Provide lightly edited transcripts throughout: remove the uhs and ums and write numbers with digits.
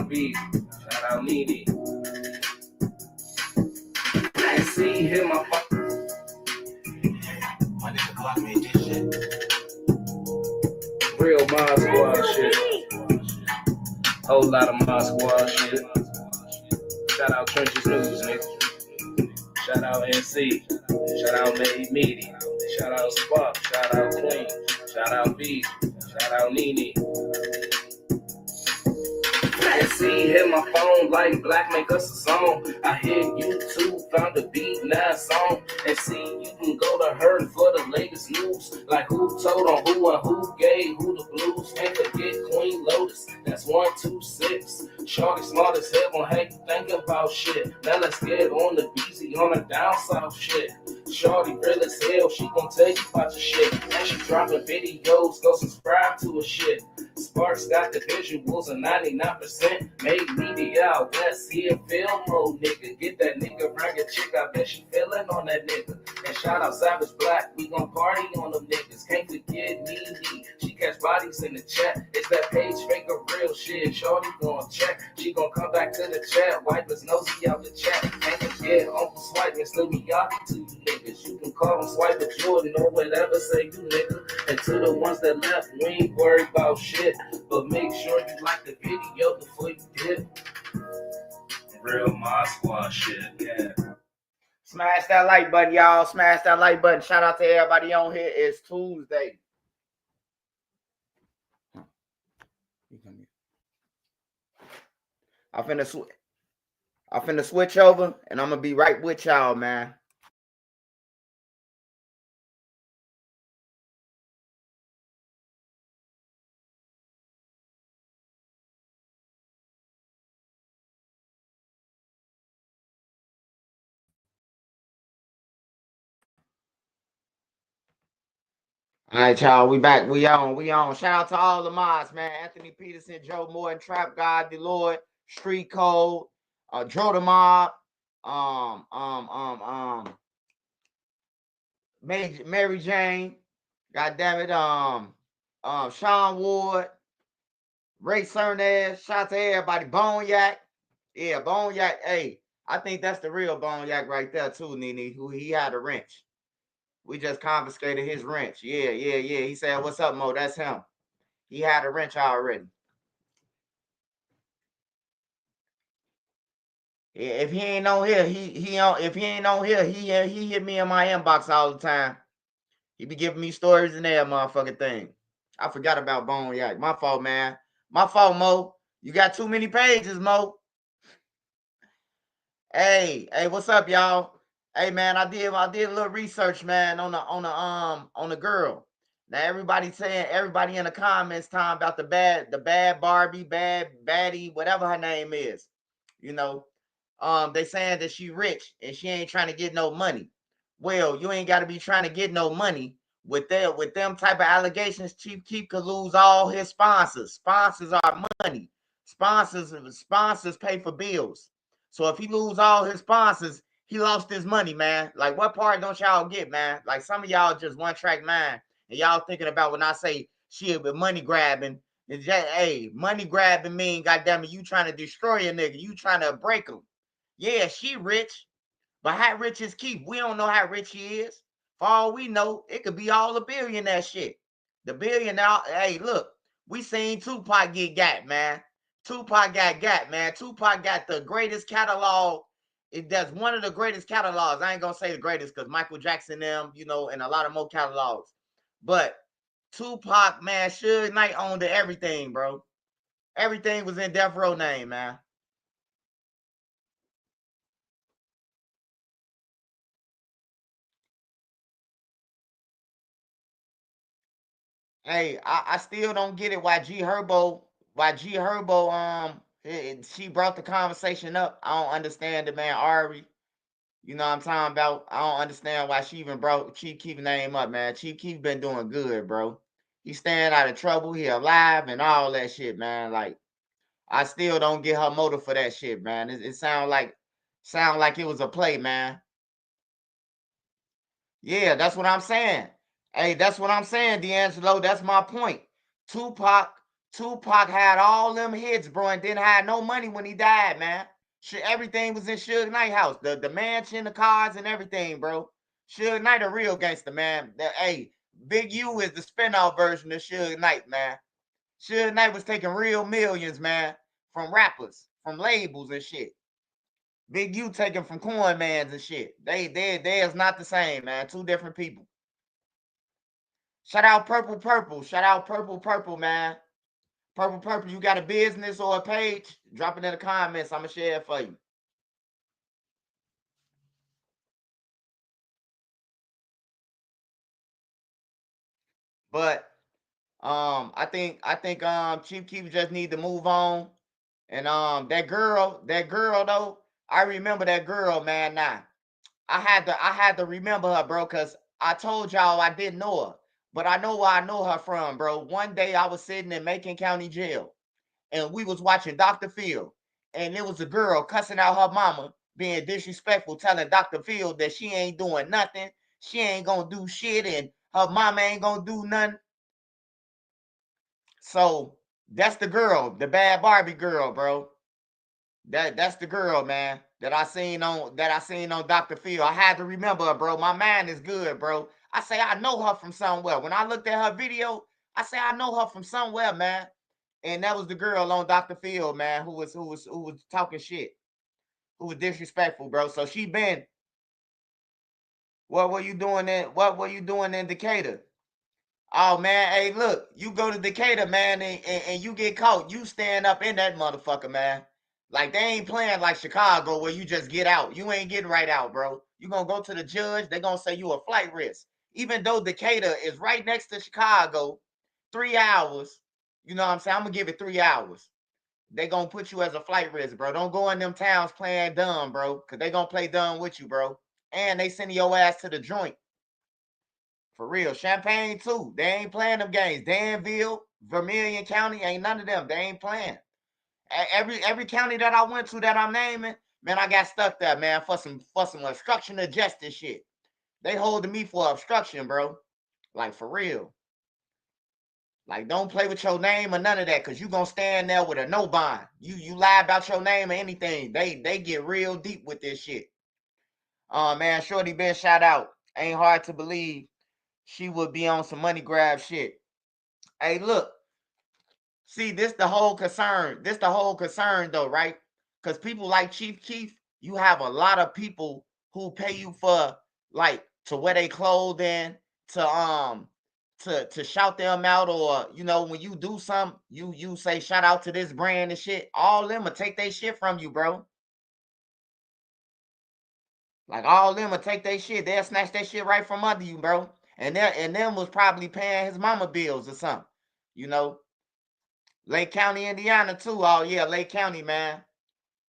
out B. Shout out Nene. I see him, my nigga Glock made this shit. Real Mod Squad shit. Whole lot of Mod Squad shit. Shout out Trenches News, nigga. Shout out NC. Shout out Made Media. Shout out Spark. Shout out Queen. Shout out B. Shout out Nene. I see hit my phone like Black make us a song. I hit YouTube, found a beat, now a song. And see, you can go to her for the latest news. Like who told on who and who gave who the blues. Can't forget Queen Lotus, that's 126. Shorty smart as hell, gon' have you thinking about shit. Now let's get on the BZ on the down south shit. Shorty real as hell, she gon' tell you about your shit. And she dropping videos, go subscribe to her shit. Sparks got the visuals and 99% made media out west. He a film mode nigga. Get that nigga, bring a chick. I bet she feeling on that nigga. And shout out Savage Black. We gon' party on them niggas. Can't forget Nene. She catch bodies in the chat. It's that page fake of real shit. Shorty gon' check. She gon' come back to the chat. Wipe his nosy out the chat. Can't forget Uncle Swipe and still be out to you niggas. You can call him Swipe or Jordan or whatever say you nigga. And to the ones that left, we ain't worried about shit. But make sure you like the video before you dip. Real Mod Squad shit, yeah. Smash that like button, y'all. Smash that like button. Shout out to everybody on here. It's Tuesday. I'm finna switch over, and I'm gonna be right with y'all, man. All right, y'all. We back. We on. Shout out to all the mods, man. Anthony Peterson, Joe Morton, Trap God, Deloitte, Street Code, Joe the Mob, Mary Jane, God damn it, Sean Ward, Ray Cernez. Shout out to everybody. Bone Yak. Yeah, Bone Yak. Hey, I think that's the real Bone Yak right there, too, Nene, who he had a wrench. We just confiscated his wrench. Yeah. He said, "What's up, Mo?" That's him. He had a wrench already. If he ain't on here, if he ain't on here, he hit me in my inbox all the time. He be giving me stories in there, motherfucking thing. I forgot about Bone Yak. My fault, man. My fault, Mo. You got too many pages, Mo. Hey, what's up, y'all? Hey, man, I did a little research, man, on the girl. Now everybody in the comments talking about the bad Barbie, bad baddie, whatever her name is. You know, they saying that she rich and she ain't trying to get no money. Well, you ain't got to be trying to get no money with them type of allegations. Chief Keef could lose all his sponsors. Sponsors are money. Sponsors pay for bills. So if he lose all his sponsors, he lost his money, man. Like, what part don't y'all get, man? Like, some of y'all just one track mind, and y'all thinking about when I say shit with money grabbing. It's just, hey, money grabbing mean, goddamn it, you trying to destroy a nigga, you trying to break him. Yeah, she rich, but how rich is Keith? We don't know how rich he is. For all we know, it could be all the billionaire shit. The billionaire, hey, look, we seen Tupac get got, man. Tupac got, man. Tupac got the greatest catalog. That's one of the greatest catalogs. I ain't gonna say the greatest because Michael Jackson, them, and a lot of more catalogs. But Tupac, man, Suge Knight owned everything, bro. Everything was in Death Row name, man. Hey, I still don't get it why G Herbo she brought the conversation up. I don't understand it, man. Ari, you know what I'm talking about? I don't understand why she even brought Chief Keef's name up, man. Chief Keef been doing good, bro. He's staying out of trouble. He alive and all that shit, man. Like, I still don't get her motive for that shit, man. It sound like it was a play, man. Yeah, that's what I'm saying. Hey, that's what I'm saying, D'Angelo. That's my point. Tupac Tupac had all them hits, bro, and didn't have no money when he died, man. Everything was in Suge Knight house. The mansion, the cars, and everything, bro. Suge Knight a real gangster, man. Hey, Big U is the spinoff version of Suge Knight, man. Suge Knight was taking real millions, man, from rappers, from labels and shit. Big U taking from coin mans and shit. They is not the same, man. Two different people. Shout out Purple Purple. Shout out Purple Purple, man. Purple Purple, you got a business or a page? Drop it in the comments. I'm gonna share it for you. But I think Chief Keef just need to move on. And that girl though, I remember that girl, man. Now I had to remember her, bro, because I told y'all I didn't know her. But I know where I know her from, bro. One day I was sitting in Macon County Jail and we was watching Dr. Phil. And it was a girl cussing out her mama, being disrespectful, telling Dr. Phil that she ain't doing nothing. She ain't gonna do shit, and her mama ain't gonna do nothing. So that's the girl, the bad Barbie girl, bro. That's the girl, man, that I seen on Dr. Phil. I had to remember her, bro. My mind is good, bro. I say I know her from somewhere. When I looked at her video, I say I know her from somewhere, man. And that was the girl on Dr. Phil, man, who was talking shit, who was disrespectful, bro. So she been, what were you doing in Decatur? Oh man, hey, look, you go to Decatur, man, and you get caught. You stand up in that motherfucker, man. Like they ain't playing like Chicago where you just get out. You ain't getting right out, bro. You gonna go to the judge, they gonna say you a flight risk. Even though Decatur is right next to Chicago, 3 hours, you know what I'm saying? I'm gonna give it 3 hours. They gonna put you as a flight risk, bro. Don't go in them towns playing dumb, bro, because they gonna play dumb with you, bro. And they sending your ass to the joint. For real. Champagne too. They ain't playing them games. Danville, Vermilion County, ain't none of them. They ain't playing. Every county that I went to that I'm naming, man, I got stuck there, man, for some obstruction of justice shit. They holding me for obstruction, bro. Like for real. Like don't play with your name or none of that, cause you gonna stand there with a no bond. You lie about your name or anything. They get real deep with this shit. Man, Shorty been shot out. Ain't hard to believe she would be on some money grab shit. Hey, look, see, this the whole concern. This the whole concern, though, right? Because people like Chief Keef, you have a lot of people who pay you for like to wear their clothing, to shout them out, or when you do something, you say shout out to this brand and shit. All them will take their shit from you, bro. Like all them will take their shit. They'll snatch that shit right from under you, bro. And them was probably paying his mama bills or something, you know. Lake County, Indiana, too. Oh yeah, Lake County, man.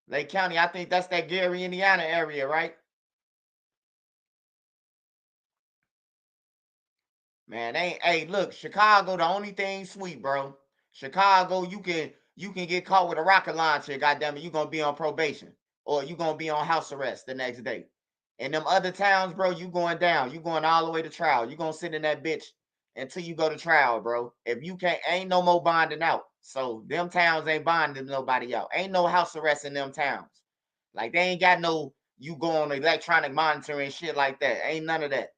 Lake County. I think that's that Gary, Indiana area, right? Man, ain't. Hey, look, Chicago, the only thing sweet, bro. Chicago, you can get caught with a rocket launcher. Goddamn it, you gonna be on probation, or you gonna be on house arrest the next day. In them other towns, bro, you going down. You going all the way to trial. You gonna sit in that bitch until you go to trial, bro. If you can't, ain't no more bonding out. So them towns ain't bonding nobody out. Ain't no house arrest in them towns. Like they ain't got no you go on electronic monitoring shit like that. Ain't none of that.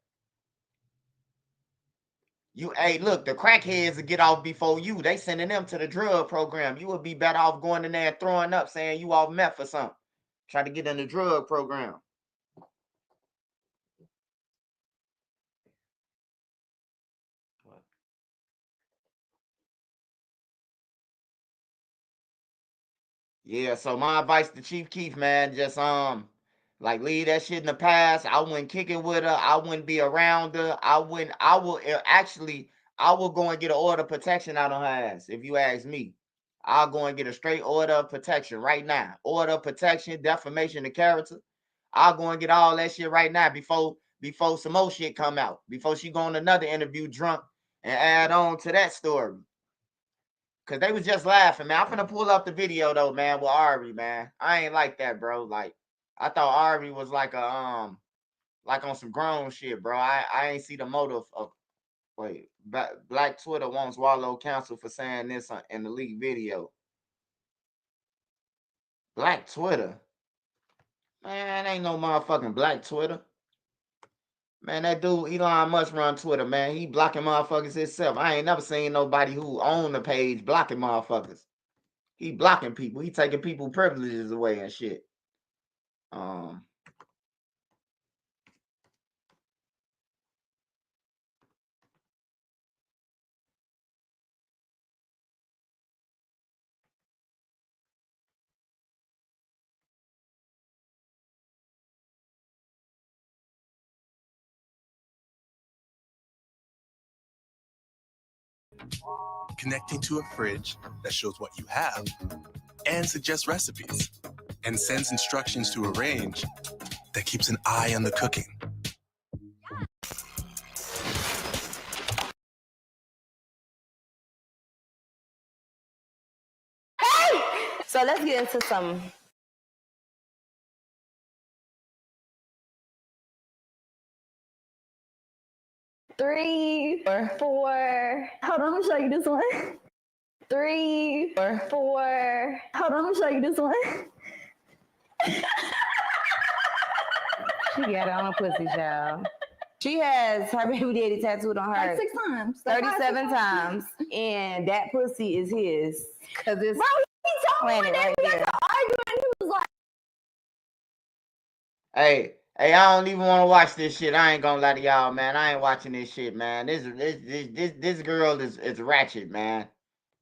Hey, look, the crackheads will get off before you. They sending them to the drug program. You would be better off going in there and throwing up, saying you off meth or something. Try to get in the drug program. Yeah, so my advice to Chief Keef, man, just like leave that shit in the past. I wouldn't kick it with her. I wouldn't be around her. I will actually I will go and get an order of protection out on her ass, if you ask me. I'll go and get a straight order of protection right now. Order of protection, defamation of character. I'll go and get all that shit right now before some more shit come out. Before she go on another interview drunk and add on to that story. Cause they was just laughing, man. I'm finna pull up the video though, man, with Ari, man. I ain't like that, bro. Like, I thought Ari was like a like on some grown shit, bro. I ain't see the motive of Wait, Black Twitter won't swallow counsel for saying this in the leaked video. Black Twitter? Man, ain't no motherfucking Black Twitter. Man, that dude Elon Musk run Twitter, man. He blocking motherfuckers himself. I ain't never seen nobody who own the page blocking motherfuckers. He blocking people. He taking people privileges away and shit. Connecting to a fridge that shows what you have and suggests recipes and sends instructions to arrange that keeps an eye on the cooking. Hey! So let's get into some. Three or four. Hold on, let me show you this one. 3 or 4. Hold on, let me show you this one. She got on a pussy, child. She has her baby daddy tattooed on her Like 6 times. 37 times. And that pussy is his. Because it's Bro, he told me planet that right we got here. to argue and he was like, Hey, I don't even want to watch this shit. I ain't gonna lie to y'all, man. I ain't watching this shit, man. This girl is ratchet, man.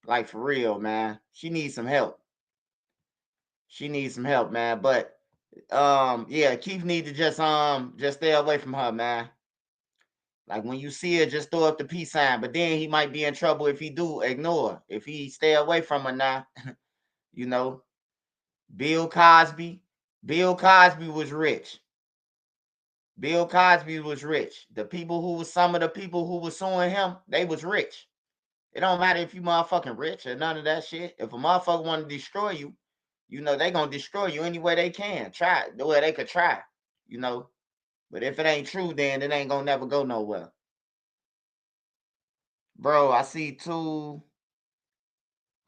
Like for real, man. She needs some help. She needs some help, man. But yeah, Keith need to just stay away from her, man. Like when you see her, just throw up the peace sign. But then he might be in trouble if he do ignore her. If he stay away from her now, you know. Bill Cosby was rich. Bill Cosby was rich. Some of the people who were suing him, they was rich. It don't matter if you motherfucking rich or none of that shit. If a motherfucker want to destroy you, you know they gonna destroy you any way they can. Try the way they could try, you know. But if it ain't true, then it ain't gonna never go nowhere. Bro, I see 2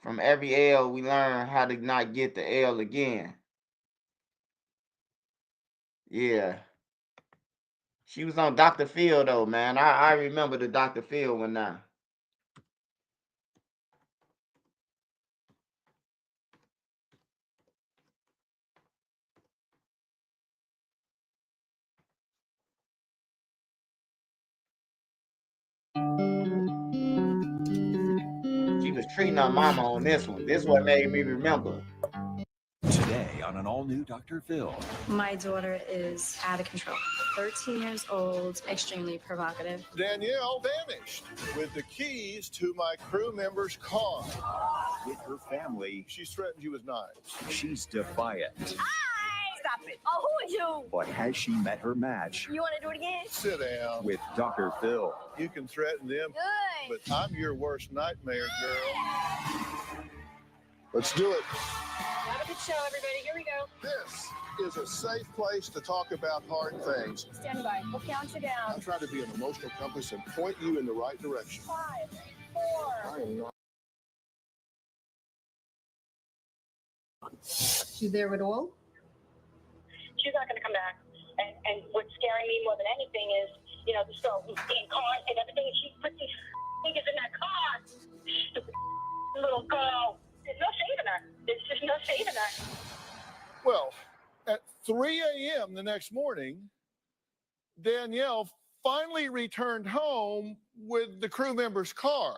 from every L we learn how to not get the L again. Yeah. She was on Dr. Phil though, man. I remember the Dr. Phil one now. She was treating her mama on this one. This what made me remember. Today on an all-new Dr. Phil. My daughter is out of control. 13 years old, extremely provocative. Danielle vanished with the keys to my crew member's car. With her family, She's threatened you with knives. she's defiant. hi! Stop it. Oh, who is you? But has she met her match You want to do it again? Sit down. with Dr. Phil? You can threaten them, Good. but I'm your worst nightmare, girl. Let's do it. Have a good show, everybody. Here we go. This is a safe place to talk about hard things. Stand by. We'll count you I'll down. try to be an emotional compass and point you in the right direction. 5, 4. I am not. She's there with all? She's not going to come back. And what's scaring me more than anything is, you know, this girl who's being caught and everything. She put these niggas in that car. Stupid little girl. There's no saving her. There's just no saving her. Well, at 3 a.m. the next morning, Danielle finally returned home with the crew member's car.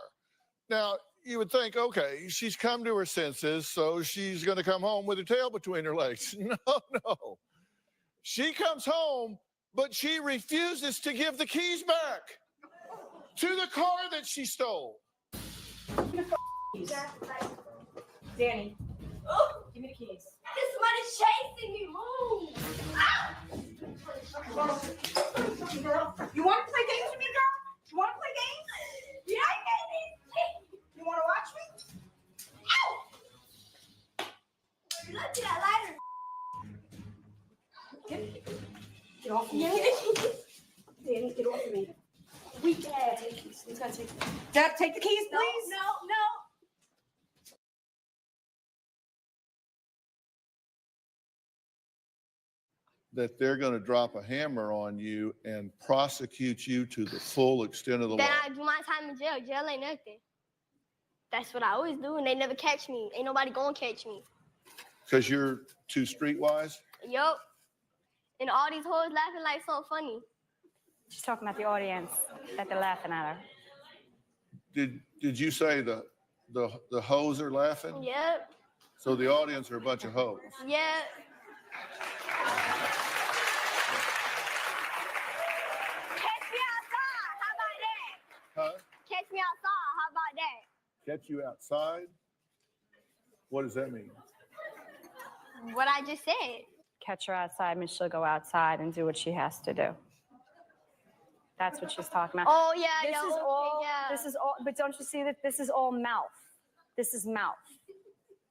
Now, you would think, okay, she's come to her senses, so she's going to come home with her tail between her legs. No. She comes home, but she refuses to give the keys back to the car that she stole. Danny. Give me the keys. Somebody's chasing me. Move. Ah! You want to play games with me, girl? You want to play games? Yeah, I get it. You want to watch me? Ow! Look at that lighter. Get off me. Yeah. Danny, get off me. We can't take these. He's gonna take. Deb, take the keys, please. No. That they're going to drop a hammer on you and prosecute you to the full extent of the law. Then I do my time in jail. Jail ain't nothing. That's what I always do, and they never catch me. Ain't nobody gonna catch me. Because you're too streetwise? Yup. And all these hoes laughing like so funny. She's talking about the audience, that they're laughing at her. Did you say the hoes are laughing? Yep. So the audience are a bunch of hoes. Yep. Catch me outside. How about that? Huh? Catch me outside. How about that? Catch you outside? What does that mean? What I just said. Catch her outside, and she'll go outside and do what she has to do. That's what she's talking about. Oh yeah, This yeah, is okay, all. yeah. This is all. But don't you see that this is all mouth? This is mouth.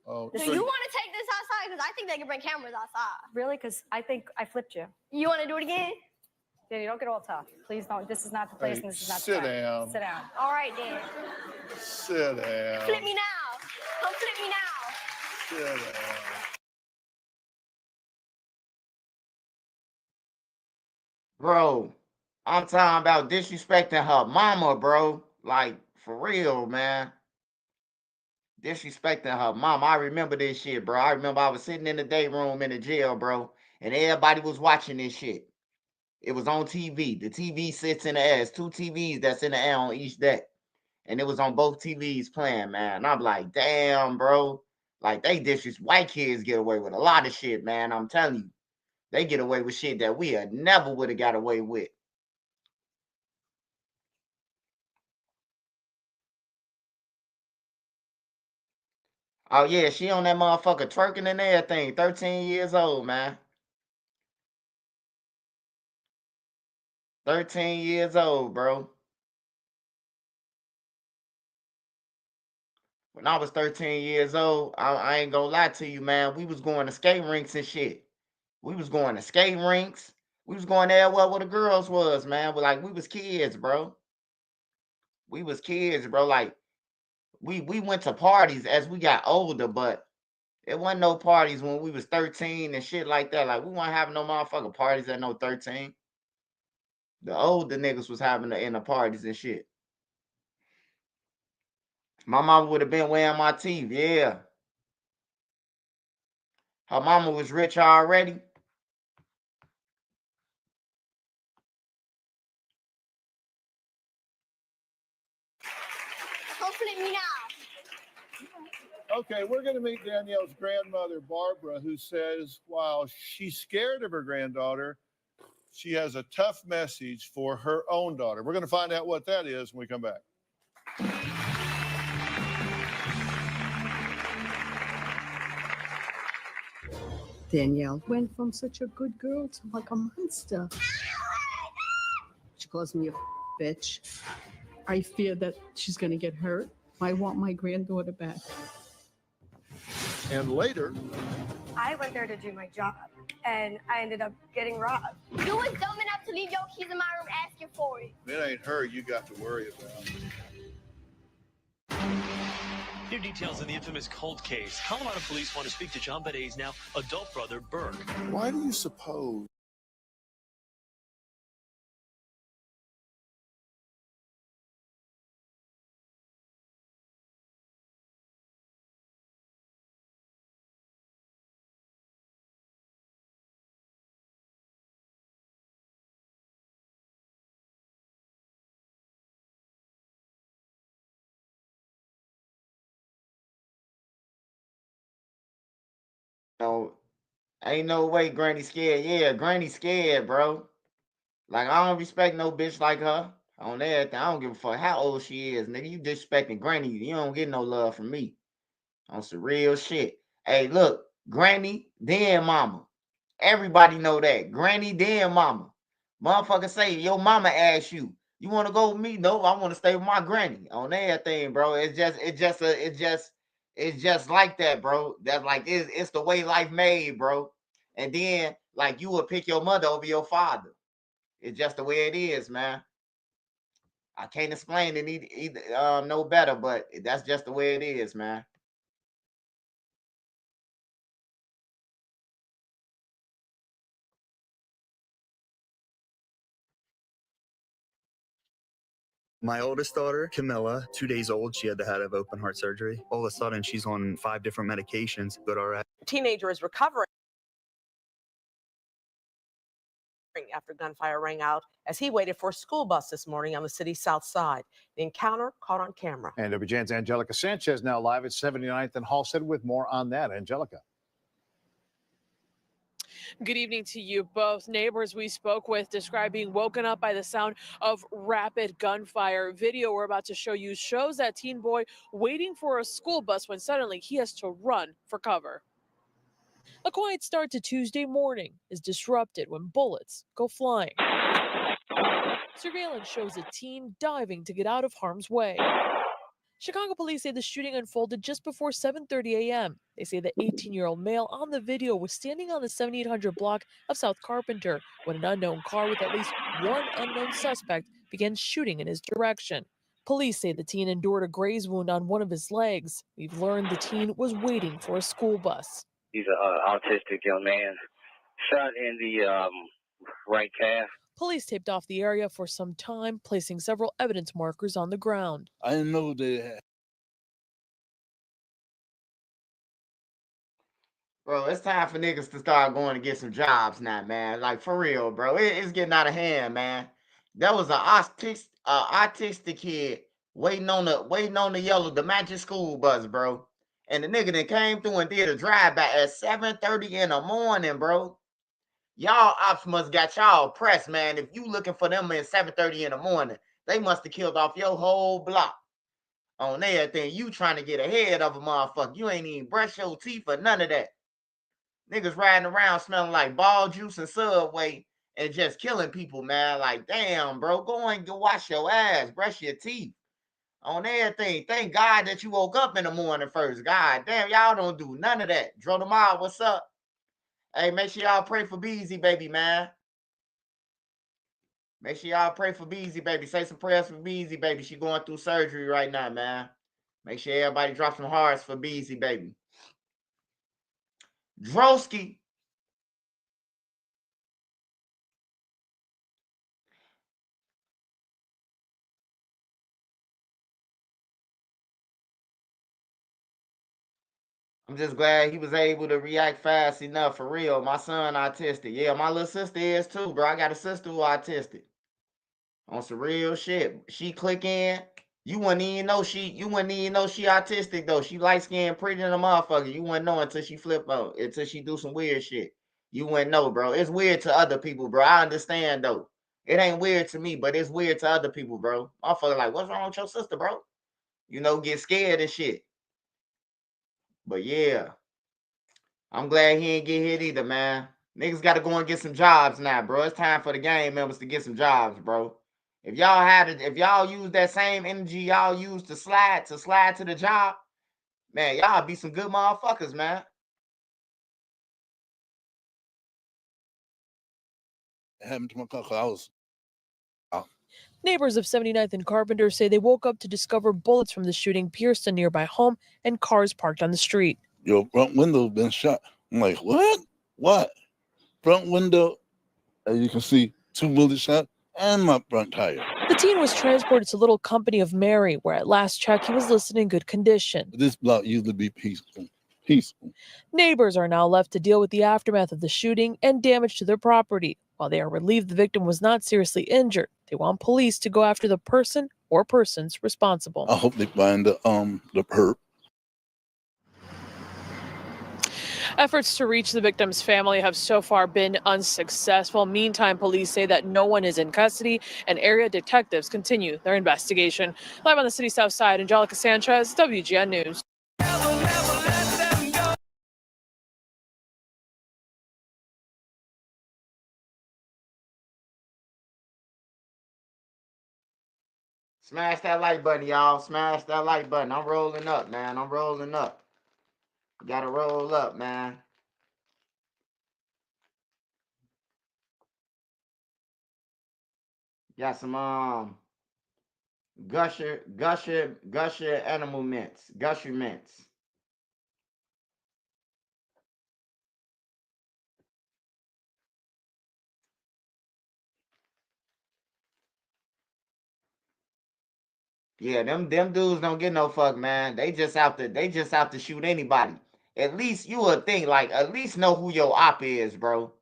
Oh, So you want to take this outside? Because I think they can bring cameras outside. Really? Because I think I flipped you. You want to do it again? Danny, don't get all tough. Please don't. This is not the place, Hey, and this is not sit the time. down. Sit down. All right then. sit down. Flip me now. Come flip me now. Sit down. Bro, I'm talking about disrespecting her mama, bro. Like, for real, man. Disrespecting her mama. I remember this shit, bro. I remember I was sitting in the day room in the jail, bro, and everybody was watching this shit. It was on TV. The TV sits in the air. It's 2 TVs that's in the air on each deck. And it was on both TVs playing, man. And I'm like, damn, bro. Like, white kids get away with a lot of shit, man. I'm telling you. They get away with shit that we never would have got away with. Oh, yeah, she on that motherfucker twerking and everything. 13 years old, man. 13 years old, bro. When I was 13 years old, I ain't gonna lie to you, man. We was going to skate rinks and shit. We was going to skate rinks. We was going there where the girls was, man. But like, we was kids, bro. We was kids, bro. Like, we went to parties as we got older, but it wasn't no parties when we was 13 and shit like that. Like, we weren't having no motherfucking parties at no 13. The older niggas was having the parties and shit. My mama would have been wearing my teeth, yeah. Her mama was rich already. Come flip me now. Okay, we're going to meet Danielle's grandmother, Barbara, who says while she's scared of her granddaughter, she has a tough message for her own daughter. We're going to find out what that is when we come back. Danielle went from such a good girl to like a monster. She calls me a bitch. I fear that she's going to get hurt. I want my granddaughter back. And later, I went there to do my job, and I ended up getting robbed. You was dumb enough to leave your keys in my room asking for it. it ain't her you got to worry about. New details in the infamous cold case. Colorado police want to speak to John Beday's now adult brother, Burke. Why do you suppose No, ain't no way Granny scared. Yeah, Granny scared, bro. Like, I don't respect no bitch like her on everything. I don't give a fuck how old she is, nigga. You disrespecting Granny, you don't get no love from me. On some real shit. Hey, look, Granny, then mama. Everybody know that. Granny, then mama. Motherfucker say, your mama asked you, you want to go with me? No, I want to stay with my granny. On everything, bro. It's just like that, bro. That's like, it's the way life made, bro. And then, like, you would pick your mother over your father. It's just the way it is, man. I can't explain it either no better, but that's just the way it is, man. My oldest daughter, Camilla, 2 days old, she had to have open heart surgery. All of a sudden, she's on 5 different medications, but all right. Teenager is recovering after gunfire rang out as he waited for a school bus this morning on the city's south side. The encounter caught on camera. And WGN's Angelica Sanchez now live at 79th and Halsted with more on that. Angelica. Good evening to you both. Neighbors we spoke with described being woken up by the sound of rapid gunfire. Video we're about to show you shows that teen boy waiting for a school bus when suddenly he has to run for cover. A quiet start to Tuesday morning is disrupted when bullets go flying. Surveillance shows a teen diving to get out of harm's way. Chicago police say the shooting unfolded just before 7:30 a.m. They say the 18-year-old male on the video was standing on the 7800 block of South Carpenter when an unknown car with at least one unknown suspect began shooting in his direction. Police say the teen endured a graze wound on one of his legs. We've learned the teen was waiting for a school bus. He's an autistic young man, shot in the right calf. Police taped off the area for some time, placing several evidence markers on the ground. I didn't know they had. Bro, it's time for niggas to start going to get some jobs now, man. Like, for real, bro. It's getting out of hand, man. There was an autistic kid waiting on the magic school bus, bro. And the nigga that came through and did a drive-by at 7:30 in the morning, bro. Y'all ops must got y'all pressed, man. If you looking for them at 7:30 in the morning, they must have killed off your whole block on everything. You trying to get ahead of a motherfucker. You ain't even brush your teeth or none of that. Niggas riding around smelling like ball juice and Subway and just killing people, man. Like, damn, bro. Go and go wash your ass, brush your teeth on everything. Thank God that you woke up in the morning first. God damn, y'all don't do none of that. Dro the Mob, what's up? Hey, make sure y'all pray for Beezy, baby, man. Make sure y'all pray for Beezy, baby. Say some prayers for Beezy, baby. She going through surgery right now, man. Make sure everybody drop some hearts for Beezy, baby. Drosky. I'm just glad he was able to react fast enough, for real. My son autistic. Yeah, my little sister is too, bro. I got a sister who autistic. On some real shit. She click in. You wouldn't even know she autistic though. She light skinned, pretty than a motherfucker. You wouldn't know until she flip out, until she do some weird shit. You wouldn't know, bro. It's weird to other people, bro. I understand though. It ain't weird to me, but it's weird to other people, bro. Motherfucker like, what's wrong with your sister, bro? You know, get scared and shit. But yeah. I'm glad he ain't get hit either, man. Niggas got to go and get some jobs now, bro. It's time for the gang members to get some jobs, bro. If y'all use that same energy y'all use to slide to the job, man, y'all be some good motherfuckers, man. It happened to my car 'cause I was. Neighbors of 79th and Carpenter say they woke up to discover bullets from the shooting pierced a nearby home and cars parked on the street. Your front window been shot. I'm like, what? What? Front window, as you can see, 2 bullets shot, and my front tire. The teen was transported to Little Company of Mary, where at last check he was listed in good condition. This block used to be peaceful. Peaceful. Neighbors are now left to deal with the aftermath of the shooting and damage to their property. While they are relieved the victim was not seriously injured, they want police to go after the person or persons responsible. I hope they find the perp. Efforts to reach the victim's family have so far been unsuccessful. Meantime, police say that no one is in custody and area detectives continue their investigation. Live on the city's south side, Angelica Sanchez, WGN News. Smash that like button, y'all. Smash that like button. I'm rolling up, man. I'm rolling up. Gotta roll up, man. Got some Gusher animal mints. Gusher mints. Yeah, them dudes don't get no fuck, man. They just out to shoot anybody. At least you would think, like, at least know who your op is, bro.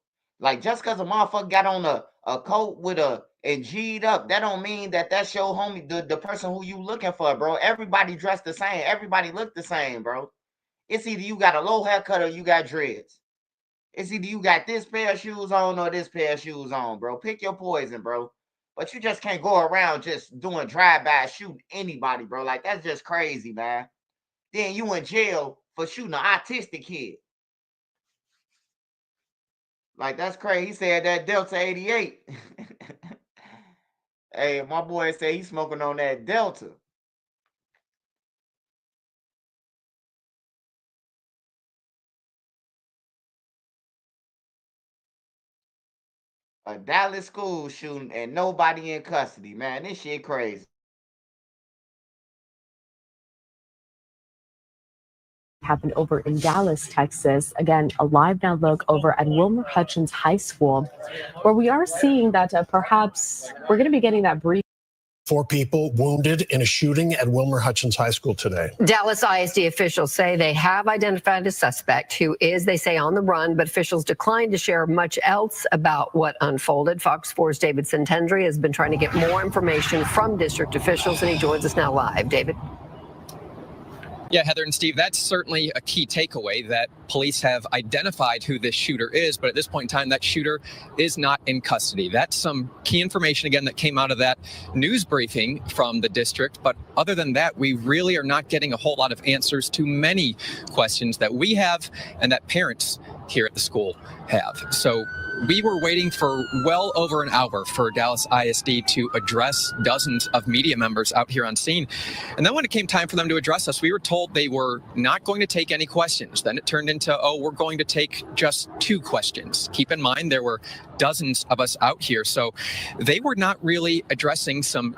Like, just cause a motherfucker got on a coat with and G'd up, that don't mean that's your homie, the person who you looking for, bro. Everybody dressed the same. Everybody look the same, bro. It's either you got a low haircut or you got dreads. It's either you got this pair of shoes on or this pair of shoes on, bro. Pick your poison, bro. But you just can't go around just doing drive-by shooting anybody, bro. Like, that's just crazy, man. Then you in jail for shooting an autistic kid. Like, that's crazy. He said that Delta 88. Hey, my boy said he's smoking on that Delta. A Dallas school shooting and nobody in custody, man. This shit crazy. Happened over in Dallas, Texas. Again, a live now look over at Wilmer Hutchins High School, where we are seeing that perhaps we're going to be getting that brief. 4 people wounded in a shooting at Wilmer Hutchins High School today. Dallas ISD officials say they have identified a suspect who is, they say, on the run, but officials declined to share much else about what unfolded. Fox 4's David Santendri has been trying to get more information from district officials, and he joins us now live. David? Yeah, Heather and Steve, that's certainly a key takeaway, that police have identified who this shooter is, but at this point in time, that shooter is not in custody. That's some key information, again, that came out of that news briefing from the district. But other than that, we really are not getting a whole lot of answers to many questions that we have and that parents here at the school have. So we were waiting for well over an hour for Dallas ISD to address dozens of media members out here on scene. And then when it came time for them to address us, we were told they were not going to take any questions. Then it turned into, oh, we're going to take just 2 questions. Keep in mind, there were dozens of us out here. So they were not really addressing some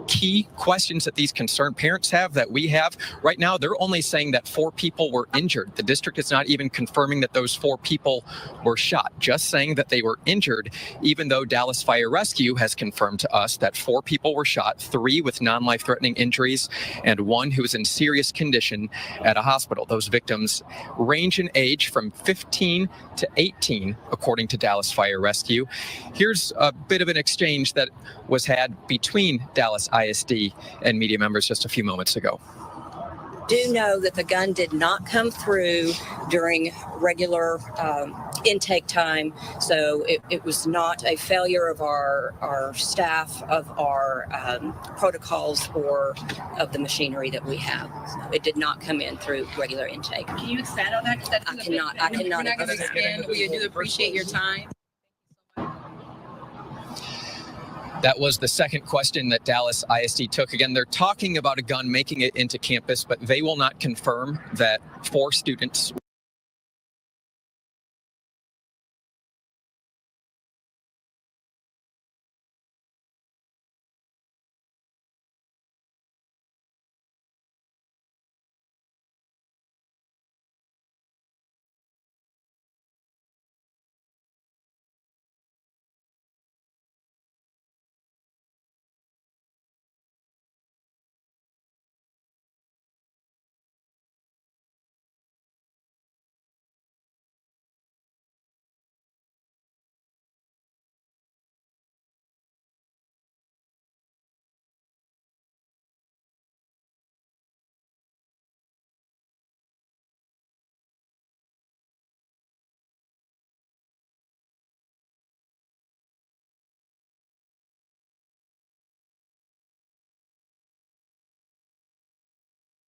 key questions that these concerned parents have, that we have. Right now, they're only saying that 4 people were injured. The district is not even confirming that those 4 people were shot, just saying that they were injured, even though Dallas Fire Rescue has confirmed to us that 4 people were shot, 3 with non-life-threatening injuries, and 1 who is in serious condition at a hospital. Those victims range in age from 15 to 18, according to Dallas Fire Rescue. Here's a bit of an exchange that was had between Dallas ISD and media members just a few moments ago. Do know that the gun did not come through during regular intake time, so it was not a failure of our staff, of our protocols, or of the machinery that we have. So it did not come in through regular intake. Can you expand on that? I cannot. We're not going to expand. We do appreciate your time. That was the second question that Dallas ISD took. Again, they're talking about a gun making it into campus, but they will not confirm that 4 students.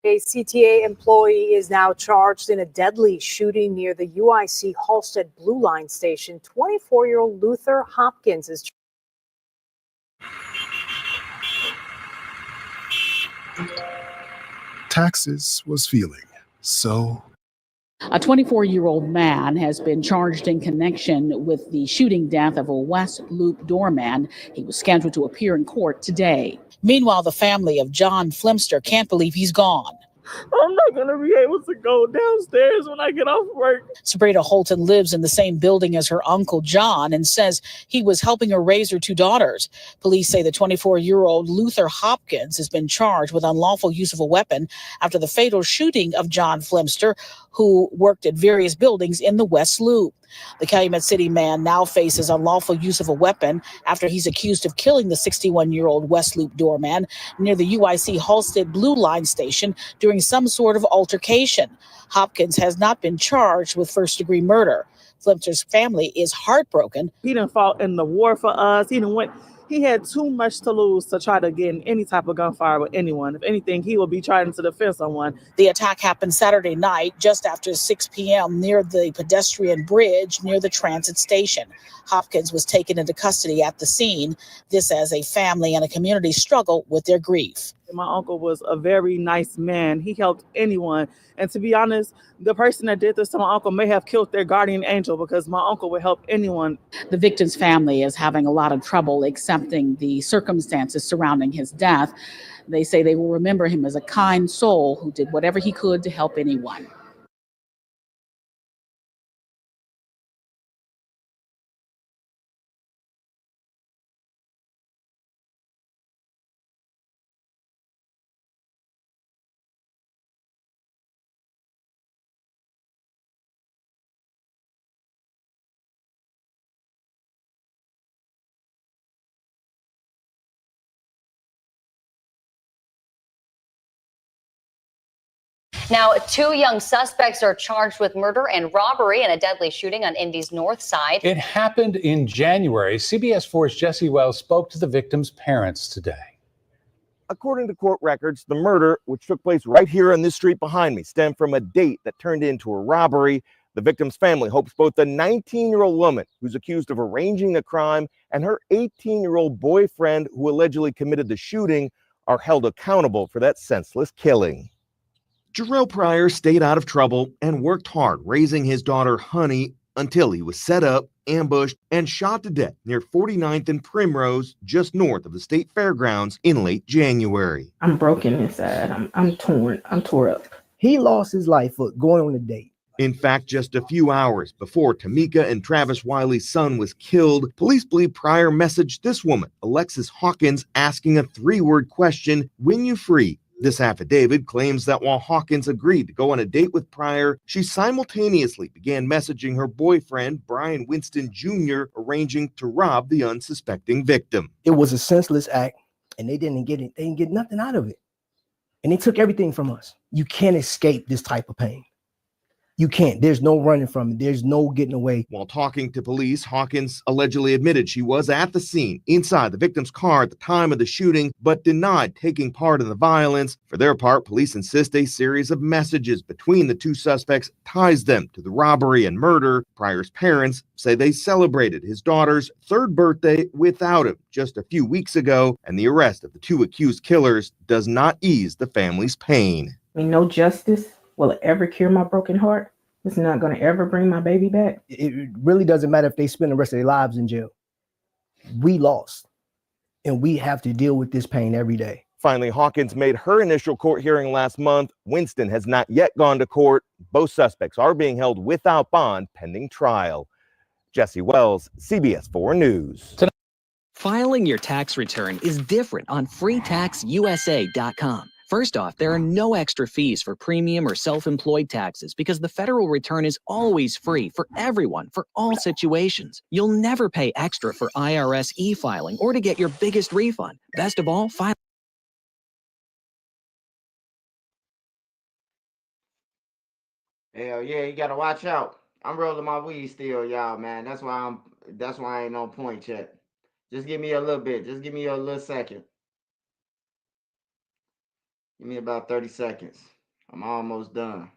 A CTA employee is now charged in a deadly shooting near the UIC Halstead Blue Line station. 24-year-old Luther Hopkins is. Taxes was feeling so. A 24-year-old man has been charged in connection with the shooting death of a West Loop doorman. He was scheduled to appear in court today. Meanwhile, the family of John Flemster can't believe he's gone. I'm not going to be able to go downstairs when I get off work. Sabrina Holton lives in the same building as her uncle John and says he was helping her raise her two daughters. Police say the 24-year-old Luther Hopkins has been charged with unlawful use of a weapon after the fatal shooting of John Flemster, who worked at various buildings in the West Loop. The Calumet City man now faces unlawful use of a weapon after he's accused of killing the 61-year-old West Loop doorman near the UIC Halsted Blue Line station during some sort of altercation. Hopkins has not been charged with first-degree murder. Flemster's family is heartbroken. He done fought in the war for us. He had too much to lose to try to get in any type of gunfire with anyone. If anything, he will be trying to defend someone. The attack happened Saturday night, just after 6 p.m. near the pedestrian bridge near the transit station. Hopkins was taken into custody at the scene. This as a family and a community struggle with their grief. My uncle was a very nice man. He helped anyone. And to be honest, the person that did this to my uncle may have killed their guardian angel because my uncle would help anyone. The victim's family is having a lot of trouble accepting the circumstances surrounding his death. They say they will remember him as a kind soul who did whatever he could to help anyone. Now, two young suspects are charged with murder and robbery in a deadly shooting on Indy's north side. It happened in January. CBS 4's Jesse Wells spoke to the victims' parents today. According to court records, the murder, which took place right here on this street behind me, stemmed from a date that turned into a robbery. The victim's family hopes both the 19-year-old woman who's accused of arranging the crime and her 18-year-old boyfriend who allegedly committed the shooting are held accountable for that senseless killing. Jarrell Pryor stayed out of trouble and worked hard raising his daughter Honey until he was set up, ambushed, and shot to death near 49th and Primrose, just north of the state fairgrounds in late January. I'm broken inside. I'm torn. I'm tore up. He lost his life for going on a date. In fact, just a few hours before Tamika and Travis Wiley's son was killed, police believe Pryor messaged this woman, Alexis Hawkins, asking a three-word question, "When you free?" This affidavit claims that while Hawkins agreed to go on a date with Pryor, she simultaneously began messaging her boyfriend, Brian Winston Jr., arranging to rob the unsuspecting victim. It was a senseless act, and they didn't get nothing out of it. And they took everything from us. You can't escape this type of pain. You can't. There's no running from it. There's no getting away. While talking to police, Hawkins allegedly admitted she was at the scene inside the victim's car at the time of the shooting, but denied taking part in the violence. For their part, police insist a series of messages between the two suspects ties them to the robbery and murder. Pryor's parents say they celebrated his daughter's third birthday without him just a few weeks ago, and the arrest of the two accused killers does not ease the family's pain. I mean, no justice will ever cure my broken heart. It's not going to ever bring my baby back. It really doesn't matter if they spend the rest of their lives in jail. We lost, and we have to deal with this pain every day. Finally, Hawkins made her initial court hearing last month. Winston has not yet gone to court. Both suspects are being held without bond pending trial. Jesse Wells, CBS 4 News. Filing your tax return is different on freetaxusa.com. First off, there are no extra fees for premium or self-employed taxes because the federal return is always free for everyone for all situations. You'll never pay extra for IRS e-filing or to get your biggest refund. Best of all, file. Hell yeah, you gotta watch out. I'm rolling my weed still, y'all, man. That's why I ain't on point yet. Just give me a little bit. Just give me a little second. Give me about 30 seconds. I'm almost done.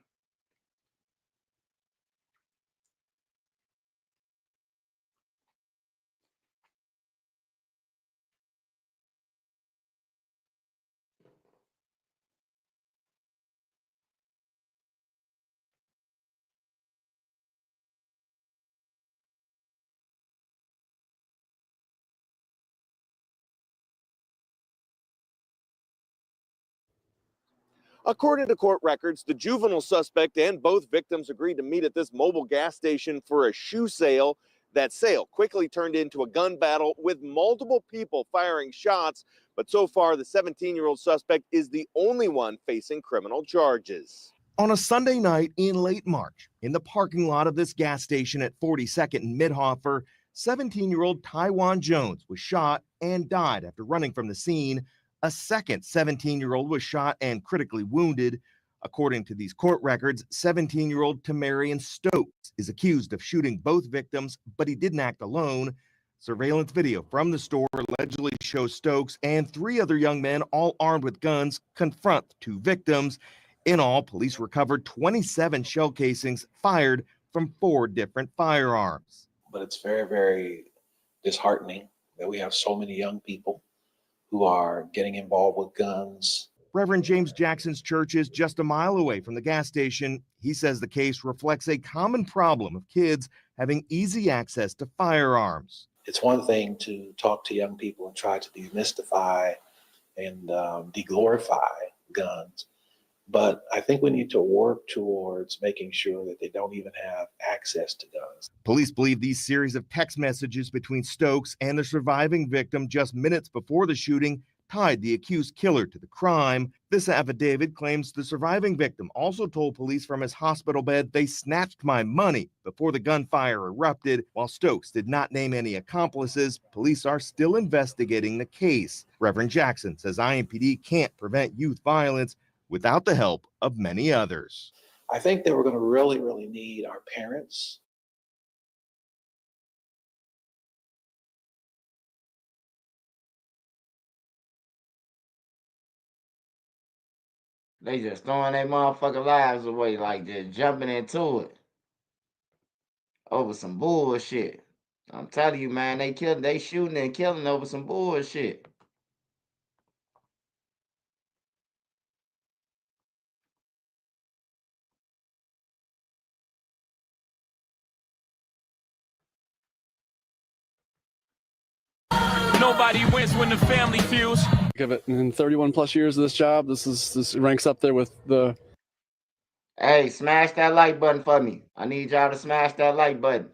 According to court records, the juvenile suspect and both victims agreed to meet at this mobile gas station for a shoe sale. That sale quickly turned into a gun battle with multiple people firing shots. But so far, the 17-year-old suspect is the only one facing criminal charges. On a Sunday night in late March, in the parking lot of this gas station at 42nd and Midhofer, 17-year-old Taiwan Jones was shot and died after running from the scene. A second 17-year-old was shot and critically wounded. According to these court records, 17-year-old Tamarian Stokes is accused of shooting both victims, but he didn't act alone. Surveillance video from the store allegedly shows Stokes and 3 other young men, all armed with guns, confront the 2 victims. In all, police recovered 27 shell casings fired from 4 different firearms. But it's very, very disheartening that we have so many young people who are getting involved with guns. Reverend James Jackson's church is just a mile away from the gas station. He says the case reflects a common problem of kids having easy access to firearms. It's one thing to talk to young people and try to demystify and deglorify guns, but I think we need to work towards making sure that they don't even have access to guns. Police believe these series of text messages between Stokes and the surviving victim just minutes before the shooting tied the accused killer to the crime. This affidavit claims the surviving victim also told police from his hospital bed, "They snatched my money," before the gunfire erupted. While Stokes did not name any accomplices, police are still investigating the case. Reverend Jackson says IMPD can't prevent youth violence without the help of many others. I think that we're going to really, really need our parents. They just throwing their motherfucking lives away, like just jumping into it over some bullshit. I'm telling you, man, they shooting and killing over some bullshit. Nobody wins when the family feels. Give it in 31 plus years of this job. This ranks up there with the. Hey, smash that like button for me. I need y'all to smash that like button.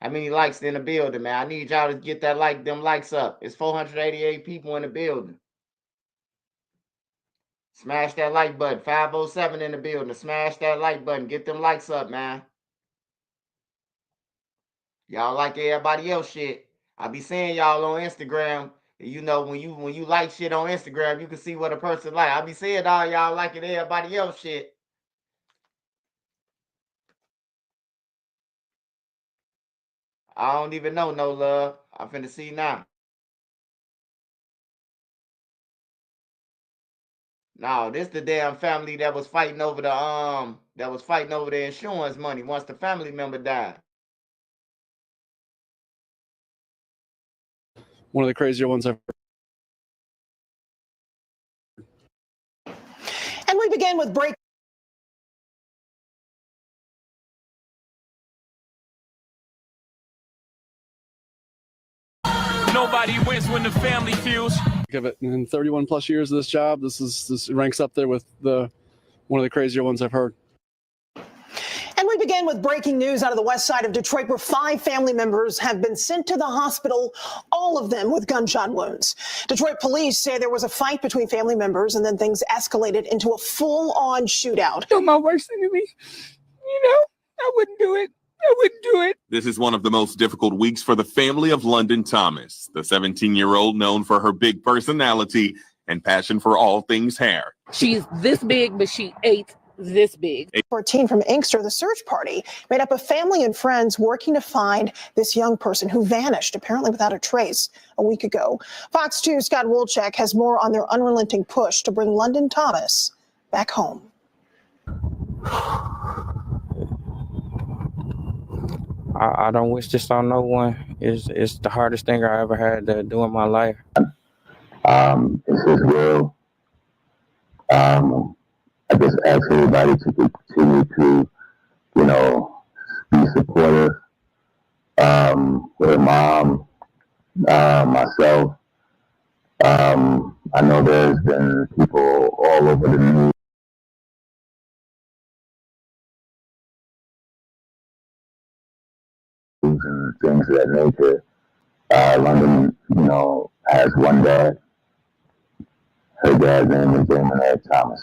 How many likes in the building, man? I need y'all to get that them likes up. It's 488 people in the building. Smash that like button. 507 in the building. Smash that like button. Get them likes up, man. Y'all like everybody else shit. I be seeing y'all on Instagram. You know, when you like shit on Instagram, you can see what a person like. I be seeing all y'all liking everybody else shit. I don't even know no love. I'm finna see now. No, this the damn family that was fighting over the insurance money once the family member died. One of the crazier ones I've heard. And we begin with break. Nobody wins when the family feels. Give it in 31 plus years of this job. This ranks up there with one of the crazier ones I've heard. And we begin with breaking news out of the west side of Detroit, where 5 family members have been sent to the hospital, all of them with gunshot wounds. Detroit police say there was a fight between family members and then things escalated into a full-on shootout. You're my worst enemy. You know, I wouldn't do it. I wouldn't do it. This is one of the most difficult weeks for the family of London Thomas, the 17-year-old known for her big personality and passion for all things hair. She's this big, but she ate this big. 14 from Inkster, the search party made up of family and friends working to find this young person who vanished, apparently without a trace, a week ago. Fox 2's Scott Wolchek has more on their unrelenting push to bring London Thomas back home. I don't wish this on no one. It's the hardest thing I ever had to do in my life. It's his will. I just ask everybody to continue to, be supportive. With her mom, myself. I know there's been people all over the news and things of that nature. London, has one dad. Her dad's name is Damon Thomas.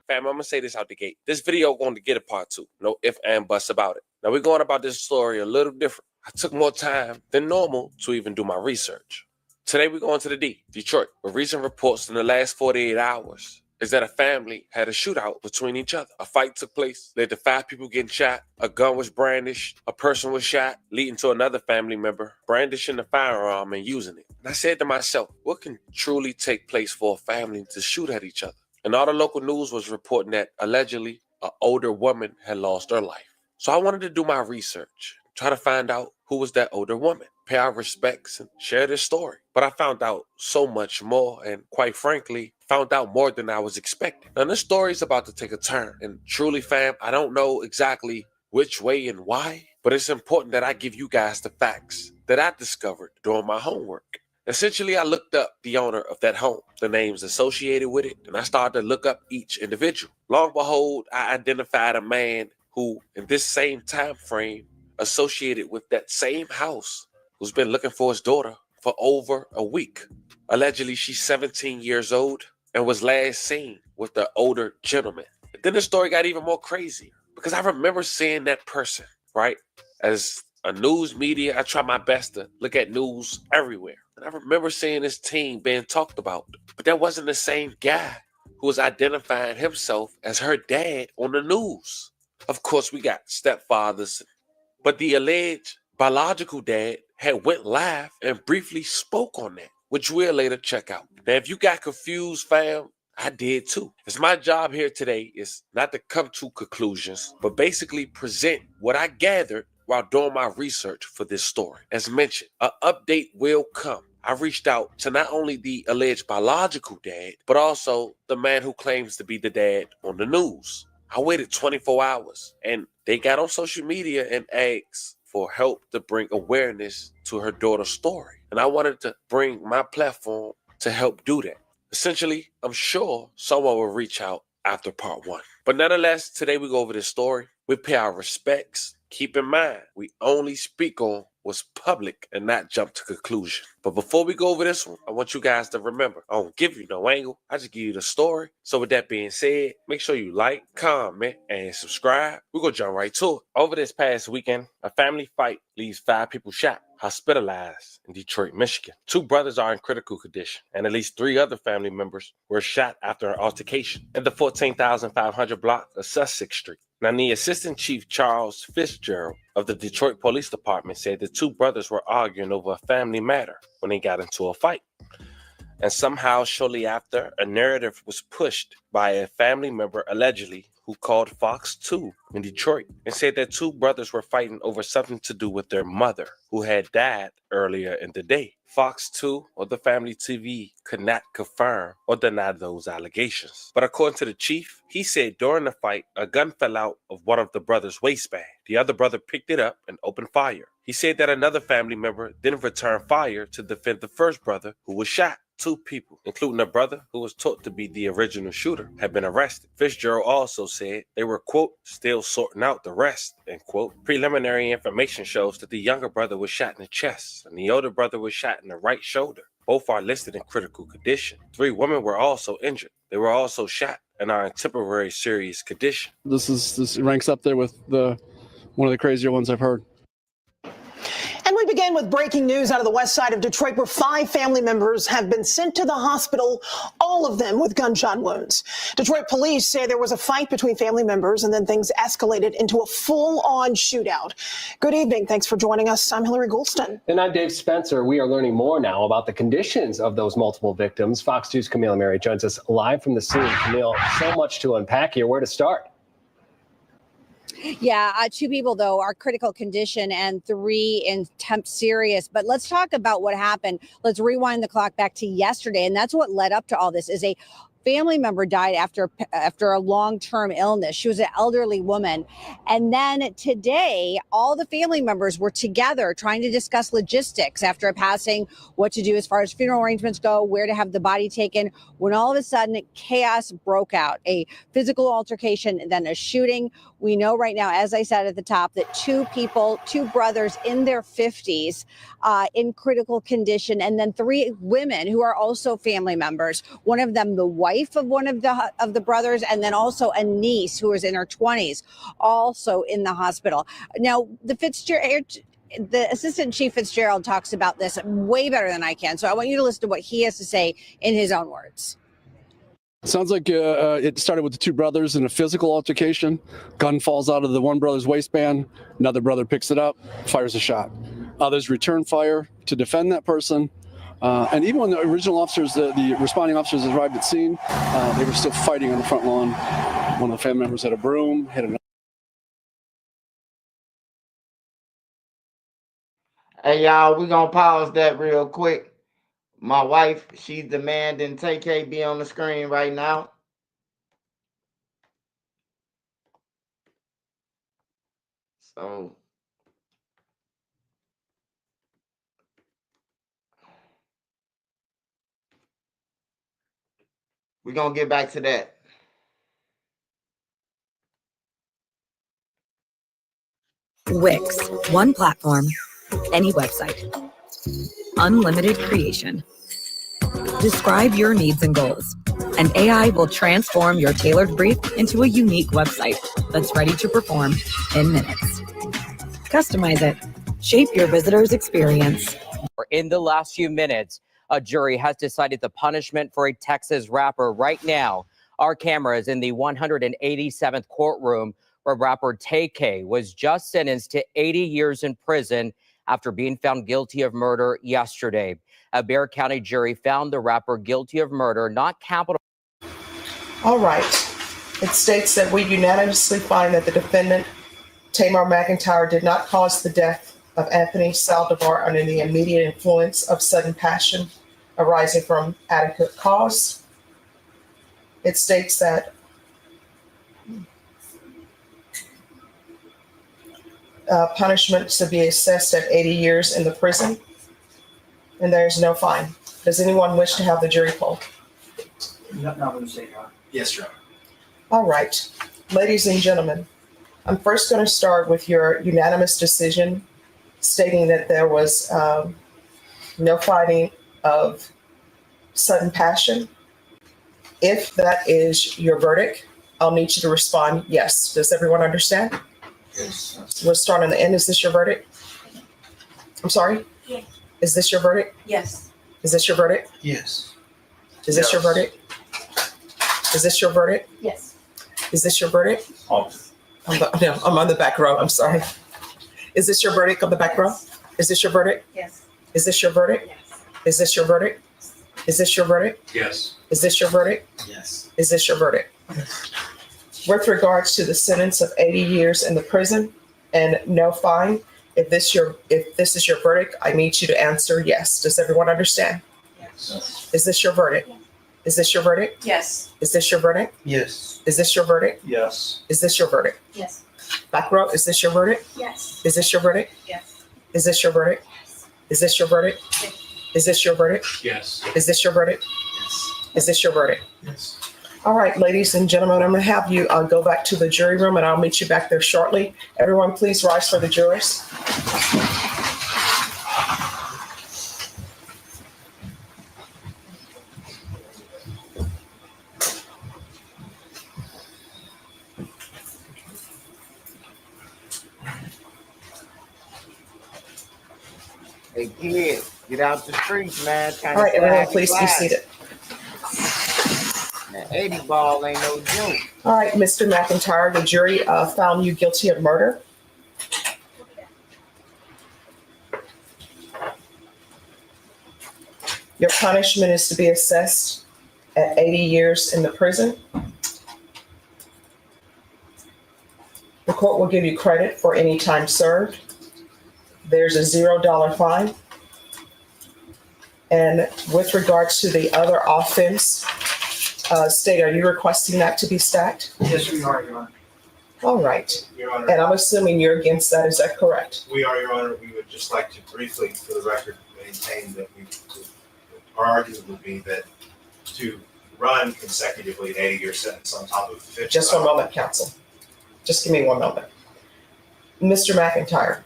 Fam, I'm gonna say this out the gate. This video going to get a part 2. No ifs and buts about it. Now we're going about this story a little different. I took more time than normal to even do my research. Today we're going to the D, Detroit, where recent reports in the last 48 hours is that a family had a shootout between each other. A fight took place, led to 5 people getting shot. A gun was brandished. A person was shot, leading to another family member brandishing the firearm and using it. And I said to myself, what can truly take place for a family to shoot at each other? And all the local news was reporting that allegedly an older woman had lost her life. So I wanted to do my research, try to find out who was that older woman, pay our respects and share this story. But I found out so much more and quite frankly, found out more than I was expecting. Now this story is about to take a turn and truly fam, I don't know exactly which way and why, but it's important that I give you guys the facts that I discovered doing my homework. Essentially, I looked up the owner of that home, the names associated with it, and I started to look up each individual. Long behold, I identified a man who, in this same time frame, associated with that same house, who's been looking for his daughter for over a week. Allegedly, she's 17 years old and was last seen with the older gentleman. And then the story got even more crazy because I remember seeing that person, right? As a news media, I try my best to look at news everywhere. And I remember seeing this team being talked about, but that wasn't the same guy who was identifying himself as her dad on the news. Of course, we got stepfathers, but the alleged biological dad had went live and briefly spoke on that, which we'll later check out. Now, if you got confused, fam, I did too. It's my job here today is not to come to conclusions, but basically present what I gathered while doing my research for this story. As mentioned, an update will come. I reached out to not only the alleged biological dad, but also the man who claims to be the dad on the news. I waited 24 hours and they got on social media and asked for help to bring awareness to her daughter's story. And I wanted to bring my platform to help do that. Essentially, I'm sure someone will reach out after part 1. But nonetheless, today we go over this story. We pay our respects. Keep in mind, we only speak on what's public and not jump to conclusion. But before we go over this one, I want you guys to remember, I don't give you no angle. I just give you the story. So with that being said, make sure you like, comment, and subscribe. We're going to jump right to it. Over this past weekend, a family fight leaves 5 people shot, hospitalized in Detroit, Michigan. 2 brothers are in critical condition, and at least 3 other family members were shot after an altercation in the 14,500 block of Sussex Street. Now, the Assistant Chief Charles Fitzgerald of the Detroit Police Department said the 2 brothers were arguing over a family matter when they got into a fight. And somehow, shortly after, a narrative was pushed by a family member allegedly who called Fox 2 in Detroit and said that 2 brothers were fighting over something to do with their mother, who had died earlier in the day. Fox 2 or the family TV could not confirm or deny those allegations. But according to the chief, he said during the fight, a gun fell out of one of the brothers' waistband. The other brother picked it up and opened fire. He said that another family member then returned fire to defend the first brother who was shot. 2 people, including a brother who was thought to be the original shooter, have been arrested. Fitzgerald also said they were, quote, still sorting out the rest, end quote. Preliminary information shows that the younger brother was shot in the chest and the older brother was shot in the right shoulder. Both are listed in critical condition. 3 women were also injured. They were also shot and are in temporary serious condition. This ranks up there with one of the crazier ones I've heard. And we begin with breaking news out of the west side of Detroit, where 5 family members have been sent to the hospital, all of them with gunshot wounds. Detroit police say there was a fight between family members and then things escalated into a full-on shootout. Good evening. Thanks for joining us. I'm Hillary Goulston. And I'm Dave Spencer. We are learning more now about the conditions of those multiple victims. Fox 2's Camille Mary joins us live from the scene. Camille, so much to unpack here. Where to start? Yeah, 2 people, though, are critical condition and 3 in temp serious. But let's talk about what happened. Let's rewind the clock back to yesterday. And that's what led up to all this is a family member died after a long-term illness. She was an elderly woman. And then today, all the family members were together trying to discuss logistics after a passing, what to do as far as funeral arrangements go, where to have the body taken, when all of a sudden chaos broke out. A physical altercation, then a shooting. We know right now, as I said at the top, that two brothers in their 50s in critical condition, and then 3 women who are also family members. One of them, the wife of one of the brothers, and then also a niece who is in her 20s, also in the hospital. Now, the Assistant Chief Fitzgerald talks about this way better than I can. So I want you to listen to what he has to say in his own words. Sounds like it started with the 2 brothers in a physical altercation. Gun falls out of the one brother's waistband. Another brother picks it up, fires a shot. Others return fire to defend that person. And even when the original officers, the responding officers arrived at scene, they were still fighting on the front lawn. One of the family members had a broom, hit another. Hey, y'all, we're going to pause that real quick. My wife, she's demanding TK be on the screen right now. So, we're going to get back to that. Wix, one platform, any website. Unlimited creation. Describe your needs and goals, and AI will transform your tailored brief into a unique website that's ready to perform in minutes. Customize it. Shape your visitor's experience. In the last few minutes, a jury has decided the punishment for a Texas rapper. Right now, our camera is in the 187th courtroom where rapper TK was just sentenced to 80 years in prison after being found guilty of murder yesterday. A Bexar County jury found the rapper guilty of murder, not capital. All right. It states that we unanimously find that the defendant, Tamar McIntyre, did not cause the death of Anthony Saldivar under the immediate influence of sudden passion arising from adequate cause. It states that punishment to be assessed at 80 years in the prison, and there is no fine. Does anyone wish to have the jury poll? Yes, Your Honor. All right. Ladies and gentlemen, I'm first going to start with your unanimous decision stating that there was no finding of sudden passion. If that is your verdict, I'll need you to respond yes. Does everyone understand? Yes. We'll start on the end. Is this your verdict? I'm sorry? Yes. Is this your verdict? Yes. Is this your verdict? Yes. Is this your verdict? Is this your verdict? Yes. Is this your verdict? I'm on the back row. I'm sorry. Is this your verdict on the back row? Is this your verdict? Yes. Is this your verdict? Yes. Is this your verdict? Is this your verdict? Yes. Is this your verdict? Yes. Is this your verdict? With regards to the sentence of 80 years in the prison and no fine, if this is your verdict, I need you to answer yes. Does everyone understand? Yes. Is this your verdict? Is this your verdict? Yes. Is this your verdict? Yes. Is this your verdict? Yes. Is this your verdict? Yes. Back row, is this your verdict? Yes. Is this your verdict? Yes. Is this your verdict? Is this your verdict? Is this your verdict? Yes. Is this your verdict? Yes. Is this your verdict? Yes. All right, ladies and gentlemen, I'm going to have you go back to the jury room, and I'll meet you back there shortly. Everyone, please rise for the jurors. Hey, kids, get out the streets, man. All right, everyone, please be seated. That 80 ball ain't no joke. All right, Mr. McIntyre, the jury found you guilty of murder. Your punishment is to be assessed at 80 years in the prison. The court will give you credit for any time served. There's a $0 fine. And with regards to the other offense, State, are you requesting that to be stacked? Yes, we are, Your Honor. All right. Your Honor. And I'm assuming you're against that. Is that correct? We are, Your Honor. We would just like to briefly, for the record, maintain that our argument would be that to run consecutively an 80-year sentence on top of 50. Just one moment, counsel. Just give me one moment. Mr. McIntyre,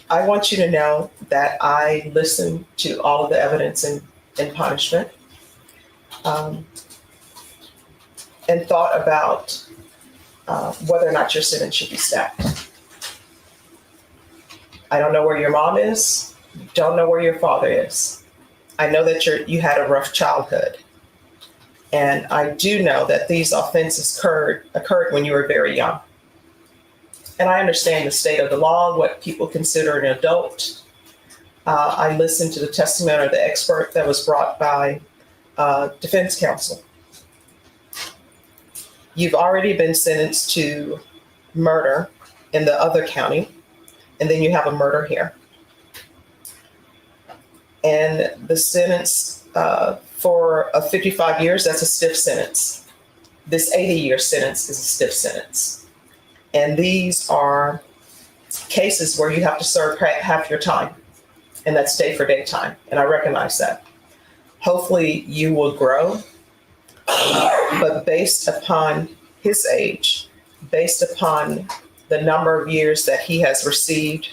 I want you to know that I listened to all of the evidence in punishment, and thought about whether or not your sentence should be stacked. I don't know where your mom is, don't know where your father is. I know that you had a rough childhood. And I do know that these offenses occurred when you were very young. And I understand the state of the law, what people consider an adult. I listened to the testimony of the expert that was brought by defense counsel. You've already been sentenced to murder in the other county, and then you have a murder here. And the sentence for 55 years, that's a stiff sentence. This 80-year sentence is a stiff sentence. And these are cases where you have to serve half your time, and that's day for day time. And I recognize that. Hopefully you will grow, but based upon his age, based upon the number of years that he has received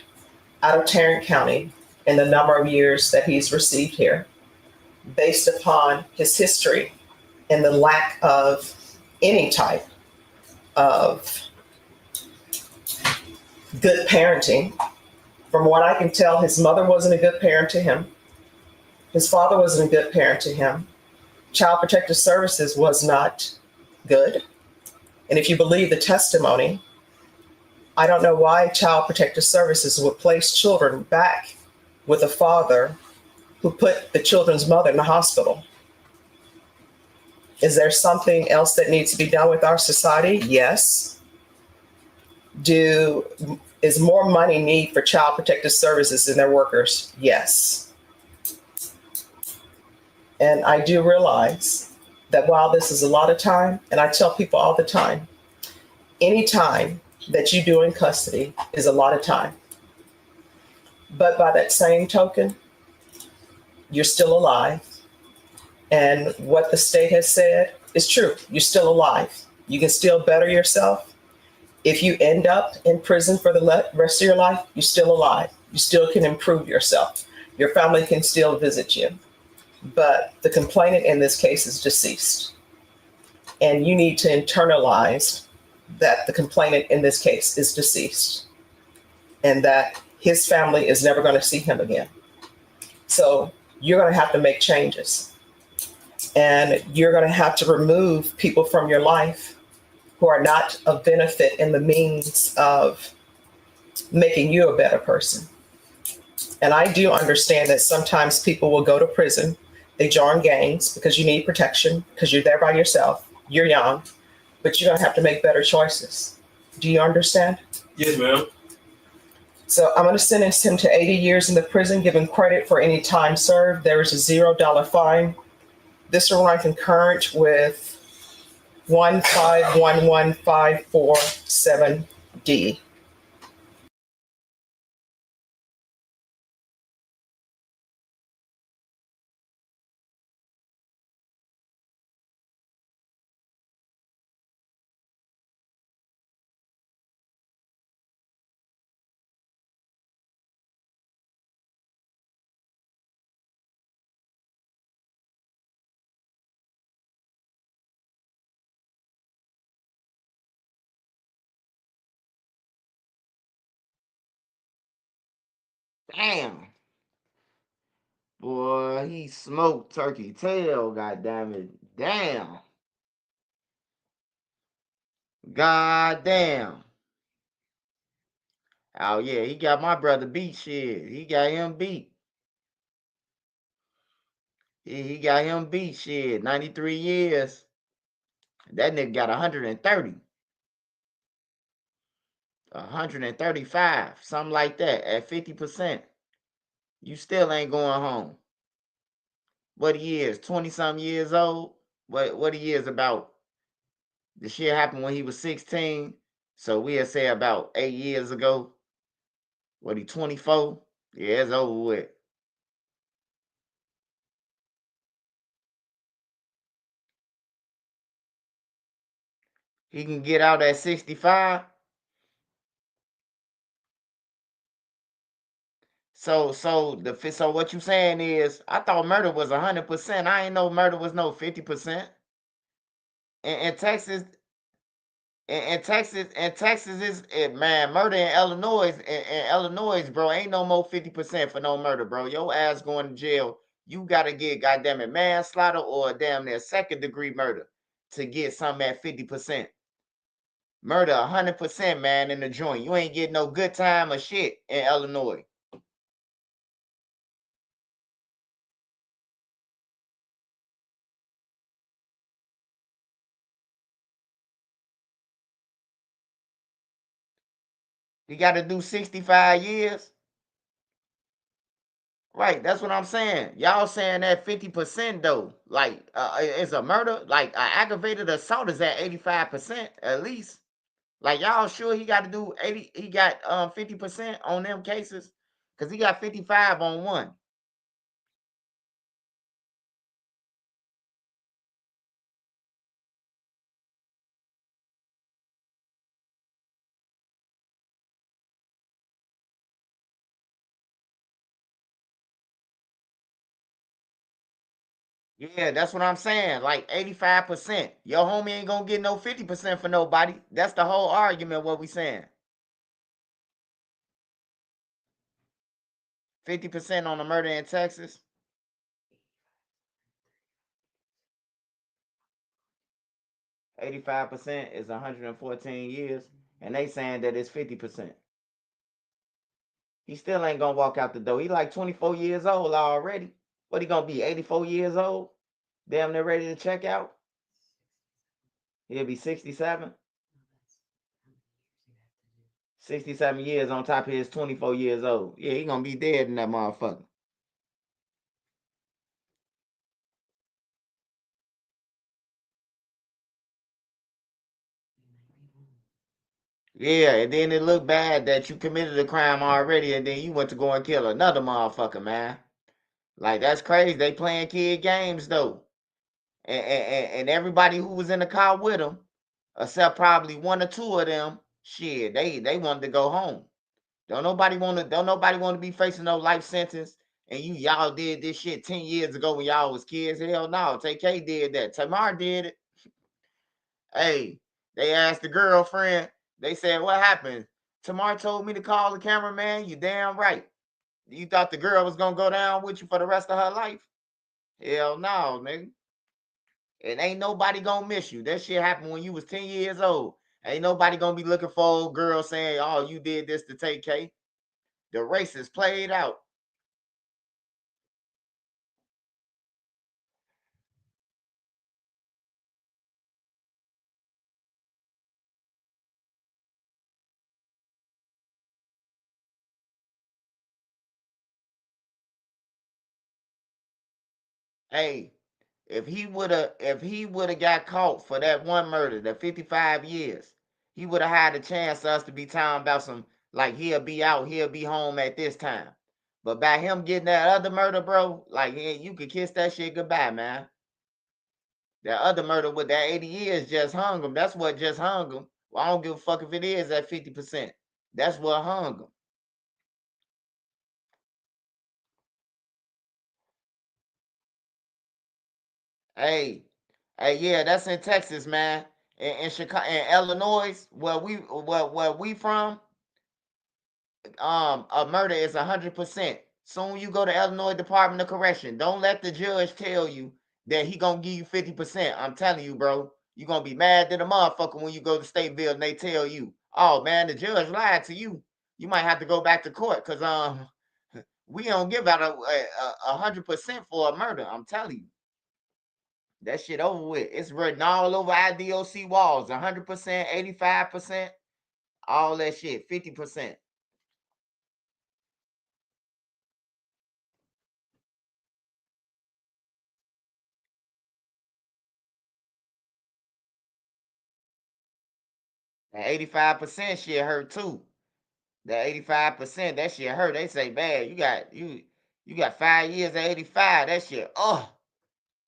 out of Tarrant County and the number of years that he's received here, based upon his history and the lack of any type of good parenting. From what I can tell, his mother wasn't a good parent to him. His father wasn't a good parent to him. Child Protective Services was not good. And if you believe the testimony, I don't know why Child Protective Services would place children back with a father who put the children's mother in the hospital. Is there something else that needs to be done with our society? Yes. Is more money need for Child Protective Services and their workers? Yes. And I do realize that while this is a lot of time, and I tell people all the time, any time that you do in custody is a lot of time. But by that same token, you're still alive. And what the state has said is true. You're still alive. You can still better yourself. If you end up in prison for the rest of your life, you're still alive. You still can improve yourself. Your family can still visit you. But the complainant in this case is deceased. And you need to internalize that the complainant in this case is deceased and that his family is never going to see him again. So you're going to have to make changes. And you're going to have to remove people from your life who are not of benefit in the means of making you a better person. And I do understand that sometimes people will go to prison. They join gangs because you need protection, because you're there by yourself. You're young, but you're going to have to make better choices. Do you understand? Yes, ma'am. So I'm going to sentence him to 80 years in the prison, give him credit for any time served. There is a $0 fine. This will run concurrent with 1511547D. Damn. Boy, he smoked turkey tail, goddamn it. Damn. Goddamn. Oh yeah, he got my brother beat shit. He got him beat. He got him beat shit. 93 years. That nigga got 130. 135. Something like that. At 50%. You still ain't going home. What he is? 20-something years old? What he is about? The shit happened when he was 16. So we'll say about 8 years ago. What, he 24? Yeah, it's over with. He can get out at 65. So what you saying is, I thought murder was 100%. I ain't know murder was no 50%. In Texas, Texas is man, murder in Illinois, in Illinois, bro, ain't no more 50% for no murder, bro. Your ass going to jail. You gotta get goddamn it manslaughter or damn near second degree murder to get something at 50%. Murder 100%, man, in the joint. You ain't getting no good time or shit in Illinois. You got to do 65 years. Right, that's what I'm saying. Y'all saying that 50% though, like is a murder, like aggravated assault is at 85% at least. Like y'all sure he got to do 80? He got 50% on them cases because he got 55 on one. Yeah, that's what I'm saying. Like 85%. Your homie ain't gonna get no 50% for nobody. That's the whole argument. What we saying? 50% on a murder in Texas. $85% is 114 years, and they saying that it's 50%. He still ain't gonna walk out the door. He like 24 years old already. What he gonna be? 84 years old? Damn near ready to check out. He'll be 67. 67 years on top of his 24 years old. Yeah, he gonna be dead in that motherfucker. Yeah, and then it look bad that you committed a crime already and then you went to go and kill another motherfucker, man. Like, that's crazy. They playing kid games, though. And everybody who was in the car with him, except probably one or two of them, shit, they wanted to go home. Don't nobody want to be facing no life sentence. And y'all did this shit 10 years ago when y'all was kids. Hell no, TK did that. Tamar did it. Hey, they asked the girlfriend. They said, "What happened?" Tamar told me to call the cameraman. You damn right. You thought the girl was gonna go down with you for the rest of her life? Hell no, nigga. And ain't nobody gonna miss you. That shit happened when you was 10 years old. Ain't nobody gonna be looking for a girl saying, "Oh, you did this to take K." The race is played out. Hey, if he would have got caught for that one murder, that 55 years, he would have had a chance for us to be talking about some, like, he'll be out, he'll be home at this time. But by him getting that other murder, bro, like, yeah, you could kiss that shit goodbye, man. That other murder with that 80 years just hung him. That's what just hung him. Well, I don't give a fuck if it is at 50%. That's what hung him. Hey, yeah, that's in Texas, man. In Chicago, in Illinois, where we from, a murder is 100%. Soon you go to Illinois Department of Correction. Don't let the judge tell you that he gonna give you 50%. I'm telling you, bro, you gonna be mad at the motherfucker when you go to Stateville and they tell you, "Oh man, the judge lied to you." You might have to go back to court because we don't give out a 100% for a murder. I'm telling you. That shit over with. It's written all over IDOC walls. 100%, 85%, all that shit. 50%. That 85% shit hurt too. That 85%, that shit hurt. They say, man, you got 5 years at 85. That shit,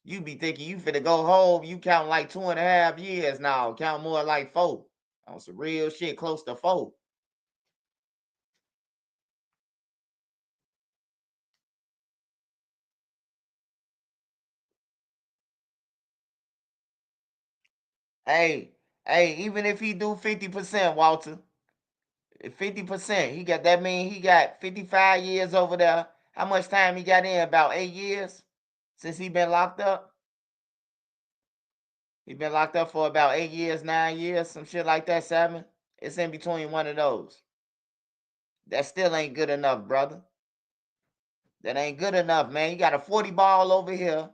You be thinking you finna go home. You count like 2.5 years now. Count more like 4. On some real shit, close to 4. Hey, even if he do 50%, Walter, 50%, he got that mean he got 55 years over there. How much time he got in? About 8 years since he been locked up. He been locked up for about 8 years, 9 years, some shit like that, 7. It's in between one of those. That still ain't good enough, brother. That ain't good enough, man. You got a 40 ball over here.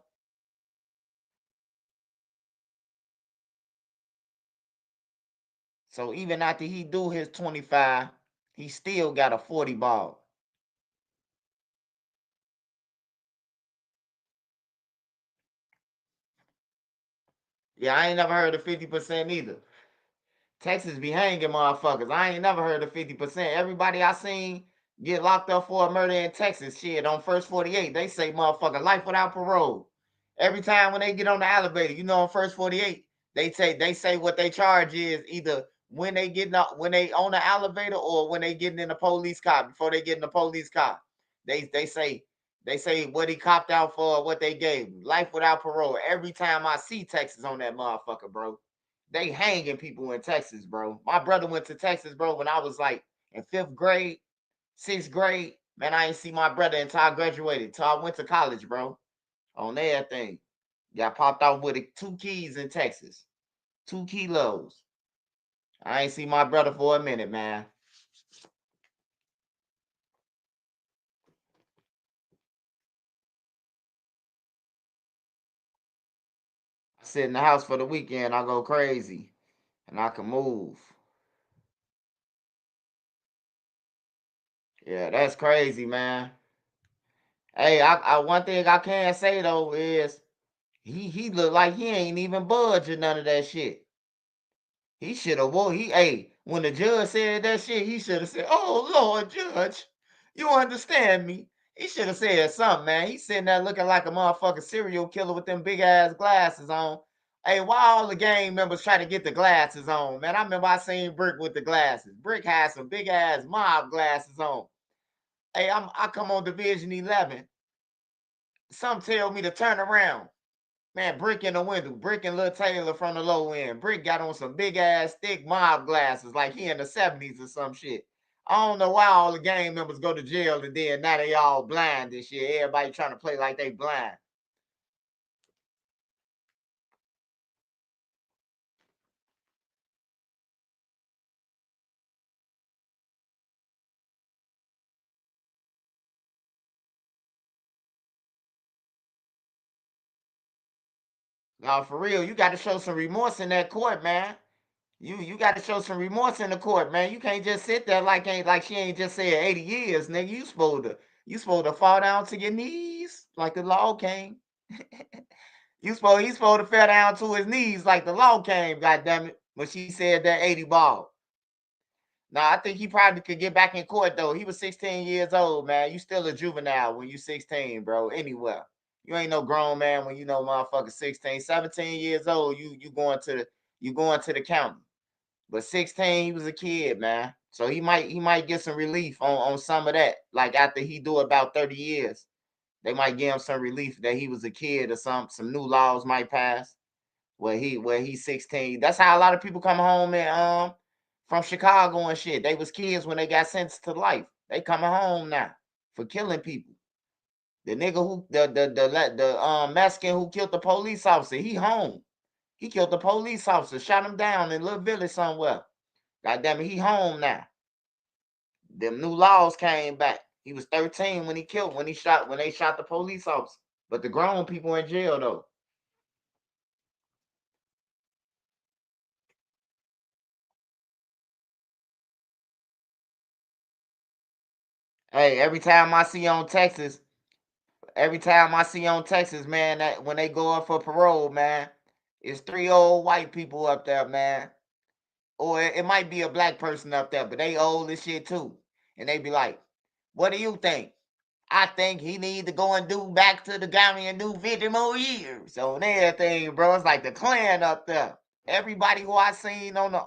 So even after he do his 25, he still got a 40 ball. Yeah, I ain't never heard of 50% either. Texas be hanging motherfuckers. I ain't never heard of 50%. Everybody I seen get locked up for a murder in Texas, shit, on First 48, they say motherfucker life without parole. Every time when they get on the elevator, you know, on First 48, they say what they charge is either when they on the elevator or when they getting in the police car, before they get in the police car. They say what he copped out for, what they gave him. Life without parole. Every time I see Texas on that motherfucker, bro. They hanging people in Texas, bro. My brother went to Texas, bro, when I was like in 5th grade, 6th grade. Man, I ain't see my brother until I graduated, until I went to college, bro. On everything. Got popped out with 2 keys in Texas. 2 kilos. I ain't see my brother for a minute, man. I sit in the house for the weekend, I go crazy. And I can move. Yeah, that's crazy, man. Hey, I one thing I can say though is he look like he ain't even budge or none of that shit. He should have when the judge said that shit, he should have said, "Oh Lord, Judge, you understand me." He should have said something, man. He's sitting there looking like a motherfucking serial killer with them big ass glasses on. Hey, why all the gang members try to get the glasses on, man? I remember I seen Brick with the glasses. Brick had some big ass mob glasses on. Hey, I come on Division 11. Some tell me to turn around. Man, Brick in the window. Brick and Lil Taylor from the low end. Brick got on some big ass thick mob glasses like he in the 70s or some shit. I don't know why all the gang members go to jail and then now they all blind and shit. Everybody trying to play like they blind. Now, for real, you got to show some remorse in that court, man. You got to show some remorse in the court, man. You can't just sit there like she ain't just said 80 years, nigga. You supposed to fall down to your knees like the law came. He's supposed to fall down to his knees like the law came, goddammit, when she said that 80 ball. Now, I think he probably could get back in court, though. He was 16 years old, man. You still a juvenile when you 16, bro, anywhere. You ain't no grown man when you know motherfucker 16, 17 years old, you going to the county. But 16, he was a kid, man. So he might get some relief on some of that. Like after he do about 30 years. They might give him some relief that he was a kid or some new laws might pass where he's 16. That's how a lot of people come home and from Chicago and shit. They was kids when they got sentenced to life. They coming home now for killing people. The nigga who the Mexican who killed the police officer, he home. He killed the police officer, shot him down in a little village somewhere. God damn it, he home now. Them new laws came back. He was 13 when they shot the police officer. But the grown people in jail though. Hey, every time I see on Texas, man, that when they go up for parole, man, it's 3 old white people up there, man. Or it might be a black person up there, but they old as shit too. And they be like, "What do you think?" I think he need to go and do back to the Grammy and do 50 more years on everything, bro. It's like the Klan up there. Everybody who I seen on the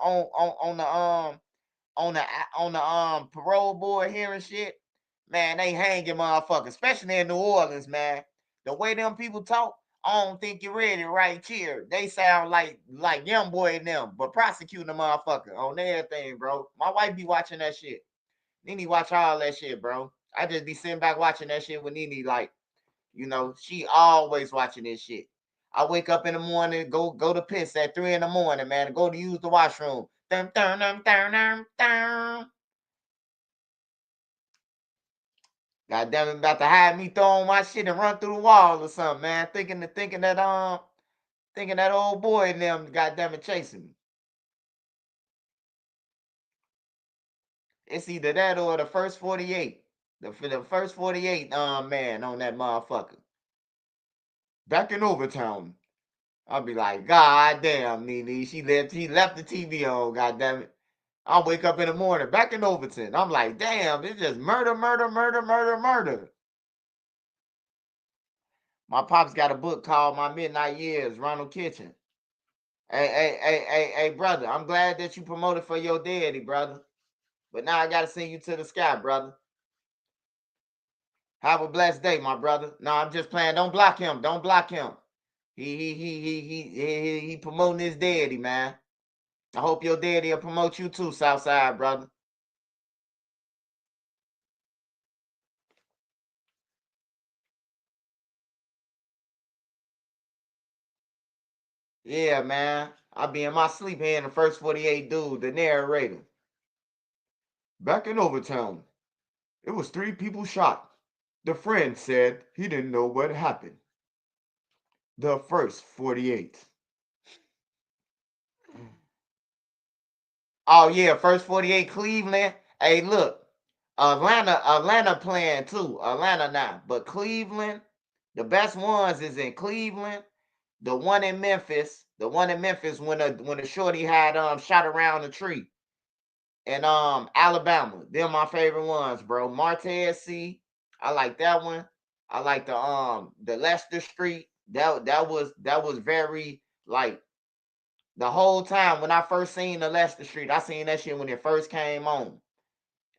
parole board here and shit, man, they hanging motherfuckers, especially in New Orleans, man. The way them people talk, I don't think you're ready right here. They sound like young boy and them, but prosecuting the motherfucker on everything, bro. My wife be watching that shit. Nene watch all that shit, bro. I just be sitting back watching that shit with Nene, like, you know, she always watching this shit. I wake up in the morning, go to piss at 3 in the morning, man, go to use the washroom. Dun, dun, dun, dun, dun, dun. God damn it, about to hide me throwing my shit and run through the wall or something, man. Thinking that old boy and them, goddamn it, chasing me. It's either that or the first 48. The first 48, man, on that motherfucker. Back in Overtown. I'll be like, God damn, Nene. He left the TV on, god damn it. I'll wake up in the morning, back in Overton. I'm like, damn, it's just murder. My pops got a book called My Midnight Years, Ronald Kitchen. Hey, brother, I'm glad that you promoted for your daddy, brother. But now I gotta send you to the sky, brother. Have a blessed day, my brother. No, I'm just playing. Don't block him. He promoting his daddy, man. I hope your daddy will promote you too, Southside, brother. Yeah, man. I'll be in my sleep here in the first 48 dude, the narrator. Back in Overtown, it was 3 people shot. The friend said he didn't know what happened. The first 48. Oh yeah, first 48 Cleveland. Hey, look. Atlanta playing too. Atlanta now. But Cleveland, the best ones is in Cleveland. The one in Memphis when the shorty had shot around the tree. And Alabama. They're my favorite ones, bro. Martez C. I like that one. I like the Leicester Street. That was very like the whole time when I first seen the Leicester Street, I seen that shit when it first came on.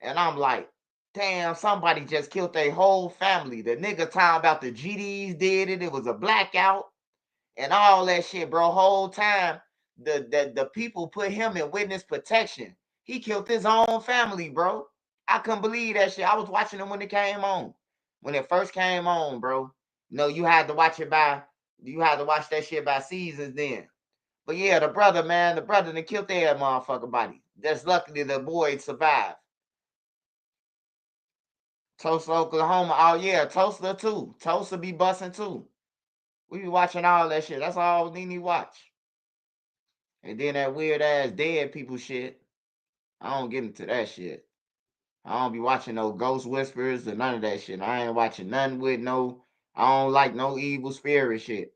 And I'm like, damn, somebody just killed their whole family. The nigga talking about the GDs did it. It was a blackout and all that shit, bro. Whole time, the people put him in witness protection. He killed his own family, bro. I couldn't believe that shit. I was watching it when it came on. When it first came on, bro. No, you had to watch that shit by seasons then. But yeah, the brother that killed that motherfucker body. Just luckily the boy survived. Tulsa, Oklahoma. Oh yeah, Tulsa too. Tulsa be busting too. We be watching all that shit. That's all we need to watch. And then that weird ass dead people shit. I don't get into that shit. I don't be watching no ghost whispers or none of that shit. I ain't watching nothing with no. I don't like no evil spirit shit.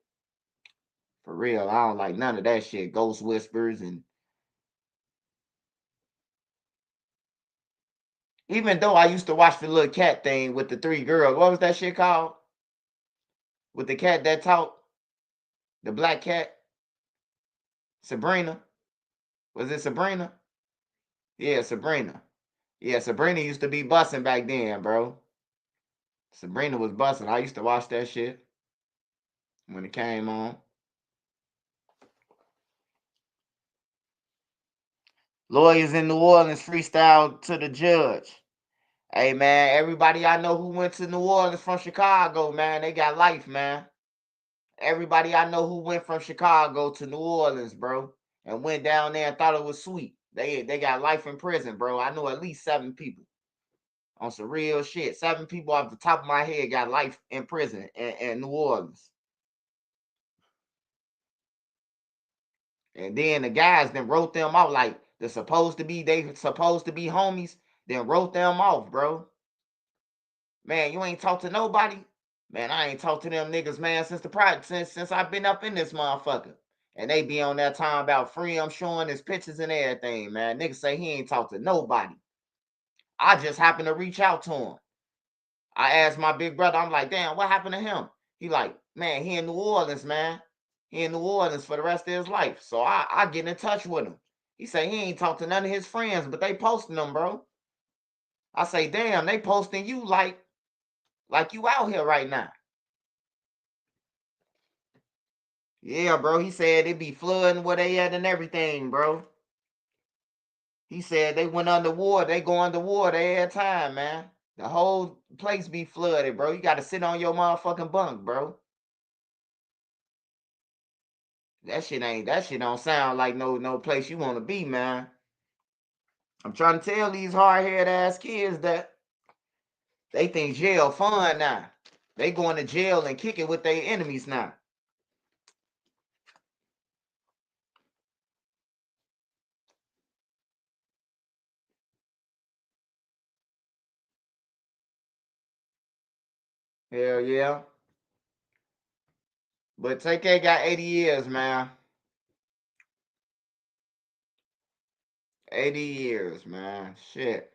For real, I don't like none of that shit. Ghost whispers and even though I used to watch the little cat thing with the 3 girls. What was that shit called? With the cat that talked, the black cat, Sabrina. Was it Sabrina? Yeah, Sabrina. Yeah, Sabrina used to be busting back then, bro. Sabrina was busting. I used to watch that shit when it came on. Lawyers in New Orleans freestyle to the judge. Hey, man, everybody I know who went to New Orleans from Chicago, man, they got life, man. Everybody I know who went from Chicago to New Orleans, bro, and went down there and thought it was sweet. They got life in prison, bro. I know at least 7 people on some real shit. 7 people off the top of my head got life in prison in New Orleans. And then the guys then wrote them out like they supposed to be homies, then wrote them off, bro. Man, you ain't talked to nobody? Man, I ain't talked to them niggas, man, since I've been up in this motherfucker. And they be on that time about free. I'm showing his pictures and everything, man. Niggas say he ain't talked to nobody. I just happened to reach out to him. I asked my big brother, I'm like, damn, what happened to him? He like, man, he in New Orleans, man. He in New Orleans for the rest of his life. So I get in touch with him. He say he ain't talked to none of his friends, but they posting them, bro. I say, damn, they posting you like you out here right now. Yeah, bro. He said it be flooding where they at and everything, bro. He said they went underwater. They go underwater every time, man. The whole place be flooded, bro. You got to sit on your motherfucking bunk, bro. That shit don't sound like no place you want to be, man. I'm trying to tell these hard-headed ass kids that they think jail fun now. They going to jail and kick it with their enemies now. Hell yeah. But TK got 80 years, man. 80 years, man. Shit.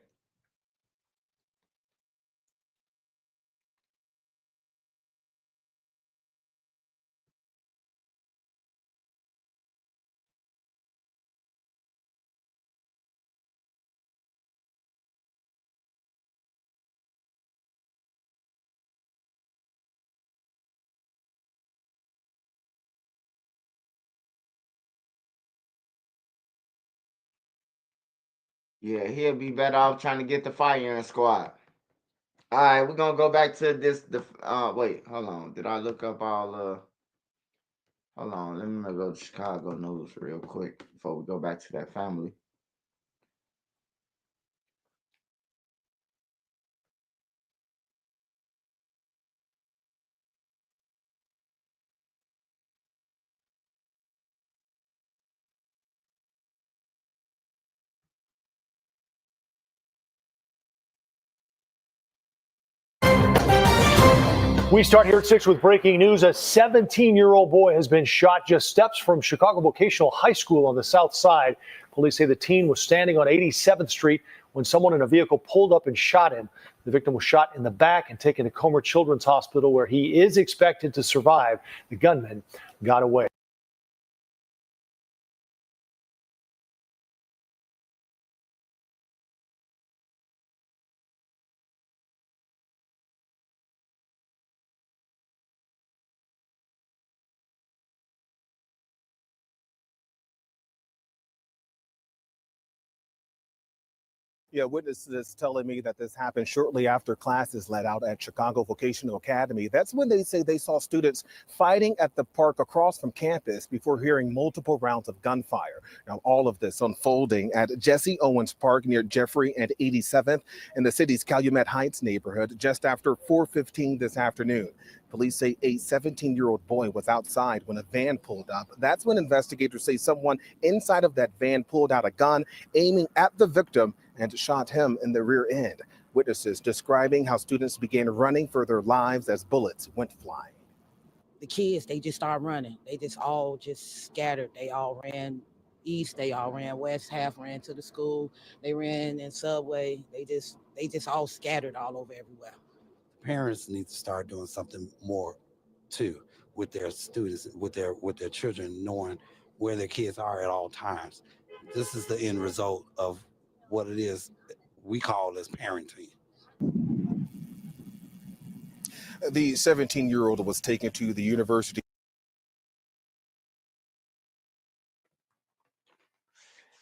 Yeah, he'll be better off trying to get the firing squad. All right, we're gonna go back to this. Wait, hold on. Did I look up all? Hold on. Let me go to Chicago news real quick before we go back to that family. We start here at 6 with breaking news. A 17-year-old boy has been shot just steps from Chicago Vocational High School on the south side. Police say the teen was standing on 87th Street when someone in a vehicle pulled up and shot him. The victim was shot in the back and taken to Comer Children's Hospital, where he is expected to survive. The gunman got away. Yeah, witnesses telling me that this happened shortly after classes let out at Chicago Vocational Academy. That's when they say they saw students fighting at the park across from campus before hearing multiple rounds of gunfire. Now, all of this unfolding at Jesse Owens Park near Jeffrey and 87th in the city's Calumet Heights neighborhood just after 4:15 this afternoon. Police say a 17-year-old boy was outside when a van pulled up. That's when investigators say someone inside of that van pulled out a gun, aiming at the victim and shot him in the rear end. Witnesses describing how students began running for their lives as bullets went flying. The kids, they just started running. They just all scattered. They all ran east, they all ran west, half ran to the school. They ran in subway. They just all scattered all over everywhere. Parents need to start doing something more too with their students, with their children, knowing where their kids are at all times. This is the end result of what it is we call as parenting. The 17-year-old was taken to the university.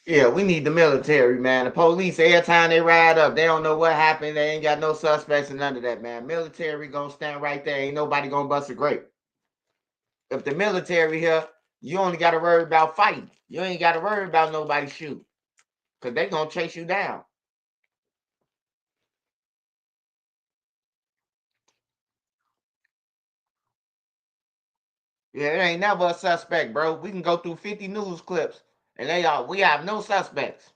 Yeah, we need the military, man. The police, every time they ride up, they don't know what happened. They ain't got no suspects and none of that, man. Military gonna stand right there. Ain't nobody gonna bust a grape. If the military here, you only got to worry about fighting. You ain't got to worry about nobody shooting, because they gonna chase you down. Yeah, it ain't never a suspect, bro. We can go through 50 news clips, and we have no suspects.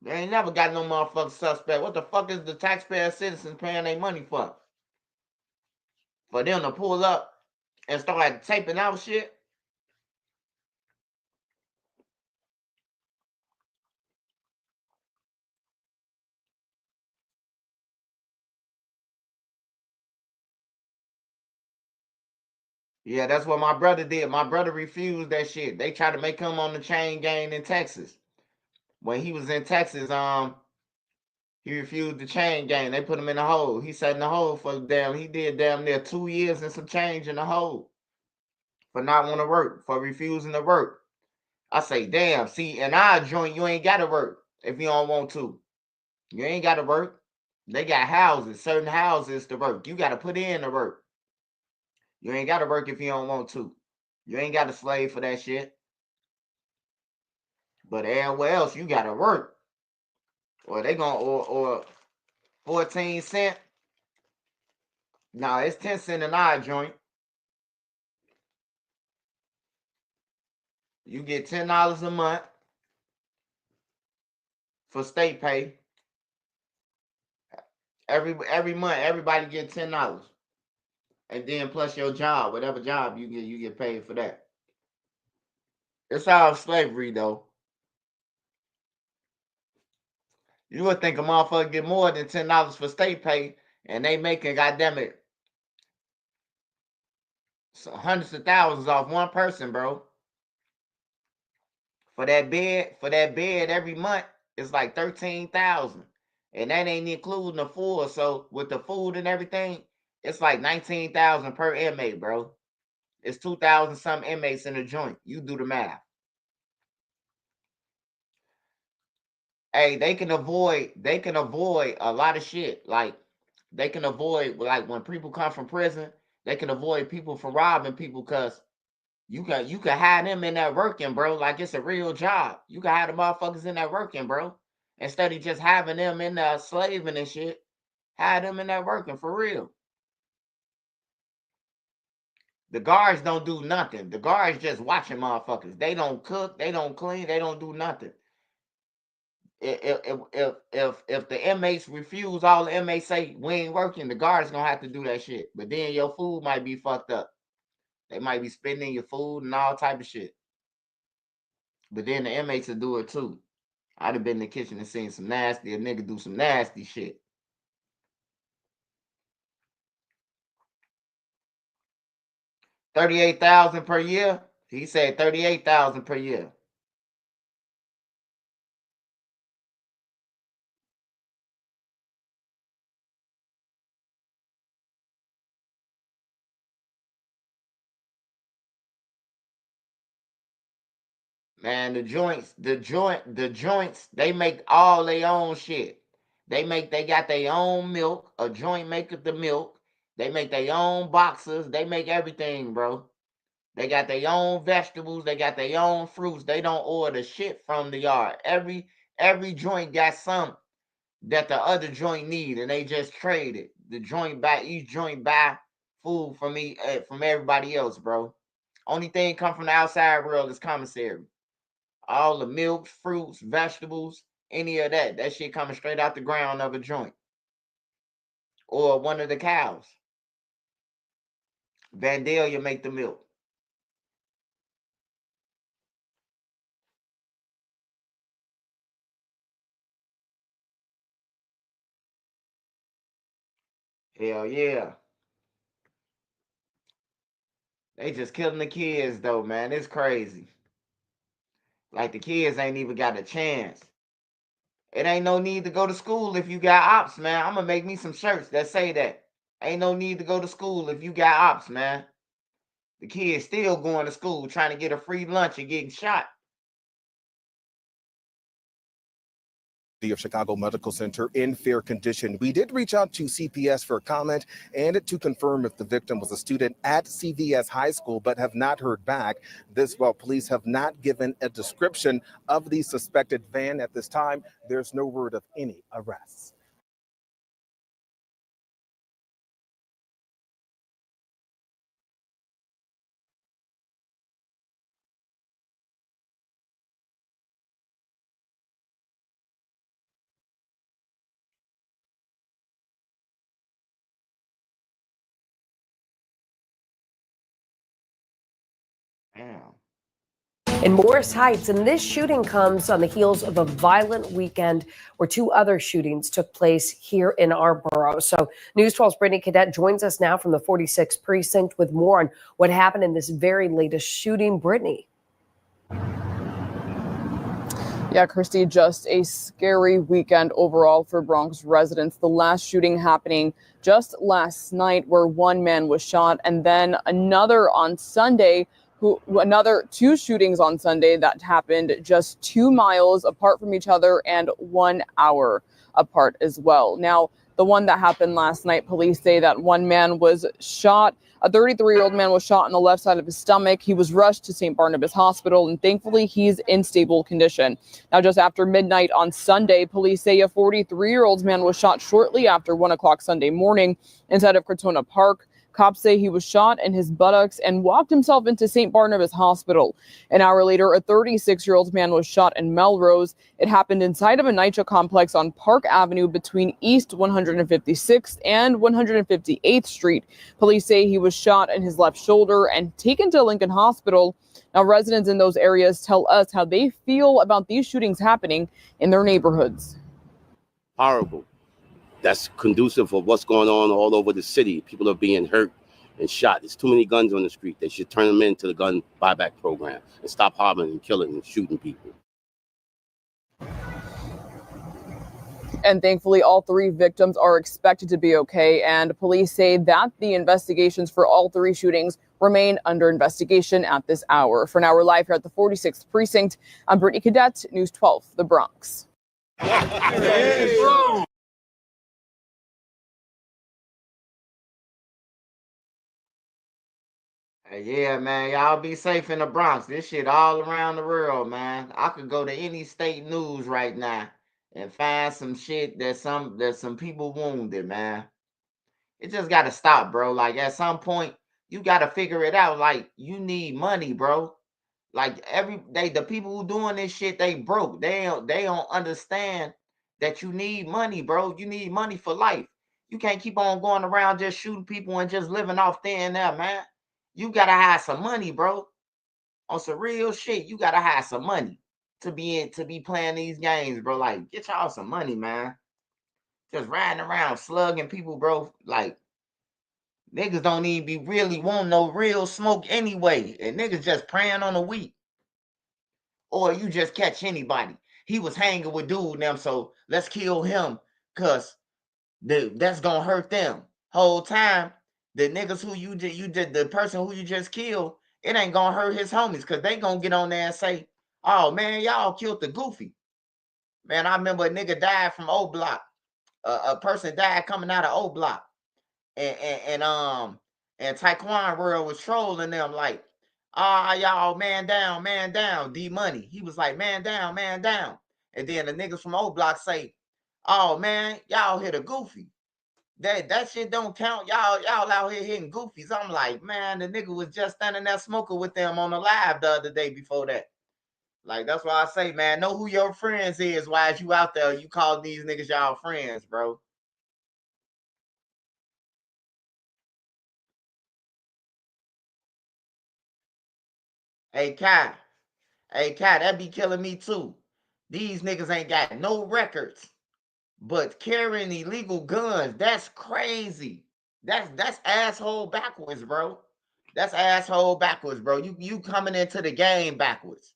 They ain't never got no motherfucking suspect. What the fuck is the taxpayer citizens paying their money for? For them to pull up and start taping out shit? Yeah, that's what my brother did. My brother refused that shit. They tried to make him on the chain gang in Texas. When he was in Texas, he refused the chain gang. They put him in the hole. He sat in the hole for he did damn near 2 years and some change in the hole for not want to work, for refusing to work. I say, damn, see, in our joint, you ain't got to work if you don't want to. You ain't got to work. They got houses, certain houses to work. You got to put in the work. You ain't got to work if you don't want to. You ain't got to slave for that shit. But everywhere else, you got to work. Or they gonna, or 14 cent. Nah, it's 10 cent in our joint. You get $10 a month for state pay. Every month, everybody get $10. And then plus your job, whatever job you get paid for that. It's all slavery though. You would think a motherfucker get more than $10 for state pay, and they making, goddamn it, hundreds of thousands off one person, bro. For that bed every month, it's like 13,000. And that ain't including the food. So with the food and everything, it's like 19,000 per inmate, bro. It's 2,000 some inmates in the joint. You do the math. Hey, they can avoid a lot of shit. Like they can avoid, like when people come from prison, they can avoid people from robbing people because you can hide them in that working, bro. Like it's a real job. You can hide the motherfuckers in that working, bro. Instead of just having them in there slaving and shit, hide them in that working for real. The guards don't do nothing. The guards just watching motherfuckers. They don't cook, they don't clean, they don't do nothing. If the inmates refuse, all the inmates say we ain't working, the guards gonna have to do that shit. But then your food might be fucked up. They might be spending your food and all type of shit. But then the inmates will do it too. I'd have been in the kitchen and seen a nigga do some nasty shit. $38,000 per year. He said 38,000 per year. Man, the joints, they make all their own shit. They got their own milk. A joint make the milk. They make their own boxes. They make everything, bro. They got their own vegetables. They got their own fruits. They don't order shit from the yard. Every joint got some that the other joint need, and they just trade it. Each joint buy food from me, from everybody else, bro. Only thing come from the outside world is commissary. All the milk, fruits, vegetables, any of that shit coming straight out the ground of a joint or one of the cows. Vandalia make the milk. Hell yeah. They just killing the kids though, man. It's crazy. Like the kids ain't even got a chance. It ain't no need to go to school if you got ops, man. I'm gonna make me some shirts that say that. Ain't no need to go to school if you got ops, man. The kids still going to school trying to get a free lunch and getting shot. Of Chicago Medical Center in fair condition. We did reach out to CPS for a comment and to confirm if the victim was a student at CVS High School, but have not heard back. This while police have not given a description of the suspected van at this time. There's no word of any arrests. Damn. in Morris Heights. And this shooting comes on the heels of a violent weekend where 2 other shootings took place here in our borough. So News 12's Brittany Cadet joins us now from the 46th precinct with more on what happened in this very latest shooting. Brittany. Yeah, Christy, just a scary weekend overall for Bronx residents. The last shooting happening just last night where 1 man was shot, and then another on Sunday, another 2 shootings on Sunday that happened just 2 miles apart from each other and 1 hour apart as well. Now, the one that happened last night, police say that 1 man was shot. A 33-year-old man was shot on the left side of his stomach. He was rushed to St. Barnabas Hospital, and thankfully he's in stable condition. Now, just after midnight on Sunday, police say a 43-year-old man was shot shortly after 1 o'clock Sunday morning inside of Crotona Park. Cops say he was shot in his buttocks and walked himself into St. Barnabas Hospital. An hour later, a 36-year-old man was shot in Melrose. It happened inside of a NYCHA complex on Park Avenue between East 156th and 158th Street. Police say he was shot in his left shoulder and taken to Lincoln Hospital. Now, residents in those areas tell us how they feel about these shootings happening in their neighborhoods. Horrible. That's conducive of what's going on all over the city. People are being hurt and shot. There's too many guns on the street. They should turn them into the gun buyback program and stop harming and killing and shooting people. And thankfully, all 3 victims are expected to be okay. And police say that the investigations for all 3 shootings remain under investigation at this hour. For now, we're live here at the 46th precinct. I'm Brittany Cadet, News 12, The Bronx. Hey, yeah, man, y'all be safe in the Bronx. This shit all around the world, man. I could go to any state news right now and find some shit that there's some people wounded, man. It just gotta stop, bro. Like at some point, you gotta figure it out. Like you need money, bro. Like the people who doing this shit, they broke. They don't understand that you need money, bro. You need money for life. You can't keep on going around just shooting people and just living off thin air, man. You gotta have some money, bro. On some real shit, you gotta have some money to be playing these games, bro. Like, get y'all some money, man. Just riding around slugging people, bro. Like, niggas don't even be really want no real smoke anyway. And niggas just praying on the weak. Or you just catch anybody. He was hanging with dude them, so let's kill him. Cause that's gonna hurt them. Whole time, the niggas who you did the person who you just killed, it ain't gonna hurt his homies because they gonna get on there and say, oh man, y'all killed the goofy. Man, I remember a nigga died from O Block. A person died coming out of O Block. And Taekwon World was trolling them like, y'all, man down, D Money. He was like, man down. And then the niggas from O Block say, oh man, y'all hit a goofy. That shit don't count. Y'all out here hitting goofies. I'm like, man, the nigga was just standing there smoking with them on the live the other day before that. Like, that's why I say, man, know who your friends is. Why is you out there? You call these niggas y'all friends, bro. Hey, Kai, that be killing me too. These niggas ain't got no records, but carrying illegal guns, that's crazy. That's asshole backwards, bro. That's asshole backwards, bro. You coming into the game backwards.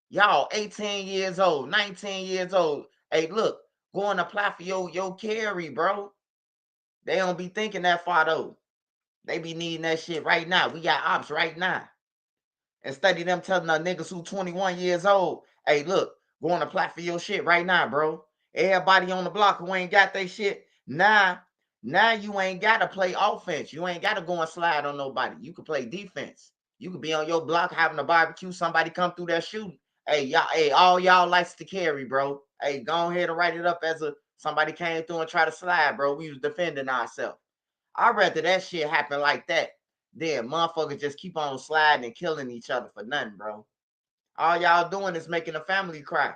Y'all 18 years old, 19 years old. Hey, look, go and apply for your carry, bro. They don't be thinking that far though. They be needing that shit right now. We got ops right now. Instead of them telling the niggas who 21 years old, hey, look, go and apply for your shit right now, bro. Everybody on the block who ain't got their shit, now you ain't got to play offense. You ain't got to go and slide on nobody. You can play defense. You could be on your block having a barbecue. Somebody come through there shooting. Hey, all y'all likes to carry, bro. Hey, go ahead and write it up as somebody came through and try to slide, bro. We was defending ourselves. I'd rather that shit happen like that. Then motherfuckers just keep on sliding and killing each other for nothing, bro. All y'all doing is making the family cry.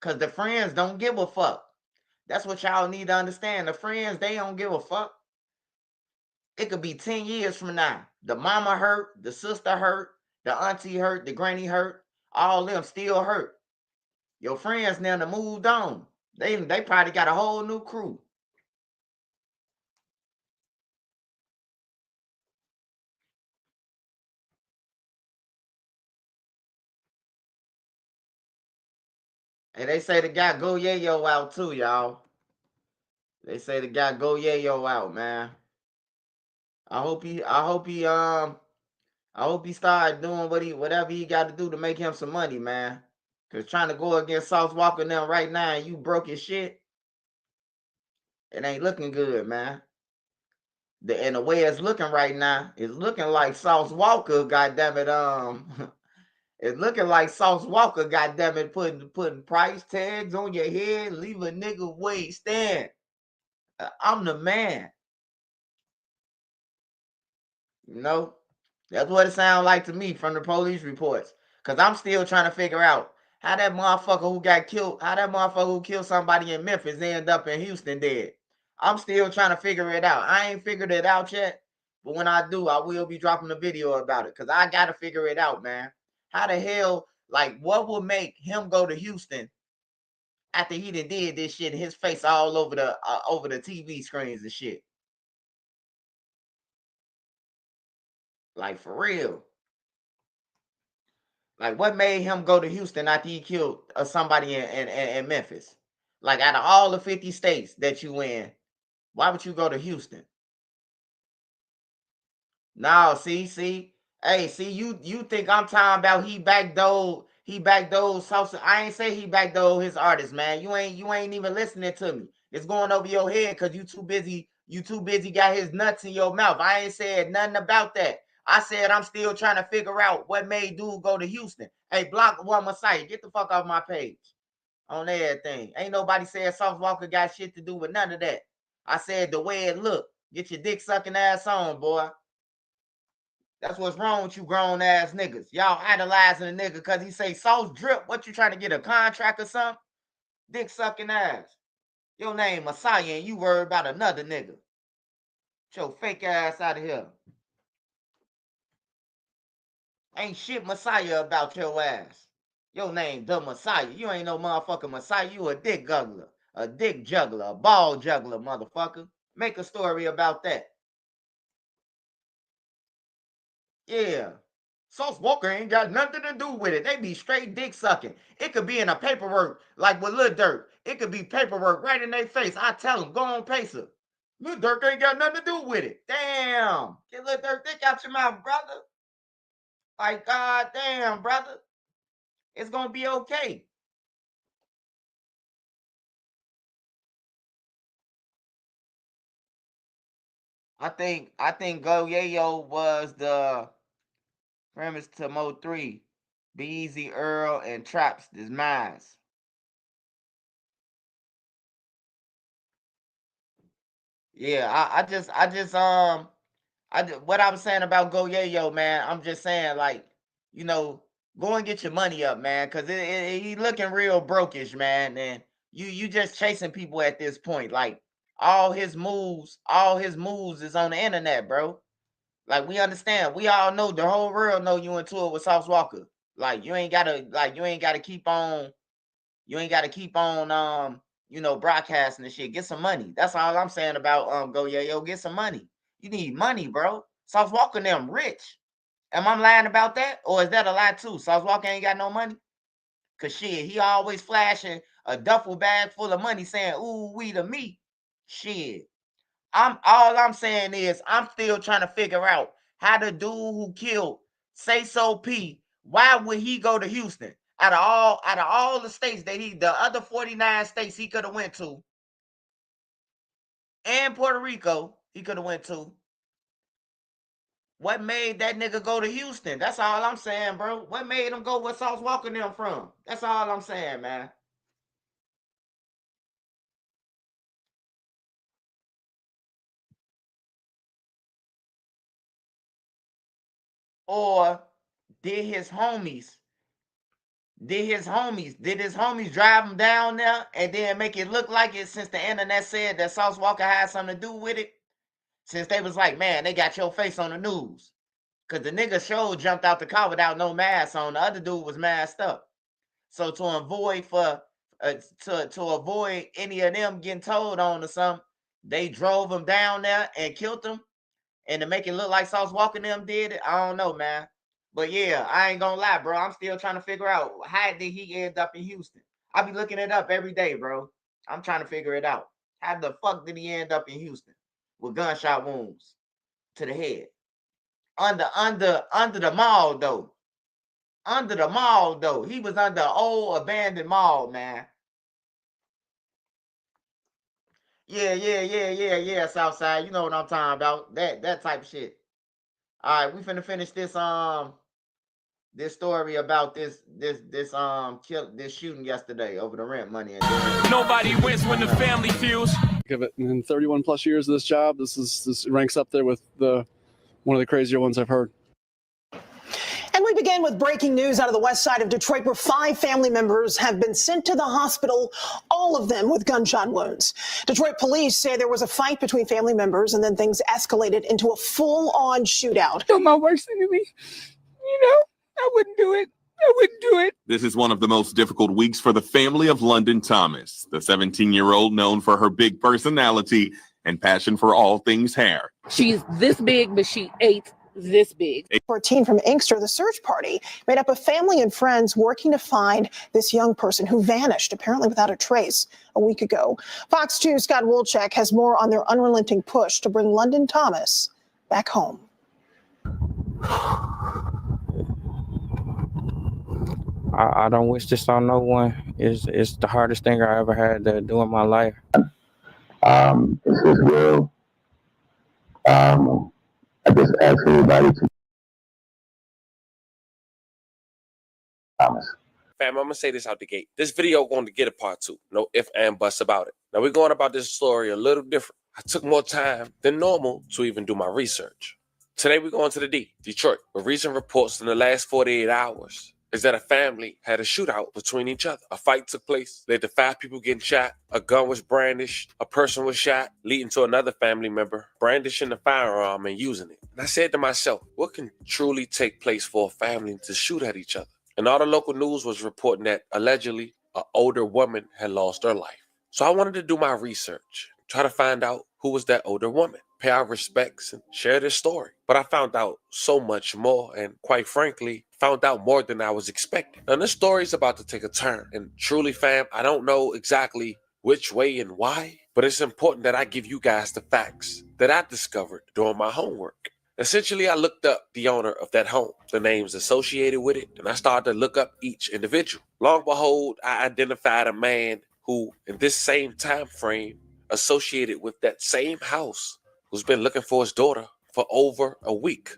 Because the friends don't give a fuck. That's what y'all need to understand. The friends, they don't give a fuck. It could be 10 years from now. The mama hurt, the sister hurt, The auntie hurt, the granny hurt, all them still hurt. Your friends now done moved on. They probably got a whole new crew. And they say the guy Go Yayo out too, y'all. They say the guy Go Yayo out, man. I hope he start doing whatever he got to do to make him some money, man. Cause trying to go against Sauce Walker now right now and you broke his shit, it ain't looking good, man. And the way it's looking right now, it's looking like Sauce Walker, goddammit, it's looking like Sauce Walker, goddammit, putting price tags on your head, leave a nigga wait, stand. I'm the man. You know? That's what it sounds like to me from the police reports. Cause I'm still trying to figure out how that motherfucker who got killed, how that motherfucker who killed somebody in Memphis ended up in Houston dead. I'm still trying to figure it out. I ain't figured it out yet, but when I do, I will be dropping a video about it. Cause I gotta figure it out, man. How the hell, like, what would make him go to Houston after he done did this shit and his face all over the TV screens and shit? Like, for real. Like, what made him go to Houston after he killed somebody in Memphis? Like, out of all the 50 states that you in, why would you go to Houston? No, see, hey, see, you think I'm talking about he backdoored South. I ain't say he backdoored his artist, man. You ain't even listening to me. It's going over your head because you too busy got his nuts in your mouth. I ain't said nothing about that. I said I'm still trying to figure out what made dude go to Houston. Hey, Block One Messiah, get the fuck off my page on everything. Ain't nobody said Sauce Walker got shit to do with none of that. I said the way it looked. Get your dick sucking ass on, boy. That's what's wrong with you grown ass niggas. Y'all idolizing a nigga because he say Sauce drip. What you trying to get, a contract or something? Dick sucking ass. Your name Messiah and you worried about another nigga. Get your fake ass out of here. Ain't shit Messiah about your ass. Your name the Messiah. You ain't no motherfucking Messiah. You a dick juggler. A dick juggler. A ball juggler, motherfucker. Make a story about that. Yeah. Sauce Walker ain't got nothing to do with it. They be straight dick sucking. It could be in a paperwork, like with Lil Durk. It could be paperwork right in their face. I tell them, go on Pacer. Lil Durk ain't got nothing to do with it. Damn. Get Lil Durk dick out your mouth, brother. Like, god damn, brother. It's gonna be okay. I think Go Yayo was the premise to Mo 3. Be Easy, Earl, and Traps is mine. Yeah, what I was saying about Go Yayo, man, I'm just saying, like, you know, go and get your money up, man, because he looking real brokish, man, and you just chasing people at this point. Like, all his moves is on the internet, bro. Like, we understand. We all know, the whole world know you into it with Sauce Walker. Like, you ain't gotta keep on broadcasting and shit. Get some money. That's all I'm saying about Go Yayo. Get some money. You need money, bro. Sauce Walker and them rich. Am I lying about that? Or is that a lie too? Sauce Walker ain't got no money? Cause shit, he always flashing a duffel bag full of money saying, ooh, we to me. Shit. All I'm saying is I'm still trying to figure out how the dude who killed Say So P, why would he go to Houston? Out of all the states that the other 49 states he could have went to, and Puerto Rico he could have went to, what made that nigga go to Houston? That's all I'm saying, bro. What made him go where Sauce Walker and them from? That's all I'm saying, man. Or did his homies drive him down there and then make it look like it, since the internet said that Sauce Walker had something to do with it? Since they was like, man, they got your face on the news. Cause the nigga show jumped out the car without no mask on. The other dude was masked up. So to avoid to avoid any of them getting told on or something, they drove him down there and killed him. And to make it look like Sauce Walker and them did it, I don't know, man. But yeah, I ain't gonna lie, bro. I'm still trying to figure out how did he end up in Houston. I be looking it up every day, bro. I'm trying to figure it out. How the fuck did he end up in Houston with gunshot wounds to the head? Under the mall though. Under the mall though. He was under an old abandoned mall, man. Yeah, Southside. You know what I'm talking about. That type of shit. All right, we finna finish this story about this shooting yesterday over the rent money. And then Nobody wins when the family feels. Give it in 31 plus years of this job. This ranks up there with one of the crazier ones I've heard. And we begin with breaking news out of the west side of Detroit, where 5 family members have been sent to the hospital, all of them with gunshot wounds. Detroit police say there was a fight between family members and then things escalated into a full-on shootout. You're my worst enemy. You know, I wouldn't do it. I wouldn't do it. This is one of the most difficult weeks for the family of London Thomas, the 17-year-old known for her big personality and passion for all things hair. She's this big, but she ate this big. 14 from Inkster, the search party made up of family and friends working to find this young person who vanished, apparently without a trace, a week ago. Fox 2's Scott Wolchek has more on their unrelenting push to bring London Thomas back home. I don't wish this on no one. It's the hardest thing I ever had to do in my life. It's his will. I just ask everybody to Thomas. Fam, I'm gonna say this out the gate. This video going to get a part 2. No if and buts about it. Now we're going about this story a little different. I took more time than normal to even do my research. Today we're going to the D, Detroit, where recent reports in the last 48 hours is that a family had a shootout between each other. A fight took place, led to 5 people getting shot, a gun was brandished, a person was shot, leading to another family member brandishing the firearm and using it. And I said to myself, what can truly take place for a family to shoot at each other? And all the local news was reporting that allegedly an older woman had lost her life. So I wanted to do my research, try to find out who was that older woman, pay our respects and share their story. But I found out so much more and quite frankly, found out more than I was expecting. Now this story is about to take a turn and truly fam, I don't know exactly which way and why, but it's important that I give you guys the facts that I discovered doing my homework. Essentially, I looked up the owner of that home, the names associated with it, and I started to look up each individual. Lo and behold, I identified a man who, in this same time frame, associated with that same house, who's been looking for his daughter for over a week.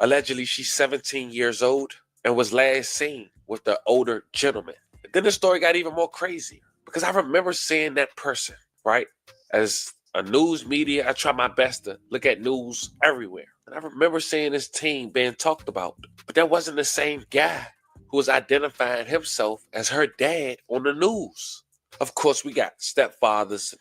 Allegedly, she's 17 years old and was last seen with the older gentleman. And then the story got even more crazy because I remember seeing that person, right? As a news media, I try my best to look at news everywhere. And I remember seeing this team being talked about, but that wasn't the same guy who was identifying himself as her dad on the news. Of course, we got stepfathers,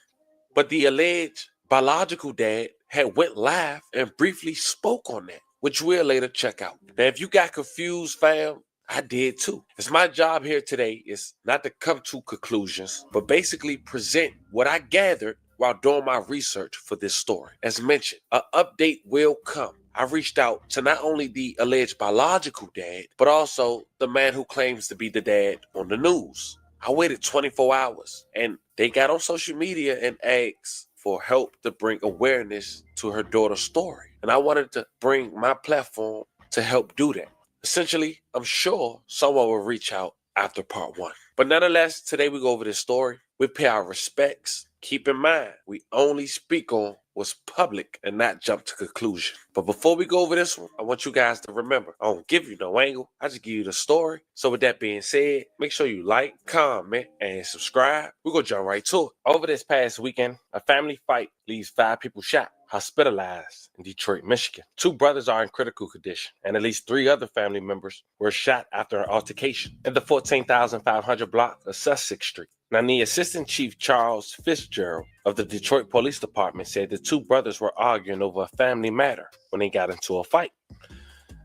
but the alleged biological dad had went live and briefly spoke on that, which we'll later check out. Now, if you got confused, fam, I did too. It's my job here today is not to come to conclusions, but basically present what I gathered while doing my research for this story. As mentioned, an update will come. I reached out to not only the alleged biological dad, but also the man who claims to be the dad on the news. I waited 24 hours and they got on social media and asked for help to bring awareness to her daughter's story. And I wanted to bring my platform to help do that. Essentially, I'm sure someone will reach out after part 1. But nonetheless, today we go over this story. We pay our respects. Keep in mind, we only speak on what's public and not jump to conclusion. But before we go over this one, I want you guys to remember, I don't give you no angle. I just give you the story. So with that being said, make sure you like, comment, and subscribe. We're going to jump right to it. Over this past weekend, a family fight leaves 5 people shot, hospitalized in Detroit, Michigan. 2 brothers are in critical condition, and at least 3 other family members were shot after an altercation in the 14,500 block of Sussex Street. Now, the Assistant Chief Charles Fitzgerald of the Detroit Police Department said the 2 brothers were arguing over a family matter when they got into a fight.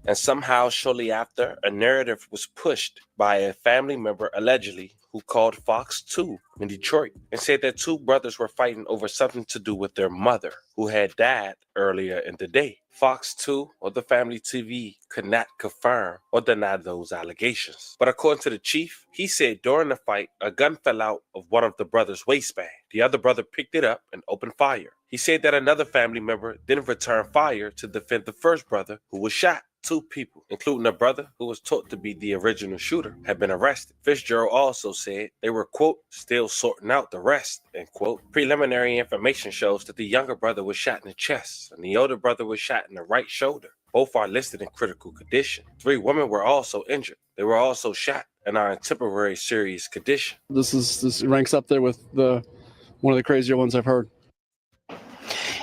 And somehow, shortly after, a narrative was pushed by a family member, allegedly, who called Fox 2 in Detroit and said that two brothers were fighting over something to do with their mother, who had died earlier in the day. Fox 2 or the family TV could not confirm or deny those allegations. But according to the chief, he said during the fight, a gun fell out of one of the brothers' waistband. The other brother picked it up and opened fire. He said that another family member then returned fire to defend the first brother who was shot. Two people, including a brother who was taught to be the original shooter, had been arrested. Fitzgerald also said they were, quote, still sorting out the rest, end quote. Preliminary information shows that the younger brother was shot in the chest and the older brother was shot in the right shoulder. Both are listed in critical condition. 3 women were also injured. They were also shot and are in temporary serious condition. This ranks up there with one of the crazier ones I've heard.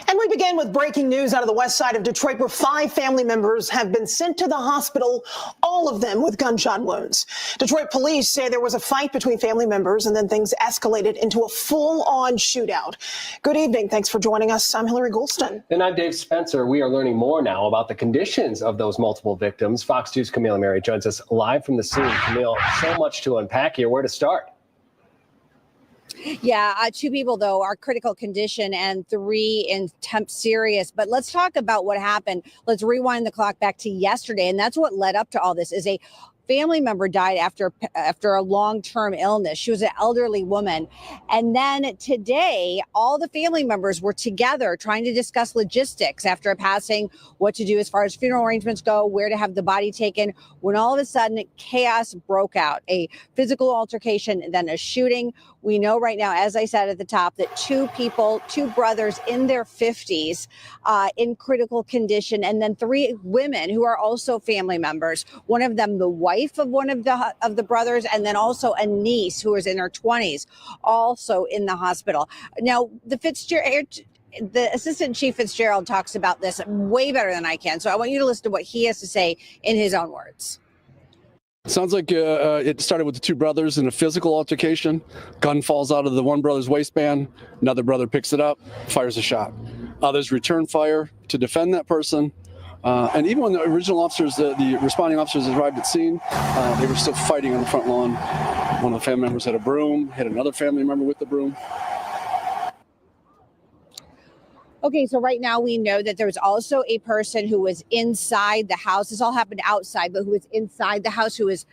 And we begin with breaking news out of the west side of Detroit, where 5 family members have been sent to the hospital, all of them with gunshot wounds. Detroit police say there was a fight between family members and then things escalated into a full-on shootout. Good evening. Thanks for joining us. I'm Hillary Goulston. And I'm Dave Spencer. We are learning more now about the conditions of those multiple victims. Fox 2's Camille Mary joins us live from the scene. Camille, so much to unpack here. Where to start? Yeah, 2 people, though, are critical condition and 3 in temp serious. But let's talk about what happened. Let's rewind the clock back to yesterday. And that's what led up to all this. Is a family member died after a long-term illness. She was an elderly woman. And then today, all the family members were together trying to discuss logistics after a passing, what to do as far as funeral arrangements go, where to have the body taken, when all of a sudden chaos broke out, a physical altercation, then a shooting. We know right now, as I said at the top, that 2 brothers in their 50s in critical condition, and then 3 women who are also family members. One of them, the wife of one of the brothers, and then also a niece who is in her 20s, also in the hospital. Now, the Assistant Chief Fitzgerald talks about this way better than I can. So I want you to listen to what he has to say in his own words. Sounds like it started with the 2 brothers in a physical altercation. Gun falls out of the one brother's waistband. Another brother picks it up, fires a shot. Others return fire to defend that person. And even when the original officers, the responding officers arrived at scene, they were still fighting on the front lawn. One of the family members had a broom, hit another family member with the broom. Okay, so right now we know that there was also a person who was inside the house. This all happened outside, but who was inside the house, who is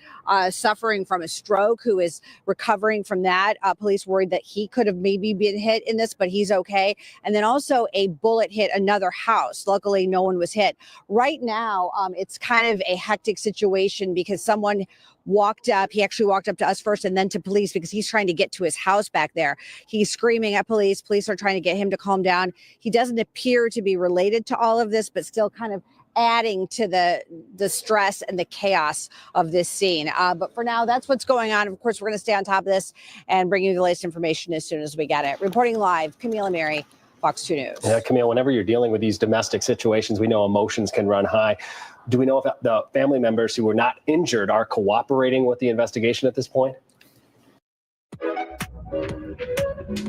suffering from a stroke, who is recovering from that. Police worried that he could have maybe been hit in this, but he's okay. And then also a bullet hit another house. Luckily, no one was hit. Right now, it's kind of a hectic situation because someone walked up. He actually walked up to us first and then to police because he's trying to get to his house back there. He's screaming at police. Police are trying to get him to calm down. He doesn't appear to be related to all of this, but still kind of adding to the stress and the chaos of this scene. But for now, that's what's going on. Of course, we're going to stay on top of this and bring you the latest information as soon as we get it. Reporting live, Camille Mary, Fox 2 News. Yeah, Camille, whenever you're dealing with these domestic situations, we know emotions can run high. Do we know if the family members who were not injured are cooperating with the investigation at this point?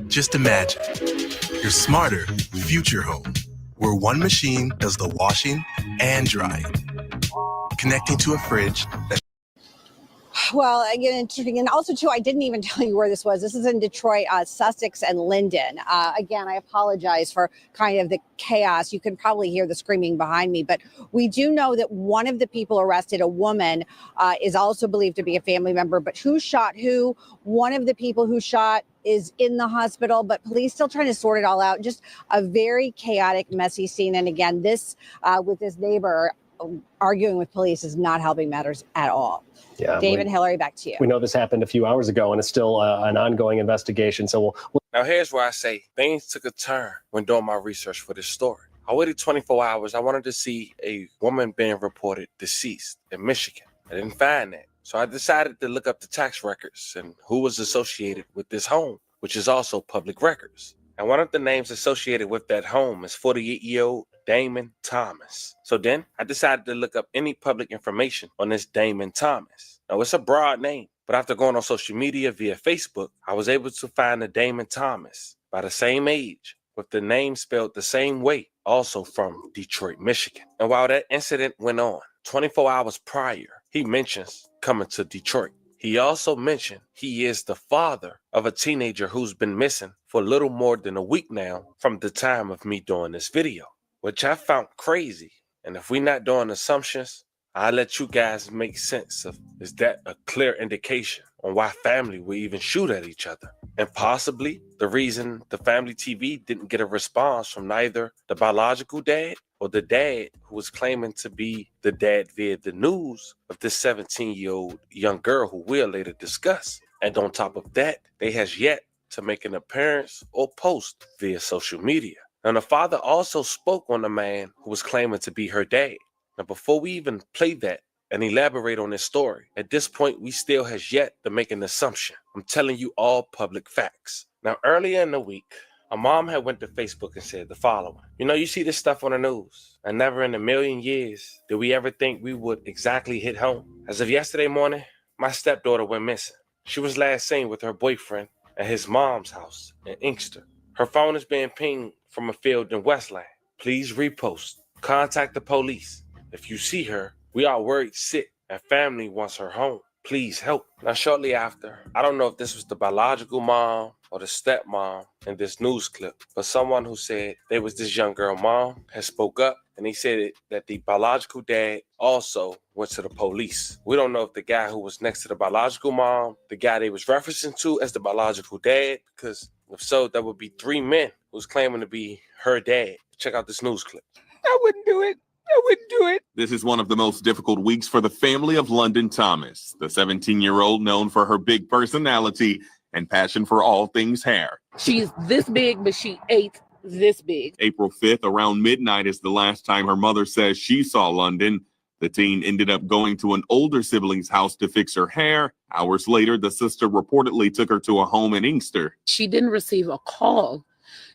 Just imagine your smarter future home, where one machine does the washing and drying, connecting to a fridge that Well, again, interesting. And also, too, I didn't even tell you where this was. This is in Detroit, Sussex and Linden. Again, I apologize for kind of the chaos. You can probably hear the screaming behind me. But we do know that one of the people arrested, a woman, is also believed to be a family member. But who shot who? One of the people who shot is in the hospital, but police still trying to sort it all out. Just a very chaotic, messy scene. And again, this with this neighbor arguing with police is not helping matters at all. Yeah, David, Hillary, back to you. We know this happened a few hours ago, and it's still an ongoing investigation. So Now, here's where I say things took a turn when doing my research for this story. I waited 24 hours. I wanted to see a woman being reported deceased in Michigan. I didn't find that. So I decided to look up the tax records and who was associated with this home, which is also public records. And one of the names associated with that home is 48-year-old Damon Thomas. So then I decided to look up any public information on this Damon Thomas. Now, it's a broad name, but after going on social media via Facebook, I was able to find a Damon Thomas by the same age with the name spelled the same way, also from Detroit, Michigan. And while that incident went on, 24 hours prior, he mentions coming to Detroit. He also mentioned he is the father of a teenager who's been missing for a little more than a week now from the time of me doing this video, which I found crazy. And if we're not doing assumptions, I'll let you guys make sense of, is that a clear indication on why family will even shoot at each other? And possibly the reason the family TV didn't get a response from neither the biological dad or the dad who was claiming to be the dad via the news of this 17-year-old young girl who we'll later discuss. And on top of that, they has yet to make an appearance or post via social media. And the father also spoke on the man who was claiming to be her dad. Now, before we even play that and elaborate on this story, at this point, we still has yet to make an assumption. I'm telling you all public facts. Now, earlier in the week, a mom had went to Facebook and said the following. You see this stuff on the news, and never in a million years did we ever think we would exactly hit home. As of yesterday morning, my stepdaughter went missing. She was last seen with her boyfriend at his mom's house in Inkster. Her phone is being pinged from a field in Westland. Please repost. Contact the police. If you see her, we are worried sick and family wants her home. Please help. Now, shortly after, I don't know if this was the biological mom or the stepmom in this news clip, but someone who said there was this young girl mom has spoke up, and he said that the biological dad also went to the police. We don't know if the guy who was next to the biological mom, the guy they was referencing to as the biological dad, because if so, that would be 3 men who's claiming to be her dad. Check out this news clip. I wouldn't do it. I wouldn't do it. This is one of the most difficult weeks for the family of London Thomas, the 17-year-old known for her big personality and passion for all things hair. She's this big, but she ate this big. April 5th, around midnight, is the last time her mother says she saw London. The teen ended up going to an older sibling's house to fix her hair. Hours later, the sister reportedly took her to a home in Inkster. She didn't receive a call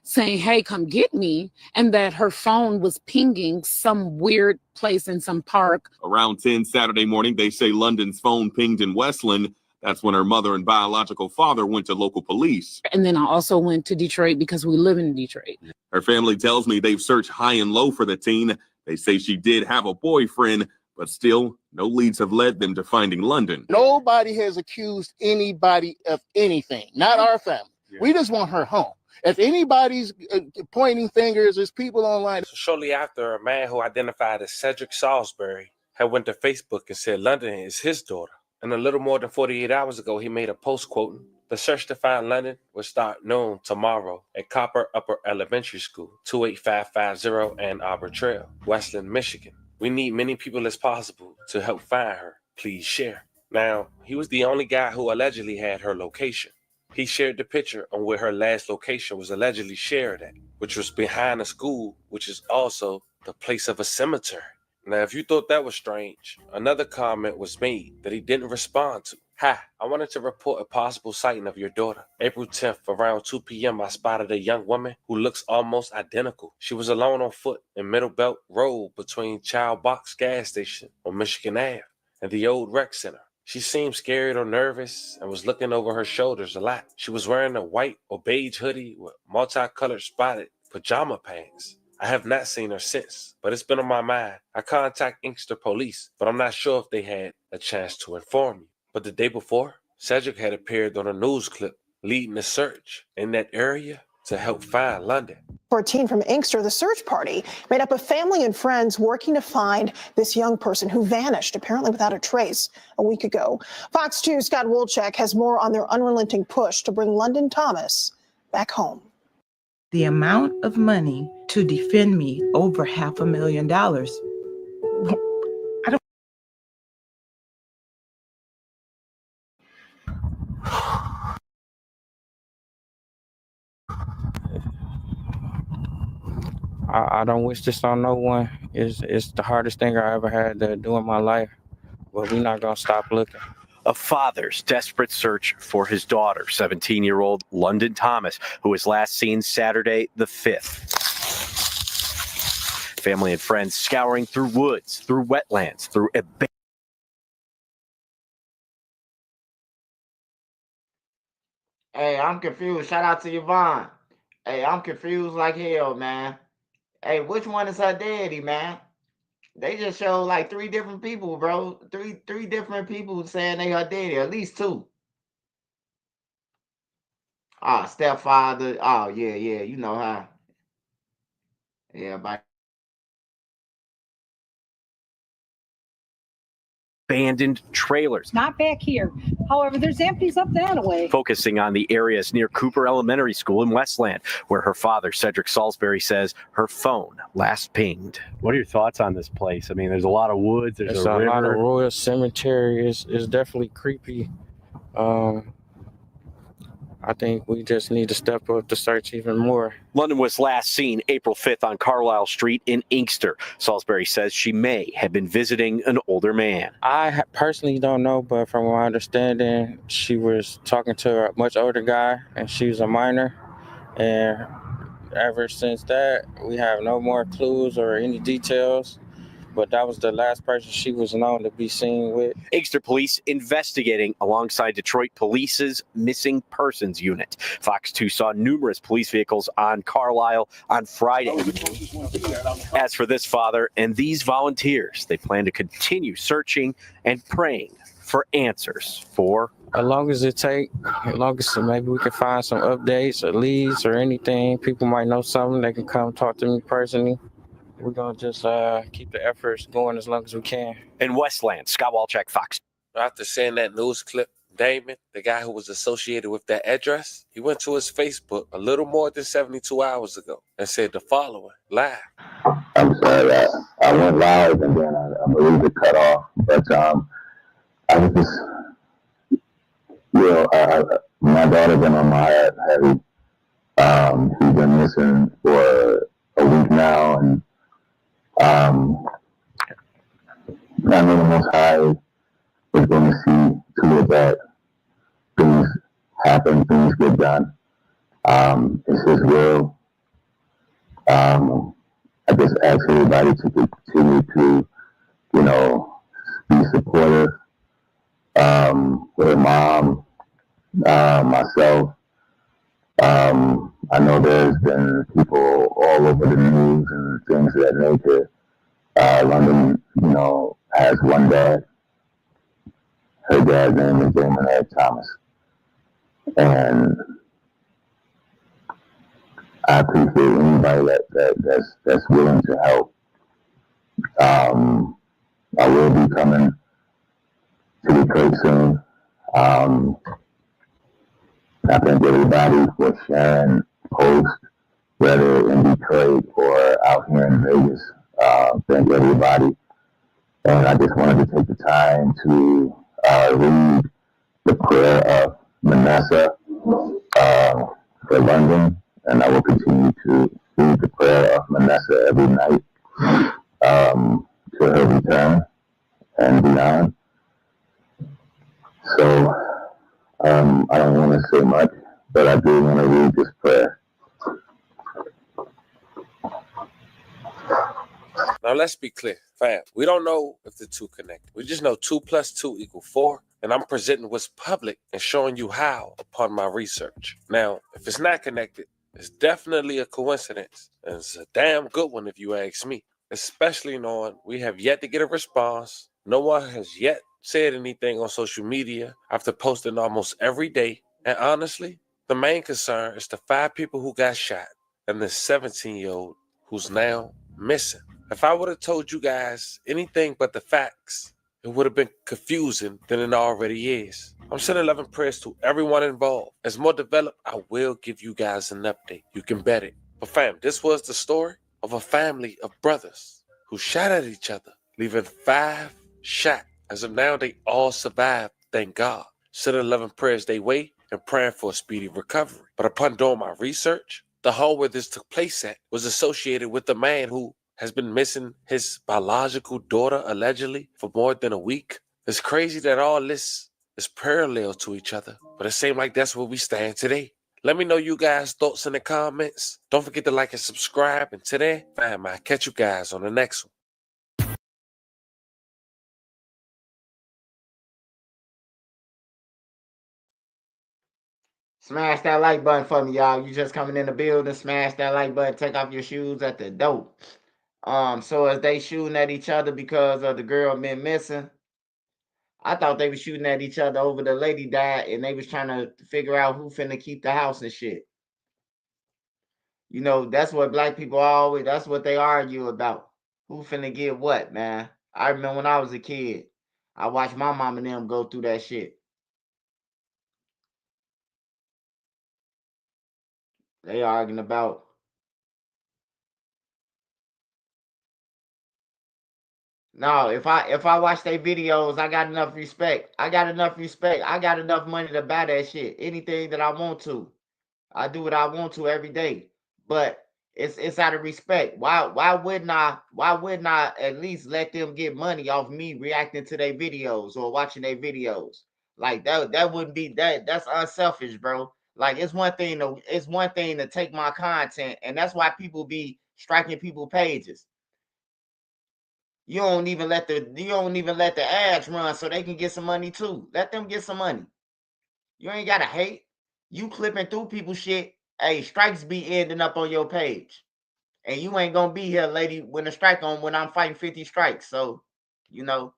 saying, hey, come get me, and that her phone was pinging some weird place in some park. Around 10 Saturday morning, they say London's phone pinged in Westland. That's when her mother and biological father went to local police. And then I also went to Detroit because we live in Detroit. Her family tells me they've searched high and low for the teen. They say she did have a boyfriend, but still, no leads have led them to finding London. Nobody has accused anybody of anything, not our family. Yeah. We just want her home. If anybody's pointing fingers, there's people online. So shortly after, a man who identified as Cedric Salisbury had went to Facebook and said London is his daughter. And a little more than 48 hours ago, he made a post quoting, the search to find London will start noon tomorrow at Copper Upper Elementary School, 28550 Ann Arbor Trail, Westland, Michigan. We need many people as possible to help find her. Please share. Now, he was the only guy who allegedly had her location. He shared the picture on where her last location was allegedly shared at, which was behind a school, which is also the place of a cemetery. Now, if you thought that was strange, another comment was made that he didn't respond to. Hi, I wanted to report a possible sighting of your daughter. April 10th, around 2 p.m., I spotted a young woman who looks almost identical. She was alone on foot in Middle Belt Road between Child Box gas station on Michigan Ave and the old rec center. She seemed scared or nervous and was looking over her shoulders a lot. She was wearing a white or beige hoodie with multicolored spotted pajama pants. I have not seen her since, but it's been on my mind. I contact Inkster police, but I'm not sure if they had a chance to inform me. But the day before, Cedric had appeared on a news clip leading a search in that area to help find London. For a teen from Inkster, the search party made up of family and friends working to find this young person who vanished, apparently without a trace, a week ago. Fox 2's Scott Wolchek has more on their unrelenting push to bring London Thomas back home. The amount of money to defend me, over $500,000. I don't wish this on no one. It's the hardest thing I ever had to do in my life, but we're not gonna stop looking. A father's desperate search for his daughter, 17-year-old London Thomas, who was last seen Saturday the 5th. Family and friends scouring through woods, through wetlands, through Hey, I'm confused. Shout out to Yvonne. Hey, I'm confused like hell, man. Hey, which one is her daddy, man? They just showed like three different people, bro. Three different people saying they her daddy, at least two. Ah, stepfather. Oh yeah, yeah. You know how. Yeah, but Abandoned trailers. Not back here. However, there's empties up that way. Focusing on the areas near Cooper Elementary School in Westland, where her father, Cedric Salisbury, says her phone last pinged. What are your thoughts on this place? I mean, there's a lot of woods, there's It's a a river. lot of Royal Cemetery. It's definitely creepy. I think we just need to step up the search even more. London was last seen April 5th on Carlisle Street in Inkster. Salisbury says she may have been visiting an older man. I personally don't know, but from my understanding, she was talking to a much older guy, and she was a minor. And ever since that, we have no more clues or any details. But that was the last person she was known to be seen with. Inkster police investigating alongside Detroit Police's missing persons unit. Fox 2 saw numerous police vehicles on Carlisle on Friday. As for this father and these volunteers, they plan to continue searching and praying for answers for as long as it take, as long as maybe we can find some updates or leads or anything, people might know something, they can come talk to me personally. We're going to just keep the efforts going as long as we can. In Westland, Scott Walchek, Fox. After seeing that news clip, Damon, the guy who was associated with that address, he went to his Facebook a little more than 72 hours ago and said the following, live. I'm sorry, I went live and then I believe it cut off. But I was just, my daughter been on my head heavy. She's been missing for a week now, and I know the Most High is going to see to it that things happen, things get done. It's His will. I just ask everybody to continue to, be supportive. With her mom, myself. I know there's been people all over the news and things of that nature. London, has one dad. Her dad's name is Damon Thomas. And I appreciate anybody that's willing to help. I will be coming to Detroit soon. I thank everybody for sharing posts, whether in Detroit or out here in Vegas. Thank everybody. And I just wanted to take the time to read the prayer of Manasseh for London. And I will continue to read the prayer of Manasseh every night to her return and beyond. So I don't want to say much, but I do want to read this prayer. Now let's be clear, fam. We don't know if the two connect. We just know 2 + 2 = 4, and I'm presenting what's public and showing you how upon my research. Now, if it's not connected, it's definitely a coincidence, and it's a damn good one if you ask me, especially knowing we have yet to get a response. No one has yet said anything on social media after posting almost every day. And honestly, the main concern is the 5 people who got shot and the 17-year-old who's now missing. If I would have told you guys anything but the facts, it would have been confusing than it already is. I'm sending love and prayers to everyone involved. As more developed, I will give you guys an update. You can bet it. But fam, this was the story of a family of brothers who shot at each other, leaving 5 shot. As of now, they all survived, thank God. Sending love and prayers their way and praying for a speedy recovery. But upon doing my research, the home where this took place at was associated with a man who has been missing his biological daughter allegedly for more than a week. It's crazy that all this is parallel to each other, but it seems like that's where we stand today. Let me know you guys' thoughts in the comments. Don't forget to like and subscribe. And today, fam, I'll catch you guys on the next one. Smash that like button for me, y'all. You just coming in the building, smash that like button, take off your shoes at the door. So as they shooting at each other because of the girl been missing, I thought they were shooting at each other over the lady died, and they was trying to figure out who finna keep the house and shit. You know, that's what black people always, that's what they argue about. Who finna get what, man? I remember when I was a kid, I watched my mom and them go through that shit. They arguing about. No, if I watch their videos, I got enough respect. I got enough respect. I got enough money to buy that shit. Anything that I want to. I do what I want to every day. But it's out of respect. Why wouldn't I at least let them get money off me reacting to their videos or watching their videos? Like that wouldn't be that's unselfish, bro. Like it's one thing to take my content, and that's why people be striking people pages. You don't even let the ads run so they can get some money too. Let them get some money. You ain't gotta hate. You clipping through people's shit. Hey, strikes be ending up on your page. And you ain't gonna be here, lady, when I'm fighting 50 strikes. So, you know,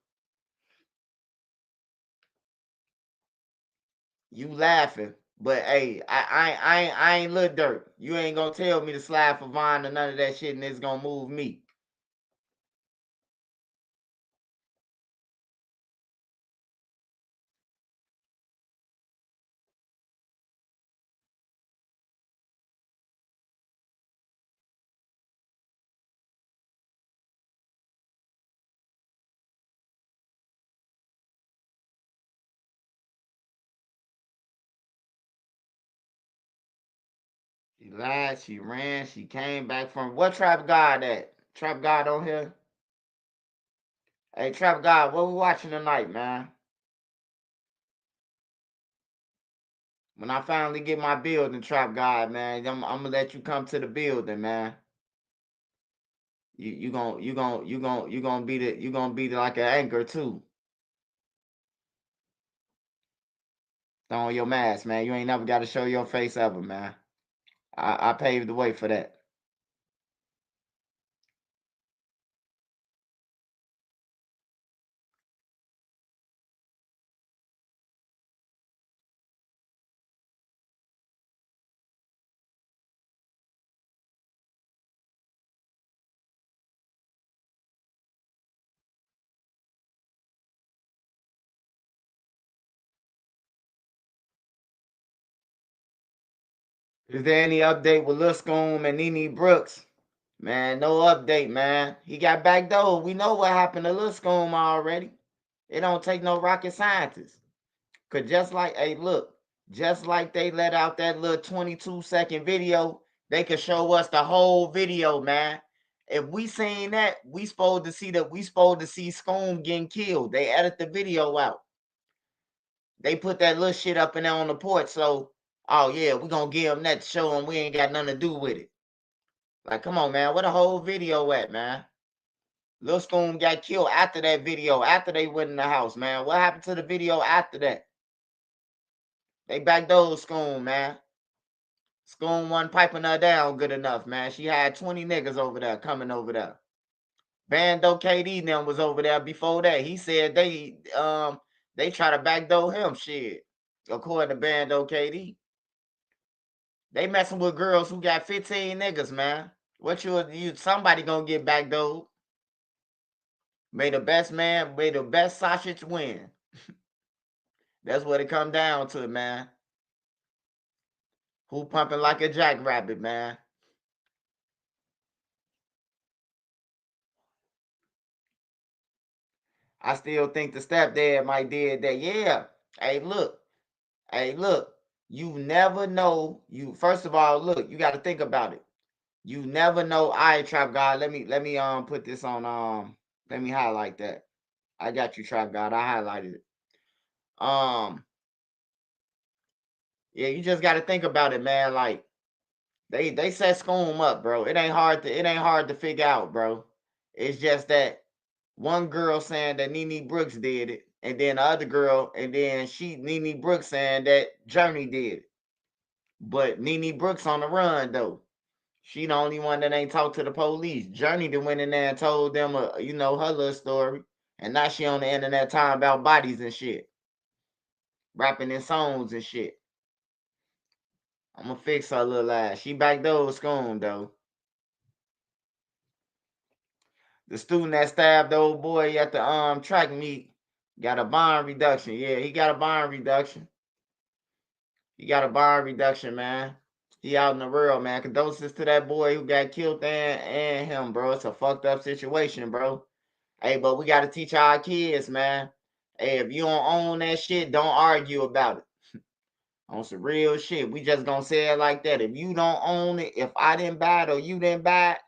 you laughing. But hey, I ain't Lil Durk. You ain't gonna tell me to slide for Vine or none of that shit, and it's gonna move me. She lied, she ran, she came back from what Trap God at? Trap God on here? Hey, Trap God, what we watching tonight, man? When I finally get my building, Trap God, man, I'm gonna let you come to the building, man. You gonna be like an anchor too. Throw on your mask, man. You ain't never got to show your face ever, man. I paved the way for that. Is there any update with Lil Scoom and Nene Brooks? Man, no update, man. He got backdoored. We know what happened to Lil Scoom already. It don't take no rocket scientist. Cause just like, hey, look, just like they let out that little 22-second video, they could show us the whole video, man. If we seen that, we supposed to see Scoom getting killed. They edit the video out. They put that little shit up in there on the porch, so oh yeah, we gonna give them that to show them we ain't got nothing to do with it. Like, come on, man, where the whole video at, man? Lil Scoom got killed after that video, after they went in the house, man. What happened to the video after that? They backdoored Scoom, man. Scoom wasn't piping her down good enough, man. She had 20 niggas over there coming over there. Bando KD them was over there before that. He said they try to backdoor him, shit. According to Bando KD. They messing with girls who got 15 niggas, man. What you somebody gonna get backdoored. May the best sausage win. That's what it come down to, man. Who pumping like a jackrabbit, man? I still think the stepdad might did that. Yeah. Hey, look. You never know. First of all, look, you got to think about it. You never know. I Trap God. Let me put this on let me highlight that. I got you, Trap God. I highlighted it. Yeah, you just got to think about it, man. Like they set Scoom up, bro. It ain't hard to figure out, bro. It's just that one girl saying that Nene Brooks did it, and then the other girl, and then Nene Brooks saying that Journey did it. But Nene Brooks on the run though. She the only one that ain't talked to the police. Journey done went in there and told them, her little story. And now she on the internet talking about bodies and shit. Rapping in songs and shit. I'm gonna fix her little ass. She back door school though. The student that stabbed the old boy at the track meet got a bond reduction. Yeah, he got a bond reduction. He got a bond reduction, man. He out in the world, man. Condolences to that boy who got killed and him, bro. It's a fucked up situation, bro. Hey, but we gotta teach our kids, man. Hey, if you don't own that shit, don't argue about it. On some real shit. We just gonna say it like that. If you don't own it, if I didn't buy it or you didn't buy it,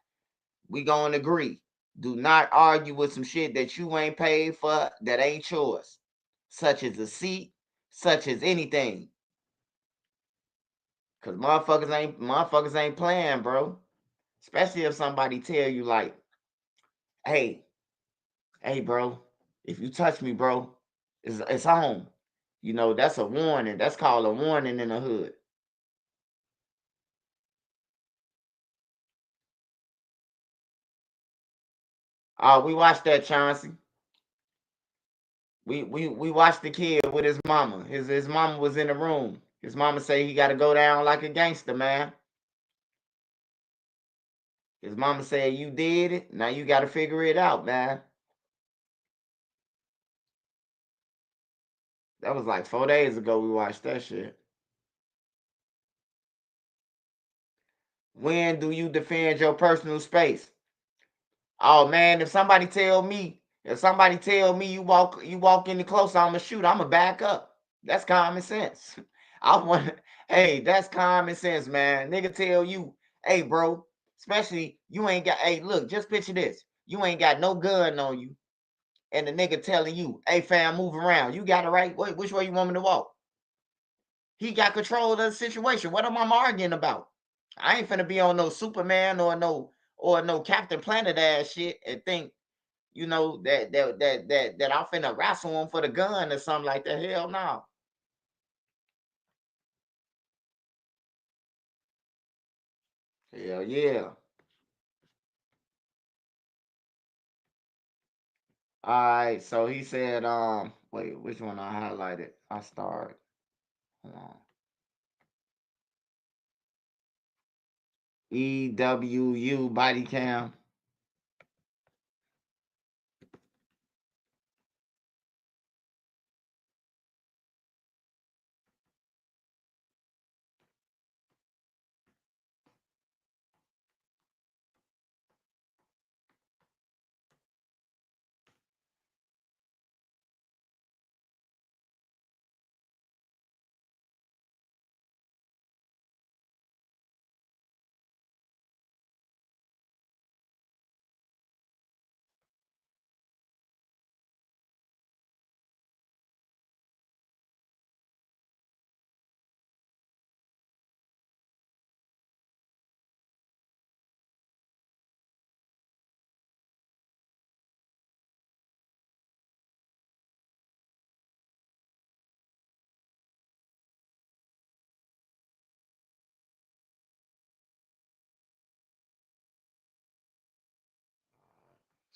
we gonna agree. Do not argue with some shit that you ain't paid for that ain't yours. Such as a seat, such as anything. Cause motherfuckers ain't playing, bro. Especially if somebody tell you like, hey, bro, if you touch me, bro, it's home. That's a warning. That's called a warning in the hood. We watched that, Chauncey. We watched the kid with his mama. His mama was in the room. His mama say he got to go down like a gangster, man. His mama said, you did it. Now you got to figure it out, man. That was like 4 days ago we watched that shit. When do you defend your personal space? Oh, man, if somebody tell me you walk any closer, I'm going to shoot. I'm going to back up. That's common sense. Hey, that's common sense, man. Nigga tell you, hey, bro, especially you ain't got, hey, look, just picture this. You ain't got no gun on you. And the nigga telling you, hey, fam, move around. You got it right. Which way you want me to walk? He got control of the situation. What am I arguing about? I ain't finna be on no Superman or no Captain Planet ass shit and think, that I'm finna wrestle him for the gun or something like that. Hell no. Hell yeah. All right, so he said, wait, which one I highlighted? I started. Hold on. EWU body cam.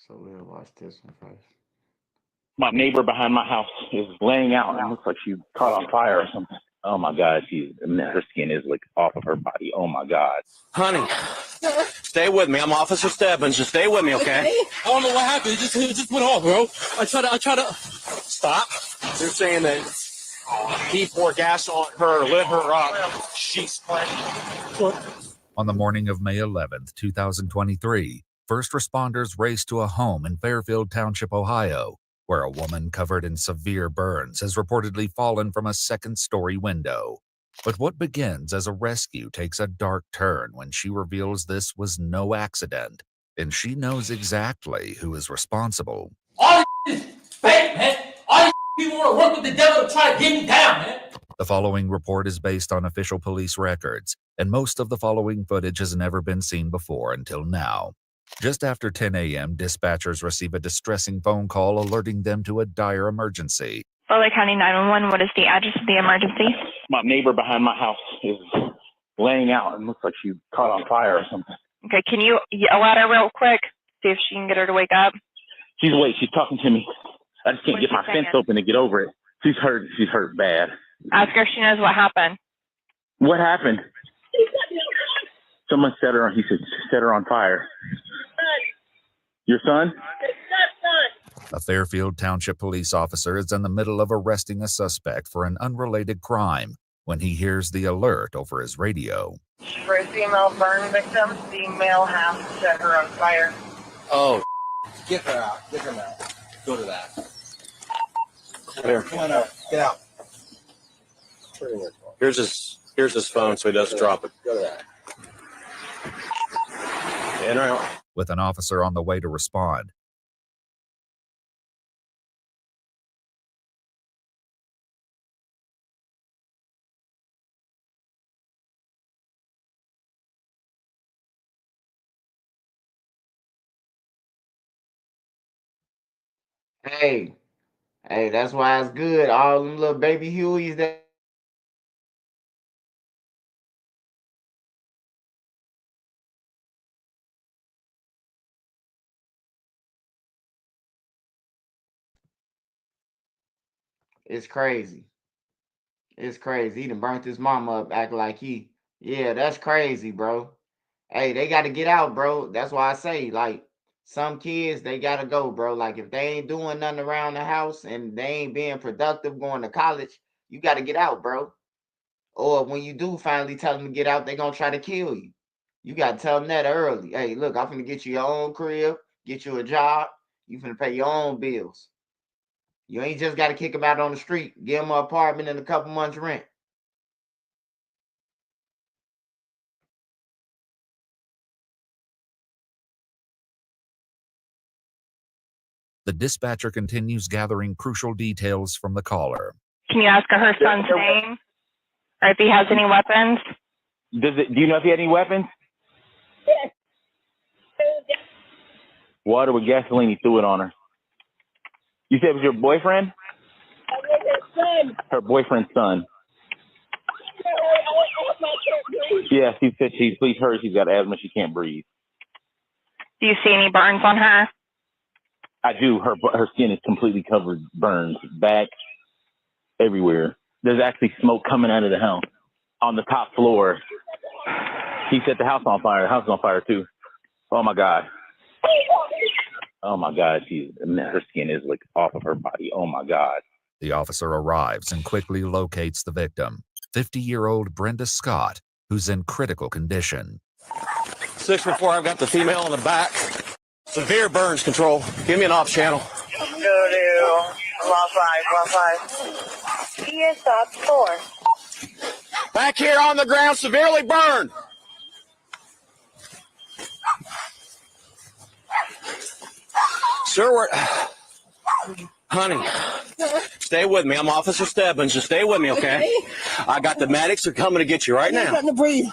So we'll watch this one first. My neighbor behind my house is laying out and it looks like she caught on fire or something. Oh my God, her skin is like off of her body. Oh my God. Honey, stay with me. I'm Officer Stebbins. Just stay with me, okay? I don't know what happened. It just went off, bro. I try to Stop. They're saying that he poured gas on her, lit her up. She's On the morning of May 11th, 2023, first responders raced to a home in Fairfield Township, Ohio, where a woman covered in severe burns has reportedly fallen from a second-story window. But what begins as a rescue takes a dark turn when she reveals this was no accident, and she knows exactly who is responsible. all this is fake, man. All these people want to work with the devil to try to get me down, man. The following report is based on official police records, and most of the following footage has never been seen before until now. Just after 10 a.m., dispatchers receive a distressing phone call alerting them to a dire emergency. Butler County 911, what is the address of the emergency? My neighbor behind my house is laying out and looks like she caught on fire or something. Okay, can you yell at her real quick? See if she can get her to wake up. She's awake. She's talking to me. I just can't get my fence open to get over it. She's hurt. She's hurt bad. Ask her if she knows what happened. What happened? Someone set her on. He said set her on fire. Your son? A Fairfield Township police officer is in the middle of arresting a suspect for an unrelated crime when he hears the alert over his radio. For a female burn victim, the male has set her on fire. Oh, get her out. Get her out. Go to that. Come on out. Get out. Here's his phone so he doesn't drop it. Go to that. In or out. With an officer on the way to respond, Hey, that's why it's good. All them little baby Hueys that. It's crazy. It's crazy. He done burnt his mama up, acting like he. Yeah, that's crazy, bro. Hey, they got to get out, bro. That's why I say, like, some kids, they got to go, bro. Like, if they ain't doing nothing around the house and they ain't being productive going to college, you got to get out, bro. Or when you do finally tell them to get out, they going to try to kill you. You got to tell them that early. Hey, look, I'm finna get you your own crib, get you a job. You finna pay your own bills. You ain't just got to kick them out on the street, give them an apartment and a couple months rent. the dispatcher continues gathering crucial details from the caller. Can you ask her son's name? Or if he has any weapons? Do you know if he had any weapons? Yes. Water with gasoline, he threw it on her. You said it was your boyfriend? Her boyfriend's son. Yeah, she said she's hurt. She's got asthma. She can't breathe. Do you see any burns on her? I do. Her skin is completely covered, burns, back, everywhere. There's actually smoke coming out of the house on the top floor. He set the house on fire. The house is on fire too. Oh my God. Oh my God. Her skin is like off of her body. Oh my God. The officer arrives and quickly locates the victim, 50-year-old Brenda Scott, who's in critical condition. 614, I've got the female in the back. Severe burns control. Give me an off channel. Go to 115. He stop 4. Back here on the ground, severely burned. Sir, honey, stay with me. I'm Officer Stebbins. Just stay with me, okay? I got the medics. They're coming to get you right now. I gotta breathe.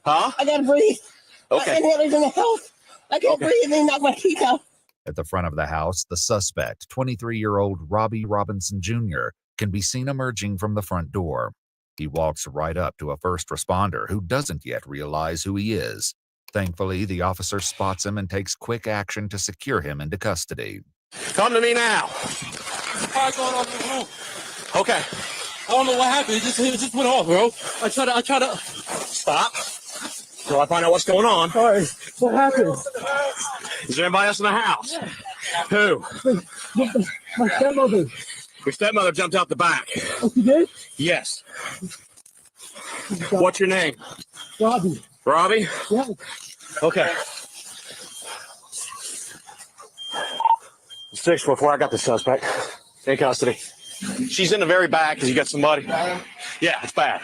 Huh? I gotta breathe. Okay. My inhaler's in the house. I can't breathe and they knock my teeth out. At the front of the house, the suspect, 23-year-old Robbie Robinson Jr., can be seen emerging from the front door. He walks right up to a first responder who doesn't yet realize who he is. Thankfully, the officer spots him and takes quick action to secure him into custody. Come to me now. Fire going off in the room. Okay. I don't know what happened. It just went off, bro. I try to stop. So I find out what's going on. Sorry. What happened? Is there anybody else in the house? Yeah. Who? My stepmother. Your stepmother jumped out the back. Oh, she did? Yes. What's your name? Robbie. Robbie? Yeah. Okay. 614, I got the suspect in custody. She's in the very back because you got somebody. Yeah, it's bad.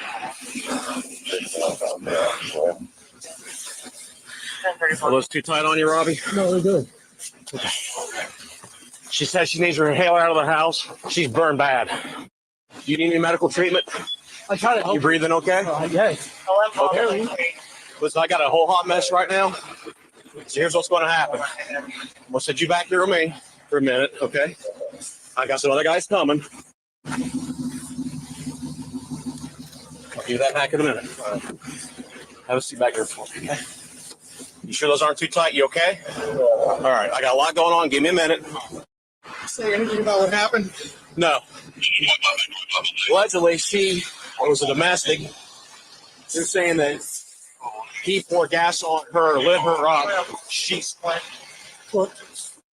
Are those too tight on you, Robbie? No, they're good. Okay. She says she needs her inhaler out of the house. She's burned bad. Do you need any medical treatment? I try to help. You breathing okay? Yeah. Okay. Listen, I got a whole hot mess right now. So here's what's going to happen. I'm going to set you back here with me for a minute, okay? I got some other guys coming. I'll do that back in a minute. Have a seat back here for me, okay? You sure those aren't too tight? You okay? All right, I got a lot going on. Give me a minute. Say anything about what happened? No. Allegedly, she was a domestic. They're saying that he poured gas on her, lit her up. She's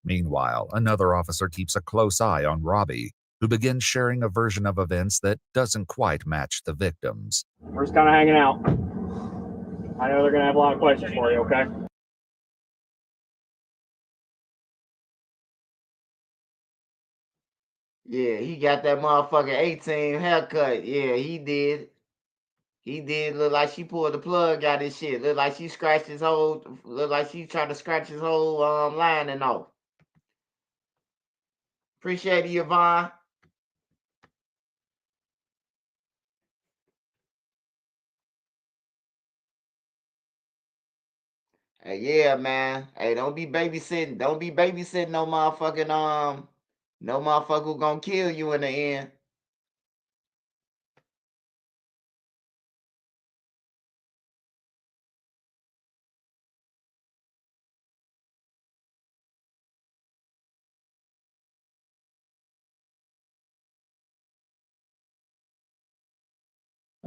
Meanwhile, another officer keeps a close eye on Robbie, who begins sharing a version of events that doesn't quite match the victims. We're just kind of hanging out. I know they're going to have a lot of questions for you, okay? Yeah, he got that motherfucking 18 haircut. Yeah, he did. He did look like she pulled the plug out his shit. Look like she scratched his whole. Look like she tried to scratch his whole lining off. Appreciate it, Yvonne. Hey, yeah, man. Hey, don't be babysitting. Don't be babysitting no motherfucking no motherfucker who gonna kill you in the end.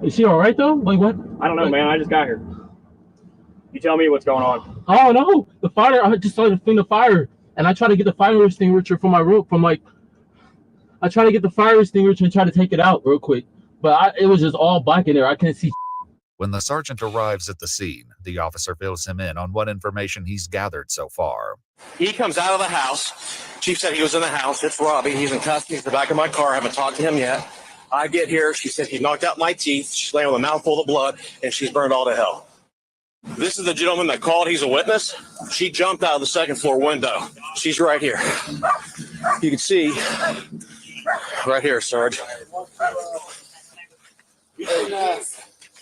Is she all right though? Like what? I don't know, man. I just got here. You tell me what's going on. Oh no, the fire! I just saw the thing, the fire, and I tried to get the fire extinguisher from my room. I tried to get the fire extinguisher and try to take it out real quick, but it was just all black in there. I couldn't see. When the sergeant arrives at the scene, the officer fills him in on what information he's gathered so far. He comes out of the house. Chief said he was in the house. It's Robbie. He's in custody. He's in the back of my car. I haven't talked to him yet. I get here. She said he knocked out my teeth. She's laying with a mouthful of blood, and she's burned all to hell. This is the gentleman that called. He's a witness. She jumped out of the second floor window. She's right here. You can see right here, Sarge.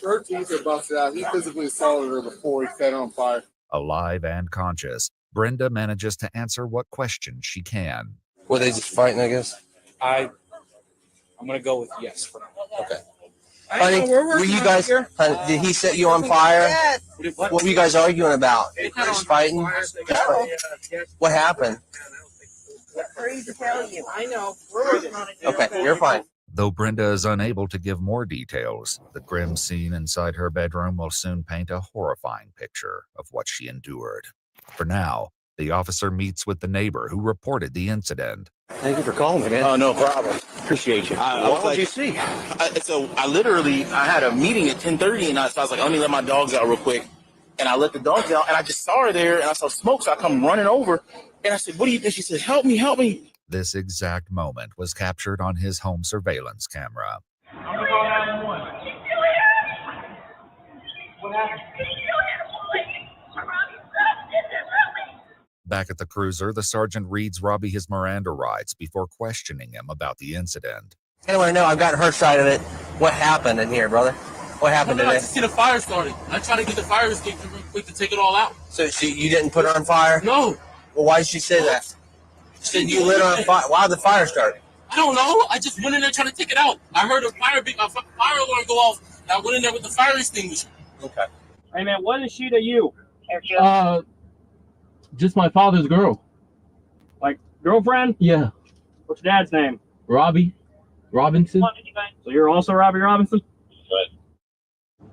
Her teeth are busted out. He physically assaulted her before he set her on fire. Alive and conscious, Brenda manages to answer what questions she can. Were they just fighting, I guess? I'm going to go with yes for now. Okay. Honey, were you guys, honey, did he set you on fire? Yes. What were you guys arguing about? Just fighting? What happened? Hurry to tell you. I know. We're working on it. Okay, you're fine. Though Brenda is unable to give more details, the grim scene inside her bedroom will soon paint a horrifying picture of what she endured. For now, the officer meets with the neighbor who reported the incident. Thank you for calling me, man. Oh, no problem. Appreciate you. What did you see? I had a meeting at 10:30, and so I was like, let me let my dogs out real quick. And I let the dogs out, and I just saw her there, and I saw smoke, so I come running over. And I said, what do you think? She said, help me, help me. This exact moment was captured on his home surveillance camera. I'm going to call 911. What happened? Back at the cruiser, the sergeant reads Robbie his Miranda rights before questioning him about the incident. I want to know, I've got her side of it. What happened in here, brother? What happened today? I see the fire started. I tried to get the fire extinguisher real quick to take it all out. So you didn't put her on fire? No. Well, why did she say that? She said you lit her on fire. Why did the fire start? I don't know. I just went in there trying to take it out. I heard a fire alarm go off, and I went in there with the fire extinguisher. Okay. Hey, man, what is she to you? Just my father's girl. Like, girlfriend? Yeah. What's your dad's name? Robbie Robinson. So you're also Robbie Robinson? Right.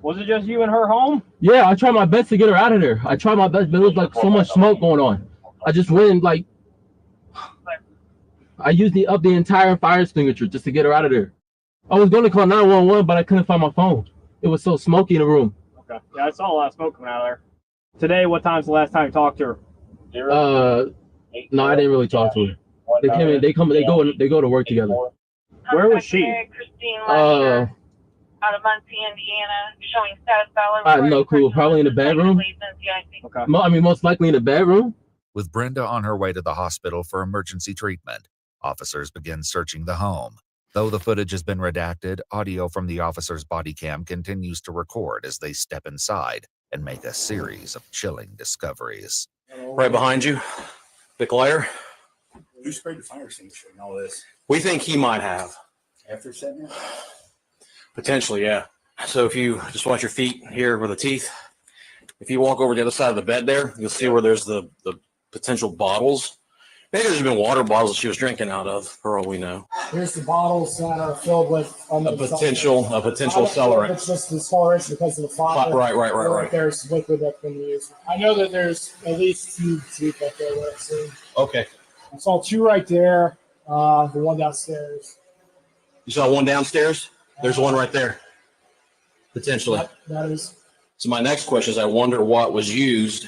Was it just you and her home? Yeah, I tried my best to get her out of there. I tried my best, but there was like so much smoke going on. I just went like, I used the entire fire extinguisher just to get her out of there. I was going to call 911, but I couldn't find my phone. It was so smoky in the room. Okay. Yeah, I saw a lot of smoke coming out of there. Today, what time's the last time you talked to her? No, I didn't really talk to her. They came in. They go to work together. Where was she? Out of Muncie, Indiana, showing status all over. No clue. Probably in the bedroom. Okay. I mean, most likely in the bedroom. With Brenda on her way to the hospital for emergency treatment, officers begin searching the home. Though the footage has been redacted, audio from the officer's body cam continues to record as they step inside and make a series of chilling discoveries. Right behind you, Vic lighter. Who sprayed the fire extinguisher and all this? We think he might have. After setting it? Potentially, yeah. So if you just watch your feet here where the teeth, If you walk over to the other side of the bed there, you'll see where there's the potential bottles. Maybe there's been water bottles that she was drinking out of, for all we know. Here's the bottles that are filled with A potential accelerant. It's just discoloration because of the faucet. Right. There's liquid that's been used. I know that there's at least 2 deep up there that I've seen. Okay. I saw 2 right there. The one downstairs. You saw one downstairs? There's one right there. Potentially. That is. So my next question is, I wonder what was used.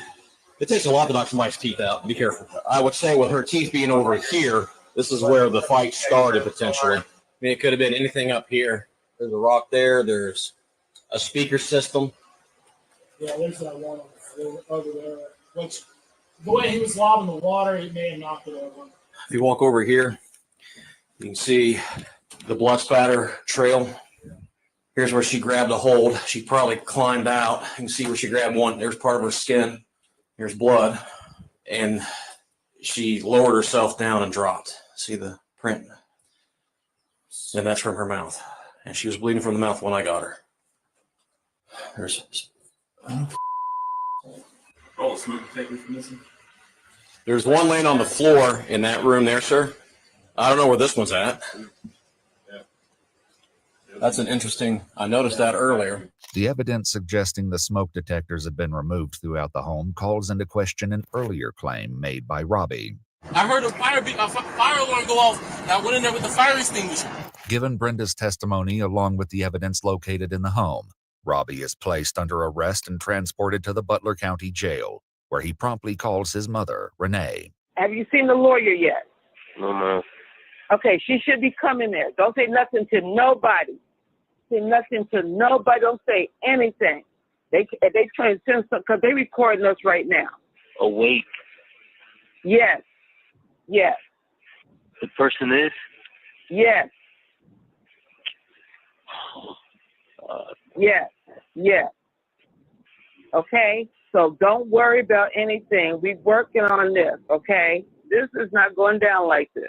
It takes a lot to knock somebody's teeth out. Be careful. I would say with her teeth being over here, this is where the fight started potentially. I mean, it could have been anything up here. There's a rock there. There's a speaker system. Yeah, there's that one on the floor over there. Which, the way he was lobbing the water, he may have knocked it over. If you walk over here, you can see the blood spatter trail. Here's where she grabbed a hold. She probably climbed out. You can see where she grabbed one. There's part of her skin. Here's blood. And she lowered herself down and dropped. See the print? And that's from her mouth. And she was bleeding from the mouth when I got her. There's one laying on the floor in that room there, sir. I don't know where this one's at. That's an interesting, I noticed that earlier. The evidence suggesting the smoke detectors had been removed throughout the home calls into question an earlier claim made by Robbie. I heard a fire alarm go off, and I went in there with the fire extinguisher. Given Brenda's testimony along with the evidence located in the home, Robbie is placed under arrest and transported to the Butler County Jail, where he promptly calls his mother, Renee. Have you seen the lawyer yet? No, ma'am. Okay, she should be coming there. Don't say nothing to nobody. Say nothing to nobody. Don't say anything. They trying to send some because they recording us right now. Awake. Yes. Yes. The person is? Yes. Yes. Yes. Okay? So don't worry about anything. We're working on this, okay? This is not going down like this.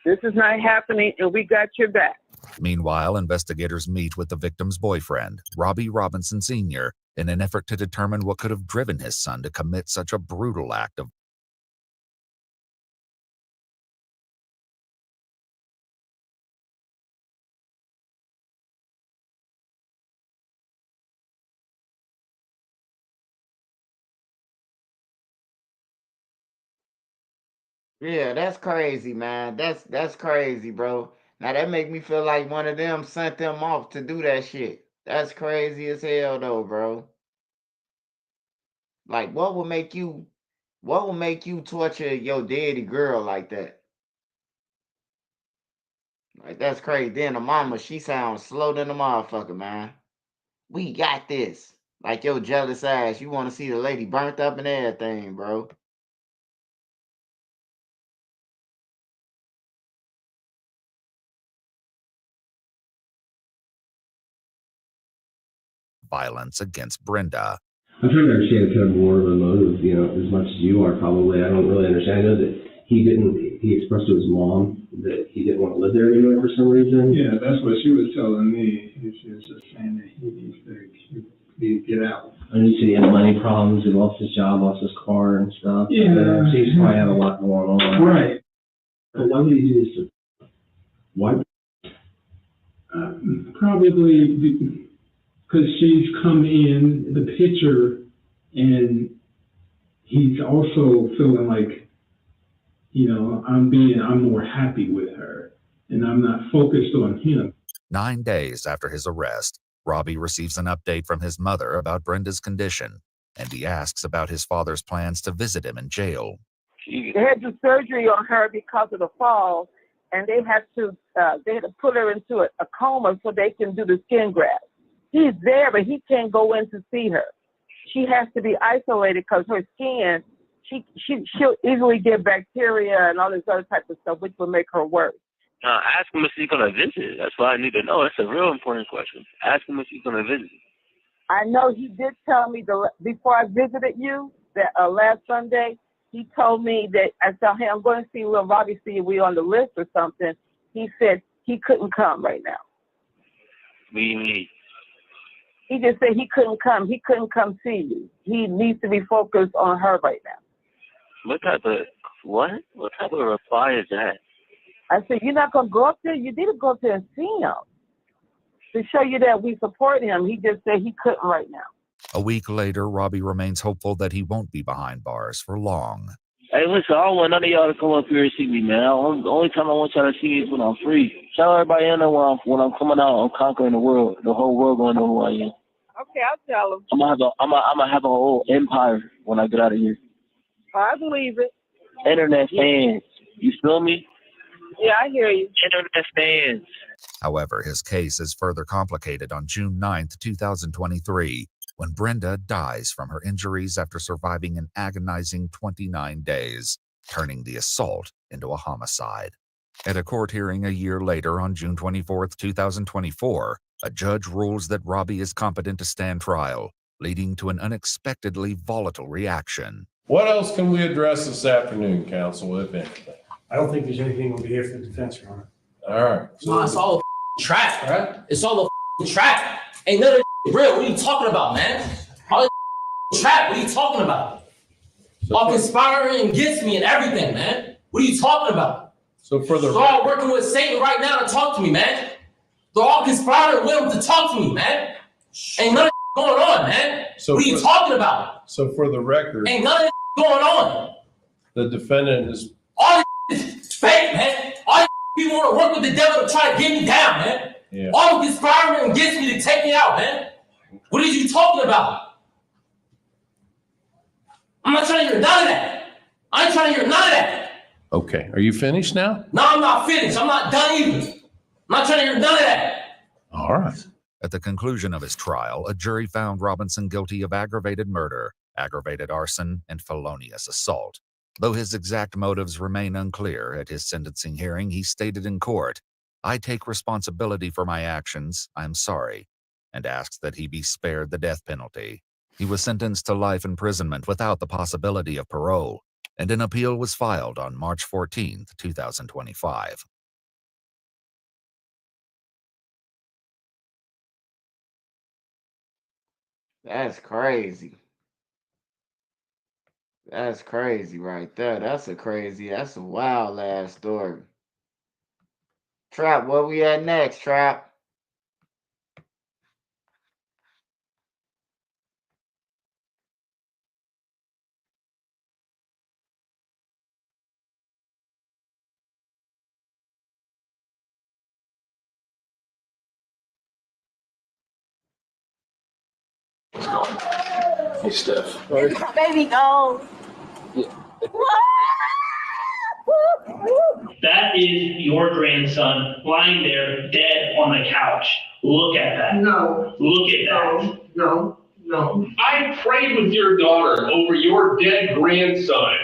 This is not happening, and we got your back. Meanwhile, investigators meet with the victim's boyfriend, Robbie Robinson Sr., in an effort to determine what could have driven his son to commit such a brutal act of Yeah, that's crazy, man. That's crazy, bro. Now that make me feel like one of them sent them off to do that shit. That's crazy as hell though, bro. Like what would make you torture your daddy girl like that? Like that's crazy. Then the mama, she sounds slow than a motherfucker, man. We got this. Like your jealous ass. You want to see the lady burnt up and everything, bro. violence against Brenda. I'm trying to understand kind of more of a motive, as much as you are probably. I don't really understand. I know that he expressed to his mom that he didn't want to live there anymore for some reason. Yeah, that's what she was telling me. She was just saying that he needs to get out. And he said he had money problems. He lost his job, lost his car and stuff. Yeah. So he's probably had a lot going on. Right. But why would he do this? Why? Probably because she's come in the picture and he's also feeling like, I'm more happy with her and I'm not focused on him. 9 days after his arrest, Robbie receives an update from his mother about Brenda's condition, and he asks about his father's plans to visit him in jail. They had to do surgery on her because of the fall, and they had to put her into a coma so they can do the skin graft. He's there, but he can't go in to see her. She has to be isolated because her skin, she'll easily get bacteria and all this other type of stuff, which will make her worse. Ask him if he's going to visit. That's what I need to know. That's a real important question. Ask him if he's going to visit. I know he did tell me before I visited you that last Sunday, he told me that I said, hey, I'm going to see Will Robbie see if we're on the list or something. He said he couldn't come right now. What do you mean? He just said he couldn't come. He couldn't come see you. He needs to be focused on her right now. What type of reply is that? I said, you're not going to go up there? You need to go up there and see him to show you that we support him. He just said he couldn't right now. A week later, Robbie remains hopeful that he won't be behind bars for long. Hey, listen, I don't want none of y'all to come up here and see me, man. The only time I want y'all to see me is when I'm free. Tell everybody I know when I'm coming out, I'm conquering the world. The whole world gonna know who I am. Okay, I'll tell him. I'm gonna have a whole empire when I get out of here. I believe it. Internet fans, you feel me? Yeah, I hear you. Internet fans. However, his case is further complicated on June 9th, 2023, when Brenda dies from her injuries after surviving an agonizing 29 days, turning the assault into a homicide. At a court hearing a year later on June 24th, 2024, a judge rules that Robbie is competent to stand trial, leading to an unexpectedly volatile reaction. What else can we address this afternoon, counsel, if anything? I don't think there's anything over here for the defense, Your Honor. All right. Nah, it's all a trap, right? It's all a trap. Ain't none of it real. What are you talking about, man? All trap. What are you talking about? All conspiring against me and everything, man. What are you talking about? So for the they're all working with Satan right now to talk to me, man. They're all conspiring with him to talk to me, man. Ain't none of going on, man. So what are you talking about? So for the record, ain't none of going on. The defendant is all this fake, man. All people want to work with the devil to try to get me down, man. Yeah. All conspiring against me to take me out, man. What are you talking about? I'm not trying to hear none of that. I ain't trying to hear none of that. okay. Are you finished now? No, I'm not finished. I'm not done either. I'm not trying to hear none of that. All right. At the conclusion of his trial, a jury found Robinson guilty of aggravated murder, aggravated arson, and felonious assault. Though his exact motives remain unclear, at his sentencing hearing, he stated in court, "I take responsibility for my actions, I'm sorry," and asks that he be spared the death penalty. He was sentenced to life imprisonment without the possibility of parole, and an appeal was filed on March 14, 2025. That's crazy. That's crazy right there. That's a wild ass story. Trap, where we at next, Trap? Hey, Steph. Baby, go. That is your grandson lying there dead on the couch. Look at that. No. Look at that. No. I prayed with your daughter over your dead grandson.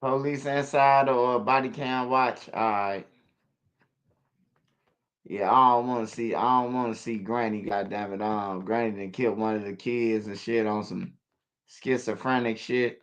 Police inside or body cam watch. All right. Yeah, I don't want to see Granny. Goddamn it, Granny done killed one of the kids and shit on some schizophrenic shit.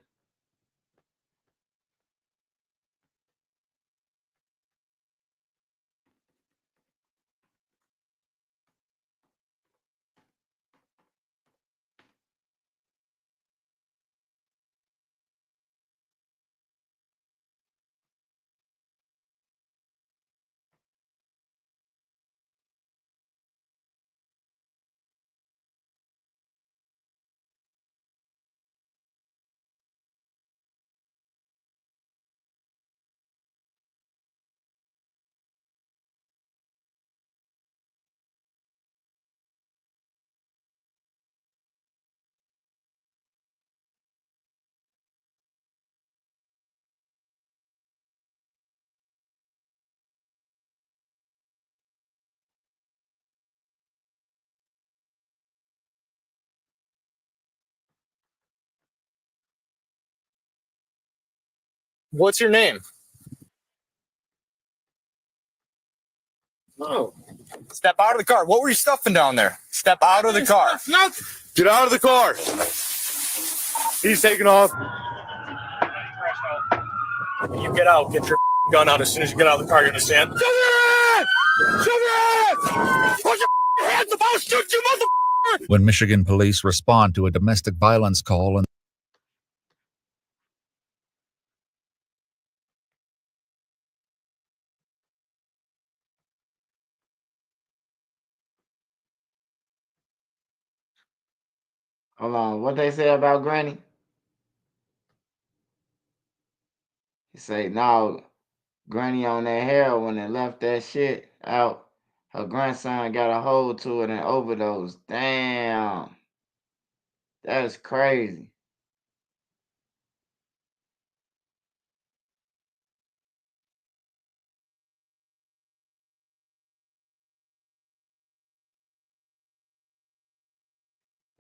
What's your name? Oh. Step out of the car. What were you stuffing down there? Step out of the car. Get out of the car. He's taking off. You get out. Get your gun out as soon as you get out of the car. You understand? Show your ass! Show your ass! Put your hands up! I'll shoot you, motherfucker! When Michigan police respond to a domestic violence call and Hold on. What they say about Granny? He say, no, Granny on that heroin and left that shit out. Her grandson got a hold to it and overdosed. Damn. That's crazy.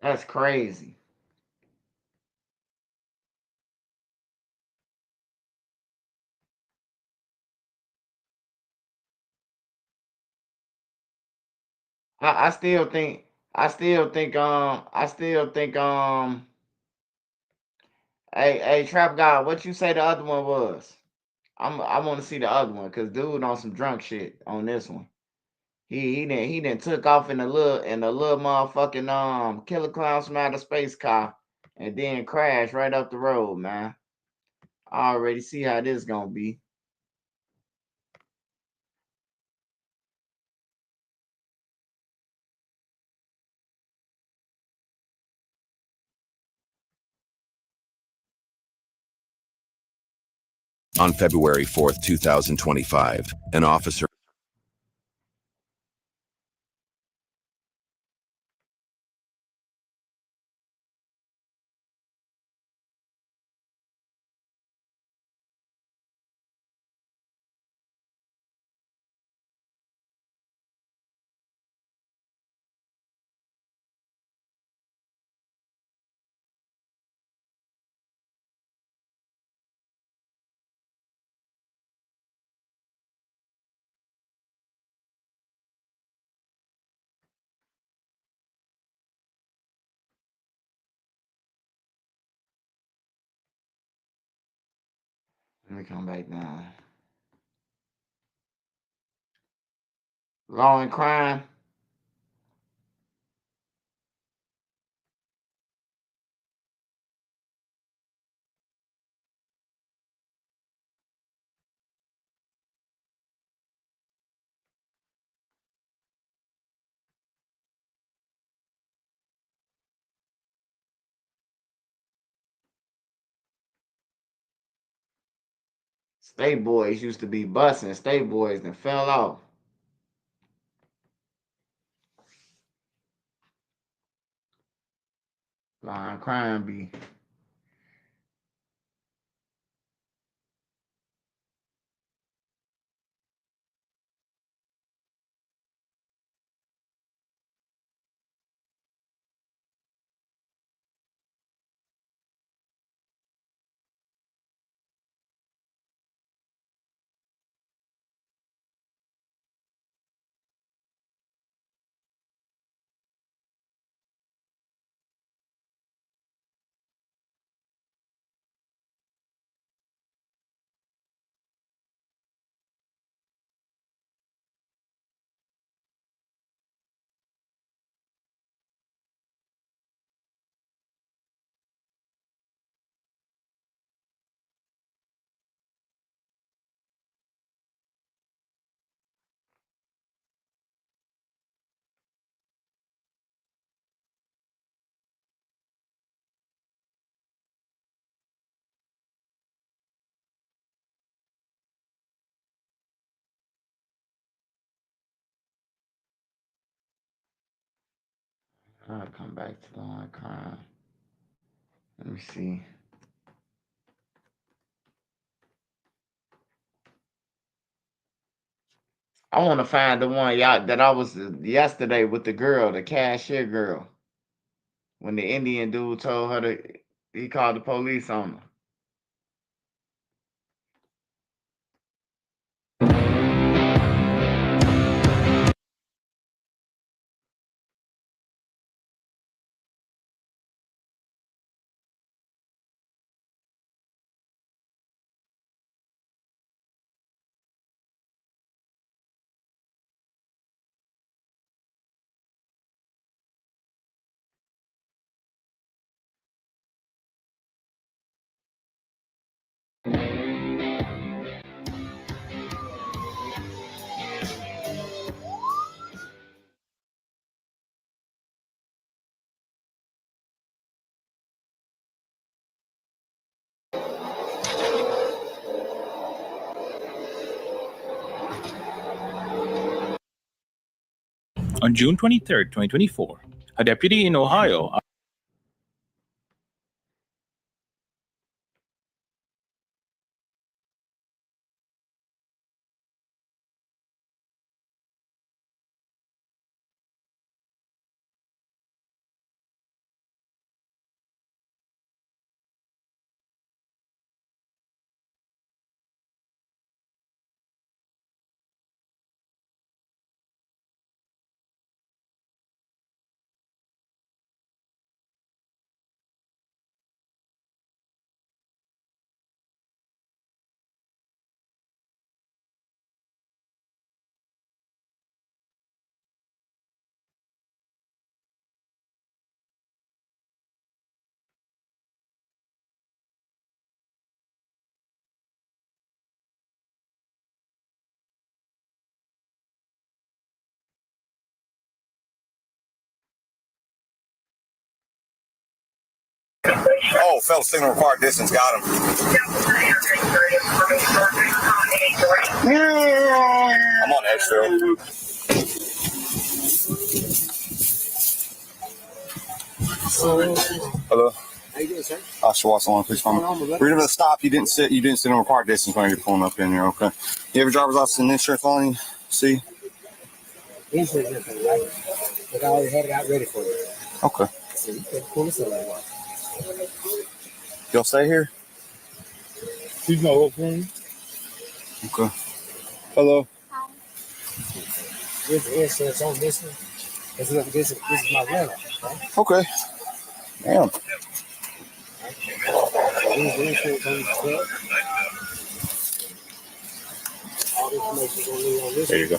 That's crazy. I still think hey Trap God, what you say the other one was? I want to see the other one because dude on some drunk shit on this one. He took off in a little motherfucking killer clowns from outer space car and then crashed right up the road, man. I already see how this gonna be. On February 4th, 2025, an officer Let me come back down. Law and crime. State boys used to be busting. State boys that fell off. Law and crime be. I'll come back to law and crime. Let me see. I want to find the one y'all that I was yesterday with the girl, the cashier girl. When the Indian dude told her he called the police on her. On June 23, 2024, a deputy in Ohio Oh, fell signal required distance. Got him. I'm on Edgefield. Hello. How you doing, sir? Watch along, please. Reason for the stop. You didn't sit in required distance when you're pulling up in here. Okay. You have a driver's license and insurance on you? See? Insurance, right? But I already had it out ready for you. Okay. So you can pull this in like what? Y'all stay here? She's not open. Okay. Hello. There's the insurance on this one. This is my rental, right? Okay. Damn. There's the insurance on this truck. All the information going to leave on this. There you go.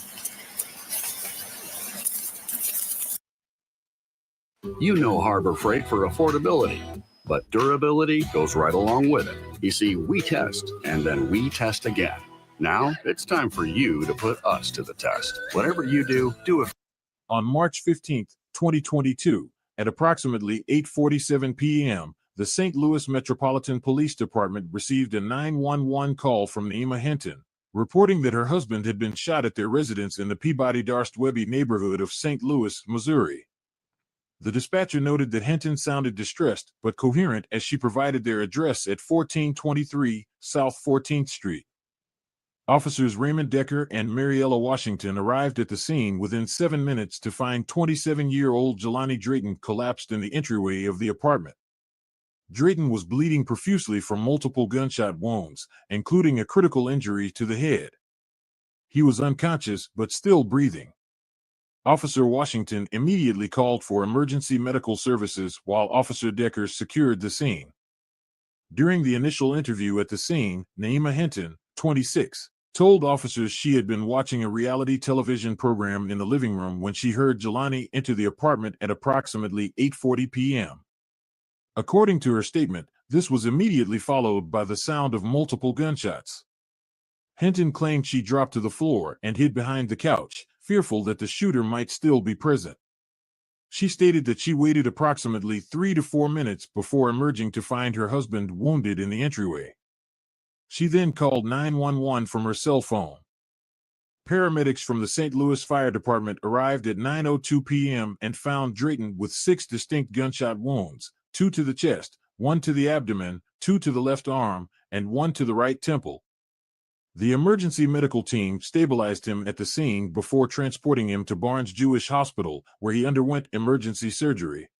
You know Harbor Freight for affordability, but durability goes right along with it. You see, we test, and then we test again. Now, it's time for you to put us to the test. Whatever you do, do it. On March 15th, 2022, at approximately 8:47 p.m., the St. Louis Metropolitan Police Department received a 911 call from Naima Hinton, reporting that her husband had been shot at their residence in the Peabody-Darst-Webby neighborhood of St. Louis, Missouri. The dispatcher noted that Hinton sounded distressed but coherent as she provided their address at 1423 South 14th Street. Officers Raymond Decker and Mariella Washington arrived at the scene within 7 minutes to find 27-year-old Jelani Drayton collapsed in the entryway of the apartment. Drayton was bleeding profusely from multiple gunshot wounds, including a critical injury to the head. He was unconscious but still breathing. Officer Washington immediately called for emergency medical services while Officer Decker secured the scene. During the initial interview at the scene, Naima Hinton, 26, told officers she had been watching a reality television program in the living room when she heard Jelani enter the apartment at approximately 8:40 p.m. According to her statement, this was immediately followed by the sound of multiple gunshots. Hinton claimed she dropped to the floor and hid behind the couch, fearful that the shooter might still be present. She stated that she waited approximately 3 to 4 minutes before emerging to find her husband wounded in the entryway. She then called 911 from her cell phone. Paramedics from the St. Louis Fire Department arrived at 9:02 p.m. and found Drayton with 6 distinct gunshot wounds, 2 to the chest, 1 to the abdomen, 2 to the left arm, and 1 to the right temple. The emergency medical team stabilized him at the scene before transporting him to Barnes Jewish Hospital, where he underwent emergency surgery.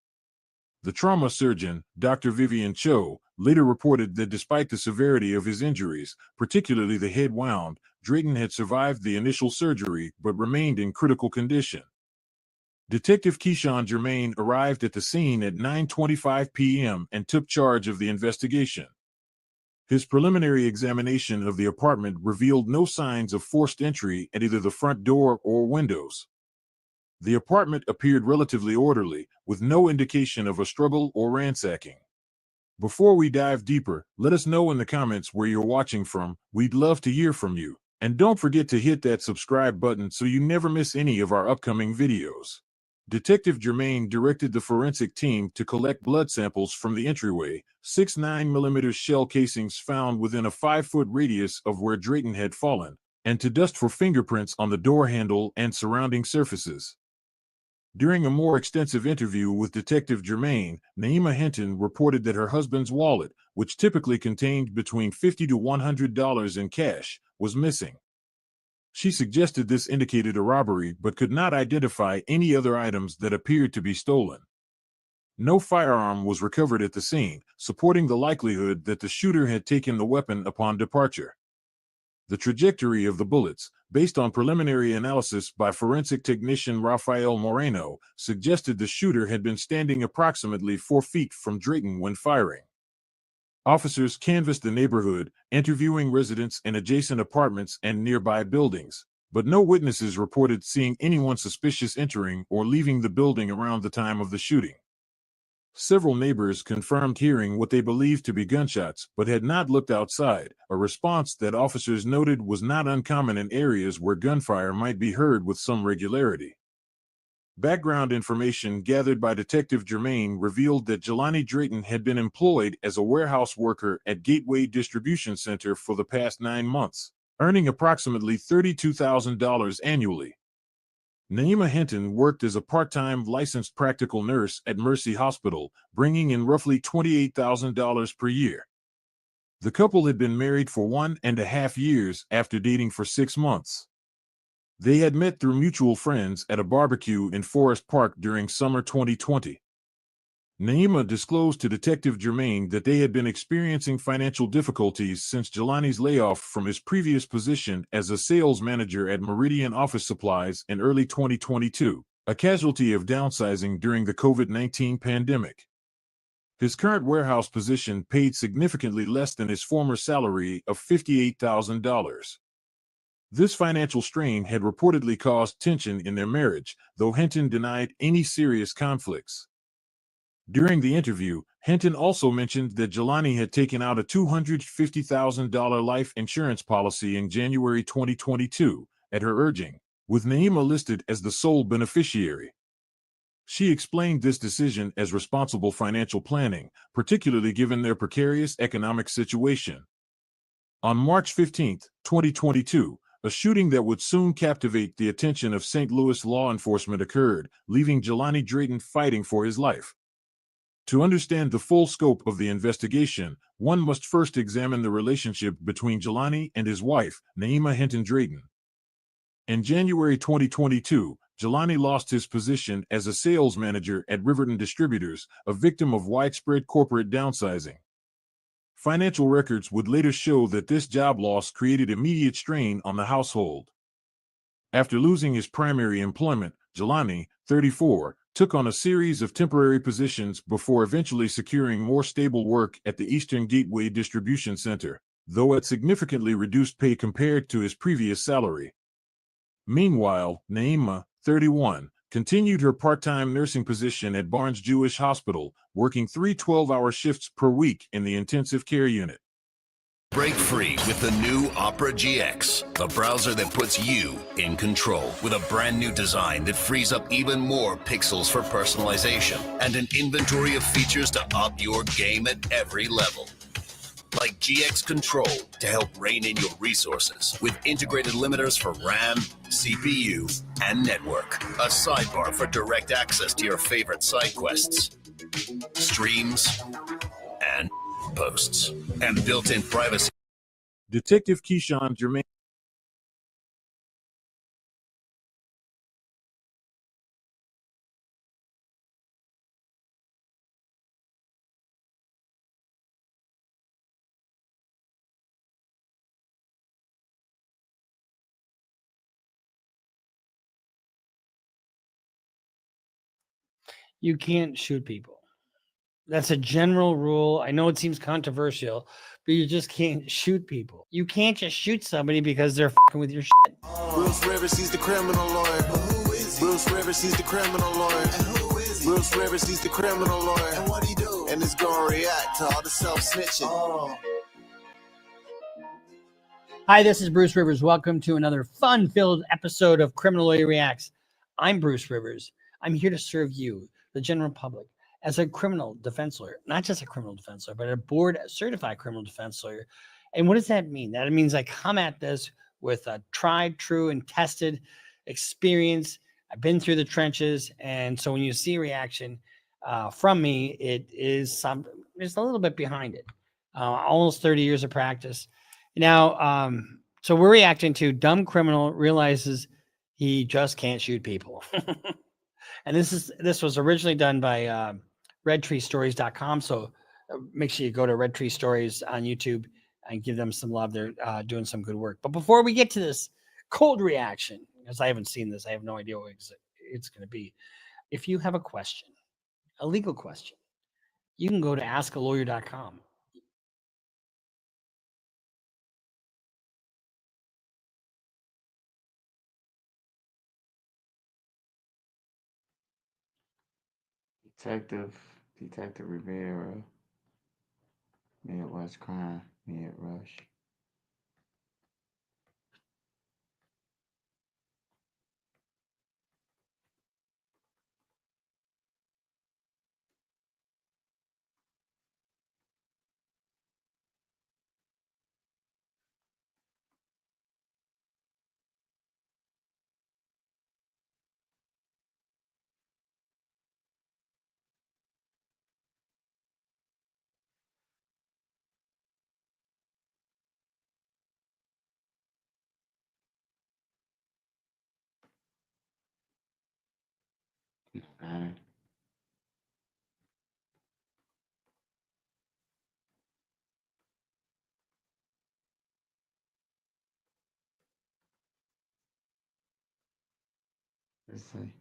The trauma surgeon, Dr. Vivian Cho, later reported that despite the severity of his injuries, particularly the head wound, Drayton had survived the initial surgery but remained in critical condition. Detective Keyshawn Germain arrived at the scene at 9:25 p.m. and took charge of the investigation. His preliminary examination of the apartment revealed no signs of forced entry at either the front door or windows. The apartment appeared relatively orderly, with no indication of a struggle or ransacking. Before we dive deeper, let us know in the comments where you're watching from. We'd love to hear from you. And don't forget to hit that subscribe button so you never miss any of our upcoming videos. Detective Germain directed the forensic team to collect blood samples from the entryway, 6 9mm shell casings found within a 5-foot radius of where Drayton had fallen, and to dust for fingerprints on the door handle and surrounding surfaces. During a more extensive interview with Detective Germain, Naima Hinton reported that her husband's wallet, which typically contained between $50 to $100 in cash, was missing. She suggested this indicated a robbery but could not identify any other items that appeared to be stolen. No firearm was recovered at the scene, supporting the likelihood that the shooter had taken the weapon upon departure. The trajectory of the bullets, based on preliminary analysis by forensic technician Rafael Moreno, suggested the shooter had been standing approximately 4 feet from Drayton when firing. Officers canvassed the neighborhood, interviewing residents in adjacent apartments and nearby buildings, but no witnesses reported seeing anyone suspicious entering or leaving the building around the time of the shooting. Several neighbors confirmed hearing what they believed to be gunshots, but had not looked outside, a response that officers noted was not uncommon in areas where gunfire might be heard with some regularity. Background information gathered by Detective Germain revealed that Jelani Drayton had been employed as a warehouse worker at Gateway Distribution Center for the past 9 months, earning approximately $32,000 annually. Naima Hinton worked as a part-time licensed practical nurse at Mercy Hospital, bringing in roughly $28,000 per year. The couple had been married for 1.5 years after dating for 6 months. They had met through mutual friends at a barbecue in Forest Park during summer 2020. Naima disclosed to Detective Germain that they had been experiencing financial difficulties since Jelani's layoff from his previous position as a sales manager at Meridian Office Supplies in early 2022, a casualty of downsizing during the COVID-19 pandemic. His current warehouse position paid significantly less than his former salary of $58,000. This financial strain had reportedly caused tension in their marriage, though Hinton denied any serious conflicts. During the interview, Hinton also mentioned that Jelani had taken out a $250,000 life insurance policy in January 2022, at her urging, with Naima listed as the sole beneficiary. She explained this decision as responsible financial planning, particularly given their precarious economic situation. On March 15, 2022, a shooting that would soon captivate the attention of St. Louis law enforcement occurred, leaving Jelani Drayton fighting for his life. To understand the full scope of the investigation, one must first examine the relationship between Jelani and his wife, Naima Hinton Drayton. In January 2022, Jelani lost his position as a sales manager at Riverton Distributors, a victim of widespread corporate downsizing. Financial records would later show that this job loss created immediate strain on the household. After losing his primary employment, Jelani, 34, took on a series of temporary positions before eventually securing more stable work at the Eastern Gateway Distribution Center, though at significantly reduced pay compared to his previous salary. Meanwhile, Naima, 31, continued her part-time nursing position at Barnes Jewish Hospital, working 3 12-hour shifts per week in the intensive care unit. Break free with the new Opera GX, the browser that puts you in control with a brand new design that frees up even more pixels for personalization and an inventory of features to up your game at every level. Like GX Control to help rein in your resources with integrated limiters for RAM, CPU, and network. A sidebar for direct access to your favorite side quests, streams, and posts, and built-in privacy. Detective Keyshawn Germain. You can't shoot people. That's a general rule. I know it seems controversial, but you just can't shoot people. You can't just shoot somebody because they're fucking with your shit. Bruce Rivers, he's the criminal lawyer. Bruce Rivers, he's the criminal lawyer. Bruce Rivers, he's the criminal lawyer. And what he do? And it's gonna react to all the self-snitching. Hi, this is Bruce Rivers. Welcome to another fun-filled episode of Criminal Lawyer Reacts. I'm Bruce Rivers. I'm here to serve you, the general public, as a criminal defense lawyer, not just a criminal defense lawyer, but a board certified criminal defense lawyer. And what does that mean? That means I come at this with a tried, true, and tested experience I've been through the trenches, and so when you see reaction from me, it is there's a little bit behind it. Almost 30 years of practice. Now, so we're reacting to dumb criminal realizes he just can't shoot people. And this was originally done by redtreestories.com. So make sure you go to Red Tree Stories on YouTube and give them some love. They're doing some good work. But before we get to this cold reaction, because I haven't seen this, I have no idea what it's going to be. If you have a question, a legal question, you can go to askalawyer.com. Detective Rivera, Midwest Crime, Mid Rush. Okay. Let's see.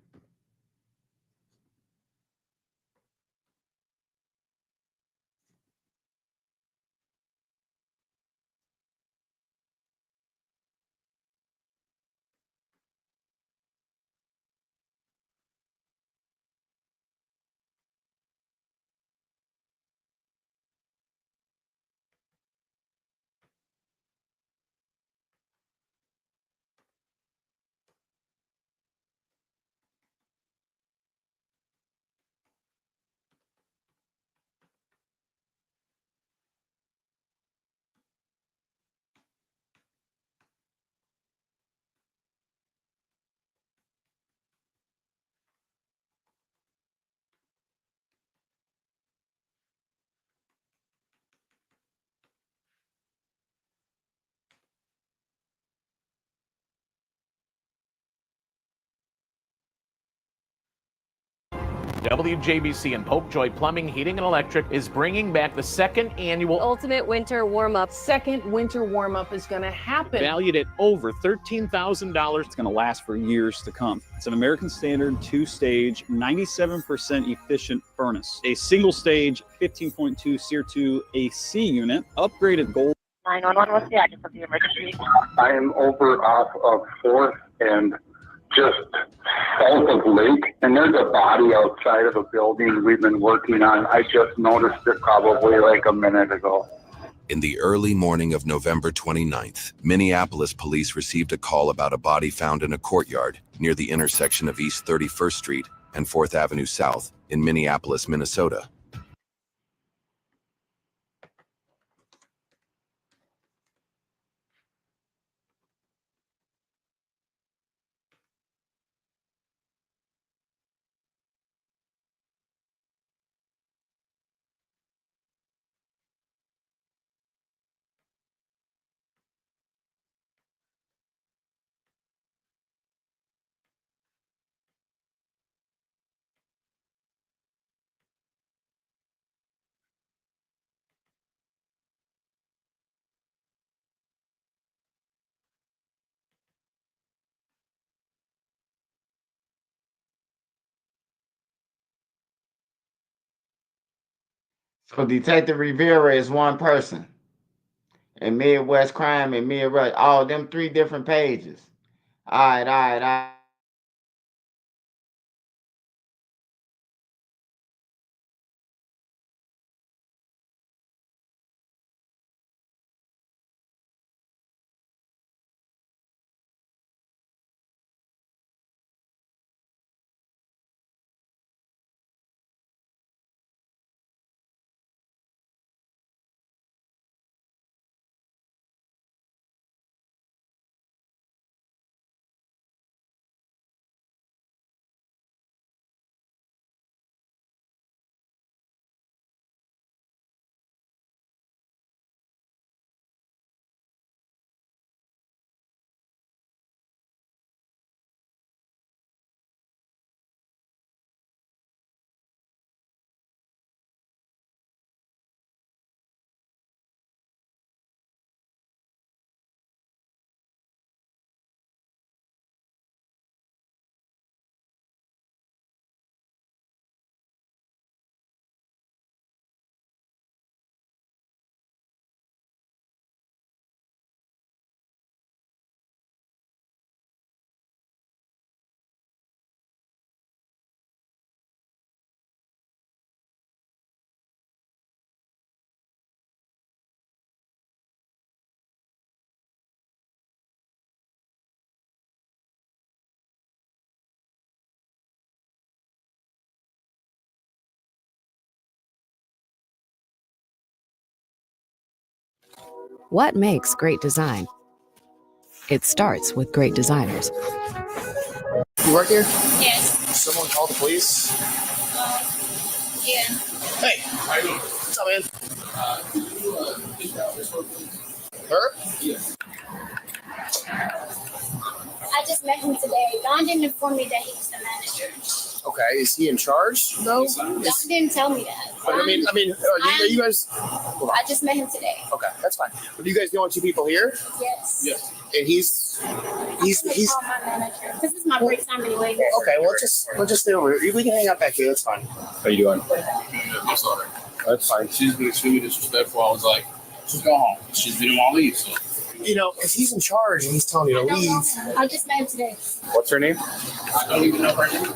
WJBC and Popejoy Plumbing, Heating, and Electric is bringing back the second annual Ultimate Winter Warm-Up. Second winter warm-up is going to happen. Valued at over $13,000. It's going to last for years to come. It's an American standard 2-stage, 97% efficient furnace. A single-stage 15.2 SEER 2 AC unit, upgraded gold. 911, what's the address of the emergency? I am over off of 4th and just south of Lake, and there's a body outside of a building we've been working on. I just noticed it probably like a minute ago. In the early morning of November 29th, Minneapolis police received a call about a body found in a courtyard near the intersection of East 31st Street and 4th Avenue South in Minneapolis, Minnesota. So Detective Rivera is one person. And Midwest Crime and Mid Rush, all them 3 different pages. All right. What makes great design? It starts with great designers. You work here? Yes. Someone called the police? Yeah. Hey, how you doing? What's up, man? Her? Yeah. I just met him today. Don didn't inform me that he was the manager. Okay, is he in charge? No. Don didn't tell me that. I mean, are you guys? I just met him today. Okay, that's fine. But you guys the only two people here? Yes. Yes. And he's. I'm gonna call my manager. This is my break time anyway. Okay, we'll just stay over here. We can hang out back here. That's fine. How you doing? That's all right. That's fine. She's been extremely disrespectful. I was like, just go home. She didn't want to leave. So. You know, if he's in charge and he's telling you to leave. I just met him today. What's her name? I don't even know her name.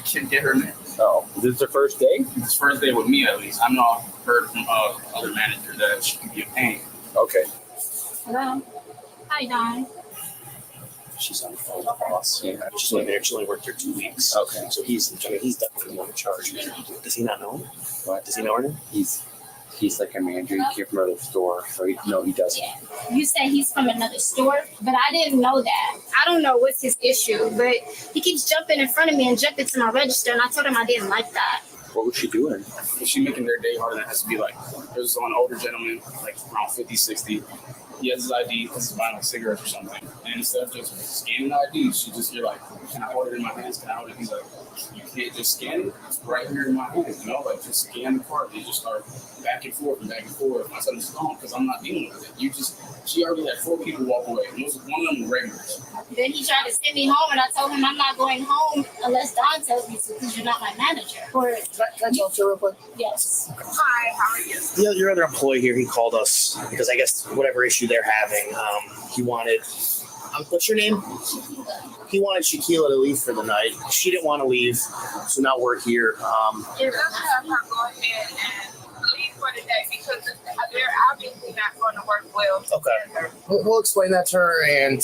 Can't get her name. Oh, is this her first day? It's first day with me, at least. I've not heard from other managers that she can be a pain. Okay. Hello. Hi, Don. She's on the phone with the boss. Yeah, she's only there. She only worked there 2 weeks. Okay. So he's definitely the one in charge. Does he not know him? What? Does he know her name? He's like a manager. He came from another store, so he doesn't. Yeah. You said he's from another store, but I didn't know that. I don't know what's his issue, but he keeps jumping in front of me and jumping to my register, and I told him I didn't like that. What was she doing? She's making their day harder than it has to be. Like, there's an older gentleman, like around 50, 60. He has his ID because he's buying like cigarettes or something. And instead of just scanning the ID, you're like, can I hold it in my hands? Can I hold it? He's like, you can't just scan it. It's right here in my hands, like just scan the card. They just start back and forth and back and forth. My son is gone because I'm not dealing with it. She already had 4 people walk away. And one of them were regulars. Then he tried to send me home, and I told him I'm not going home unless Don tells me to, because you're not my manager. Can I talk to you real quick? Yes. Hi, how are you? Your other employee here, he called us because I guess whatever issue they're having, he wanted. What's your name? He wanted Shaquila to leave for the night. She didn't want to leave, so now we're here. You're gonna have her go ahead and leave for the day because they're obviously not going to work well. Okay. We'll explain that to her, and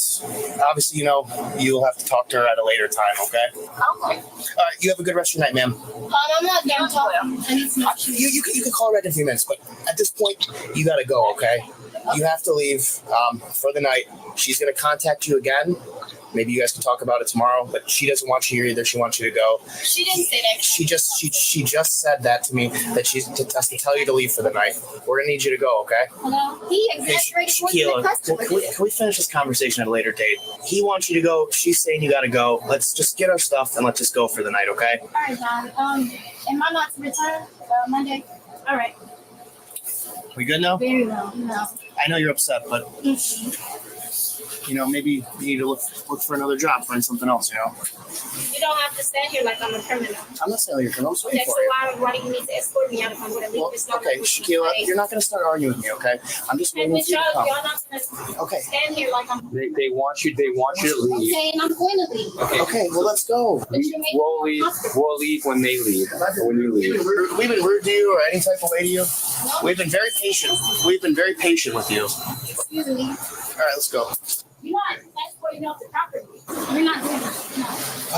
obviously, you'll have to talk to her at a later time, okay? Okay. All right, you have a good rest of your night, ma'am. I'm not done talking. I need to know. You can call her back in a few minutes, but at this point, you got to go, okay? You have to leave for the night. She's going to contact you again. Maybe you guys can talk about it tomorrow, but she doesn't want you here either. She wants you to go. She didn't say that. She just said that to me, that she's to tell you to leave for the night. We're going to need you to go, okay? Hello? He exaggerated more than the customer. Can we finish this conversation at a later date? He wants you to go. She's saying you got to go. Let's just get our stuff and let's just go for the night, okay? All right, Don. Am I not to return Monday? All right. We good now? Very well. No. I know you're upset, but maybe you need to look for another job, find something else. You don't have to stand here like I'm a criminal. I'm not saying you're a criminal. I'm Okay, so why do you need to escort me out if I'm going to leave this number? Okay, Shaquila, you're not going to start arguing with me, okay? I'm just waiting for you to come. Y'all not going to stand here like I'm. They want you to leave. Okay, and I'm going to leave. Okay, well let's go. We'll leave when they leave. When you leave. We've been rude to you or any type of way to you. No. We've been very patient. We've been very patient with you. Excuse me. All right, let's go. You're not escorting me off the property. You're not doing that. No.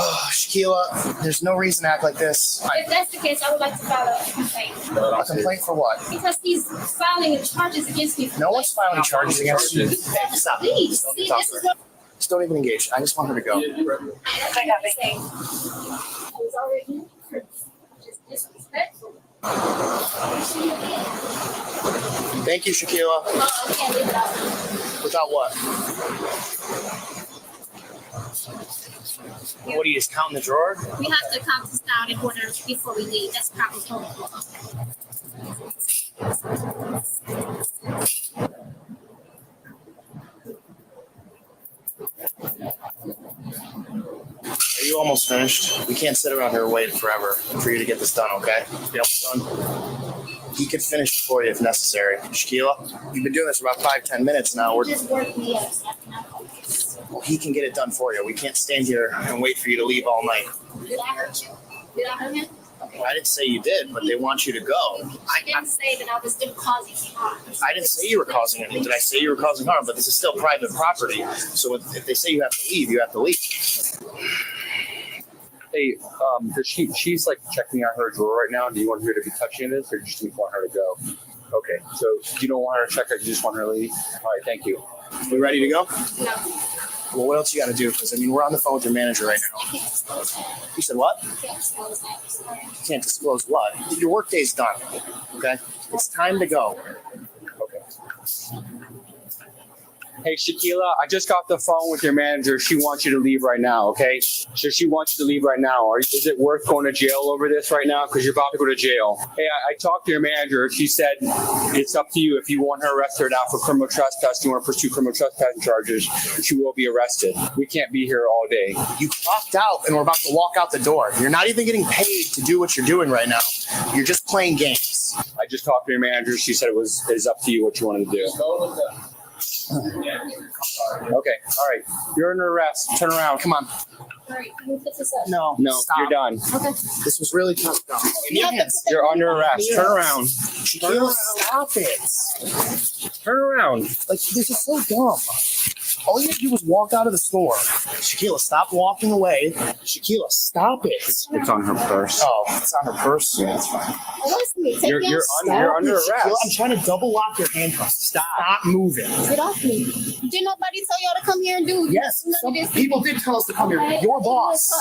Oh, Shaquila, there's no reason to act like this. If that's the case, I would like to file a complaint. A complaint for what? Because he's filing charges against me. No one's filing charges against you. Hey, stop. Please. Just don't even engage. I just want her to go. I was already just disrespectful. Thank you, Shaquila. I can't leave without. Without what? What, are you just counting the drawer? We have to count this down in order before we leave. That's proper protocol. Are you almost finished? We can't sit around here waiting forever for you to get this done, okay? Get this done. He could finish for you if necessary. Shaquila, you've been doing this for about 5-10 minutes now. You just work me up. Well, he can get it done for you. We can't stand here and wait for you to leave all night. Did I hurt you? Did I hurt him? Well, I didn't say you did, but they want you to go. I didn't say that I was still causing harm. I didn't say you were causing anything. Did I say you were causing harm? But this is still private property. So if they say you have to leave, you have to leave. Hey, she's like checking out her drawer right now. Do you want her to be touching this, or do you just want her to go? Okay, so you don't want her to check her, you just want her to leave? All right, thank you. We ready to go? No. Well, what else you got to do? Because, I mean, we're on the phone with your manager right now. You said what? You can't disclose what? Your work day's done, okay? It's time to go. Okay. Hey, Shaquila, I just got the phone with your manager. She wants you to leave right now, okay? So she wants you to leave right now. Is it worth going to jail over this right now? Because you're about to go to jail. Hey, I talked to your manager. She said it's up to you. If you want her arrested now for criminal trespassing or pursue criminal trespassing charges, she will be arrested. We can't be here all day. You clocked out and we're about to walk out the door. You're not even getting paid to do what you're doing right now. You're just playing games. I just talked to your manager. She said it's up to you what you wanted to do. Okay, all right. You're under arrest. Turn around. Come on. All right, can we put this up? No, stop. you're done. Okay. This was really tough. In your Yeah, hands. You're under arrest. Turn around. Turn Stop it. Turn around. Like, this is so dumb. All you have to do is walk out of the store. Shaquila, stop walking away. Shaquila, stop it. It's on her purse. Oh, it's on her purse? Yeah, that's fine. You're under arrest. Shaquila, I'm trying to double lock your handcuffs. Stop moving. Get off me. Did nobody tell y'all to come here and do Yes, some people did tell us to come here. Your boss.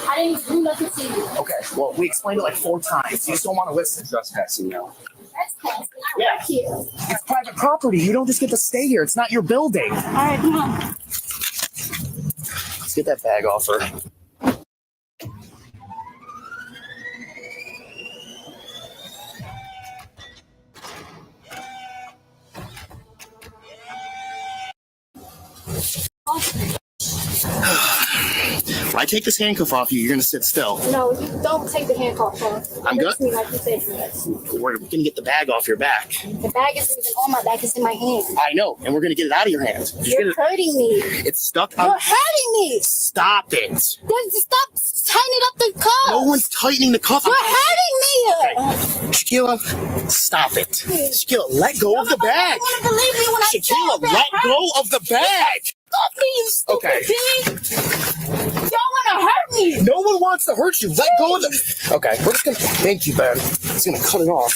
I didn't do nothing to you. Okay, well, we explained it like 4 times. You just don't want to listen. Trespassing now. Trespassing. I work here. It's private property. You don't just get to stay here. It's not your building. All right, come on. Let's get that bag off her. When I take this handcuff off you, you're gonna sit still. No, you don't take the handcuff off. I'm good. Me like you said. We're gonna get the bag off your back. The bag isn't even on my back; it's in my hand. I know, and we're gonna get it out of your hand. You're hurting me. It's stuck. You're hurting me. Stop it. Then stop tightening up the cuff. No one's tightening the cuff. You're hurting me. Okay. Shaquila, stop it. Shaquila, let go of the bag. Shaquila, let go of the bag. Stop me, you stupid pig. Y'all wanna hurt me. No one wants to hurt you. Let go of the. Okay, we're just gonna. Thank you, Ben. He's gonna cut it off.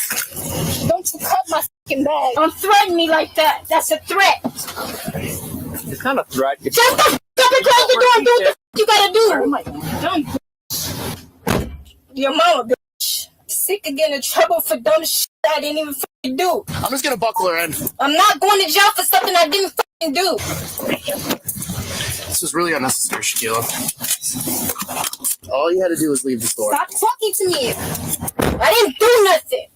Don't you cut my fucking bag. Don't threaten me like that. That's a threat. It's not a threat. Shut the fuck up and close the door and do what the fuck you gotta do. Oh my dumb. Your mama, bitch. Sick of getting in trouble for dumb shit I didn't even fucking do. I'm just gonna buckle her in. I'm not going to jail for something I didn't fucking do. This was really unnecessary, Shaquila. All you had to do was leave the store. Stop talking to me. I didn't do nothing.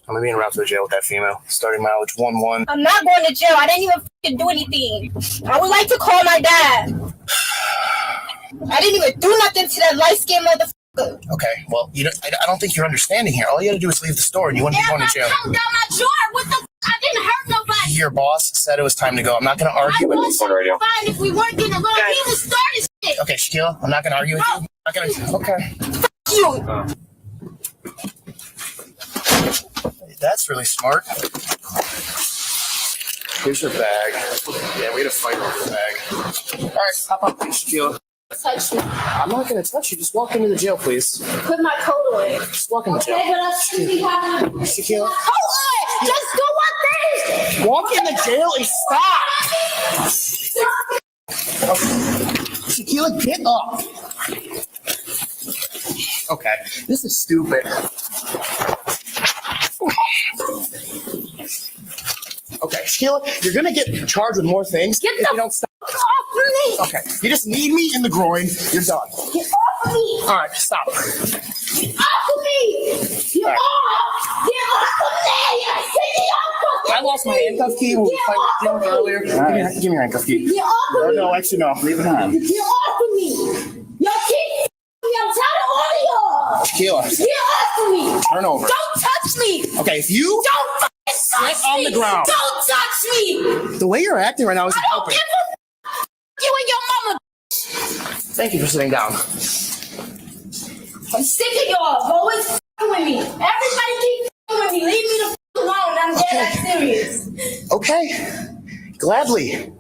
I'm gonna be en route to the jail with that female. Starting mileage 11. I'm not going to jail. I didn't even fucking do anything. I would like to call my dad. I didn't even do nothing to that light-skinned motherfucker. Okay, well, I don't think you're understanding here. All you had to do was leave the store and you wouldn't be going to jail. Down my drawer. What the I didn't hurt nobody. Your boss said it was time to go. I'm not going to argue with you. Fine if we weren't getting along. He was starting shit. Okay, Shaquila, I'm not going to argue with you. I'm not going to. Okay. Fuck you. That's really smart. Here's your bag. Yeah, we had a fight over the bag. All right, hop up, please, Shaquila. Touch me. I'm not going to touch you. Just walk into the jail, please. Put my coat on. Just walk in the jail. Okay, but I shouldn't be having Shaquila. coat on. Just do one thing. Walk in the jail and stop. Okay. Shaquila, get up. Okay, this is stupid. Okay, Shaquila, you're gonna get charged with more things if you don't stop. Get off me! Okay, you just need me in the groin. You're done. Get off me! All right, stop. Get off of me! Get off! Get off of me! I lost my handcuff key when we played earlier. Right. Give me your handcuff key. Get off of me! No, actually, no. Leave it on. Get off of me! Y'all keep me! I'm tired of all of y'all! Shaquila. Get off of me! Turn over. Don't touch me! Okay, if you don't fucking touch sit on the ground. Don't touch me! The way you're acting right now is I don't give a you and your mama. Thank you for sitting down. I'm sick of y'all always f***ing with me. Everybody keep f***ing with me. Leave me the f*** alone. I'm dead ass serious. Okay, gladly.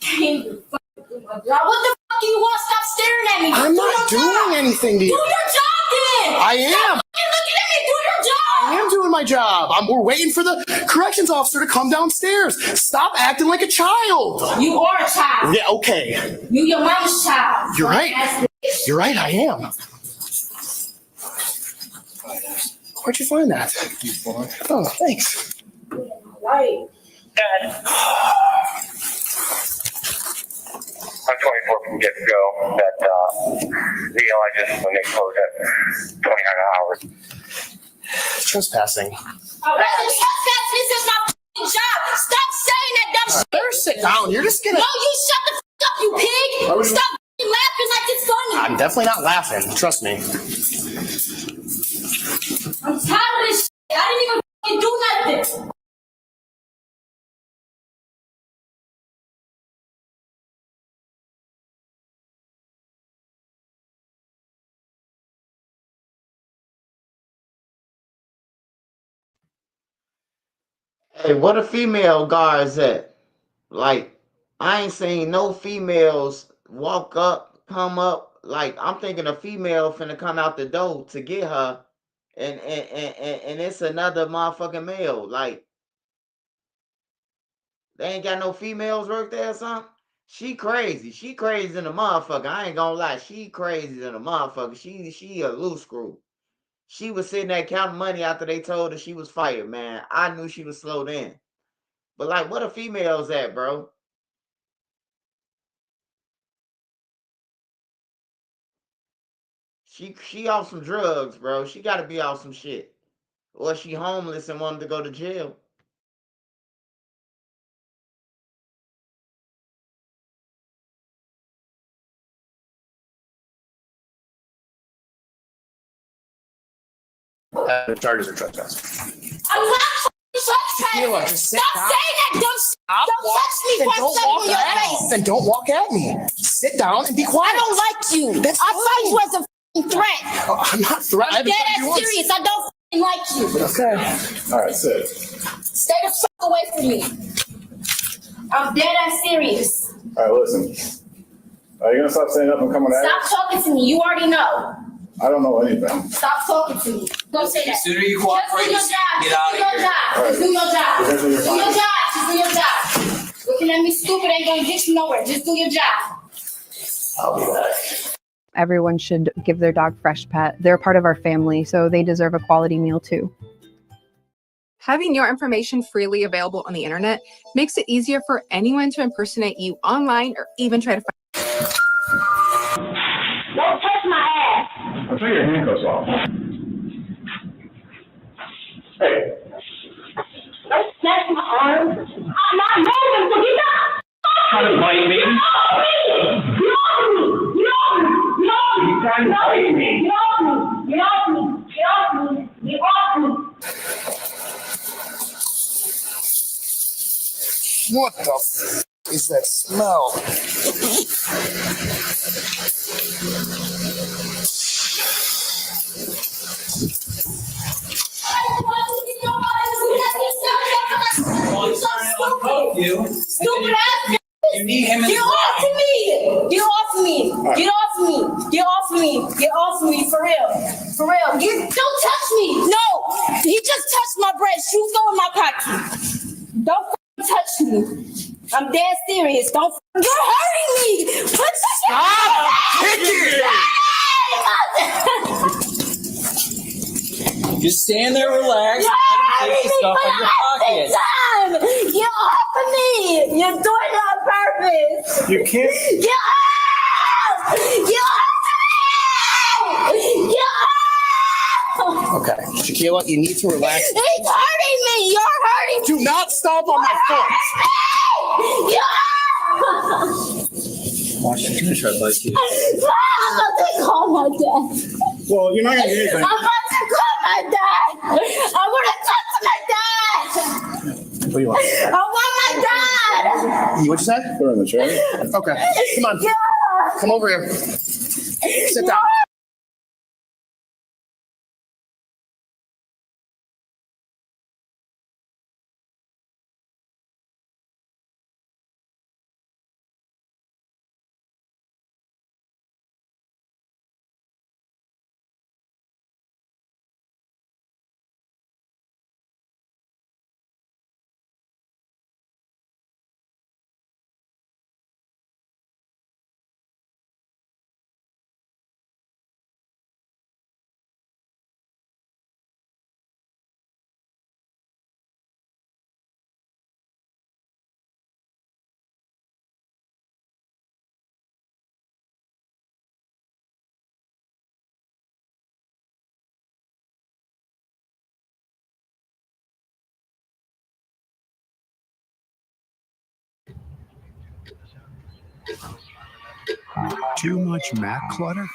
Can't even fucking do my job. What the fuck do you want? Stop staring at me. I'm not doing anything to you. Do your job then. I am. Looking at me, do your job. I am doing my job. We're waiting for the corrections officer to come downstairs. Stop acting like a child. You are a child. Yeah, okay. You your mama's child. You're right. You're right, I am. Where'd you find that? Oh, thanks. Right. I'm 24 from get-go. That deal I just, when they close at 29 hours. Trespassing. Oh, trespassing. This is my job. Stop saying that dumb shit. Better sit down. You're just gonna. No, you shut the up, you pig. Stop laughing like it's funny. I'm definitely not laughing. Trust me. I'm tired of this shit. I didn't even do nothing. Hey, what a female guards at? Like, I ain't seen no females walk up, come up. Like, I'm thinking a female finna come out the door to get her, and it's another motherfucking male. Like, they ain't got no females work there or something? She crazy. She crazy than a motherfucker. I ain't gonna lie. She crazy than a motherfucker. She a loose screw. She was sitting there counting money after they told her she was fired, man. I knew she was slowed in. But like, what are females at, bro? She off some drugs, bro. She gotta be off some shit. Or she homeless and wanted to go to jail. The charges are trespassing. I'm not trespassing. Just sit Stop down. saying that dumb shit. Don't touch me Then for a don't second walk in your at me. face. Then don't walk at me. Sit down and be quiet. I don't like you. That's I fine. saw you as a f***ing threat. Oh, I'm not threatening. I'm dead ass serious. I don't f***ing like you. Okay. All right, sit. Stay the fuck away from me. I'm dead ass serious. All right, listen. Are you gonna stop standing up and coming at Stop us? talking to me. You already know. I don't know anything. Stop talking to me. Don't say that. The sooner you cooperate, Just do your job. get out of here. Just do your job. All right. Just do your job. Just do your job. Looking at me stupid ain't gonna get you nowhere. Just do your job. I'll be back. Everyone should give their dog Fresh Pet. They're part of our family, so they deserve a quality meal too. Having your information freely available on the internet makes it easier for anyone to impersonate you online or even try to find. Don't touch my ass. I'll take your handcuffs off. Hey. Don't snatch my arm. I'm not moving, so get up. Trying to bite me? Get off me. Get off me. Get off me. Get off me. You trying to bite me? Get off me. Get off me. Get off me. Get off me. What the f is that smell? Stupid ass. You need him. Get off me! Get off me! Get off me! Get off me! Get off me! For real! For real! Don't touch me! No! He just touched my breast. Shoes go in my pocket. Don't touch me! I'm dead serious. Don't. You're hurting me! Put Stop kicking! Just stand there, relax, and take the stuff out of your pocket. Get off of me! You're doing it on purpose! You can't. Get off! Get off! Get off! Okay, Shaquila, you need to relax. He's hurting me! You're hurting me! Do not stomp on my foot! Get Watch, she's gonna try to bite you. off! I'm about to call my dad. Well, you're not gonna get anything. I'm about to call my dad! I want to talk to my dad! What do you want? I want my dad! What you said? They're in the chair. Okay, come on. Yeah. Come over here. Sit down. Too much Mac clutter?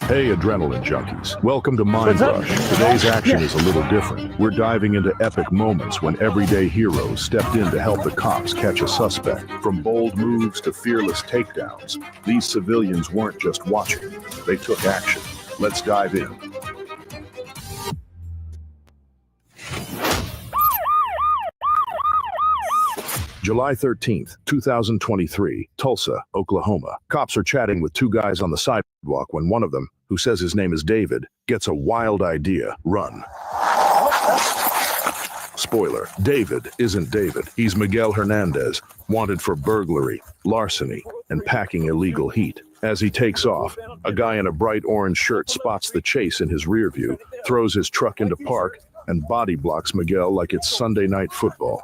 Hey, adrenaline junkies. Welcome to Mind Rush. Today's action is a little different. We're diving into epic moments when everyday heroes stepped in to help the cops catch a suspect. From bold moves to fearless takedowns, these civilians weren't just watching. They took action. Let's dive in. July 13th, 2023, Tulsa, Oklahoma. Cops are chatting with two guys on the sidewalk when one of them, who says his name is David, gets a wild idea. Run. Spoiler, David isn't David. He's Miguel Hernandez, wanted for burglary, larceny, and packing illegal heat. As he takes off, a guy in a bright orange shirt spots the chase in his rear view, throws his truck into park, and body blocks Miguel like it's Sunday night football.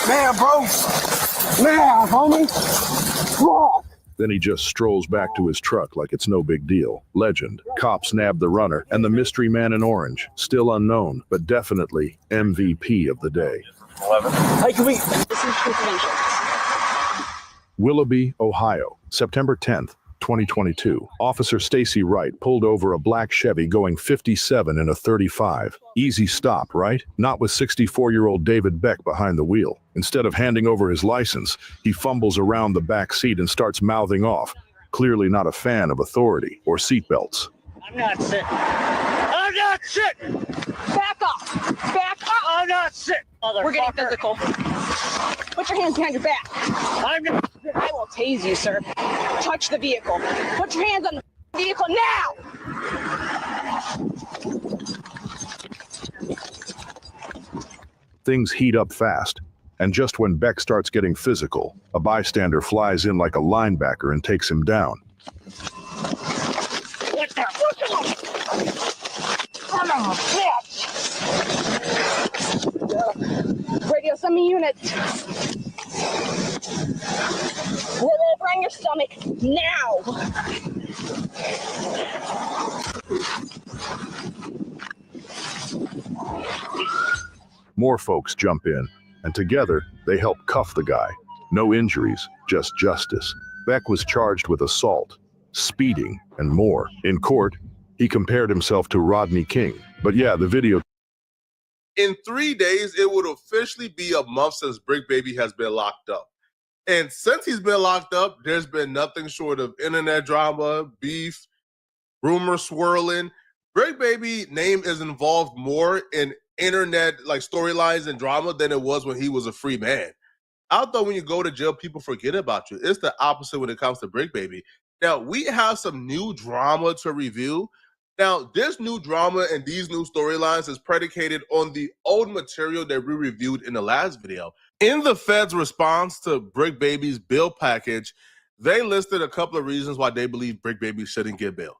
Man, bro. Man, homie. Walk. Then he just strolls back to his truck like it's no big deal. Legend. Cops nab the runner, and the mystery man in orange, still unknown, but definitely MVP of the day. 11. Hey, can we... Willoughby, Ohio, September 10th, 2022. Officer Stacy Wright pulled over a black Chevy going 57 in a 35. Easy stop, right? Not with 64-year-old David Beck behind the wheel. Instead of handing over his license, he fumbles around the back seat and starts mouthing off, clearly not a fan of authority or seatbelts. I'm not sitting. I'm not sitting. Back off. Back off. I'm not sitting. We're getting physical. Put your hands behind your back. I'm not. I will tase you, sir. Touch the vehicle. Put your hands on the vehicle now! Things heat up fast, and just when Beck starts getting physical, a bystander flies in like a linebacker and takes him down. What the? Come on, bitch! Radio summon units. Roll over on your stomach now. More folks jump in, and together they help cuff the guy. No injuries, just justice. Beck was charged with assault, speeding, and more. In court, he compared himself to Rodney King. But yeah, the video... In 3 days, it would officially be a month since Brick Baby has been locked up. And since he's been locked up, there's been nothing short of internet drama, beef, rumor swirling. Brick Baby name is involved more in internet like storylines and drama than it was when he was a free man. I thought when you go to jail, people forget about you. It's the opposite when it comes to Brick Baby. Now, we have some new drama to review. Now, this new drama and these new storylines is predicated on the old material that we reviewed in the last video. In the Fed's response to Brick Baby's bail package, they listed a couple of reasons why they believe Brick Baby shouldn't get bail.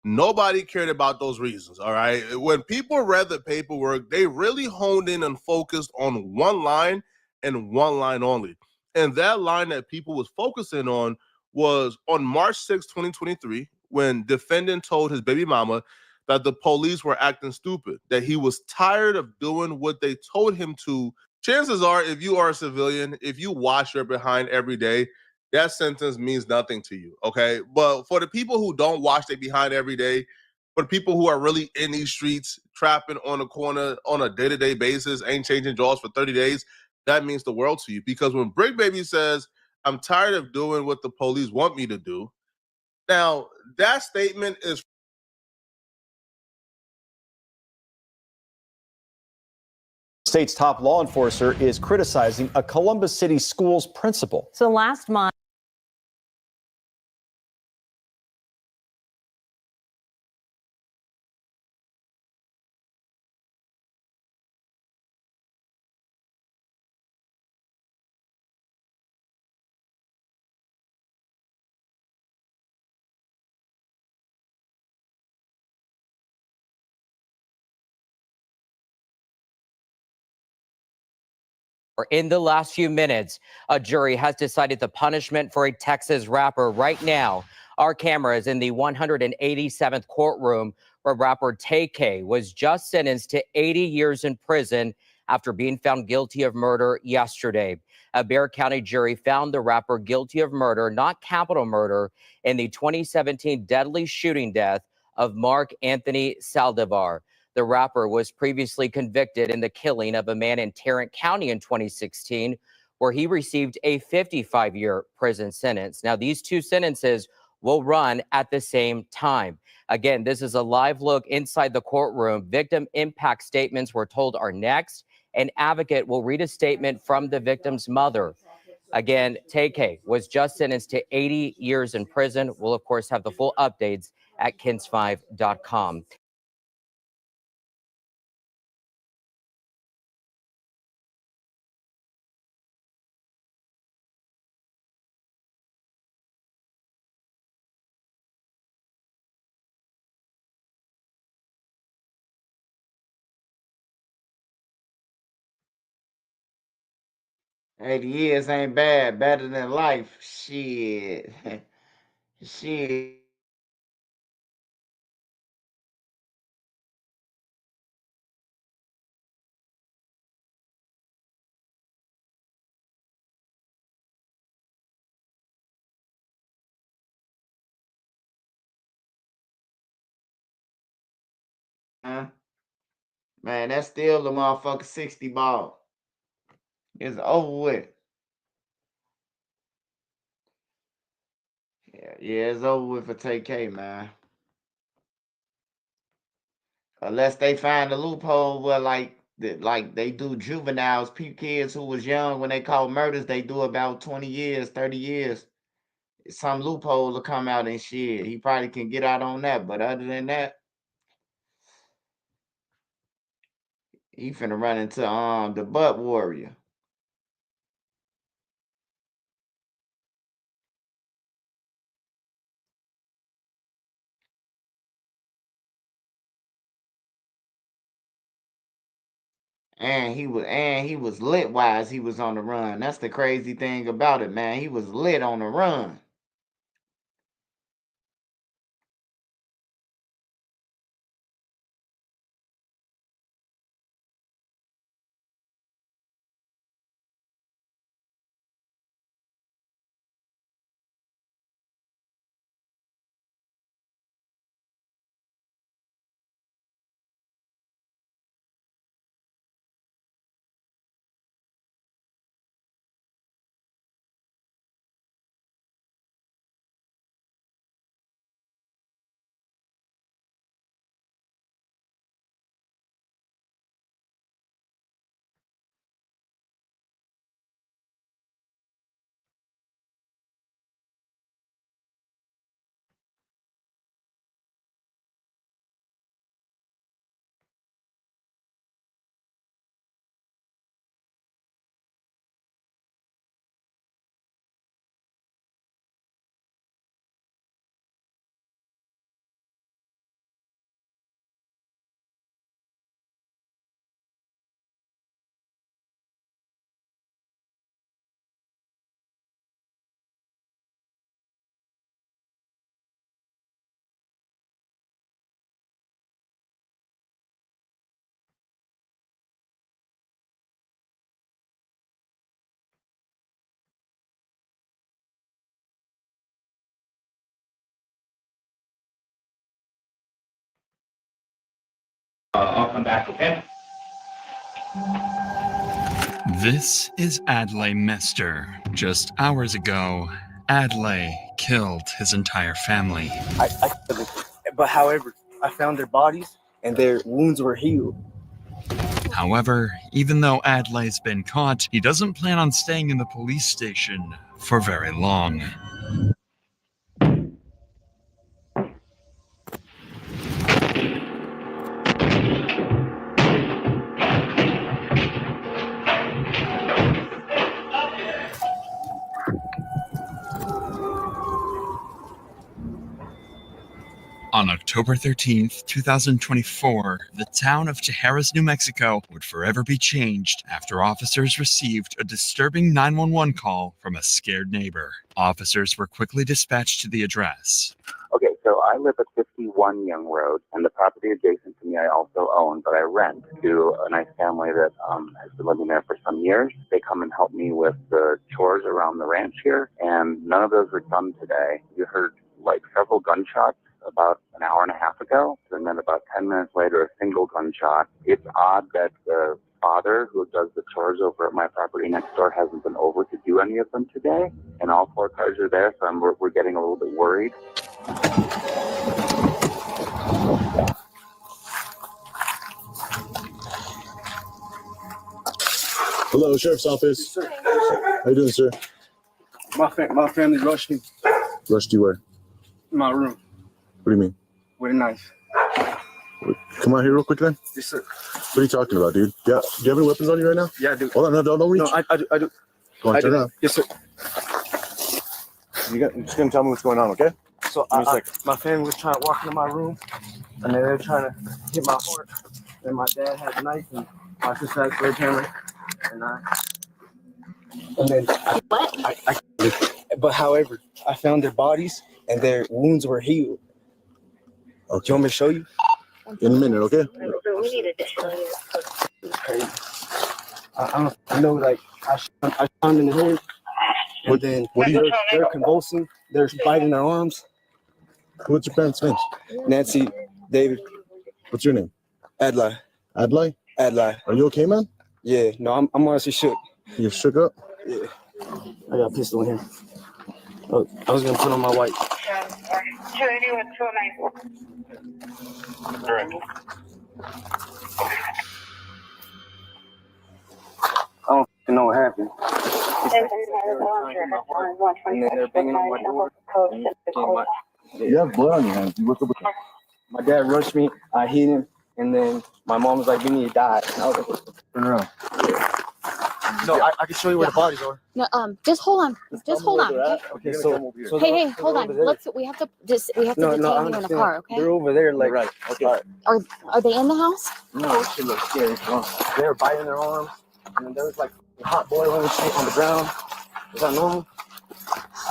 Nobody cared about those reasons, all right? When people read the paperwork, they really honed in and focused on one line and one line only. And that line that people was focusing on was on March 6, 2023, when defendant told his baby mama that the police were acting stupid, that he was tired of doing what they told him to. Chances are, if you are a civilian, if you wash your behind every day, that sentence means nothing to you, okay? But for the people who don't wash their behind every day, for the people who are really in these streets, trapping on a corner on a day-to-day basis, ain't changing jaws for 30 days, that means the world to you. Because when Brick Baby says, I'm tired of doing what the police want me to do, now, that statement is... State's top law enforcer is criticizing a Columbus City school's principal. So last month, in the last few minutes, a jury has decided the punishment for a Texas rapper. Right now, our camera is in the 187th courtroom where rapper Tay-K was just sentenced to 80 years in prison after being found guilty of murder yesterday. A Bexar County jury found the rapper guilty of murder, not capital murder, in the 2017 deadly shooting death of Mark Anthony Saldivar. The rapper was previously convicted in the killing of a man in Tarrant County in 2016, where he received a 55-year prison sentence. Now, these two sentences will run at the same time. Again, this is a live look inside the courtroom. Victim impact statements, we're told, are next. An advocate will read a statement from the victim's mother. Again, TK was just sentenced to 80 years in prison. We'll, of course, have the full updates at kins5.com. $80 years ain't bad. Better than life. Shit. Shit. Huh? Man, that's still the motherfucker 60 ball. It's over with. Yeah, it's over with for TK, man. Unless they find a loophole where like they do juveniles, kids who was young when they call murders, they do about 20 years, 30 years. Some loophole will come out and shit. He probably can get out on that, but other than that, he finna run into the butt warrior. And he was lit wise. He was on the run. That's the crazy thing about it, man. He was lit on the run. I'll come back, okay? This is Adlai Mester. Just hours ago, Adlai killed his entire family. But however, I found their bodies and their wounds were healed. However, even though Adlai's been caught, he doesn't plan on staying in the police station for very long. On October 13th, 2024, the town of Tijeras, New Mexico would forever be changed after officers received a disturbing 911 call from a scared neighbor. Officers were quickly dispatched to the address. Okay, So I live at 51 Young Road, and the property adjacent to me I also own, but I rent to a nice family that has been living there for some years. They come and help me with the chores around the ranch here, and none of those were done today. You heard like several gunshots about an hour and a half ago, and then about 10 minutes later, a single gunshot. It's odd that the father who does the chores over at my property next door hasn't been over to do any of them today, and all 4 cars are there, so we're getting a little bit worried. Hello, Sheriff's Office. How you doing, sir? My family rushed me. Rushed you where? In my room What do you mean? with a knife. Come out here real quick then. Yes, sir. What are you talking about, dude? Yeah. Do you have any weapons on you right now? Yeah, I do. Hold on, no, don't reach. No, I do. Go on, I turn do. around. Yes, sir. You're just gonna tell me what's going on, okay? So my family was trying to walk into my room, and they were trying to hit my heart. And my dad had a knife, and my sister had a sledgehammer, and then but however, I found their bodies, and their wounds were healed. Okay. Do you want me to show you? In a minute, okay? We needed to show you. I know, like, I shot them in the head, and then they're convulsing, they're biting their arms. What's your parents' names? Nancy, David. What's your name? Adlai. Adlai? Adlai. Are you okay, man? Yeah, no, I'm honestly shook. You shook up? Yeah. I got a pistol in here. Oh, I was gonna put on my white. 281, 209. Correct. I don't know what happened. And then they're banging on my door. You have blood on your hands. What's up with that? My dad rushed me. I hit him, and then my mom was like, "You need to die." And I was like, Turn around. "No, I can show you where the bodies are." No, just hold on. Just hold on. Okay, so Hey, hold on. We have to detain you in the car, okay? They're over there, like right. Okay. Are they in the house? No, it should look scary. They were biting their arms, and then there was like hot boiling shit on the ground. Is that normal?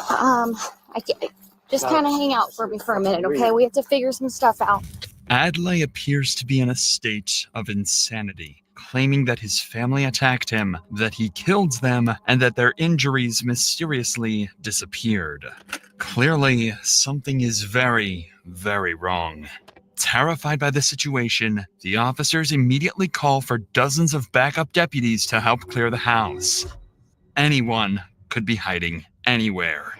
I can't. Just kind of hang out for me for a minute, okay? We have to figure some stuff out. Adlai appears to be in a state of insanity, claiming that his family attacked him, that he killed them, and that their injuries mysteriously disappeared. Clearly, something is very, very wrong. Terrified by the situation, the officers immediately call for dozens of backup deputies to help clear the house. Anyone could be hiding anywhere.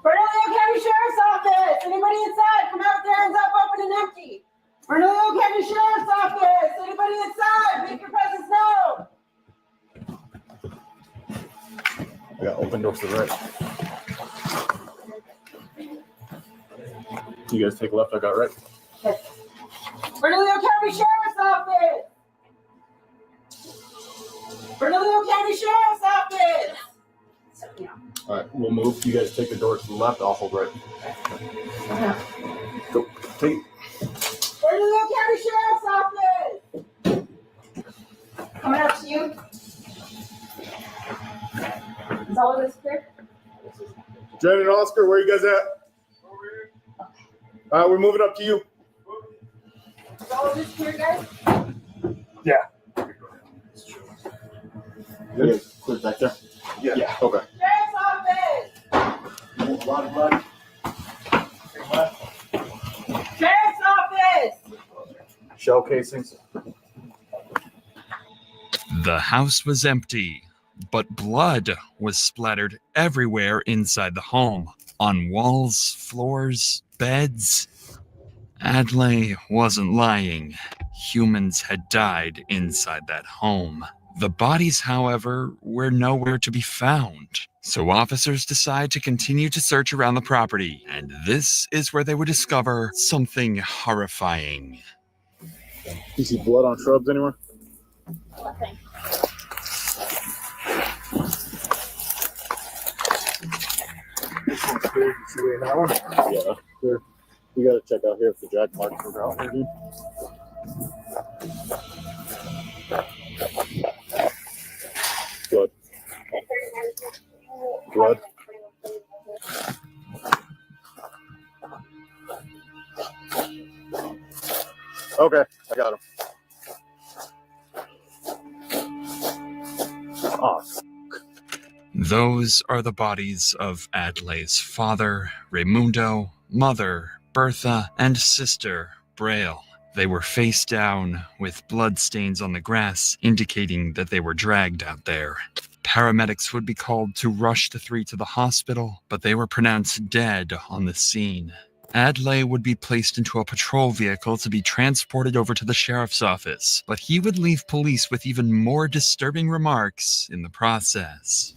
Bernalillo County Sheriff's Office. Anybody inside? Come out with your hands up, open and empty. Bernalillo County Sheriff's Office. Anybody inside? Make your presence known. I got open doors to the right. You guys take left, I got right. Bernalillo County Sheriff's Office. Bernalillo County Sheriff's Office. All right, we'll move. You guys take the door to the left, I'll hold right. Go. Take. Bernalillo County Sheriff's Office. Coming up to you. Is all of this clear? Jen and Oscar, where you guys at? All right, we're moving up to you. Is all of this clear, guys? Yeah. You guys clear back there? Yeah. Okay. Sheriff's Office. Sheriff's Office. Shell casings. The house was empty, but blood was splattered everywhere inside the home, on walls, floors, beds. Adlai wasn't lying. Humans had died inside that home. The bodies, however, were nowhere to be found. So officers decide to continue to search around the property, and this is where they would discover something horrifying. You see blood on shrubs anywhere? Nothing. Yeah, clear. You gotta check out here if the jack marks are out here, dude. Blood. Blood. Okay, I got him. Oh, Those are the bodies of Adlai's father, Raimundo, mother, Bertha, and sister, Braille. They were face down, with bloodstains on the grass, indicating that they were dragged out there. Paramedics would be called to rush the three to the hospital, but they were pronounced dead on the scene. Adlai would be placed into a patrol vehicle to be transported over to the sheriff's office, but he would leave police with even more disturbing remarks in the process.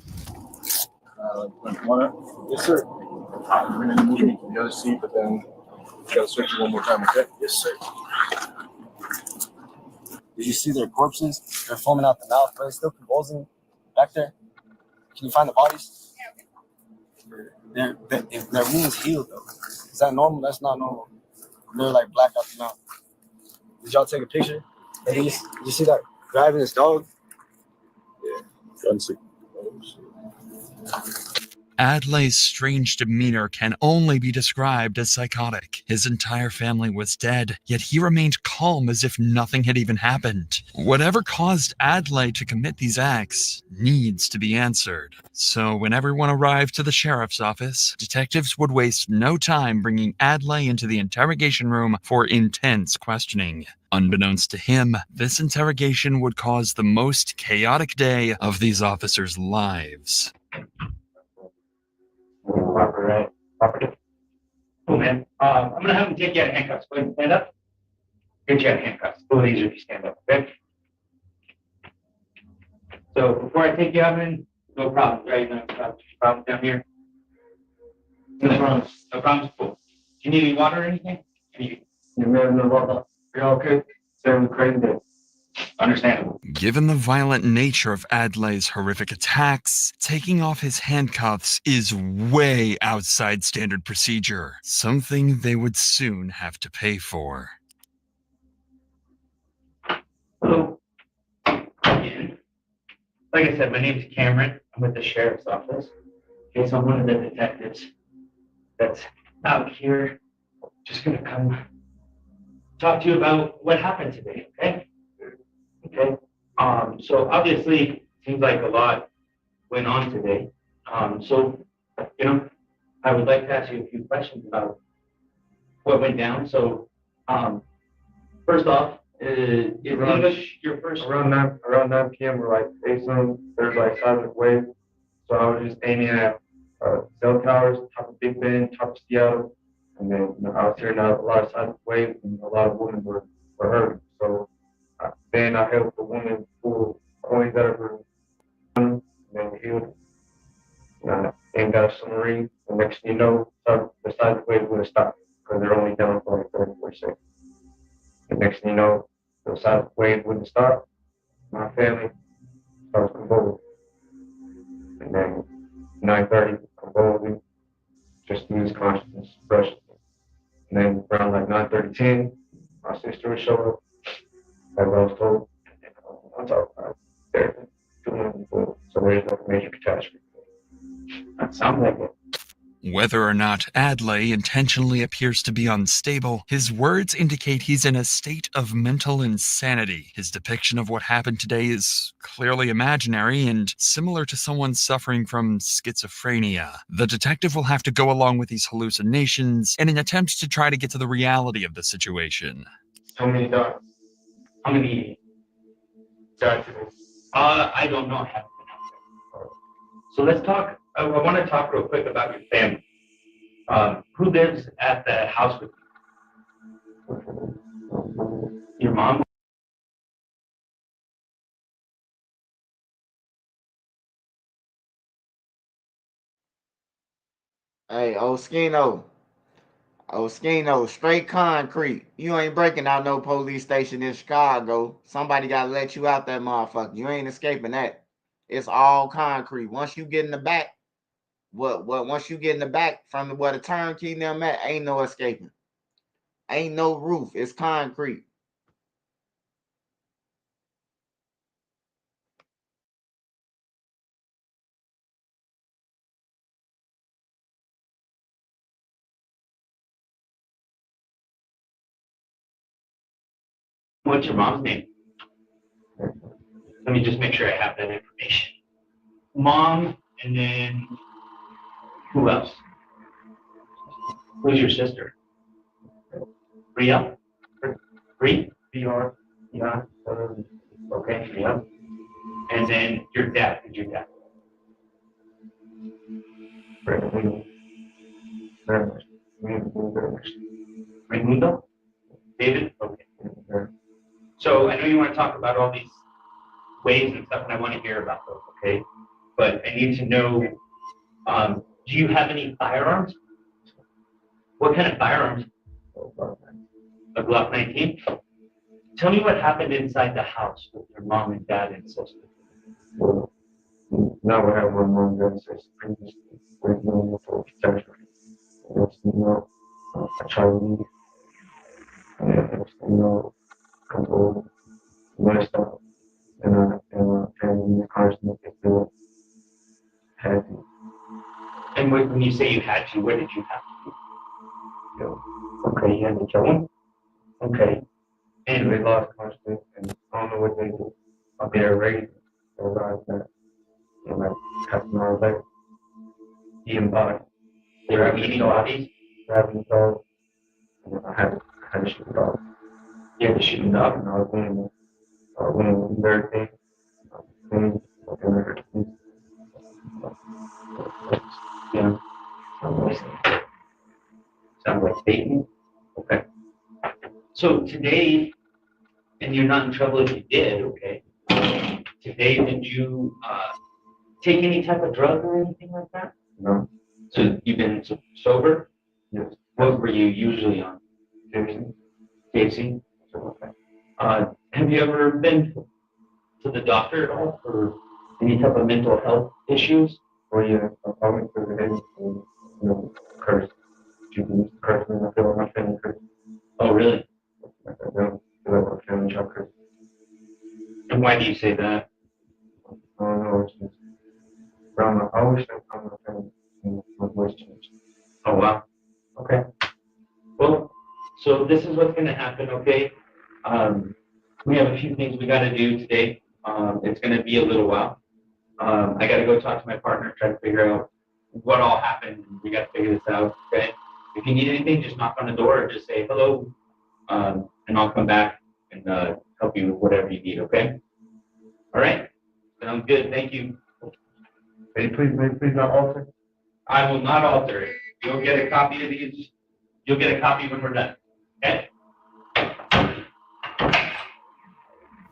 Yes, sir. We're going to move you to the other seat, but then we got to search you one more time, okay? Yes, sir. Did you see their corpses? They're foaming out the mouth, but they're still convulsing back there. Can you find the bodies? If their wounds healed, though. Is that normal? That's not normal. They're like black out the mouth. Did y'all take a picture? And did you see that driving this dog? Yeah. Gun see. Adlai's strange demeanor can only be described as psychotic. His entire family was dead, yet he remained calm as if nothing had even happened. Whatever caused Adlai to commit these acts needs to be answered. So when everyone arrived to the sheriff's office, detectives would waste no time bringing Adlai into the interrogation room for intense questioning. Unbeknownst to him, this interrogation would cause the most chaotic day of these officers' lives. Proper, right? Proper. Cool, man. I'm gonna have him take you out of handcuffs. Go ahead and stand up. Get you out of handcuffs. A little easier if you stand up, okay? So before I take you out, man, no problems, right? No problems down here. No problems. No problems. Cool. Do you need any water or anything? You're okay. Sounds crazy. Understandable. Given the violent nature of Adlai's horrific attacks, taking off his handcuffs is way outside standard procedure, something they would soon have to pay for. Hello. Again. Like I said, my name is Cameron. I'm with the sheriff's office. Okay, so I'm one of the detectives that's out here. Just gonna come talk to you about what happened today, okay? Okay. So obviously seems like a lot went on today. So I would like to ask you a few questions about what went down. So first off, is English your first? Around 9 p.m. we're like facing, there's like seismic waves. So I was just aiming at cell towers, top of Big Bend, top of Seattle. And then I was hearing a lot of seismic waves and a lot of women were hurt. So then I helped the woman pull coins out of her and then healed. And got a submarine. The next thing you know, the seismic waves would have stopped because they're only down for like 34 seconds. The next thing you know, the seismic wave wouldn't stop. My family starts convulsing. And then 9:30, convulsing, just lose consciousness, rush. And then around like 9:30, my sister would show up, as I was told. I'm talking about there's 200 people, so there's no major catastrophe. That sounds like it. Whether or not Adlai intentionally appears to be unstable, his words indicate he's in a state of mental insanity. His depiction of what happened today is clearly imaginary and similar to someone suffering from schizophrenia. The detective will have to go along with these hallucinations in an attempt to try to get to the reality of the situation. How many dogs? How many dogs? I don't know. I haven't been out there. So let's talk. I want to talk real quick about your family. Who lives at the house with you? Your mom? Hey, Oskino, straight concrete. You ain't breaking out no police station in Chicago. Somebody gotta let you out that motherfucker. You ain't escaping that. It's all concrete. Once you get in the back, once you get in the back from where the turnkey and them at, ain't no escaping. Ain't no roof. It's concrete. What's your mom's name? Let me just make sure I have that information. Mom, and then who else? Who's your sister? Ria? Bree? VR. Yeah. Okay, yeah. And then your dad, who's your dad? Raimundo? David? Okay. So I know you want to talk about all these ways and stuff, and I want to hear about those, okay? But I need to know, do you have any firearms? What kind of firearms? A Glock 19? Tell me what happened inside the house with your mom and dad and sister. Now we have one more gun says previously with no territory. There's no a child there's no control, no stuff, and the cars make it feel heavy. And when you say you had to, what did you have to do? Okay, you had to kill him? Okay. And they lost consciousness, and I don't know what they do. They're raised, they're like that. They're like cutting our legs, eating bodies. They were eating bodies? Grabbing dogs. And I had to shoot the dog. You had to shoot the dog? And I was winning their thing. Yeah. Sounds like Satan. Okay. So today, and you're not in trouble if you did, okay? Today, did you take any type of drug or anything like that? No. So you've been sober? Yes. What were you usually on? THC? Okay. Have you ever been to the doctor at all for any type of mental health issues? Well, yeah, I went to the head and, cursed. You can use the curse and I feel like my family cursed. Oh, really? I don't feel like my family got cursed. And why do you say that? I don't know, it's just, I wish I found my family and my voice changed. Oh, wow. Okay. Well, so this is what's going to happen, okay? We have a few things we got to do today. It's going to be a little while. I got to go talk to my partner, try to figure out what all happened. We got to figure this out, okay? If you need anything, just knock on the door or just say hello, and I'll come back and help you with whatever you need, okay? All right? Sounds good. Thank you. May you please not alter? I will not alter it. You'll get a copy of these. You'll get a copy when we're done, okay?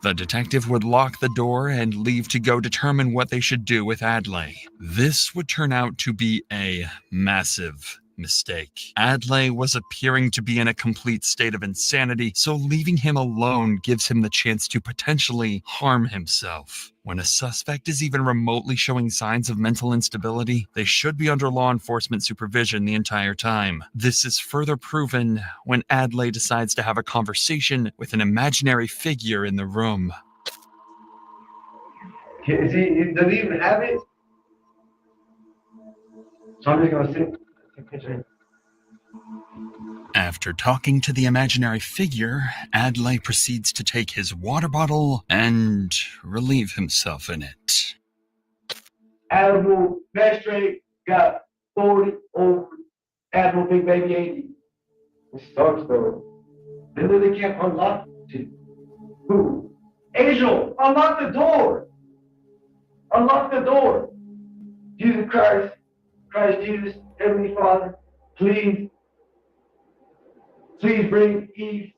The detective would lock the door and leave to go determine what they should do with Adlai. This would turn out to be a massive mistake. Adlai was appearing to be in a complete state of insanity, so leaving him alone gives him the chance to potentially harm himself. When a suspect is even remotely showing signs of mental instability, they should be under law enforcement supervision the entire time. This is further proven when Adlai decides to have a conversation with an imaginary figure in the room. Does he even have it? So I'm just gonna sit. After talking to the imaginary figure, Adlai proceeds to take his water bottle and relieve himself in it. Admiral Magistrate got 40 over Admiral Big Baby 80. It sucks though. They literally can't unlock it. Who? Angel, unlock the door! Unlock the door! Jesus Christ, Jesus, Heavenly Father, please bring Eve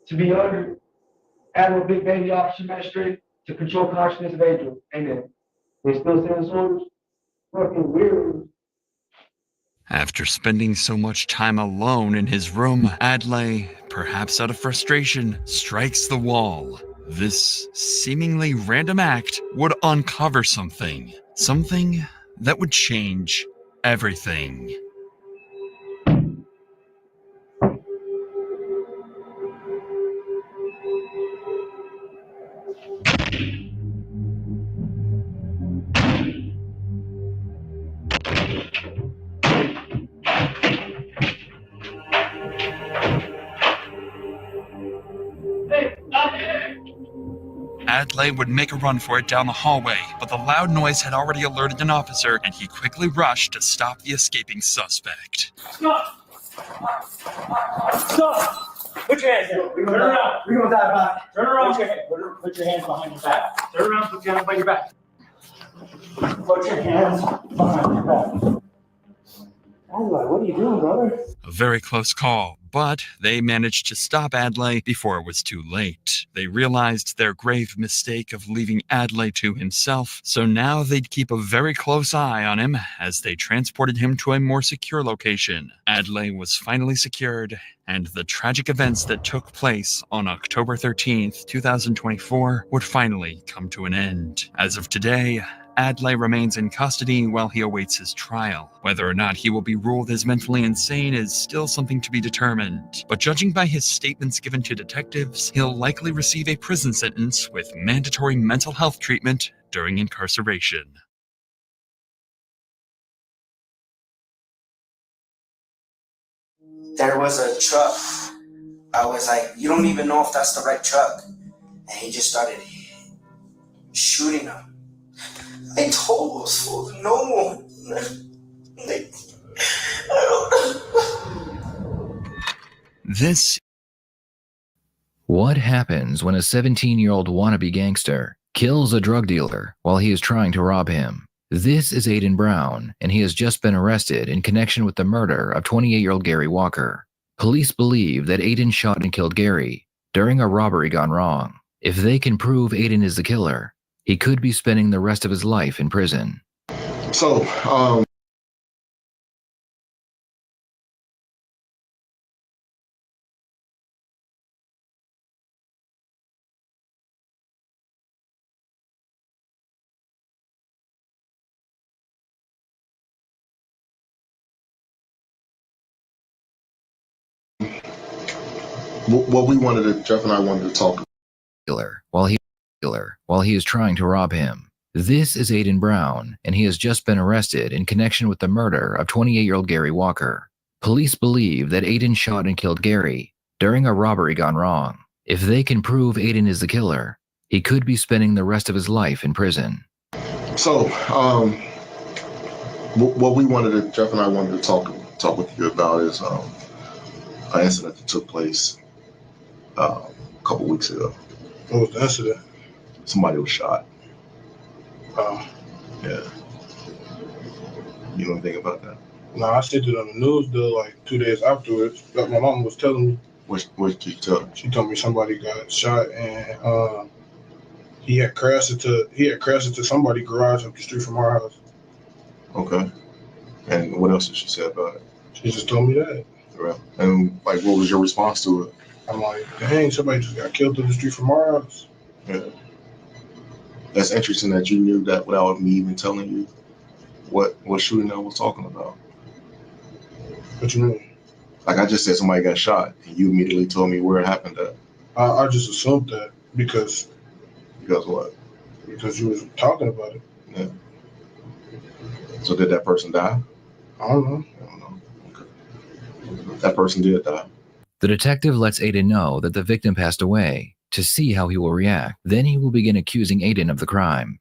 to be under Admiral Big Baby Officer Magistrate to control consciousness of Angel. Amen. They still send soldiers? Fucking weird. After spending so much time alone in his room, Adlai, perhaps out of frustration, strikes the wall. This seemingly random act would uncover something that would change everything. Hey, Adlai would make a run for it down the hallway, but the loud noise had already alerted an officer, and he quickly rushed to stop the escaping suspect. Stop! Stop! Put your hands down. Turn around. We're gonna die back. Turn around. Put your hands behind your back. Turn around. Put your hands behind your back. Put your hands behind your back. What are you doing, brother? A very close call, but they managed to stop Adlai before it was too late. They realized their grave mistake of leaving Adlai to himself, so now they'd keep a very close eye on him as they transported him to a more secure location. Adlai was finally secured, and the tragic events that took place on October 13th, 2024 would finally come to an end. As of today, Adlai remains in custody while he awaits his trial. Whether or not he will be ruled as mentally insane is still something to be determined, but judging by his statements given to detectives, he'll likely receive a prison sentence with mandatory mental health treatment during incarceration. There was a truck. I was like, you don't even know if that's the right truck. And he just started shooting him. I told those fools no more. What happens when a 17-year-old wannabe gangster kills a drug dealer while he is trying to rob him? This is Aiden Brown, and he has just been arrested in connection with the murder of 28-year-old Gary Walker. Police believe that Aiden shot and killed Gary during a robbery gone wrong. If they can prove Aiden is the killer, he could be spending the rest of his life in prison. So, what we wanted to, Jeff and I wanted to talk while he is trying to rob him. This is Aiden Brown, and he has just been arrested in connection with the murder of 28-year-old Gary Walker. Police believe that Aiden shot and killed Gary during a robbery gone wrong. If they can prove Aiden is the killer, he could be spending the rest of his life in prison. So, what we wanted to, Jeff and I wanted to talk with you about is an incident that took place a couple weeks ago. What was the incident? Somebody was shot. Yeah. You know anything about that? No, I seen it on the news though, like 2 days afterwards. Like my mom was telling me. What did you tell her? She told me somebody got shot and he had crashed into somebody's garage up the street from our house. Okay. And what else did she say about it? She just told me that. Right. And like, what was your response to it? I'm like, dang, somebody just got killed up the street from our house. Yeah. That's interesting that you knew that without me even telling you what shooting I was talking about. What you mean? Like I just said somebody got shot and you immediately told me where it happened at. I just assumed that because what? Because you was talking about it. Yeah. So did that person die? I don't know. Okay. That person did die. The detective lets Aiden know that the victim passed away to see how he will react. Then he will begin accusing Aiden of the crime.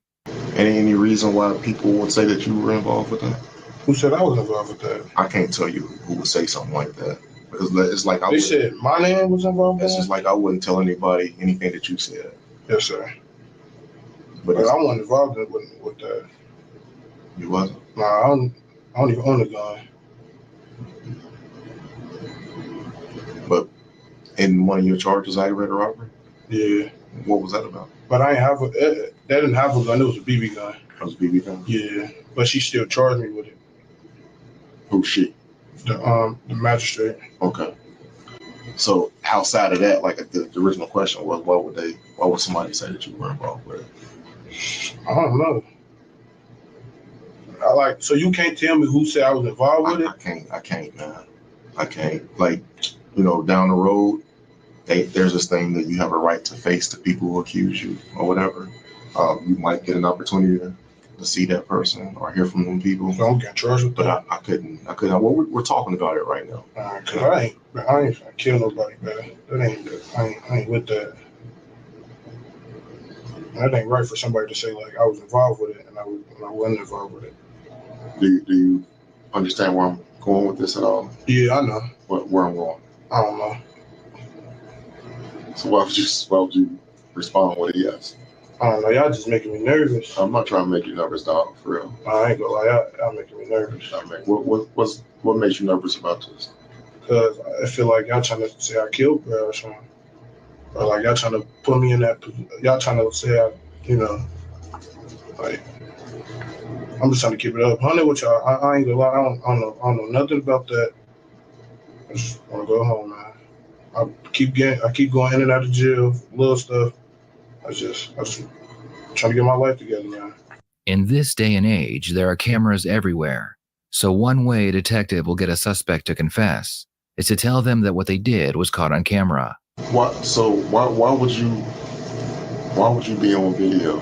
Any reason why people would say that you were involved with that? Who said I was involved with that? I can't tell you who would say something like that. Because it's like they said my name was involved with that? It's just like I wouldn't tell anybody anything that you said. Yes, sir. But I wasn't involved with that. You wasn't? Nah, I don't even own a gun. But in one of your charges, aggravated robbery? Yeah. What was that about? But I ain't have they didn't have a gun. It was a BB gun. It was a BB gun? Yeah. But she still charged me with it. Who's she? The magistrate. Okay. So outside of that, like the original question was, why would somebody say that you were involved with it? I don't know. So you can't tell me who said I was involved with it? I can't, man. I can't. Like, down the road, there's this thing that you have a right to face the people who accuse you or whatever. You might get an opportunity to see that person or hear from them people. So I'm getting charged with that. But I couldn't. Well, we're talking about it right now. Cause I ain't trying to kill nobody, man. I ain't with that. That ain't right for somebody to say like I was involved with it and I wasn't involved with it. Do you understand where I'm going with this at all? Yeah, I know. Where I'm going? I don't know. So why would you respond with a yes? I don't know. Y'all just making me nervous. I'm not trying to make you nervous, dog. For real. I ain't gonna lie. Y'all making me nervous. What makes you nervous about this? Because I feel like y'all trying to say I killed bro or something. Or like y'all trying to put me in that. Y'all trying to say I, like. I'm just trying to keep it up. 100 with y'all. I ain't gonna lie. I don't know nothing about that. I just want to go home, man. I keep going in and out of jail, little stuff. I just trying to get my life together, man. In this day and age, there are cameras everywhere. So one way a detective will get a suspect to confess is to tell them that what they did was caught on camera. Why would you be on video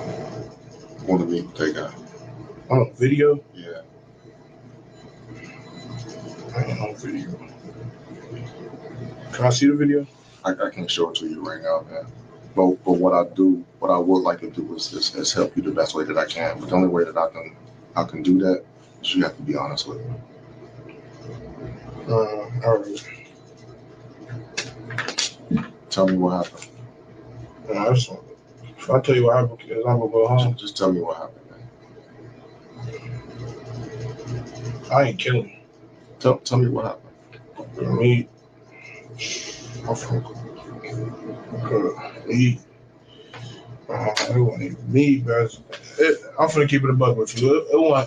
wanting me to take out? On video? Yeah. I ain't on video. Can I see the video? I can't show it to you right now, man. But what I would like to do is help you the best way that I can. But the only way that I can do that is you have to be honest with me. All right. Tell me what happened. If I tell you what happened, I'm gonna go home. Just tell me what happened, man. I ain't killing. Tell me what happened. Me. I'm from me. It wasn't even me, bro. I'm finna keep it a buck with you.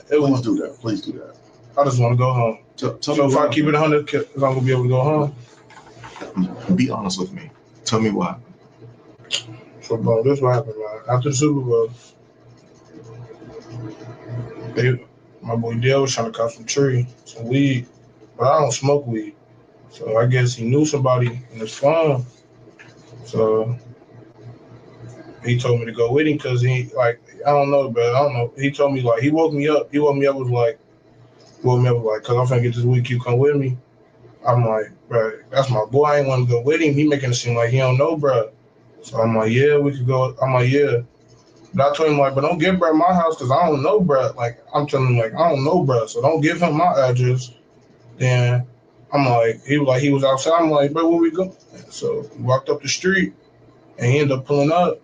Please do that. Please do that. I just want to go home. So if I keep it 100, I'm gonna be able to go home. Be honest with me. Tell me what happened. So, bro, this what happened, man. After the Super Bowl, my boy Dale was trying to cut some weed, but I don't smoke weed. So I guess he knew somebody in his phone. So he told me to go with him because I don't know, but I don't know. He told me he woke me up. He woke me up because I'm finna get this weed. You come with me. I'm like, bro, that's my boy. I ain't want to go with him. He making it seem like he don't know, bro. So I'm like, yeah, we could go. I'm like, yeah. But I told him, but don't give bro my house because I don't know, bro. I'm telling him, I don't know, bro. So don't give him my address. Then I'm like, he was outside. I'm like, bro, where we go? So we walked up the street and he ended up pulling up.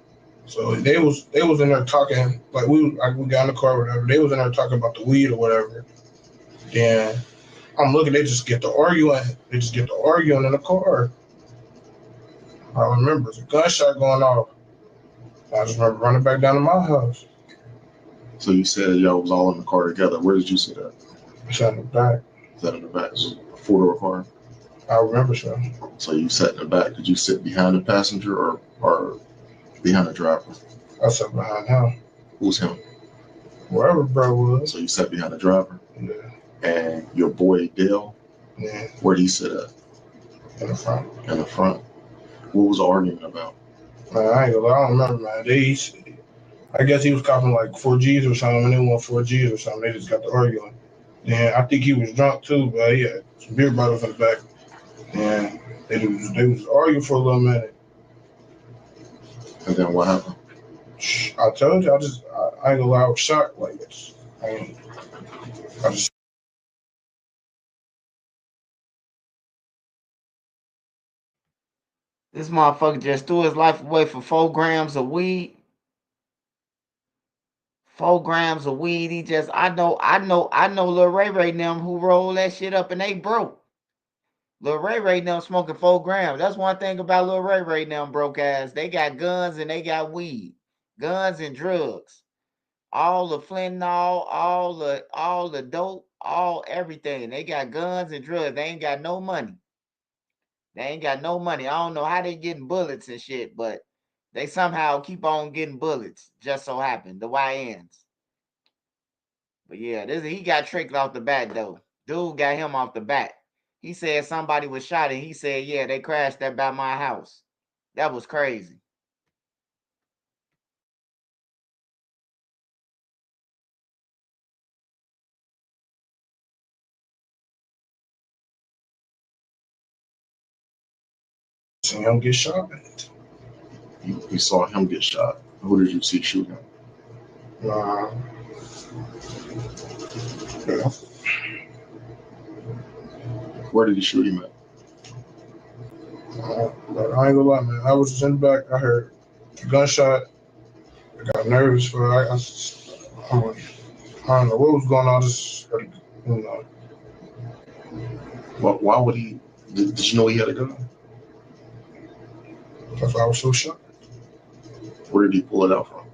So they was in there talking, we got in the car or whatever. They was in there talking about the weed or whatever. Then I'm looking, they just get to arguing. They just get to arguing in the car. I remember there's a gunshot going off. I just remember running back down to my house. So you said y'all was all in the car together. Where did you sit at? I sat in the back. Sat in the back. A four-door car? I remember so. So you sat in the back. Did you sit behind the passenger or behind the driver? I sat behind him. Who's him? Wherever bro was. So you sat behind the driver? Yeah. And your boy Dale? Yeah. Where did he sit at? In the front. In the front. What was the argument about? Man, I ain't gonna lie, I don't remember, man. I guess he was copping 4Gs or something, and they want 4Gs or something. They just got to arguing. Then I think he was drunk too, but he had some beer bottles in the back. And they was arguing for a little minute. And then what happened? I told you, I ain't gonna lie, I was shocked. This motherfucker just threw his life away for 4 grams of weed. 4 grams of weed. He just, I know Lil Ray Ray them who rolled that shit up and they broke. Lil Ray Ray them smoking 4 grams. That's one thing about Lil Ray Ray them broke ass. They got guns and they got weed. Guns and drugs. All the fentanyl, all the dope, everything. They got guns and drugs. They ain't got no money. I don't know how they getting bullets and shit, but they somehow keep on getting bullets. Just so happened, the YNs. But yeah, he got tricked off the bat though. Dude got him off the bat. He said somebody was shot and he said, yeah, they crashed that by my house. That was crazy. Seen him get shot. You saw him get shot. Who did you see shoot him? Yeah. Where did he shoot him at? But I ain't gonna lie, man. I was just in the back. I heard a gunshot. I got nervous for I don't know what was going on. Just you know. Well, why would he? Did you know he had a gun? That's why I was so shocked. Where did he pull it out from?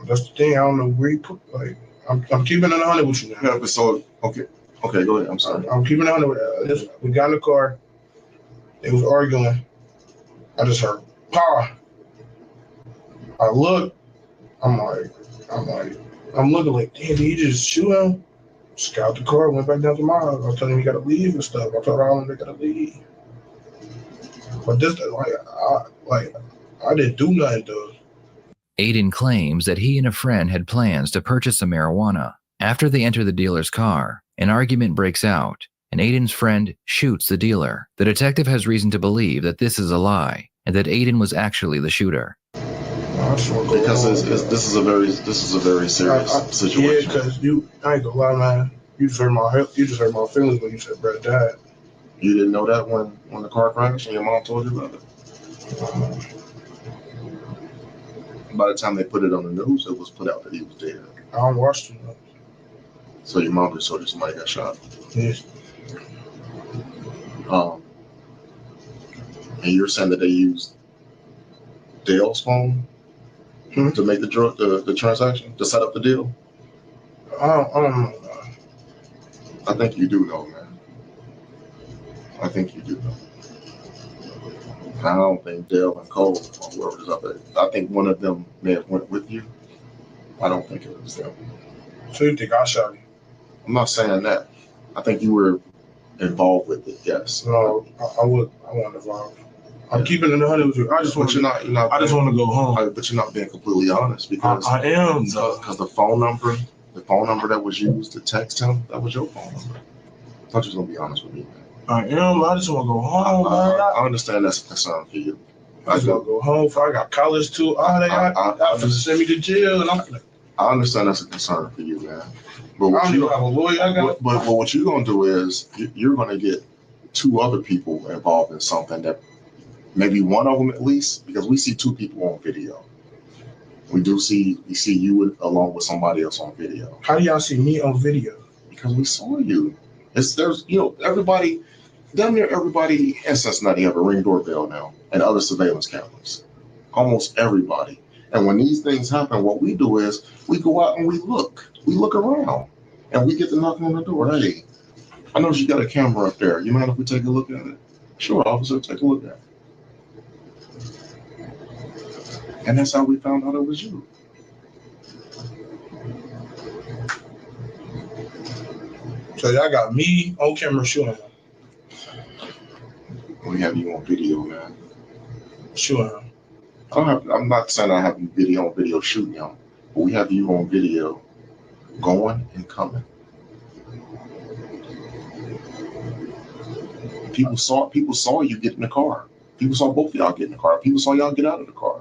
That's the thing. I don't know where he put. Like, I'm keeping it 100 with you now. Yeah, but so okay, go ahead. I'm sorry. I'm keeping it 100 with this. We got in the car. They was arguing. I just heard power. I look. I'm looking like, damn, did he just shoot him? Scout the car, went back down to my house. I was telling him he gotta leave and stuff. I told all of them they gotta leave. But this, I didn't do nothing though. Aiden claims that he and a friend had plans to purchase some marijuana. After they enter the dealer's car, an argument breaks out, and Aiden's friend shoots the dealer. The detective has reason to believe that this is a lie, and that Aiden was actually the shooter. Because this is a very serious situation. Yeah, because I ain't gonna lie, man. You just hurt my feelings when you said Brett died. You didn't know that when the car crashed and your mom told you about it? By the time they put it on the news, it was put out that he was dead. I don't watch too much. So your mom just told you somebody got shot? Yes. And you're saying that they used Dale's phone to make the transaction, to set up the deal? I don't know. I think you do know, man. I think you do know. I don't think Dale and Cole, or whoever is up there, I think one of them may have went with you. I don't think it was them. So you think I shot you? I'm not saying that. I think you were involved with it, yes. No, I wasn't involved. I'm keeping it 100 with you. I just want to go home. But you're not being completely honest because I am. Because the phone number that was used to text him, that was your phone number. I thought you was gonna be honest with me, man. I am. I just want to go home, man. I understand that's a concern for you. I just want to go home. I got college too. I just send me to jail, and I'm like, I understand that's a concern for you, man. But I don't even have a lawyer. But what you're gonna do is you're gonna get two other people involved in something that maybe one of them at least, because we see two people on video. We see you along with somebody else on video. How do y'all see me on video? Because we saw you. There's everybody, damn near everybody in Cincinnati have a Ring doorbell now and other surveillance cameras. Almost everybody. And when these things happen, what we do is we go out and we look around, and we get to knocking on the door. Hey, I know you got a camera up there. You mind if we take a look at it? Sure, officer, take a look at it. And that's how we found out it was you. So y'all got me on camera shooting him. We have you on video, man. Shooting him. I'm not saying I have you on video shooting him, but we have you on video going and coming. People saw you get in the car. People saw both of y'all get in the car. People saw y'all get out of the car.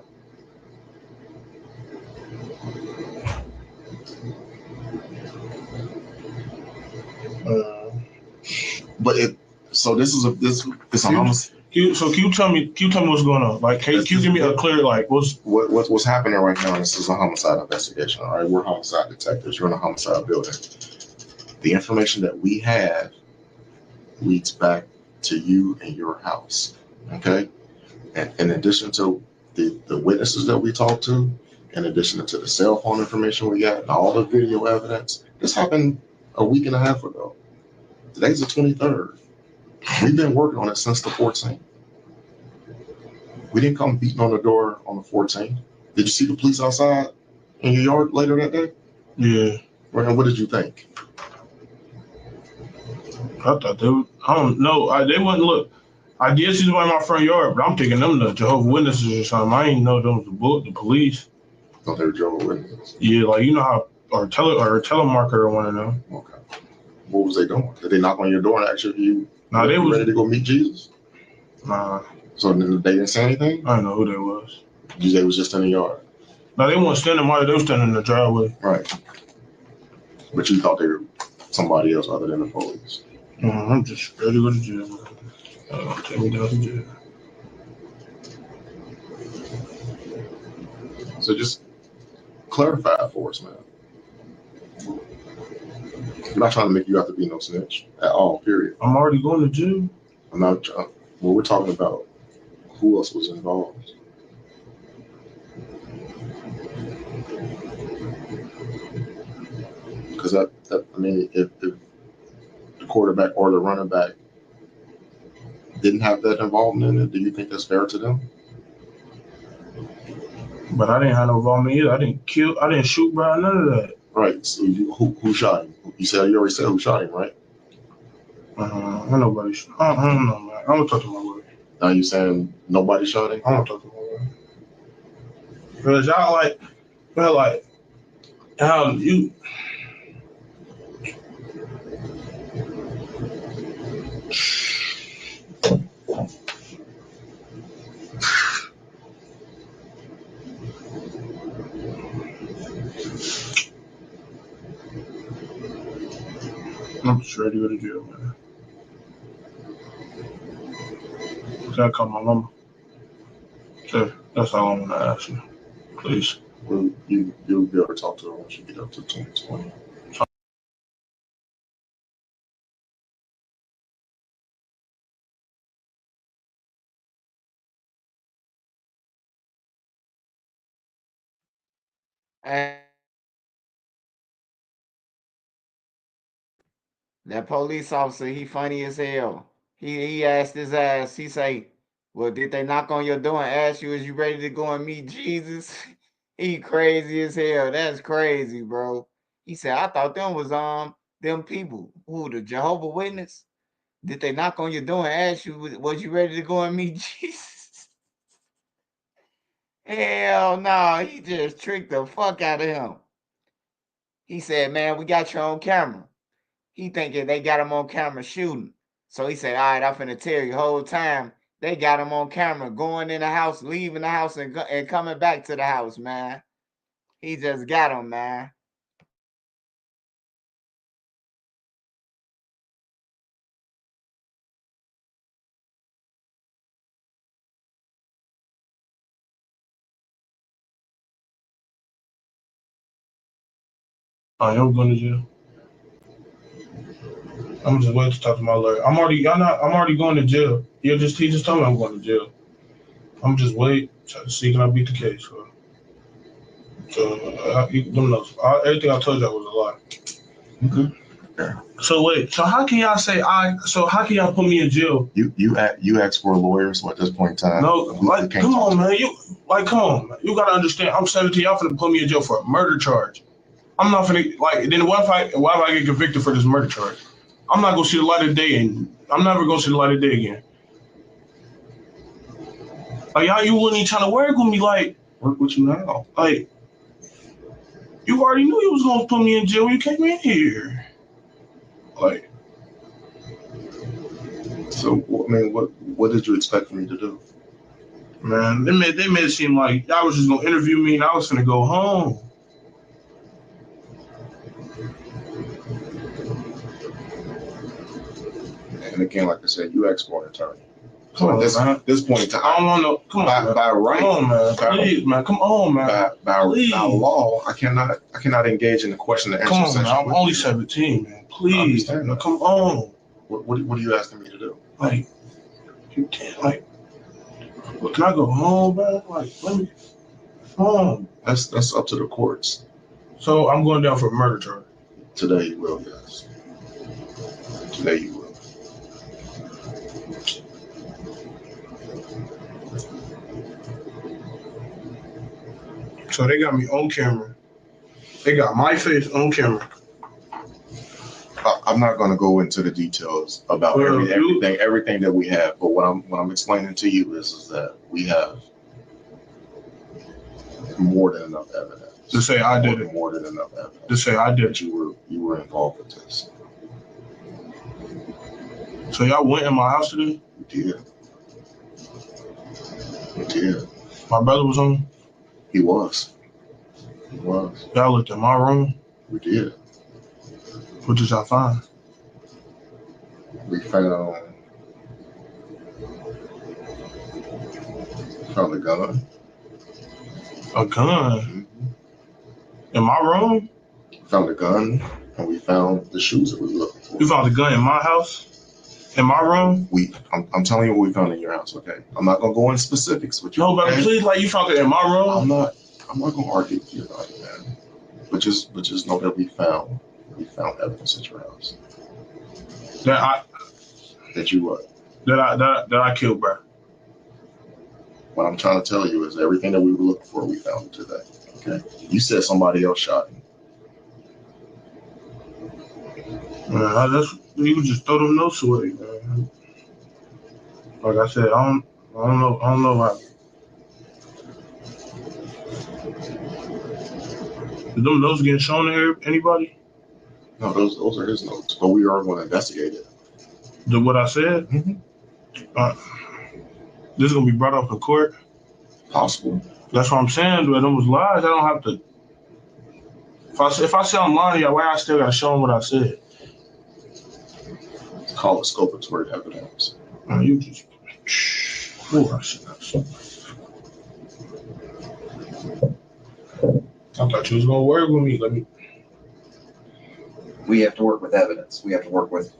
But this is a homicide. So can you tell me what's going on? Like, can you give me a clear, like, what's happening right now? This is a homicide investigation. All right, we're homicide detectives. You're in a homicide building. The information that we have leads back to you and your house. Okay, and in addition to the witnesses that we talked to, in addition to the cell phone information we got and all the video evidence, this happened a week and a half ago. Today's the 23rd. We've been working on it since the 14th. We didn't come beating on the door on the 14th. Did you see the police outside in your yard later that day? Yeah. And what did you think? I thought they would. I don't know. They wouldn't look. I did see somebody in my front yard, but I'm thinking them the Jehovah's Witnesses or something. I didn't know them was the police. Oh, they're Jehovah's Witnesses. Yeah, like you know how or telemarketer or one of them. Okay. What was they doing? Did they knock on your door and ask you if you they was ready to go meet Jesus? Nah. So they didn't say anything? I don't know who they was. They was just in the yard. No, they weren't standing there. They were standing in the driveway. Right. But you thought they were somebody else other than the police. I'm just ready to go to jail, man. Take me down to jail. So just clarify for us, man. I'm not trying to make you have to be no snitch at all, period. I'm already going to jail. I'm not. Well, we're talking about who else was involved. Because I mean, if the quarterback or the running back didn't have that involvement in it, do you think that's fair to them? But I didn't have no involvement either. I didn't shoot, bro, none of that. Right. So who shot him? You already said who shot him, right? Nobody shot. I don't know, man. I'm gonna talk to my lawyer. Now you saying nobody shot him? I'm gonna talk to my lawyer. Because y'all you. I'm just ready to go to jail, man. Can I call my mama? Okay, that's all I'm gonna ask you. Please. Well, you'll be able to talk to her once you get up to 2020. That police officer, he funny as hell. He asked his ass, he say, well, did they knock on your door and ask you, is you ready to go and meet Jesus? He crazy as hell. That's crazy, bro. He said, I thought them was them people. Who, the Jehovah Witness? Did they knock on your door and ask you, was you ready to go and meet Jesus? Hell no, he just tricked the fuck out of him. He said, man, we got you on camera. He thinking they got him on camera shooting. So he said, all right, I'm finna tell you the whole time they got him on camera going in the house, leaving the house, and coming back to the house, man. He just got him, man. I am going to jail. I'm just waiting to talk to my lawyer. I'm already going to jail. He just told me I'm going to jail. I'm just waiting to see can I beat the case. So everything I told y'all was a lie. Okay. So wait, so how can y'all say how can y'all put me in jail? You asked for a lawyer, so at this point in time. No, come on, man. Come on, man. You gotta understand, I'm 17, y'all finna put me in jail for a murder charge. I'm not finna, then what if I get convicted for this murder charge? I'm not gonna see the light of day, and I'm never gonna see the light of day again. Y'all, you wouldn't even trying to work with me, work with you now. You already knew you was gonna put me in jail when you came in here. So, I mean, what did you expect me to do? Man, they made it seem like y'all was just gonna interview me and I was gonna go home. And again, like I said, you asked for an attorney. Come on, man. This point in time, I don't want no. Come on, by right. Come on, man. Please, man. Come on, man. By law, I cannot engage in the question and answer session. Come on, man. I'm only 17, man. Please, man. Come on. What are you asking me to do? You can't, can I go home, man? Let me home. That's up to the courts. So I'm going down for a murder charge. Today you will, yes. Today you will. So they got me on camera. They got my face on camera. I'm not going to go into the details about everything that we have, but what I'm explaining to you is that we have more than enough evidence. To say I did it. More than enough evidence. To say I did it. You were involved with this. So y'all went in my house today? You did. We did. My brother was home? He was. He was. Y'all looked in my room? We did. What did y'all find? We found a gun. A gun? In my room? We found a gun, and we found the shoes that we were looking for. You found a gun in my house? In my room? I'm telling you what we found in your house, okay? I'm not gonna go into specifics with you. No, but okay? please, like, you found it in my room? I'm not gonna argue with you about it, man. But just know that we found evidence at your house. That you what? That I killed, bro. What I'm trying to tell you is everything that we were looking for, we found it today. Okay? You said somebody else shot him. Man, you could just throw them notes away, man. Like I said, I don't know how. Did them notes getting shown to anybody? No, those are his notes, but we are going to investigate it. Did what I said? Mm-hmm. This is gonna be brought up in court. Possible. That's what I'm saying. But them was lies. I don't have to. If I say I'm lying, why I still gotta show them what I said? Call it scope evidence. You just. I should not say. I thought you was gonna work with me. We have to work with evidence. We have to work with,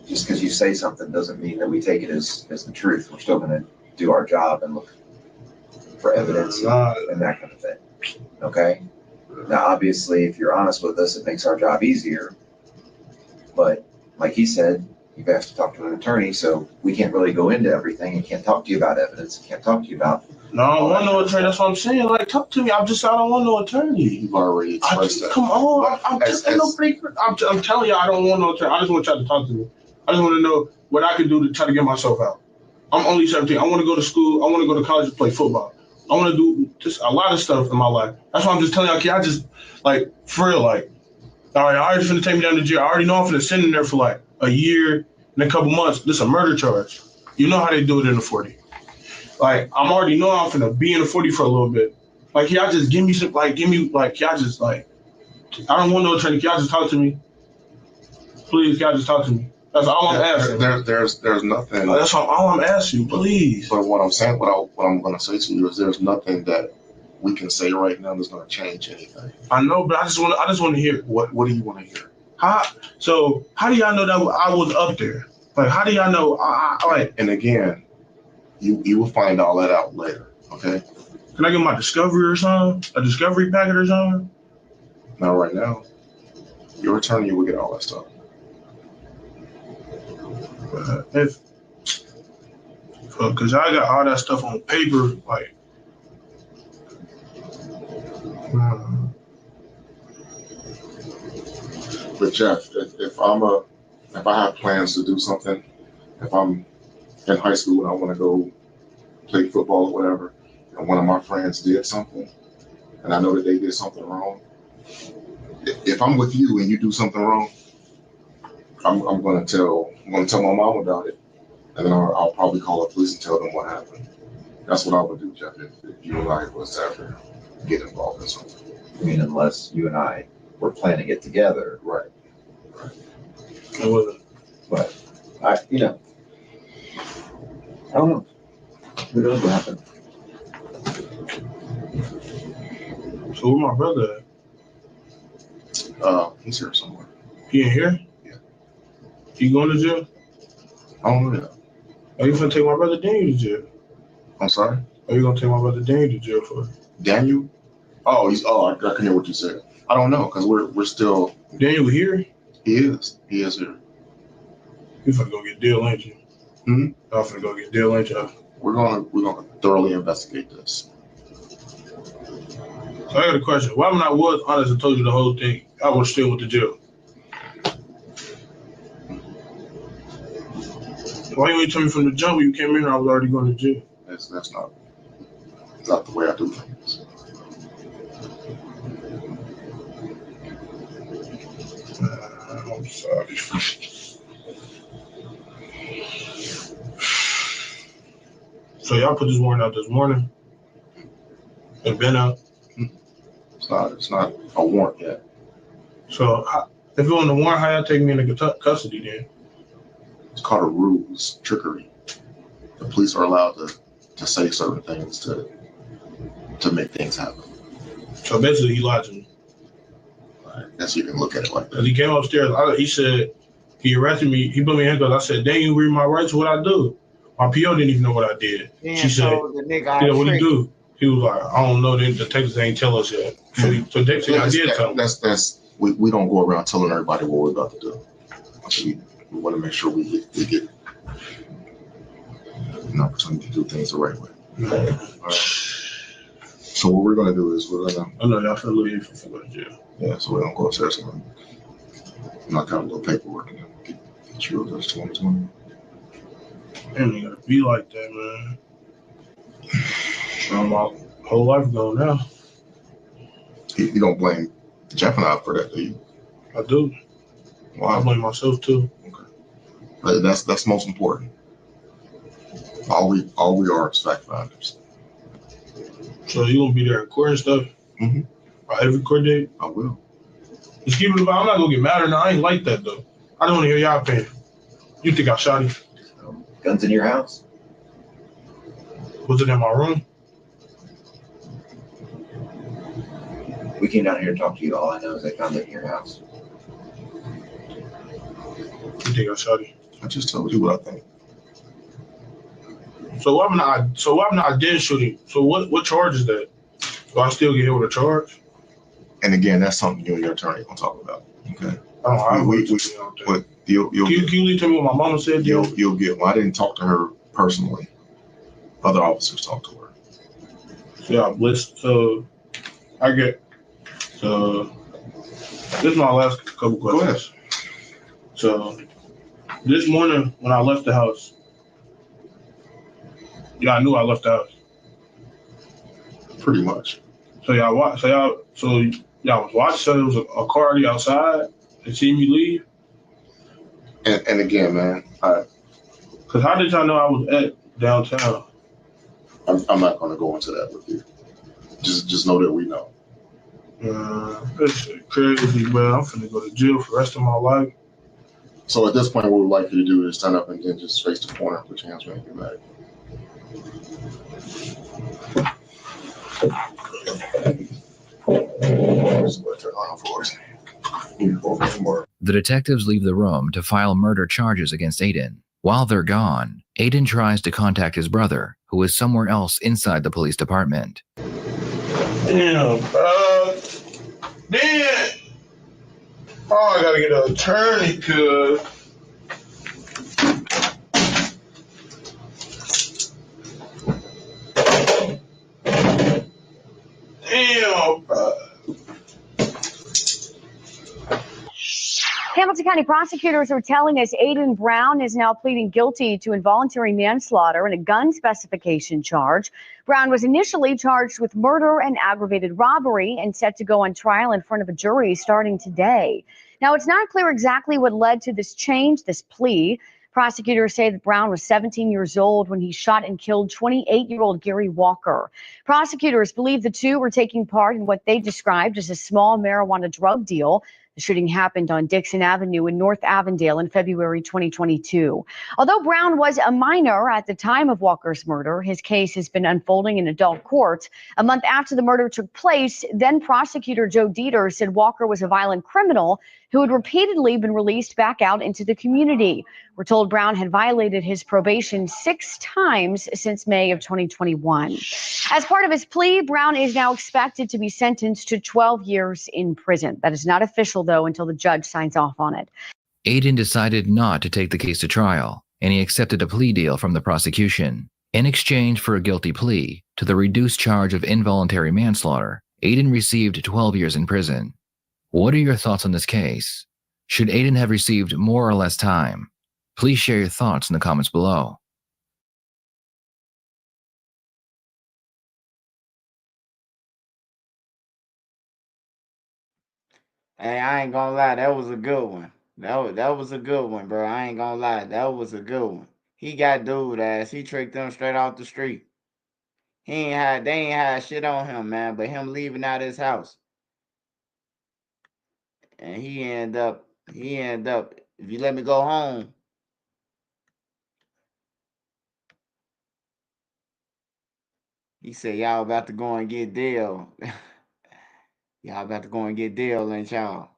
just because you say something doesn't mean that we take it as the truth. We're still going to do our job and look for evidence and that kind of thing. Okay? Now, obviously, if you're honest with us, it makes our job easier. But like he said, you've asked to talk to an attorney, so we can't really go into everything and can't talk to you about evidence. Can't talk to you about. No, I don't want no attorney. That's what I'm saying. Like, talk to me. I don't want no attorney. You've already expressed that. Come on. I'm telling you, I don't want no attorney. I just want y'all to talk to me. I just want to know what I can do to try to get myself out. I'm only 17. I want to go to school. I want to go to college and play football. I want to do just a lot of stuff in my life. That's why I'm just telling y'all, okay, I just, like, for real, like, all right, I already finna take me down to jail. I already know I'm finna send in there for, like, a year and a couple months. This is a murder charge. You know how they do it in the 40. Like, I'm already know I'm finna be in the 40 for a little bit. Like, y'all just give me some, like, y'all just, like, I don't want no attorney. Y'all just talk to me. Please, y'all just talk to me. That's all I'm asking. There's nothing. That's all I'm asking you, please. But what I'm saying, what I'm going to say to you is there's nothing that we can say right now that's going to change anything. I know, but I just want to hear. What do you want to hear? How do y'all know that I was up there? Like, how do y'all know? Like, and again, you will find all that out later. Okay. Can I get my discovery or something? A discovery packet or something? Not right now. Your attorney will get all that stuff. Because I got all that stuff on paper, like. But Jeff, if I have plans to do something, if I'm in high school and I want to go play football or whatever, and one of my friends did something, and I know that they did something wrong, if I'm with you and you do something wrong, I'm going to tell my mom about it, and then I'll probably call the police and tell them what happened. That's what I would do, Jeff, if you and I was to ever get involved in something. I mean, unless you and I were planning it together. Right. It wasn't. But, I don't know. Who knows what happened? So where my brother at? He's here somewhere. He in here? Yeah. He going to jail? I don't know that. Are you gonna take my brother Daniel to jail? I'm sorry? Are you gonna take my brother Daniel to jail for? Daniel? I can hear what you said. I don't know, because we're still. Daniel here? He is here. You finna go get Dale, ain't you? I'm finna go get Dale, ain't you? We're gonna thoroughly investigate this. So I got a question. Why when I was honest and told you the whole thing, I was still with the jail? Why you ain't tell me from the jump when you came in here I was already going to jail? That's not the way I do things. I'm sorry. So y'all put this warrant out this morning? It's been out? It's not a warrant yet. So if it was a warrant, how y'all take me into custody then? It's called a ruse, trickery. The police are allowed to say certain things to make things happen. So basically, he lied to me. I guess you can look at it like that. He came upstairs. He said he arrested me. He put me in handcuffs. I said, "Dang, you read my rights? What I do?" My PO didn't even know what I did. She said, the nigga, "Yeah, what do you do?" He was like, "I don't know. The detectives ain't tell us yet." So Dixie, I did tell him. We don't go around telling everybody what we're about to do. We want to make sure we get an opportunity to do things the right way. All right. So what we're gonna do is we're gonna. I know y'all feel a little if you go to jail. Yeah, so we're gonna go upstairs and knock out a little paperwork and then get you those 2020. Man, you gotta be like that, man. My whole life gone now. You don't blame Jeff and I for that, do you? I do. Why? I blame myself too. Okay. But that's most important. All we are is fact finders. So you gonna be there in court and stuff? Mm-hmm. Every court date? I will. Just keep it about. I'm not gonna get mad or not. I ain't like that though. I don't want to hear y'all opinion. You think I shot him? Guns in your house? Was it in my room? We came down here to talk to you. All I know is they found it in your house. You think I shot him? I just told you what I think. So what happened? I did shoot him. So what charge is that? Do I still get hit with a charge? And again, that's something you and your attorney gonna talk about. Okay. I don't know. But you'll can you tell me what my mama said? You'll get. Well, I didn't talk to her personally. Other officers talked to her. Yeah, so I get. So this is my last couple questions. Go ahead. So this morning when I left the house, I knew I left the house. Pretty much. So y'all was watching. So there was a car already outside and see me leave. And again, man, because how did y'all know I was at downtown? I'm not going to go into that with you. Just know that we know. It's crazy, man. I'm finna go to jail for the rest of my life. So at this point, what we'd like you to do is stand up and then just face the corner, put your hands behind your back. The detectives leave the room to file murder charges against Aiden. While they're gone, Aiden tries to contact his brother, who is somewhere else inside the police department. Damn, man. Oh, I gotta get an attorney, cuz. Damn, Hamilton County prosecutors are telling us Aiden Brown is now pleading guilty to involuntary manslaughter and a gun specification charge. Brown was initially charged with murder and aggravated robbery and set to go on trial in front of a jury starting today. Now, it's not clear exactly what led to this change, this plea. Prosecutors say that Brown was 17 years old when he shot and killed 28-year-old Gary Walker. Prosecutors believe the two were taking part in what they described as a small marijuana drug deal. The shooting happened on Dixon Avenue in North Avondale in February 2022. Although Brown was a minor at the time of Walker's murder, his case has been unfolding in adult court. A month after the murder took place, then prosecutor Joe Dieter said Walker was a violent criminal who had repeatedly been released back out into the community. We're told Brown had violated his probation 6 times since May of 2021. As part of his plea, Brown is now expected to be sentenced to 12 years in prison. That is not official, though, until the judge signs off on it. Aiden decided not to take the case to trial, and he accepted a plea deal from the prosecution. In exchange for a guilty plea to the reduced charge of involuntary manslaughter, Aiden received 12 years in prison. What are your thoughts on this case? Should Aiden have received more or less time? Please share your thoughts in the comments below. Hey, I ain't gonna lie, that was a good one. That was a good one, bro. I ain't gonna lie, that was a good one. He got dude ass. He tricked them straight off the street. They ain't had shit on him, man, but him leaving out his house. And he end up, if you let me go home. He said, y'all about to go and get Dale. Y'all about to go and get Dale, ain't y'all?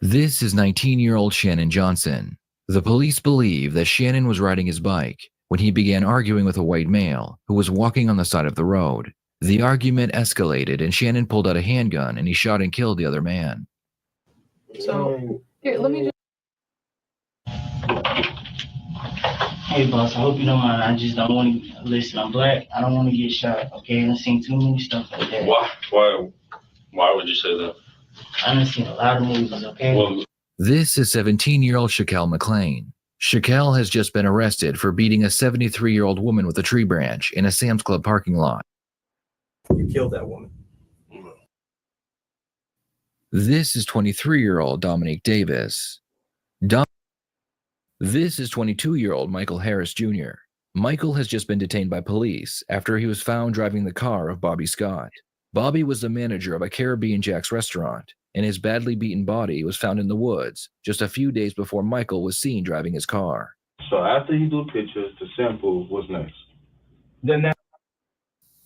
This is 19-year-old Shannon Johnson. The police believe that Shannon was riding his bike when he began arguing with a white male who was walking on the side of the road. The argument escalated and Shannon pulled out a handgun and he shot and killed the other man. So, here, let me just. Hey, boss, I hope you don't mind. I just don't want to listen. I'm black. I don't want to get shot. Okay, I've seen too many stuff like that. Why would you say that? I've seen a lot of movies. Okay. Well, This is 17-year-old Shaquelle McLean. Shaquelle has just been arrested for beating a 73-year-old woman with a tree branch in a Sam's Club parking lot. You killed that woman. This is 23-year-old Dominique Davis. This is 22-year-old Michael Harris Jr. Michael has just been detained by police after he was found driving the car of Bobby Scott. Bobby was the manager of a Caribbean Jack's restaurant, and his badly beaten body was found in the woods just a few days before Michael was seen driving his car. so after you do pictures, the sample was next.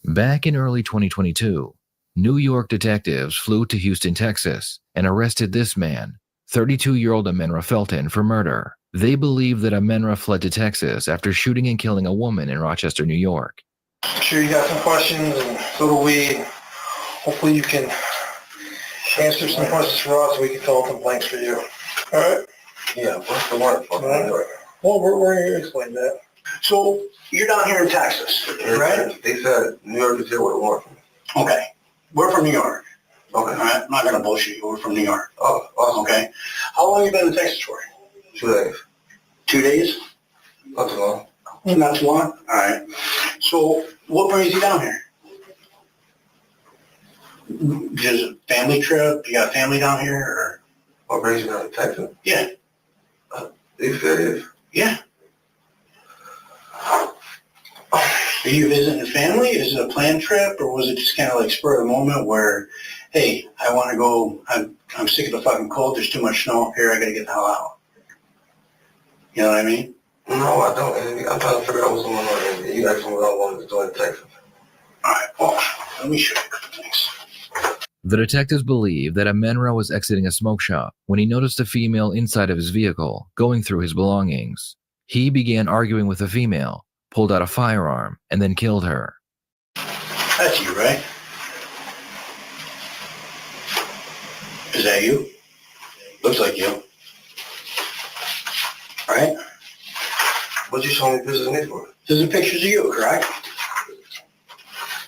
Back in early 2022, New York detectives flew to Houston, Texas, and arrested this man, 32-year-old Amenra Felton, for murder. They believe that Amenra fled to Texas after shooting and killing a woman in Rochester, New York. I'm sure you got some questions, and so do we. Hopefully you can answer some questions for us, so we can fill in some blanks for you. All right? Yeah, what's the word? All right. Well, we're going to explain that. So you're down here in Texas, right? They said New York is here with a warrant. Okay. We're from New York. Okay. All right? I'm not going to bullshit you. We're from New York. Oh, awesome. Okay. How long have you been in Texas for? 2 days. 2 days? Not too long. Not too long? All right. So what brings you down here? Just a family trip? You got family down here? Or? What brings you down to Texas? Yeah. Are you serious? Yeah. Are you visiting the family? Is it a planned trip, or was it just kind of like spur of the moment where, hey, I want to go, I'm sick of the fucking cold, there's too much snow up here, I got to get the hell out. You know what I mean? No, I don't. I'm trying to figure out what's going on. And you actually don't want to join Texas. All right, well, let me show you a couple things. The detectives believe that Amenra was exiting a smoke shop when he noticed a female inside of his vehicle going through his belongings. He began arguing with the female, pulled out a firearm, and then killed her. That's you, right? Is that you? Looks like you. Right? What you showing me pictures of me for? These are pictures of you, correct?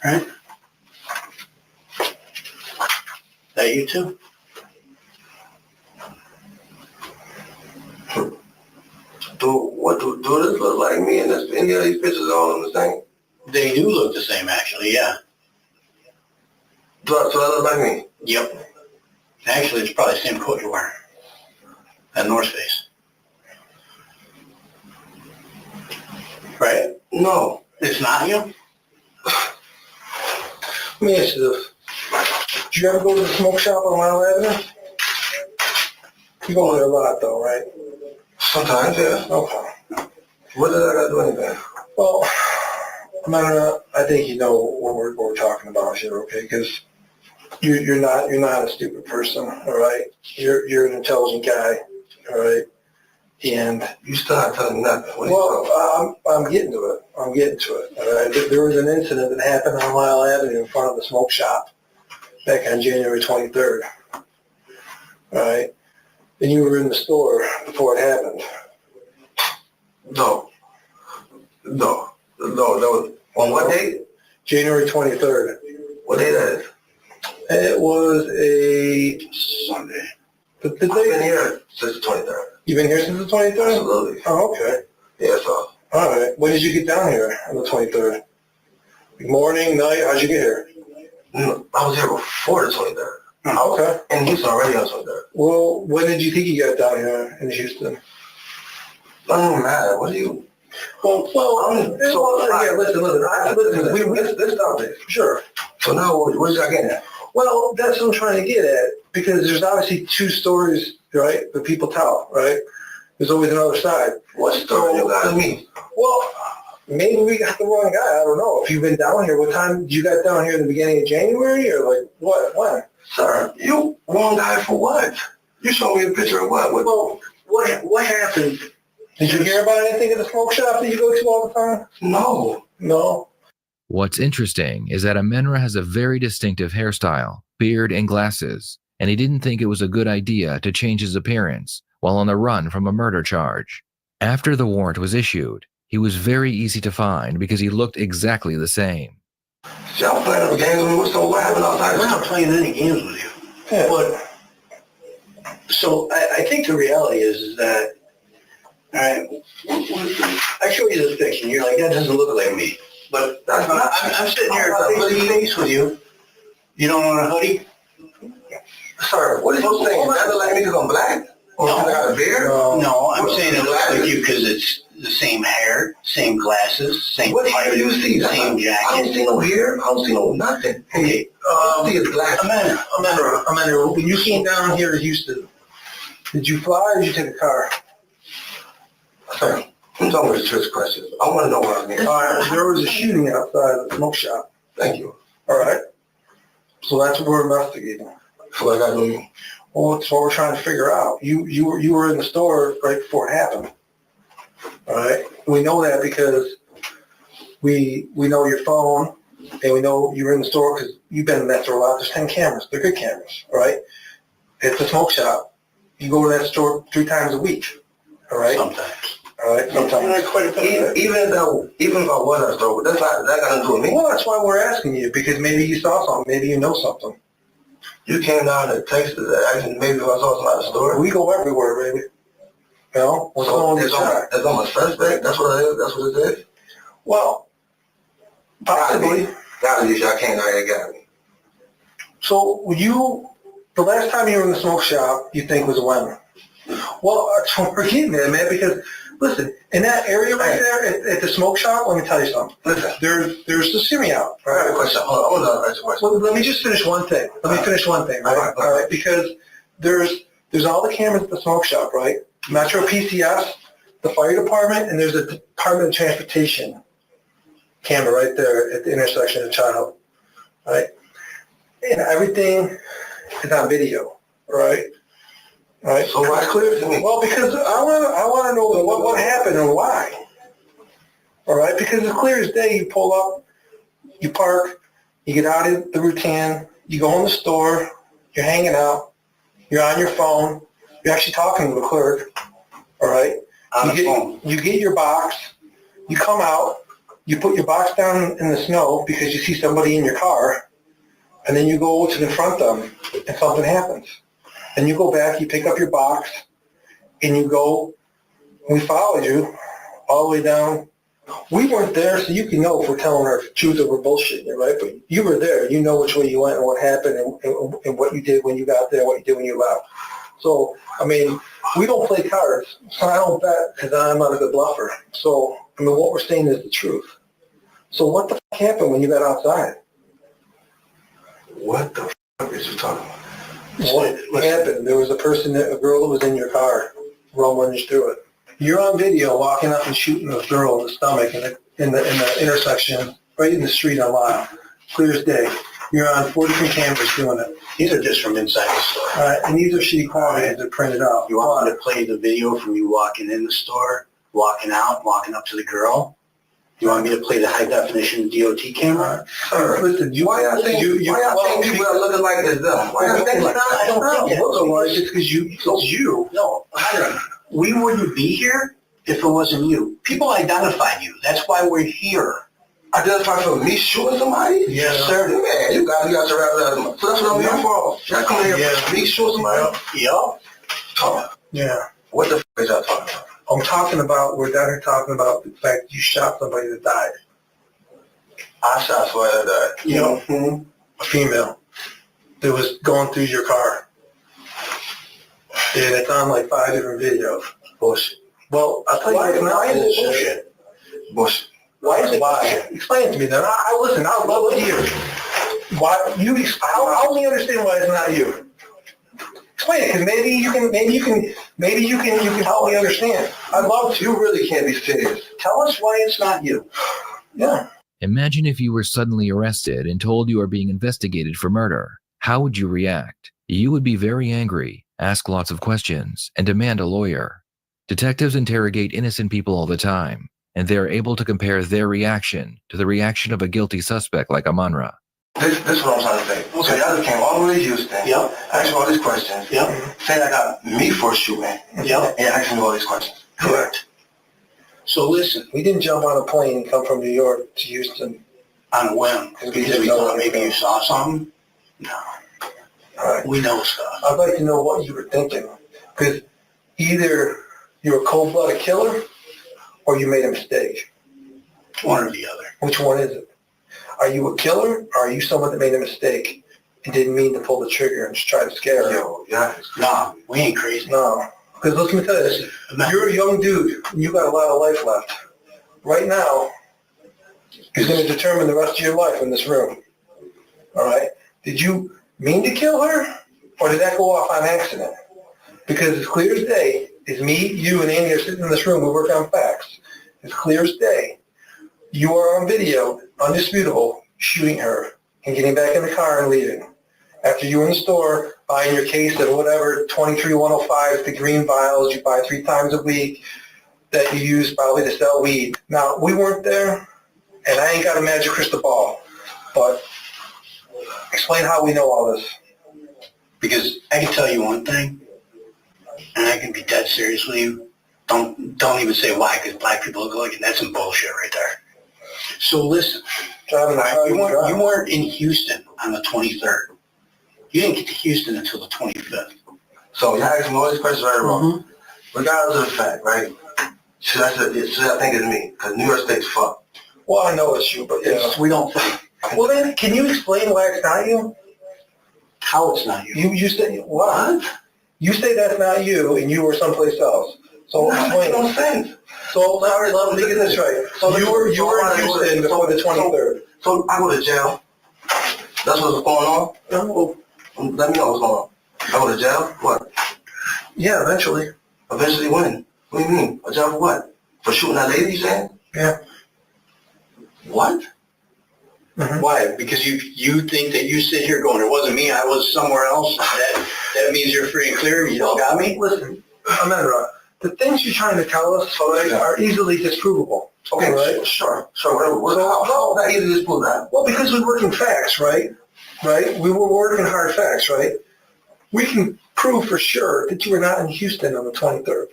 Right? That you too? Do this look like me and any of these pictures all on the same? They do look the same, actually, yeah. So that look like me? Yep. Actually, it's probably the same coat you're wearing. At North Face. Right? No. It's not you? Let me ask you this. Did you ever go to the smoke shop on Mile Avenue? You go there a lot though, right? Sometimes, yeah. Okay. What did I got to do anything? Well, I think you know what we're talking about here, okay? Because you're not a stupid person, all right? You're an intelligent guy, all right? And you still not telling nothing. Well, I'm getting to it. All right? There was an incident that happened on Mile Avenue in front of the smoke shop back on January 23rd. All right? And you were in the store before it happened. No. That was on what date? January 23rd. What day that is? It was a Sunday. I've been here since the 23rd. You've been here since the 23rd? Absolutely. Oh, okay. Yeah, so. All right. When did you get down here on the 23rd? Morning, night? How'd you get here? I was here before the 23rd. Okay. In Houston already on the 23rd. Well, when did you think you got down here in Houston? Oh, man. What do you... Well, listen. Let's stop this. Sure. So now, what is I getting at? Well, that's what I'm trying to get at, because there's obviously two stories, right, that people tell, right? There's always another side. What story you got to me? Well, maybe we got the wrong guy. I don't know. If you've been down here, what time did you got down here in the beginning of January, or like what? When? Sir, you wrong guy for what? You showed me a picture of what? Well, what happened? Did you hear about anything at the smoke shop that you go to all the time? No. What's interesting is that Amenra has a very distinctive hairstyle, beard, and glasses, and he didn't think it was a good idea to change his appearance while on the run from a murder charge. After the warrant was issued, he was very easy to find because he looked exactly the same. Y'all playing games with me? So what happened outside? We're not playing any games with you. Yeah. But, so I think the reality is that, all right, I show you this picture, and you're like, that doesn't look like me. But I'm sitting here with a hoodie face with you. You don't own a hoodie? Sir, what is you saying? Does that look like me because I'm black? Or because I got a beard? No, I'm saying it looks like you because it's the same hair, same glasses, same pipe, you see? same jacket. I don't see no hair. I don't see no nothing. Hey, I see his glasses. Amanda, when you came down here to Houston, did you fly or did you take a car? Sir, I'm talking about a trick question. I want to know what I'm here. All right, there was a shooting outside of the smoke shop. Thank you. All right. So that's what we're investigating. So what I got to do? Well, that's what we're trying to figure out. You were in the store right before it happened. All right. We know that because we know your phone, and we know you were in the store because you've been in that store a lot. There's 10 cameras. They're good cameras. All right. It's a smoke shop. You go to that store 3 times a week. All right. Sometimes. All right. Sometimes. Even if I was at a store, that got nothing to do with me. Well, that's why we're asking you, because maybe you saw something. Maybe you know something. You came down to Texas, maybe if I saw something at the store. We go everywhere, baby. You know? What's going on It's on my suspect? That's what it is? That's what it is? Well, possibly. Gotta be. I can't know you got me. So the last time you were in the smoke shop, you think was when? Well, don't forget that, man, because, listen, in that area right there at the smoke shop, let me tell you something. Listen, there's the semi out. Right? I have a question. Hold on. Well, let me just finish one thing. Right? All right, because there's all the cameras at the smoke shop, right? Metro PCS, the fire department, and there's a Department of Transportation camera right there at the intersection of Child, right? And everything is on video, right? All right. So why clear to me? Well, because I want to know what happened and why. All right, because it's clear as day. You pull up, you park, you get out of the routine, you go in the store, you're hanging out, you're on your phone, you're actually talking to the clerk. All right. You get your box, you come out, you put your box down in the snow because you see somebody in your car, and then you go to confront them, and something happens. And you go back, you pick up your box, and you go. We followed you all the way down. We weren't there, so you can know if we're telling our truth or we're bullshitting you, right? But you were there. You know which way you went and what happened and what you did when you got there, what you did when you left. So, I mean, we don't play cards. So I don't bet because I'm not a good bluffer. So, I mean, what we're saying is the truth. So what the fuck happened when you got outside? What the fuck is you talking about? What happened? There was a girl that was in your car, rummaged through it. You're on video walking up and shooting a girl in the stomach in the intersection, right in the street on Lyle. Clear as day. You're on 4 different cameras doing it. These are just from inside the store. All right, and these are shitty quality. They're printed out. You want me to play the video from you walking in the store, walking out, walking up to the girl? You want me to play the high definition DOT camera? Sir, listen, why y'all think people are looking like this? Why y'all think like that? I don't think looking like it's because you. No, we wouldn't be here if it wasn't you. People identified you. That's why we're here. Identified for me shooting somebody? Yes, sir. Man, you got to wrap it up. So that's what I'm here for. Y'all come here for me shooting somebody? Yep. Talk. Yeah. What the f is y'all talking about? I'm talking about, we're down here talking about the fact that you shot somebody that died. I shot somebody that died. You know, a female that was going through your car. And it's on like 5 different videos. Bullshit. Well, I'll tell you what, why is it bullshit? Bullshit. Why is it bullshit? Explain it to me then. I listen, I'll love to hear it. Why you help me understand why it's not you. Explain it, because maybe you can help me understand. I'd love to. You really can't be serious. Tell us why it's not you. Yeah. Imagine if you were suddenly arrested and told you are being investigated for murder. How would you react? You would be very angry, ask lots of questions, and demand a lawyer. Detectives interrogate innocent people all the time, and they are able to compare their reaction to the reaction of a guilty suspect like Amanra. This is what I'm trying to say. Okay. So y'all came all the way to Houston. Yep. Asked all these questions. Yep. Saying I got me for shooting. Yep. And asking me all these questions. Correct. So listen, we didn't jump on a plane and come from New York to Houston on a whim. Because we thought maybe you saw something? No. All right. We know stuff. I'd like to know what you were thinking. Because either you're a cold-blooded killer or you made a mistake. One or the other. Which one is it? Are you a killer, or are you someone that made a mistake and didn't mean to pull the trigger and just try to scare her? Yo, yeah. Nah, we ain't crazy. No. Because let me tell you this. You're a young dude, and you got a lot of life left. Right now is going to determine the rest of your life in this room. All right? Did you mean to kill her, or did that go off on accident? Because as clear as day, is me, you, and Andy are sitting in this room, we work on facts. As clear as day, you are on video, undisputable, shooting her and getting back in the car and leaving. After you were in the store, buying your case of whatever, 23-105, the green vials you buy 3 times a week that you use probably to sell weed. Now, we weren't there, and I ain't got a magic crystal ball, but explain how we know all this. Because I can tell you one thing, and I can be dead serious with you. Don't even say why, because black people look like it. That's some bullshit right there. So listen, you weren't in Houston on the 23rd. You didn't get to Houston until the 25th. So you're asking all these questions right or wrong. Regardless of the fact, right? Should I think it's me? Because New York State's fucked. Well, I know it's you, but we don't think. Well, then, can you explain why it's not you? How it's not you? You say, what? You say that's not you, and you were someplace else. So explain. No sense. So let me get this right. So you were in Houston before the 23rd. So I go to jail. That's what's going on? No. Let me know what's going on. I go to jail? What? Yeah, eventually. Eventually when? What do you mean? A jail for what? For shooting that lady, you saying? Yeah. What? Mm-hmm. Why? Because you think that you sit here going, it wasn't me, I was somewhere else. That means you're free and clear. You don't got me? Listen, Amanda, the things you're trying to tell us are easily disprovable. Okay, right? Sure. How that easy to disprove that? Well, because we work in facts, right? Right? We were working hard facts, right? We can prove for sure that you were not in Houston on the 23rd.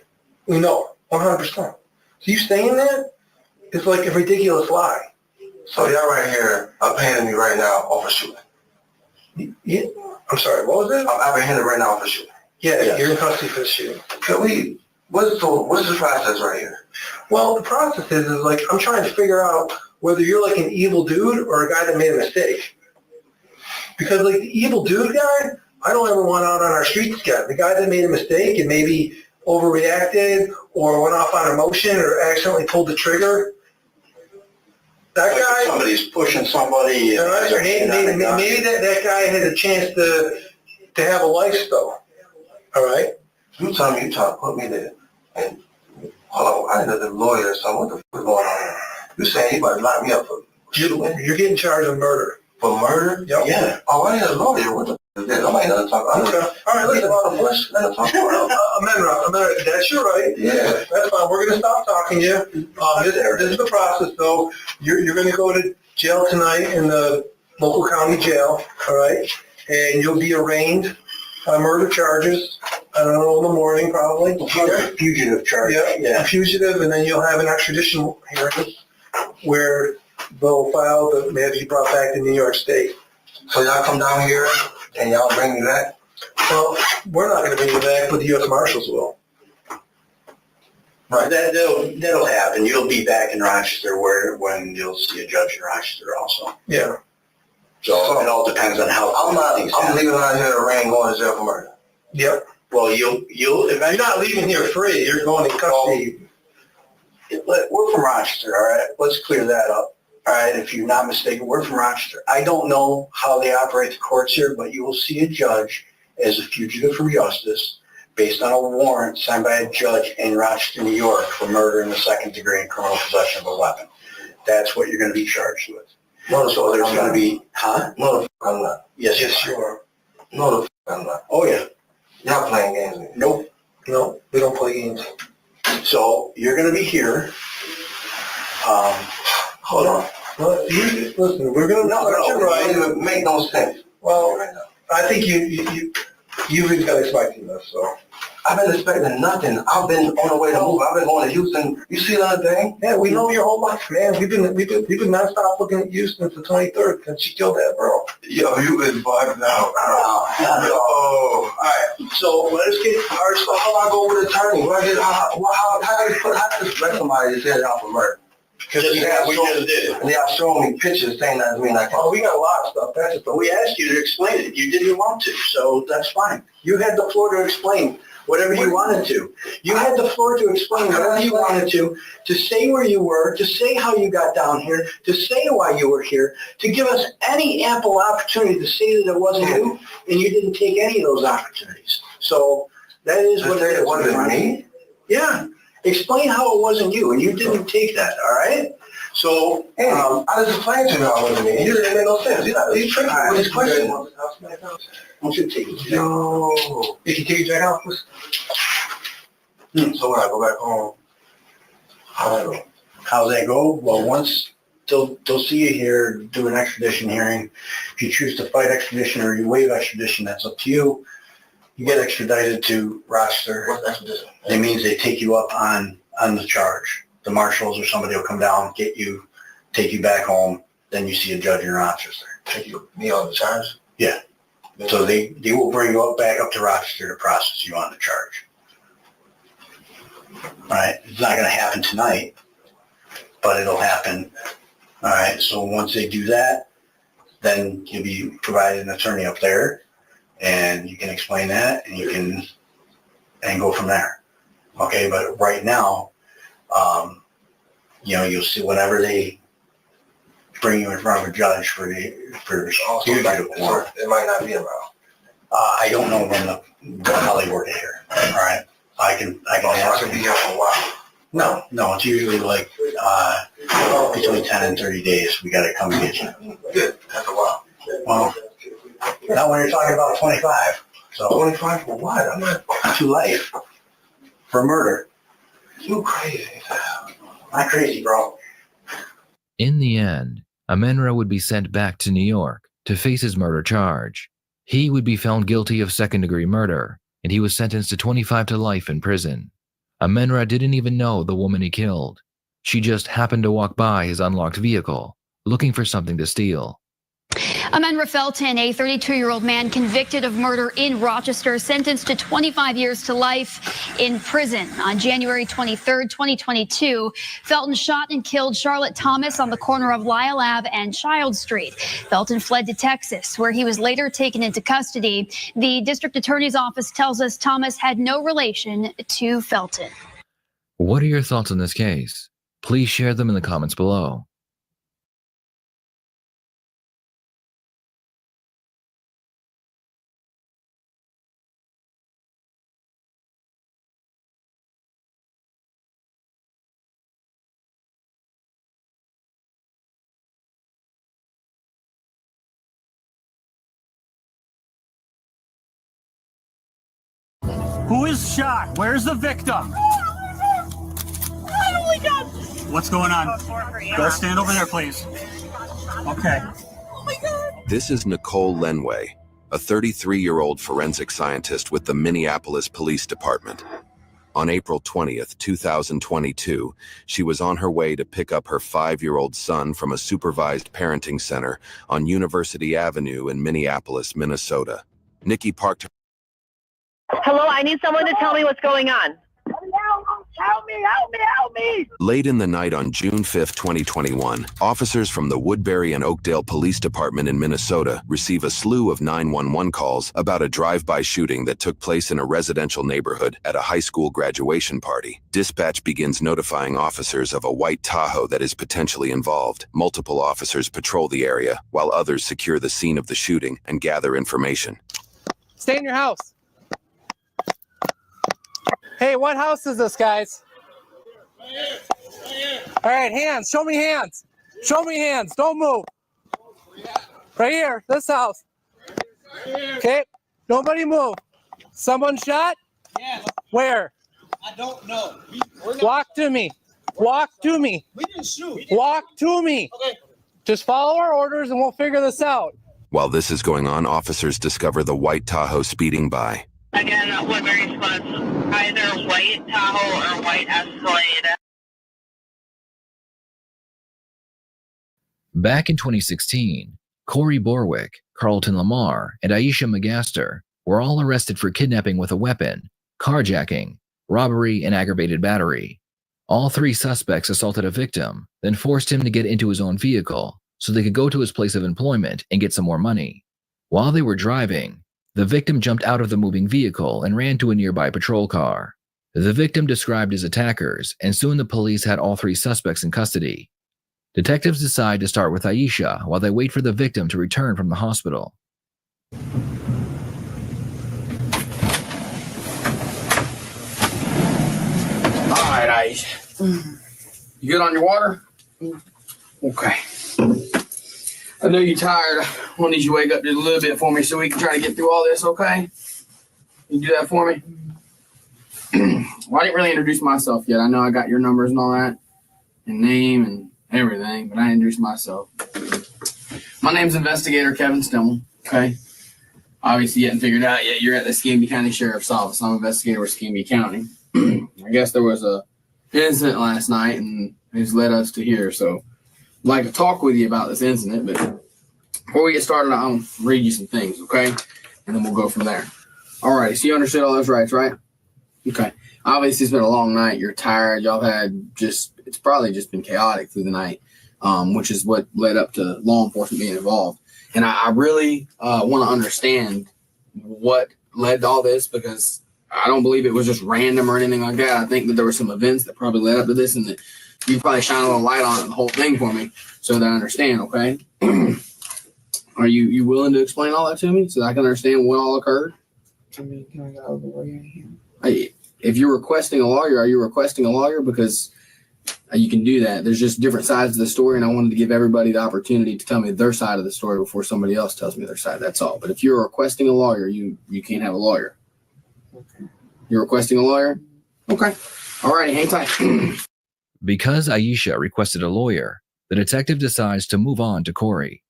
We know, 100%. So you saying that is like a ridiculous lie. So y'all right here apprehending me right now off a shooting. Yeah. I'm sorry, what was it? I'm apprehended right now off a shooting. Yeah, you're in custody for the shooting. What's the process right here? Well, the process is like, I'm trying to figure out whether you're like an evil dude or a guy that made a mistake. Because like the evil dude guy, I don't ever want out on our streets again. The guy that made a mistake and maybe overreacted or went off on emotion or accidentally pulled the trigger. That like guy, somebody's pushing somebody. Maybe that guy had a chance to have a life though. All right. You tell me, put me there. And hold on, I ain't a lawyer or something. What the fuck is going on here? You saying he about to lock me up for shooting? You're getting charged with murder. For murder? Yep. Yeah. Oh, I ain't a lawyer. What the fuck is that? I ain't gonna talk. Okay. All right, let's about a bush. Let us talk. Amanda, that's your right. Yeah. That's fine. We're gonna stop talking to you. This is the process, though. You're gonna go to jail tonight in the local county jail. All right, and you'll be arraigned on murder charges. I don't know, in the morning probably. Fugitive charge. Yeah. Fugitive, and then you'll have an extradition hearing where they'll file to have you brought back to New York State. So y'all come down here and y'all bring me back? Well, we're not going to bring you back, but the U.S. Marshals will. Right. That'll happen. You'll be back in Rochester when you'll see a judge in Rochester also. Yeah. So it all depends on how. I'm leaving out here to Rain going to jail for murder. Yep. Well, you'll if you're not leaving here free, you're going to custody. We're from Rochester, all right? Let's clear that up. All right, if you're not mistaken, we're from Rochester. I don't know how they operate the courts here, but you will see a judge as a fugitive from justice based on a warrant signed by a judge in Rochester, New York for murder in the second degree and criminal possession of a weapon. That's what you're going to be charged with. No, so there's going to be, huh? No, I'm not. Yes, you are. No, I'm not. Oh, yeah. You're not playing games. Nope. No, we don't play games. So you're going to be here. Hold on. Well, listen, we're going to. No, you're right. It make no sense. Well, I think you really got to expect this. So I've been expecting nothing. I've been on the way to move. I've been going to Houston. You see that thing? Yeah, we know your whole life, man. We've been nonstop looking at Houston for 23rd since she killed that girl. Yo, you been bugged out. Oh, all right. So let's get. All right, so how do I go with attorney? How do you let somebody just get out for murder? Because we just did it. And they are showing me pictures saying that to me like, oh, we got a lot of stuff. That's just, but we asked you to explain it. You didn't want to, so that's fine. You had the floor to explain whatever you wanted to. You had the floor to explain whatever you wanted to say where you were, to say how you got down here, to say why you were here, to give us any ample opportunity to say that it wasn't you, and you didn't take any of those opportunities. So that is what it is. It wasn't me? Yeah. Explain how it wasn't you, and you didn't take that, all right? So, I just explained to you how it wasn't me. You didn't make no sense. You tricked me with this question. I want you to take it. No. You can take your jack out, please? So when I go back home, how's that go? Well, once they'll see you here, do an extradition hearing. If you choose to fight extradition or you waive extradition, that's up to you. You get extradited to Rochester. What's extradition? It means they take you up on the charge. The marshals or somebody will come down, get you, take you back home. Then you see a judge in Rochester. Take me on the charge? Yeah. So they will bring you back up to Rochester to process you on the charge. All right. It's not going to happen tonight, but it'll happen. All right. So once they do that, then you'll be provided an attorney up there. And you can explain that, and you can go from there. Okay, but right now, you'll see whenever they bring you in front of a judge for fugitive warrant. It might not be around. I don't know how they work it here. All right, I can ask. Be here for a while. No, it's usually like between 10 and 30 days. We got to come and get you. Good, that's a while. Well. Not when you're talking about 25. So 25 for what? I'm not to life for murder. You crazy? Not crazy, bro. In the end, Amenra would be sent back to New York to face his murder charge. He would be found guilty of second-degree murder, and he was sentenced to 25 to life in prison. Amenra didn't even know the woman he killed. She just happened to walk by his unlocked vehicle, looking for something to steal. Amenra Felton, a 32-year-old man convicted of murder in Rochester, sentenced to 25 years to life in prison. On January 23rd, 2022, Felton shot and killed Charlotte Thomas on the corner of Lyle Ave and Child Street. Felton fled to Texas, where he was later taken into custody. The district attorney's office tells us Thomas had no relation to Felton. What are your thoughts on this case? Please share them in the comments below. Who is shot? Where's the victim? Oh my God! What's going on? Go stand over there, please. Okay. Oh my God! This is Nicole Lenway, a 33-year-old forensic scientist with the Minneapolis Police Department. On April 20th, 2022, she was on her way to pick up her 5-year-old son from a supervised parenting center on University Avenue in Minneapolis, Minnesota. Nikki parked Hello, I need someone to tell me what's going on. Help me! Late in the night on June 5, 2021, officers from the Woodbury and Oakdale Police Department in Minnesota receive a slew of 911 calls about a drive-by shooting that took place in a residential neighborhood at a high school graduation party. Dispatch begins notifying officers of a white Tahoe that is potentially involved. Multiple officers patrol the area, while others secure the scene of the shooting and gather information. Stay in your house. Hey, what house is this, guys? All right, hands. Show me hands. Show me hands. Don't move. Right here, this house. Okay, nobody move. Someone shot? Yeah. Where? I don't know. Walk to me. Walk to me. We didn't shoot. Walk to me. Okay. Just follow our orders and we'll figure this out. While this is going on, officers discover the white Tahoe speeding by. Again, Woodbury response, either white Tahoe or white Escalating. Back in 2016, Corey Borwick, Carlton Lamar, and Aisha McGaster were all arrested for kidnapping with a weapon, carjacking, robbery, and aggravated battery. All three suspects assaulted a victim, then forced him to get into his own vehicle so they could go to his place of employment and get some more money. While they were driving, the victim jumped out of the moving vehicle and ran to a nearby patrol car. The victim described his attackers, and soon the police had all three suspects in custody. Detectives decide to start with Aisha while they wait for the victim to return from the hospital. All right, Aisha. You good on your water? Okay. I know you're tired. I need you to wake up just a little bit for me so we can try to get through all this, okay? You do that for me? Well, I didn't really introduce myself yet. I know I got your numbers and all that, and name and everything, but I didn't introduce myself. My name's Investigator Kevin Stimmel, okay? Obviously, you haven't figured out yet. You're at the Escambia County Sheriff's Office. I'm an investigator with Escambia County. I guess there was a incident last night, and it's led us to here, so I'd like to talk with you about this incident, but before we get started, I'll read you some things, okay? And then we'll go from there. All right, so you understood all those rights, right? Okay. Obviously, it's been a long night. You're tired. Y'all had it's probably just been chaotic through the night, which is what led up to law enforcement being involved. And I really want to understand what led to all this, because I don't believe it was just random or anything like that. I think that there were some events that probably led up to this, and that you probably shine a little light on the whole thing for me so that I understand, okay? Are you willing to explain all that to me so that I can understand what all occurred? I mean, can I get out of the way here? If you're requesting a lawyer, are you requesting a lawyer? Because you can do that. There's just different sides of the story, and I wanted to give everybody the opportunity to tell me their side of the story before somebody else tells me their side. That's all. But if you're requesting a lawyer, you can't have a lawyer. Okay. You're requesting a lawyer? Okay. All righty, hang tight. Because Aisha requested a lawyer, the detective decides to move on to Corey.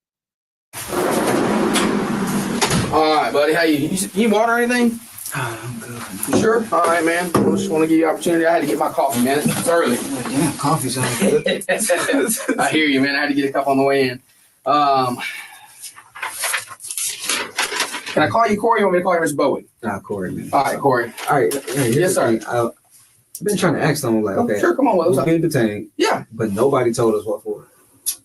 All right, buddy. How you need water or anything? I'm good. You sure? All right, man. I just want to give you the opportunity. I had to get my coffee, man. It's early. Damn, coffee sounds good. I hear you, man. I had to get a cup on the way in. Can I call you Corey, or you want me to call you Mr. Bowie? Nah, Corey, man. All right, Corey. All right. Yes, sir. I've been trying to ask someone, like, okay. Sure, come on. What's we're up? being detained. Yeah. But nobody told us what for.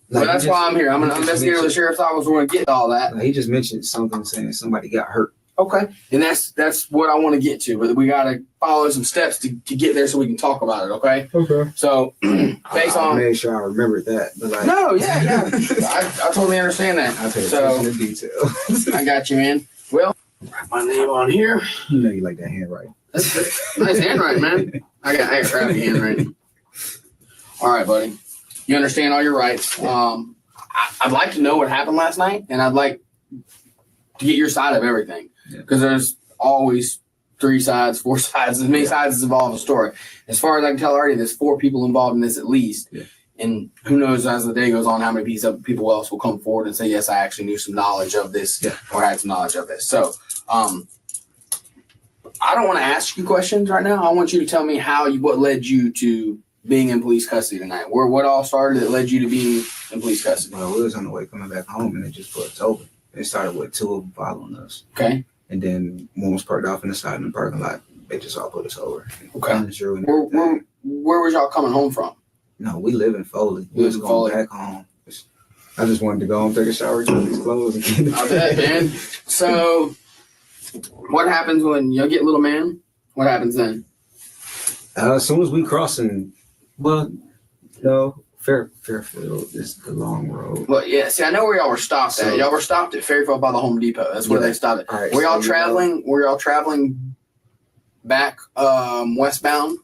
Well, that's why I'm here. I'm an investigator with the sheriff's office. We're going to get all that. He just mentioned something saying somebody got hurt. Okay. And that's what I want to get to. But we got to follow some steps to get there so we can talk about it, okay? Okay. So, based on... I made sure I remembered that. But like, no, yeah. I totally understand that. I paid so, attention to detail. I got you, man. Well, write my name on here. You know you like that handwriting. That's nice handwriting, man. I got crappy handwriting. All right, buddy. You understand all your rights. I'd like to know what happened last night, and I'd like to get your side of everything, because there's always 3 sides, 4 sides, as many sides as involved in the story. As far as I can tell already, there's 4 people involved in this at least. Yeah. And who knows, as the day goes on, how many people else will come forward and say, yes, I actually knew some knowledge of this, or had some knowledge of this. So I don't want to ask you questions right now. I want you to tell me what led you to being in police custody tonight. What all started that led you to being in police custody? Well, we was on the way coming back home, and it just put us over. It started with 2 of them following us. Okay. and then one was parked off in the side in the parking lot. They just all put us over. Okay. Uninsured and Where everything. was y'all coming home from? No, we live in Foley. We was in going Foley. back home. I just wanted to go home, take a shower, get these clothes, and get I bet, man. So, what happens when you get little man? What happens then? As soon as we crossing, well, no, Fairfield is the long road. Well, yeah. See, I know where y'all were stopped at. So- Y'all were stopped at Fairfield by the Home Depot. That's where Yeah. they stopped at. All right, Were y'all so, traveling? Were y'all traveling back westbound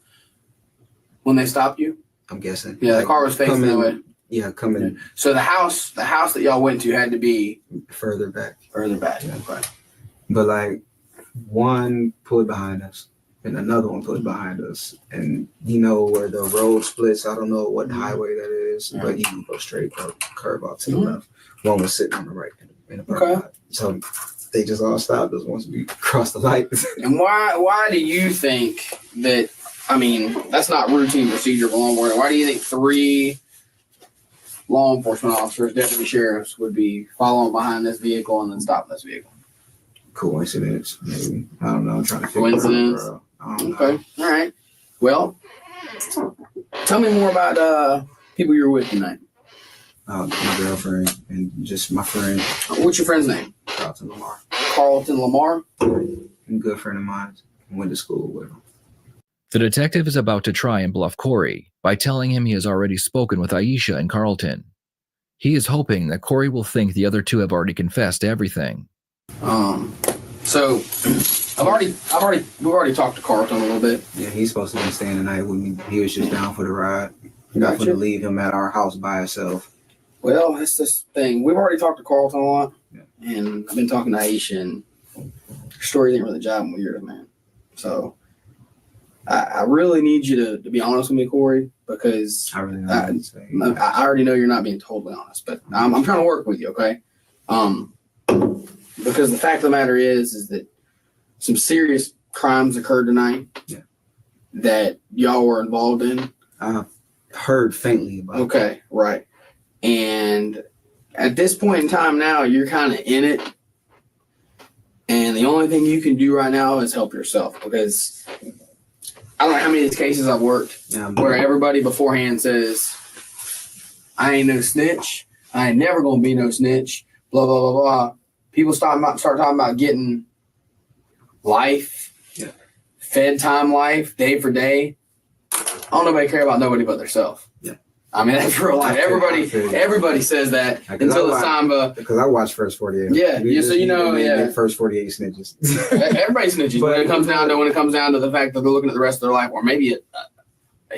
when they stopped you? I'm guessing. Yeah, the Like, car was facing that way. Yeah, coming So the house that y'all went to had to be further back. Further back. Okay. But like one pulled behind us and another one pulled behind us. And you know where the road splits, I don't know what highway that is, but you can go straight or curve out to the left. One was sitting on the right in the parking lot. So they just all stopped us once we crossed the light. And why do you think that? I mean, that's not routine procedure for law enforcement. Why do you think 3 law enforcement officers, deputy sheriffs, would be following behind this vehicle and then stopping this vehicle? Coincidence, maybe. I don't know. I'm trying to figure Coincidence. it out. I don't know. Okay. All right. Well, tell me more about people you were with tonight. My girlfriend and just my friend. What's your friend's name? Carlton Lamar. Carlton Lamar. A good friend of mine. Went to school with him. The detective is about to try and bluff Corey by telling him he has already spoken with Aisha and Carlton. He is hoping that Corey will think the other two have already confessed to everything. So we've already talked to Carlton a little bit. Yeah, he's supposed to be staying the night with me. He was just down for the ride. Not Gotcha. going to leave him at our house by himself. Well, that's this thing. We've already talked to Carlton a lot, and I've been talking to Aisha, and her story didn't really jive with yours, man. So I really need you to be honest with me, Corey, because I really I already know you're not being totally honest, but I'm trying to work with you, okay? Because the fact of the matter is that some serious crimes occurred tonight that y'all were involved in. I've heard faintly about it. Okay, right. And at this point in time now, you're kind of in it. And the only thing you can do right now is help yourself, because I don't know how many of these cases I've worked where everybody beforehand says, I ain't no snitch. I ain't never going to be no snitch. Blah, blah, blah, blah. People start talking about getting life, fed time life, day for day. I don't nobody care about nobody but themselves. Yeah. I mean, that's real life. Everybody says that until it's time to. Because I watched First 48. Yeah, so you know, the First 48 snitches. Everybody snitches when it comes down to the fact that they're looking at the rest of their life, or maybe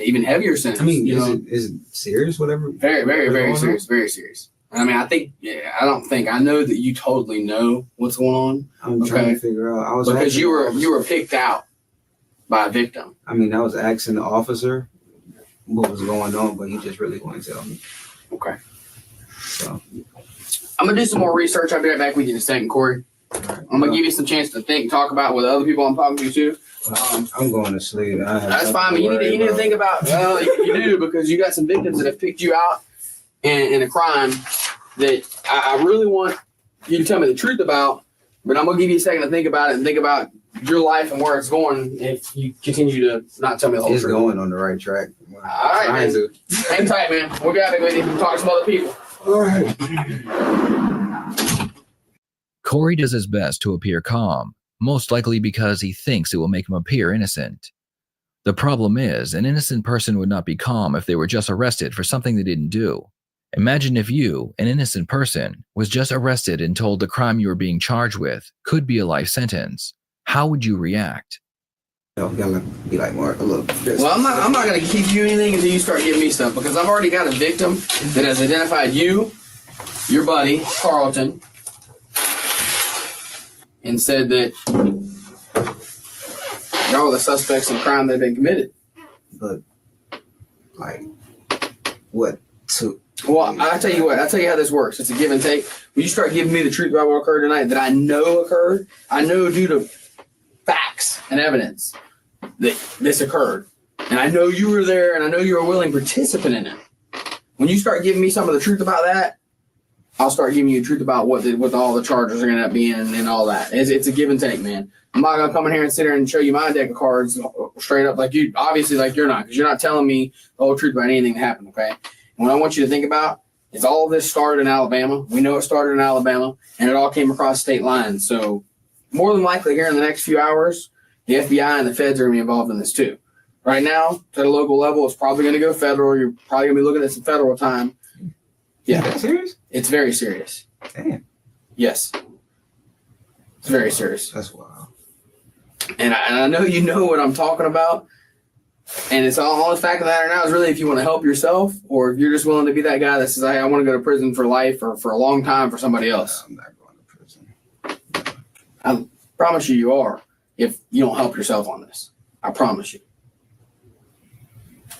even heavier sentence. I mean, is it serious? Whatever. Very, very, very serious. Very serious. I mean, I know that you totally know what's going on. I'm trying to figure out. Because you were picked out by a victim. I mean, I was asking the officer what was going on, but he just really wouldn't tell me. Okay. So I'm gonna do some more research. I'll be right back with you in a second, Corey. I'm gonna give you some chance to think, talk about with other people I'm talking to too. I'm going to sleep. That's fine, but you need to think about. Well, you do, because you got some victims that have picked you out in a crime that I really want you to tell me the truth about. But I'm gonna give you a second to think about it and think about your life and where it's going if you continue to not tell me the whole It's truth. going on the right track. All right, man. Hang tight, man. We'll be out there with you and talk to some other people. All right. Corey does his best to appear calm, most likely because he thinks it will make him appear innocent. The problem is, an innocent person would not be calm if they were just arrested for something they didn't do. Imagine if you, an innocent person, was just arrested and told the crime you were being charged with could be a life sentence. How would you react? I'm gonna be like more a little. Well, I'm not gonna keep you anything until you start giving me stuff, because I've already got a victim that has identified you, your buddy Carlton, and said that y'all are the suspects in the crime that have been committed. But like, what to? Well, I'll tell you what. I'll tell you how this works. It's a give and take. When you start giving me the truth about what occurred tonight that I know occurred, I know due to facts and evidence that this occurred. And I know you were there, and I know you were a willing participant in it. When you start giving me some of the truth about that, I'll start giving you the truth about what all the charges are going to end up being and all that. It's a give and take, man. I'm not going to come in here and sit here and show you my deck of cards straight up like you, obviously like you're not, because you're not telling me the whole truth about anything that happened, okay? And what I want you to think about is all of this started in Alabama. We know it started in Alabama, and it all came across state lines. So more than likely here in the next few hours, the FBI and the feds are going to be involved in this too. Right now, to the local level, it's probably going to go federal. You're probably going to be looking at some federal time. Yeah. Is that serious? It's very serious. Damn. Yes. It's very serious. That's wild. And I know you know what I'm talking about. And it's all the fact of the matter now is really if you want to help yourself or if you're just willing to be that guy that says, hey, I want to go to prison for life or for a long time for somebody else. I'm not going to prison. I promise you are if you don't help yourself on this. I promise you.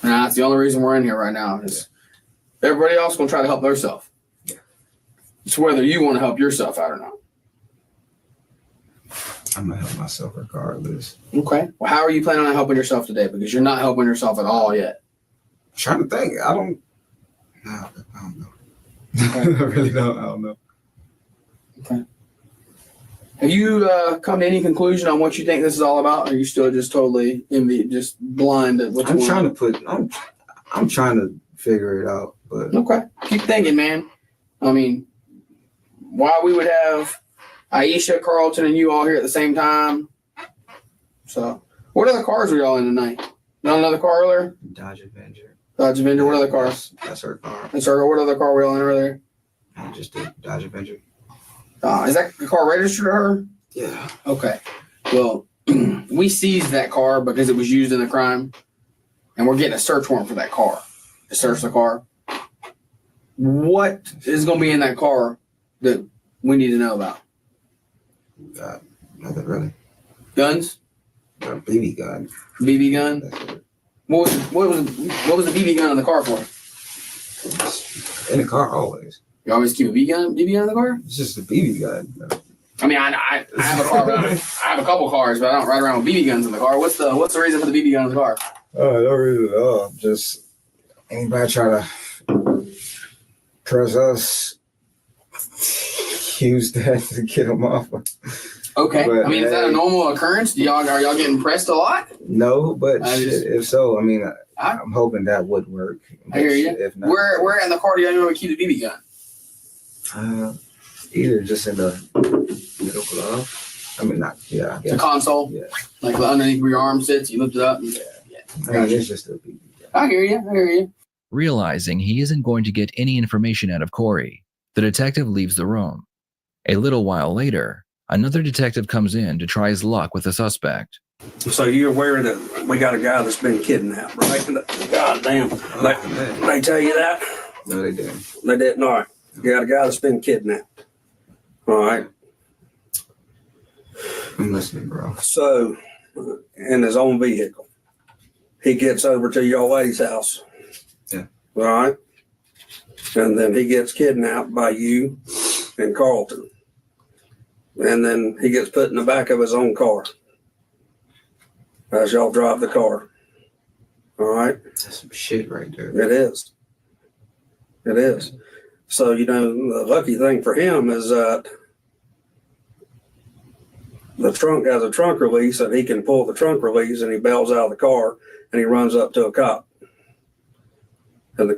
And that's the only reason we're in here right now is everybody else going to try to help themselves. Yeah. It's whether you want to help yourself out or not. I'm going to help myself regardless. Okay. Well, how are you planning on helping yourself today? Because you're not helping yourself at all yet. I'm trying to think. I don't know. I really don't. I don't know. Okay. Have you come to any conclusion on what you think this is all about? Or are you still just totally just blind at what's I'm going on? trying to I'm trying to figure it out. But Okay. Keep thinking, man. I mean, why we would have Aisha, Carlton, and you all here at the same time. So, what other cars were y'all in tonight? Not another car earlier? Dodge Avenger. Dodge Avenger. What other cars? That's her car. That's her. What other car were y'all in earlier? I just did Dodge Avenger. Is that the car registered to her? Yeah. Okay. Well, we seized that car because it was used in the crime, and we're getting a search warrant for that car to search the car. What is going to be in that car that we need to know about? Nothing really. Guns? A BB gun. BB gun? What was the BB gun in the car for? In the car always. You always keep a BB gun in the car? It's just a BB gun. I mean, I have a car, but I have a couple cars, but I don't ride around with BB guns in the car. What's the reason for the BB gun in the car? Oh, no reason at all. Just anybody try to press us, use that to get them off. Okay. But, I mean, is that a normal occurrence? Are y'all getting pressed a lot? No, but if so, I mean, I'm hoping that would work. I hear you. If not, where in the car do y'all normally keep the BB gun? Either just in the middle glove. I mean, not, yeah. I guess. The console? Yeah. Like underneath where your arm sits, you lift it up? Yeah. I mean, it's just a BB gun. I hear you. Realizing he isn't going to get any information out of Corey, the detective leaves the room. A little while later, another detective comes in to try his luck with the suspect. So you're aware that we got a guy that's been kidnapped, right? God damn. They tell you that? No, they didn't. They didn't? All right. You got a guy that's been kidnapped. All right. I'm listening, bro. So, in his own vehicle, he gets over to your lady's house. Yeah. All right. And then he gets kidnapped by you and Carlton. And then he gets put in the back of his own car as y'all drive the car. All right. That's some shit right there. It is. It is. So, the lucky thing for him is that the trunk has a trunk release and he can pull the trunk release and he bails out of the car and he runs up to a cop. And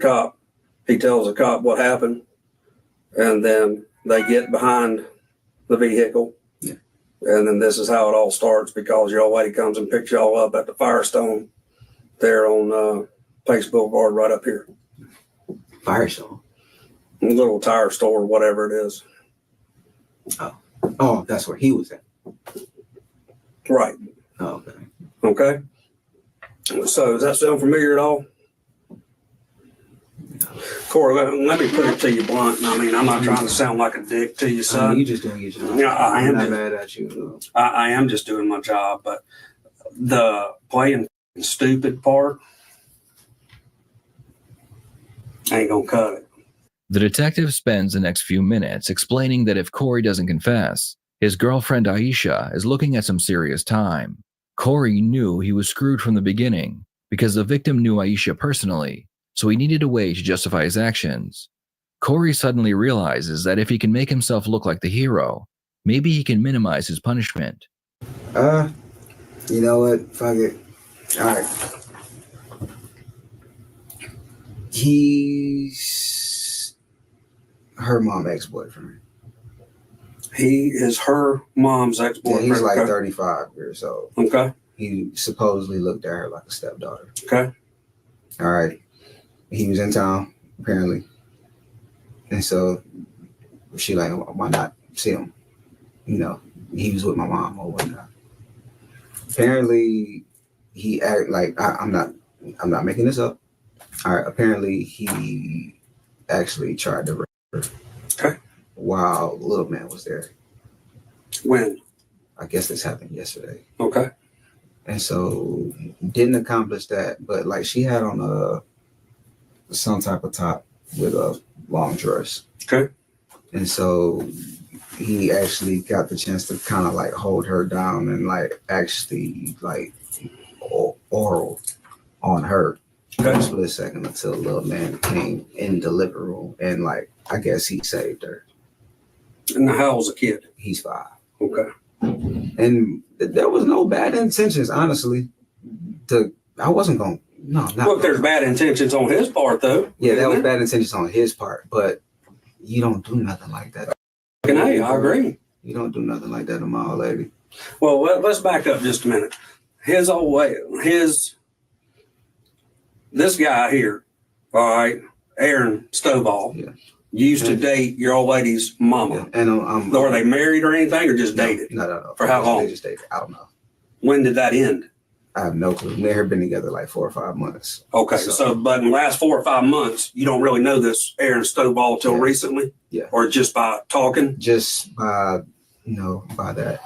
he tells the cop what happened. And then they get behind the vehicle. Yeah. And then this is how it all starts because your lady comes and picks y'all up at the Firestone there on Pace Boulevard right up here. Firestone? A little tire store, whatever it is. Oh, that's where he was at. Right. Oh, okay. Okay. So does that sound familiar at all? Corey, let me put it to you blunt. I mean, I'm not trying to sound like a dick to you, son. You just doing your job. Yeah, I am. I'm not mad at you. I am just doing my job, but the playing stupid part ain't gonna cut it. The detective spends the next few minutes explaining that if Corey doesn't confess, his girlfriend Aisha is looking at some serious time. Corey knew he was screwed from the beginning because the victim knew Aisha personally, so he needed a way to justify his actions. Corey suddenly realizes that if he can make himself look like the hero, maybe he can minimize his punishment. You know what? Fuck it. All right. He's her mom ex-boyfriend. He is her mom's ex-boyfriend. Yeah, he's like okay. 35 years old. Okay. He supposedly looked at her like a stepdaughter. Okay. All right. He was in town, apparently. And so she like, why not see him? You know, he was with my mom or whatnot. Apparently, he act like I'm not making this up. All right. Apparently, he actually tried to rape her. Okay. While little man was there. When? I guess this happened yesterday. Okay. And so didn't accomplish that, but like she had on some type of top with a long dress. Okay. And so he actually got the chance to kind of like hold her down and like actually like oral on her for a split second until little man came in the living room and like I guess he saved her. And how old's the kid? He's 5. Okay. And there was no bad intentions, honestly. I wasn't going. No, not. Look, there's bad intentions on his part, though. Yeah, that was bad intentions on his part, but you don't do nothing like that. Hey, I agree. You don't do nothing like that to my old lady. Well, let's back up just a minute. His old way, this guy here, all right, Aaron Stovall, used to date your old lady's mama. Yeah. And were they married or anything, or just dated? No. For how long? They just dated. I don't know. When did that end? I have no clue. Me and her been together like 4 or 5 months. Okay, so but in the last 4 or 5 months, you don't really know this Aaron Stovall till recently? Yeah. Or just by talking? Just by that.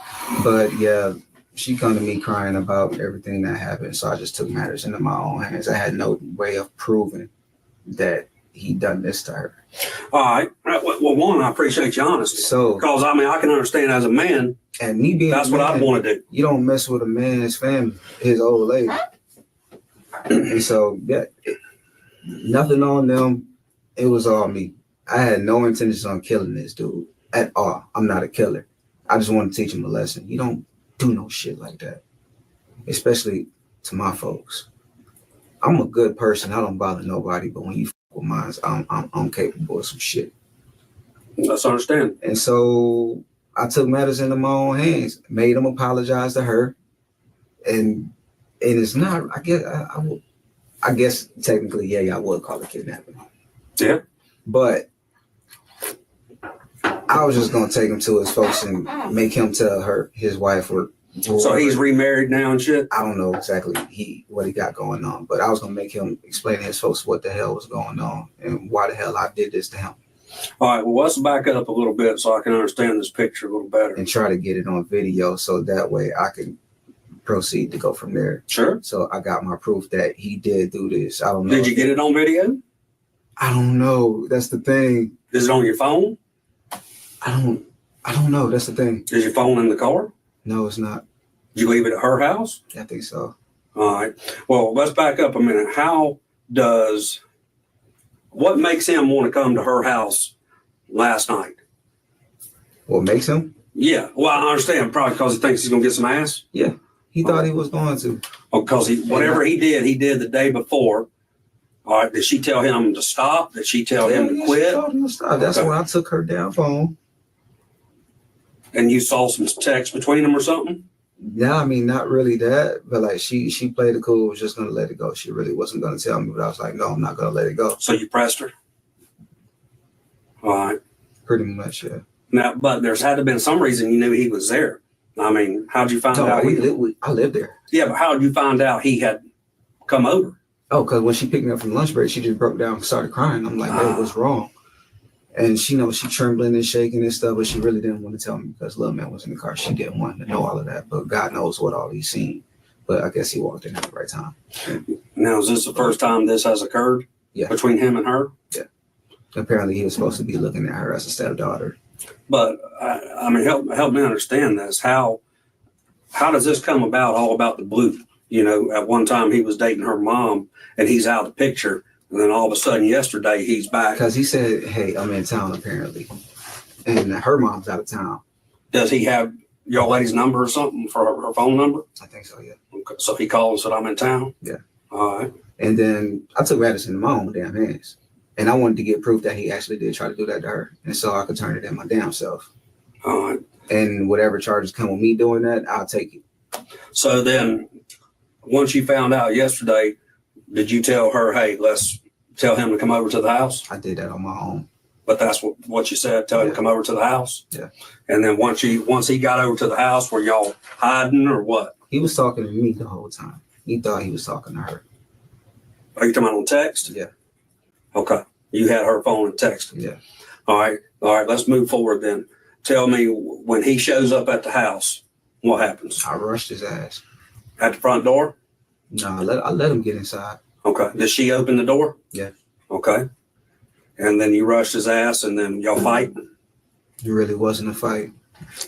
But yeah, she come to me crying about everything that happened. So I just took matters into my own hands. I had no way of proving that he done this to her. All right. Well, one, I appreciate your honesty. So, because I mean, I can understand as a man, and me being that's what I'd want to do. You don't mess with a man's family, his old lady. And so, yeah, nothing on them. It was all me. I had no intentions on killing this dude at all. I'm not a killer. I just want to teach him a lesson. You don't do no shit like that, especially to my folks. I'm a good person. I don't bother nobody, but when you with mine, I'm capable of some shit. Let's understand. And so I took matters into my own hands, made him apologize to her, and it's not. I guess technically, yeah, I would call it kidnapping. Yeah, but I was just gonna take him to his folks and make him tell his wife or. So he's remarried now and shit? I don't know exactly what he got going on, but I was gonna make him explain to his folks what the hell was going on and why the hell I did this to him. All right, well, let's back up a little bit so I can understand this picture a little better. And try to get it on video so that way I can proceed to go from there. Sure. So I got my proof that he did do this. I don't know. Did you get it on video? I don't know. That's the thing. Is it on your phone? I don't know. That's the thing. Is your phone in the car? No, it's not. Did you leave it at her house? I think so. All right. Well, let's back up a minute. What makes him want to come to her house last night? What makes him? Yeah. Well, I understand. Probably because he thinks he's going to get some ass. Yeah. He thought he was going to. Oh, because whatever he did the day before. All right. Did she tell him to stop? Did she tell him to quit? She told him to stop. That's when I took her down phone. And you saw some text between them or something? Yeah, I mean, not really that, but like she played it cool, was just gonna let it go. She really wasn't gonna tell me, but I was like, no, I'm not gonna let it go. So you pressed her? All right. Pretty much, yeah. Now, but there's had to have been some reason you knew he was there. I mean, how'd you find out? I lived there. Yeah, but how'd you find out he had come over? Oh, because when she picked me up from lunch break, she just broke down and started crying. I'm like, hey, what's wrong? And she trembling and shaking and stuff, but she really didn't want to tell me because little man was in the car. She didn't want to know all of that, but God knows what all he's seen. But I guess he walked in at the right time. Now, is this the first time this has occurred? Yeah. Between him and her? Yeah. Apparently, he was supposed to be looking at her as a stepdaughter. But I mean, help me understand this. How does this come about? All about the blue? You know, at one time he was dating her mom, and he's out of the picture. And then all of a sudden yesterday he's back. Because he said, hey, I'm in town apparently. And her mom's out of town. Does he have your lady's number or something for her phone number? I think so, yeah. Okay. So he called and said, I'm in town? Yeah. All right. And then I took medicine in my own damn hands. And I wanted to get proof that he actually did try to do that to her. And so I could turn it in my damn self. All right. And whatever charges come with me doing that, I'll take it. So then once you found out yesterday, did you tell her, hey, let's tell him to come over to the house? I did that on my own. But that's what you said, tell him to come over to the house? Yeah. And then once he got over to the house, were y'all hiding or what? He was talking to me the whole time. He thought he was talking to her. Are you talking about on text? Yeah. Okay. You had her phone and text. Yeah. All right. Let's move forward then. Tell me, when he shows up at the house, what happens? I rushed his ass. At the front door? No, I let him get inside. Okay. Did she open the door? Yeah. Okay. And then you rushed his ass and then y'all fight? It really wasn't a fight.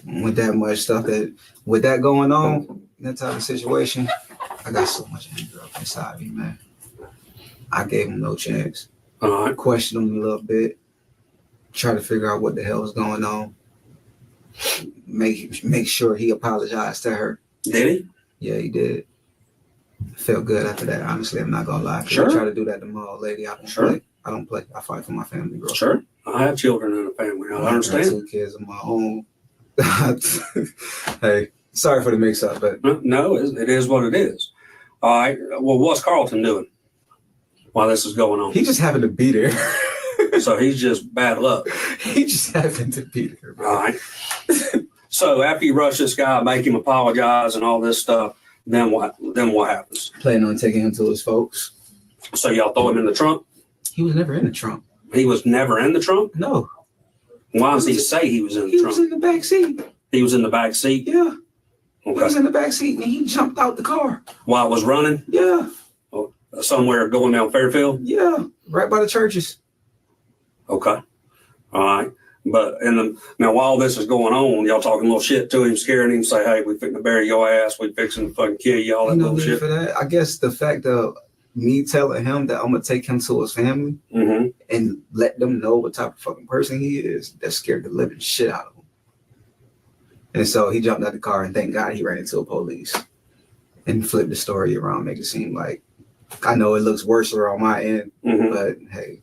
With that much stuff with that going on, that type of situation, I got so much anger up inside me, man. I gave him no chance. All right. Questioned him a little bit. Try to figure out what the hell was going on. Make sure he apologized to her. Did he? Yeah, he did. Felt good after that. Honestly, I'm not gonna lie. Sure. I try to do that to my old lady. I don't play. I don't play. I fight for my family, bro. Sure. I have children in a family. I understand. I got 2 kids of my own. Hey, sorry for the mix-up, but no, it is what it is. All right. Well, what's Carlton doing while this is going on? He just happened to be there. So he's just bad luck. He just happened to be there, bro. All right. So after you rush this guy, make him apologize and all this stuff, then what happens? Planning on taking him to his folks. So y'all throw him in the trunk? He was never in the trunk. He was never in the trunk? No. Why does he say he was in the trunk? He was in the back seat. He was in the back seat? Yeah. Okay. He was in the back seat and he jumped out the car. While it was running? Yeah. Somewhere going down Fairfield? Yeah. Right by the churches. Okay. All right. But now while this is going on, y'all talking a little shit to him, scaring him, say, hey, we fixing to bury your ass, we fixing to fucking kill you, all that No little need shit. for that. I guess the fact of me telling him that I'm gonna take him to his family and let them know what type of fucking person he is, that scared the living shit out of him. And so he jumped out the car and thank God he ran into a police and flipped the story around, make it seem like, I know it looks worse on my end, but hey,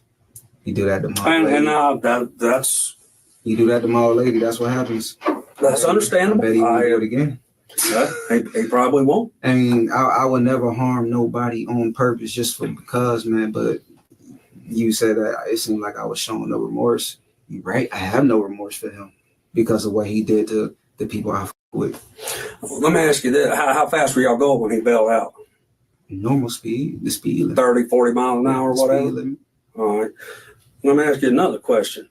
you do that to my lady. That's you do that to my old lady, that's what happens. That's understandable. I bet he won't do it again. He probably won't. I mean, I would never harm nobody on purpose just because, man. But you said that it seemed like I was showing no remorse. You're right. I have no remorse for him because of what he did to the people I with. Let me ask you this. How fast were y'all going when he bailed out? Normal speed, the speed limit. 30, 40 miles an hour, whatever? All right. Let me ask you another question.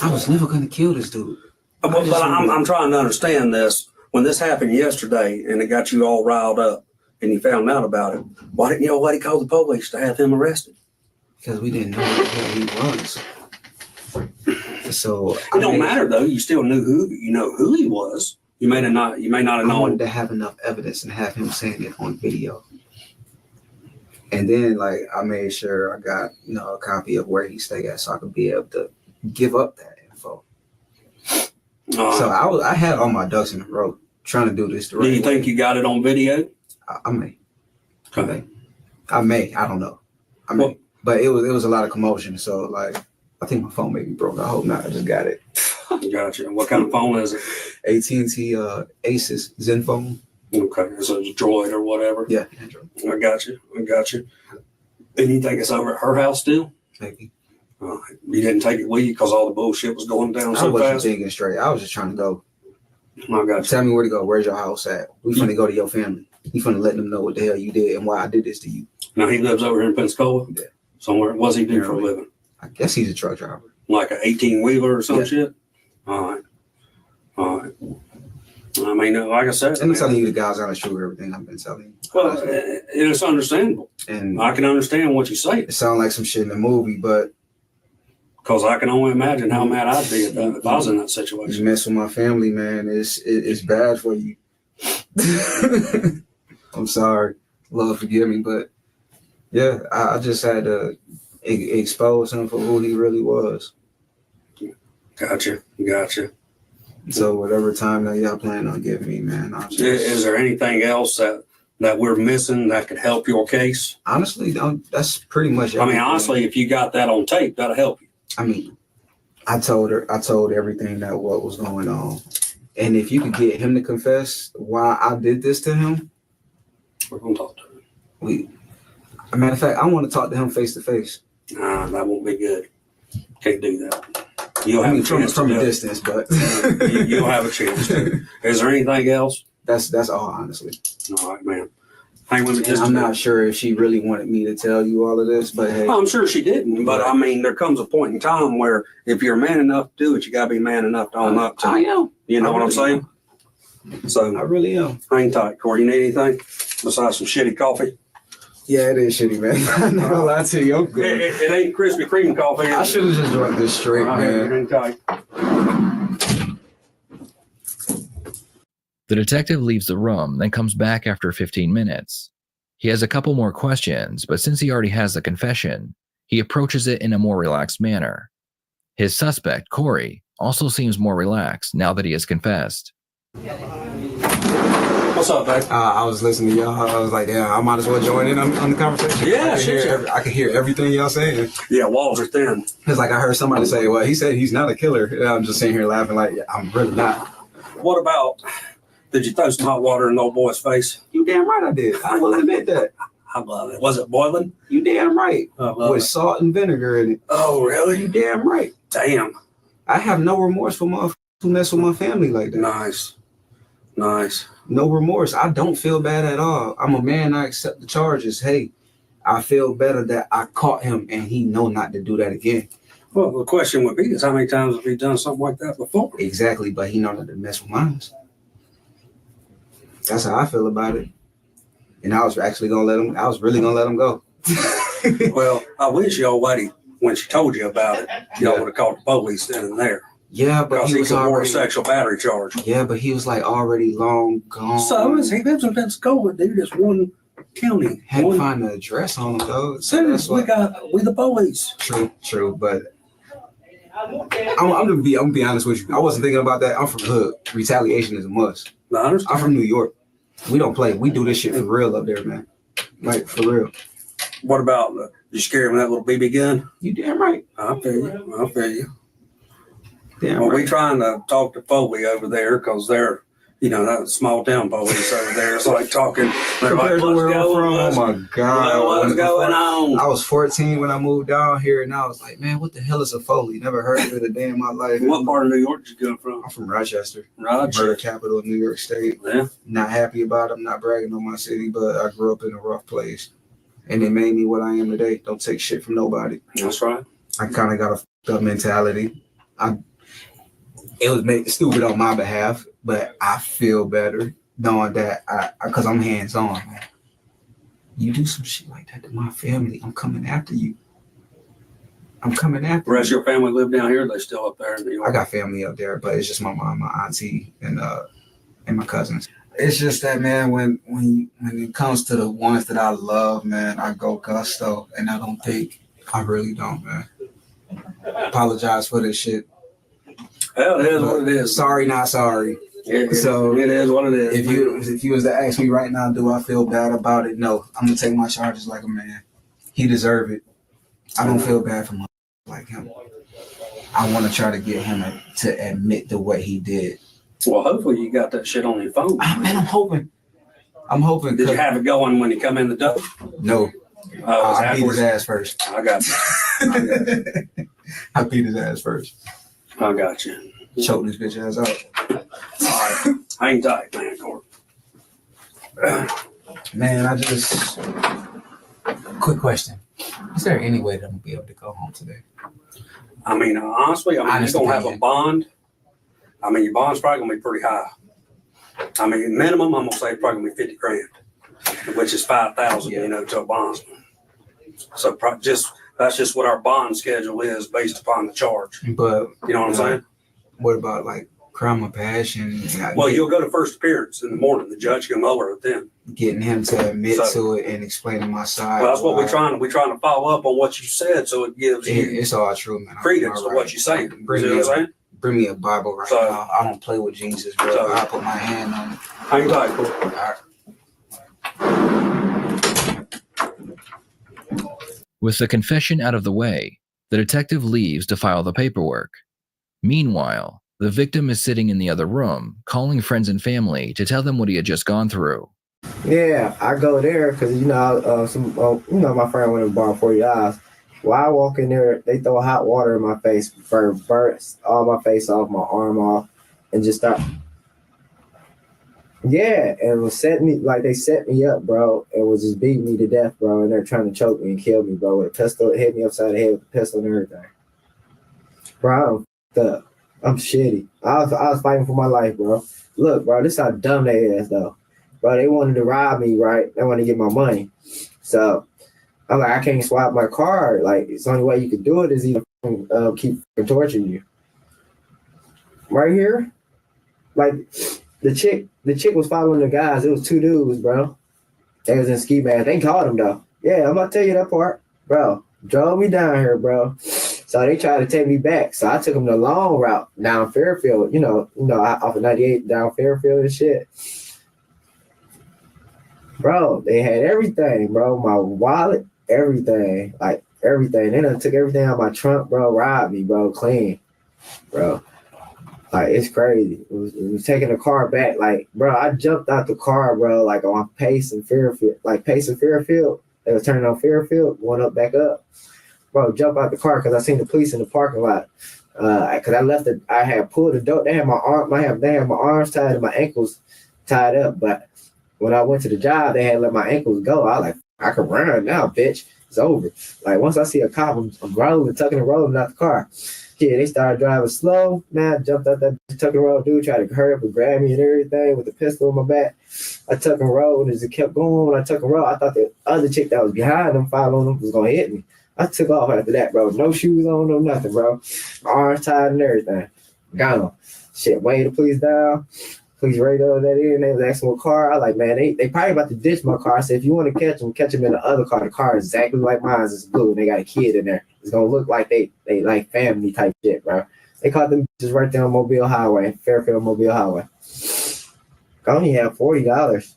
I was never going to kill this dude. But I'm trying to understand this. When this happened yesterday and it got you all riled up and you found out about it, why didn't your lady call the police to have him arrested? Because we didn't know who he was. So it don't matter though. You still knew who he was. You may not have known. I wanted to have enough evidence and have him saying it on video. And then I made sure I got a copy of where he stayed at so I could be able to give up that info. So I had all my ducks in a row trying to do this the right way. Do you think you got it on video? I may. Okay. I may. I don't know. I may. But it was a lot of commotion. So I think my phone maybe broke. I hope not. I just got it. Gotcha. What kind of phone is it? AT&T Asus Zen phone. Okay. It's a Droid or whatever. Yeah. Android. I got you. And you think it's over at her house still? Maybe. You didn't take it with you because all the bullshit was going down so fast? I wasn't thinking straight. I was just trying to go. I got you. Tell me where to go. Where's your house at? We finna go to your family. You finna let them know what the hell you did and why I did this to you. Now he lives over here in Pensacola? Yeah. Somewhere. What's he do for a living? I guess he's a truck driver. Like an 18-wheeler or some shit? All right. I mean, like I said. I'm telling you the guys on the show everything I've been telling you. Well, it's understandable. And I can understand what you say. It sounds like some shit in the movie, but because I can only imagine how mad I'd be if I was in that situation. You mess with my family, man. It's bad for you. I'm sorry. Lord, forgive me, but Yeah, I just had to expose him for who he really was. Gotcha. So whatever time that y'all plan on giving me, man, Is there anything else that we're missing that could help your case? Honestly, that's pretty much everything. I mean, honestly, if you got that on tape, that'll help you. I mean, I told everything that what was going on. And if you could get him to confess why I did this to him, we're gonna talk to him. As a matter of fact, I want to talk to him face to face. Nah, that won't be good. Can't do that. You'll have a chance from to a do it. distance, but You'll have a chance to. Is there anything else? That's all, honestly. All right, man. Hang with me And I'm not sure if she really wanted me to tell you all of this, but hey. I'm sure she didn't, but I mean, there comes a point in time where if you're man enough to do it, you gotta be man enough to own up to it. I am. You know what I'm saying? So I really am. Hang tight, Corey. You need anything besides some shitty coffee? Yeah, it is shitty, man. I'm not gonna lie to you. I'm good. It ain't Krispy Kreme coffee. I should have just drunk this straight, man. Hang tight. The detective leaves the room, then comes back after 15 minutes. He has a couple more questions, but since he already has the confession, he approaches it in a more relaxed manner. His suspect, Corey, also seems more relaxed now that he has confessed. What's up, babe? I was listening to y'all. I was like, yeah, I might as well join in on the conversation. Yeah, I can hear everything y'all saying. Yeah, walls are thin. It's like I heard somebody say, well, he said he's not a killer. And I'm just sitting here laughing like, yeah, I'm really not. What about, did you throw some hot water in the old boy's face? You damn right I did. I will admit that. I love it. Was it boiling? You damn right. With it. salt and vinegar in it. Oh, really? You damn right. Damn. I have no remorse for motherfuckers who mess with my family like that. Nice. No remorse. I don't feel bad at all. I'm a man. I accept the charges. Hey, I feel better that I caught him and he know not to do that again. Well, the question would be is how many times have he done something like that before? Exactly, but he know not to mess with mine. That's how I feel about it. And I was really gonna let him go. Well, I wish your lady, when she told you about it, y'all would have called the police then and there. Yeah, but because he was could warrant already a sexual battery charge. Yeah, but he was like already long gone. So is he lives in Pensacola, dude. It's one county. Had to find the address on him though. So we the police. True, but I'm gonna be honest with you. I wasn't thinking about that. I'm from the hood. Retaliation is a must. No, I understand. I'm from New York. We don't play. We do this shit for real up there, man. Like for real. What about you scare him with that little BB gun? You damn right. I feel you. Damn well, right. we trying to talk to Foley over there because they're, that small town police over there. It's like talking. They're like, Compared to where I'm from, oh my God. What's going on? I was 14 when I moved down here, and I was like, man, what the hell is a Foley? Never heard of it a day in my life. What part of New York did you come from? I'm from Rochester. Rochester. Murder capital of New York State. Yeah. Not happy about it. I'm not bragging on my city, but I grew up in a rough place. And it made me what I am today. Don't take shit from nobody. That's right. I kind of got a fucked up mentality. It was made stupid on my behalf, but I feel better knowing that because I'm hands-on. Man. You do some shit like that to my family, I'm coming after you. The rest of your family live down here? Or they still up there in New York? I got family up there, but it's just my mom, my auntie, and my cousins. It's just that, man, when it comes to the ones that I love, man, I go gusto, and I don't think, I really don't, man. Apologize for this shit. Hell, it is what it is. Sorry, not sorry. So it is what it is. If you was to ask me right now, do I feel bad about it? No, I'm gonna take my charges like a man. He deserved it. I don't feel bad for my like him. I want to try to get him to admit to what he did. Well, hopefully you got that shit on your phone. Man, I'm hoping. Did you have it going when you come in the door? No. I beat his ass first. I got you. I beat his ass first. I got you. Choke this bitch ass out. All right. Hang tight, man, Court. Man, quick question. Is there any way that I'm going to be able to go home today? I mean, honestly, you're going to have a bond. I mean, your bond's probably going to be pretty high. I mean, minimum, I'm going to say probably going to be $50,000, which is $5,000, to a bondsman. So that's just what our bond schedule is based upon the charge. But you know what I'm saying? What about like crime of passion. Well, you'll go to first appearance in the morning. The judge can muller it then. Getting him to admit to it and explaining my side. Well, that's what we're trying to follow up on what you said, so it gives you It's all true, man. credence to what you're saying. You see what I'm saying? Bring me a Bible right now. I don't play with Jesus, bro. I'll put my hand on it. Hang tight, bro. With the confession out of the way, the detective leaves to file the paperwork. Meanwhile, the victim is sitting in the other room, calling friends and family to tell them what he had just gone through. Yeah, I go there because my friend went and borrowed $40. While I walk in there, they throw hot water in my face, burns all my face off, my arm off, and just start. Yeah, and they set me up, bro, and was just beating me to death, bro, and they're trying to choke me and kill me, bro, with a pistol, hit me upside the head with a pistol and everything. Bro, I'm fucked up. I'm shitty. I was fighting for my life, bro. Look, bro, this is how dumb they is, though. Bro, they wanted to rob me, right? They wanted to get my money. So I'm like, I can't swap my card. Like, it's the only way you can do it is either keep torturing you. Right here, like the chick was following the guys. It was 2 dudes, bro. They was in ski masks. They caught him though. Yeah, I'm gonna tell you that part, bro. Drove me down here, bro. So they tried to take me back. So I took them the long route down Fairfield. Off of 98 down Fairfield and shit. Bro, they had everything, bro. My wallet, everything, like everything. They done took everything out of my trunk, bro. Robbed me, bro, clean, bro. Like, it's crazy. It was taking the car back. Like, bro, I jumped out the car, bro, like on Pace and Fairfield. Like, Pace and Fairfield. They was turning on Fairfield, going up, back up. Bro, jump out the car because I seen the police in the parking lot. Because I had pulled the door. They had my arms tied and my ankles tied up. But when I went to the job, they had let my ankles go. I was like, I can run now, bitch. It's over. Like, once I see a cop, I'm rolling, tucking and rolling out the car. Yeah, they started driving slow. Man, I jumped out that tuck and roll dude, tried to hurry up and grab me and everything with the pistol in my back. I tuck and roll, and as it kept going, when I tuck and roll, I thought the other chick that was behind them, following them, was going to hit me. I took off after that, bro. No shoes on, no nothing, bro. Arms tied and everything. Gone. Shit, weighing the police down. Police radioed that in. They was asking what car. I was like, man, they probably about to ditch my car. I said, if you want to catch them in the other car. The car is exactly like mine. It's blue, and they got a kid in there. It's gonna look like they like family type shit, bro. They caught them just right there on Mobile Highway, Fairfield Mobile Highway. I only had $40,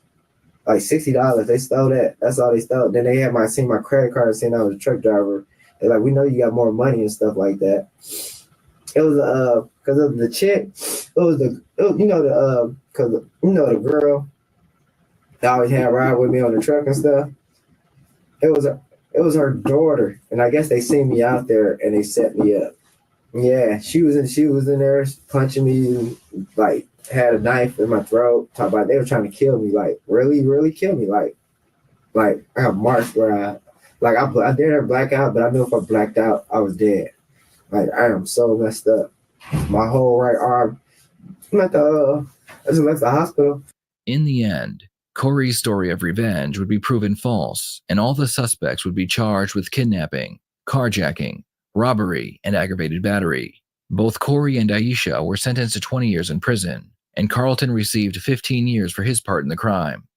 like $60. They stole that. That's all they stole. Then they had seen my credit card, saying I was a truck driver. They're like, we know you got more money and stuff like that. It was because of the chick. Because the girl that always had a ride with me on the truck and stuff. It was her daughter, and I guess they seen me out there and they set me up. Yeah, she was in there punching me, and, like, had a knife in my throat. Talk about they were trying to kill me, like really, really kill me. Like I got marks where I didn't black out, but I knew if I blacked out, I was dead. Like, I am so messed up. My whole right arm. I just left the hospital. In the end, Corey's story of revenge would be proven false, and all the suspects would be charged with kidnapping, carjacking, robbery, and aggravated battery. Both Corey and Aisha were sentenced to 20 years in prison, and Carlton received 15 years for his part in the crime.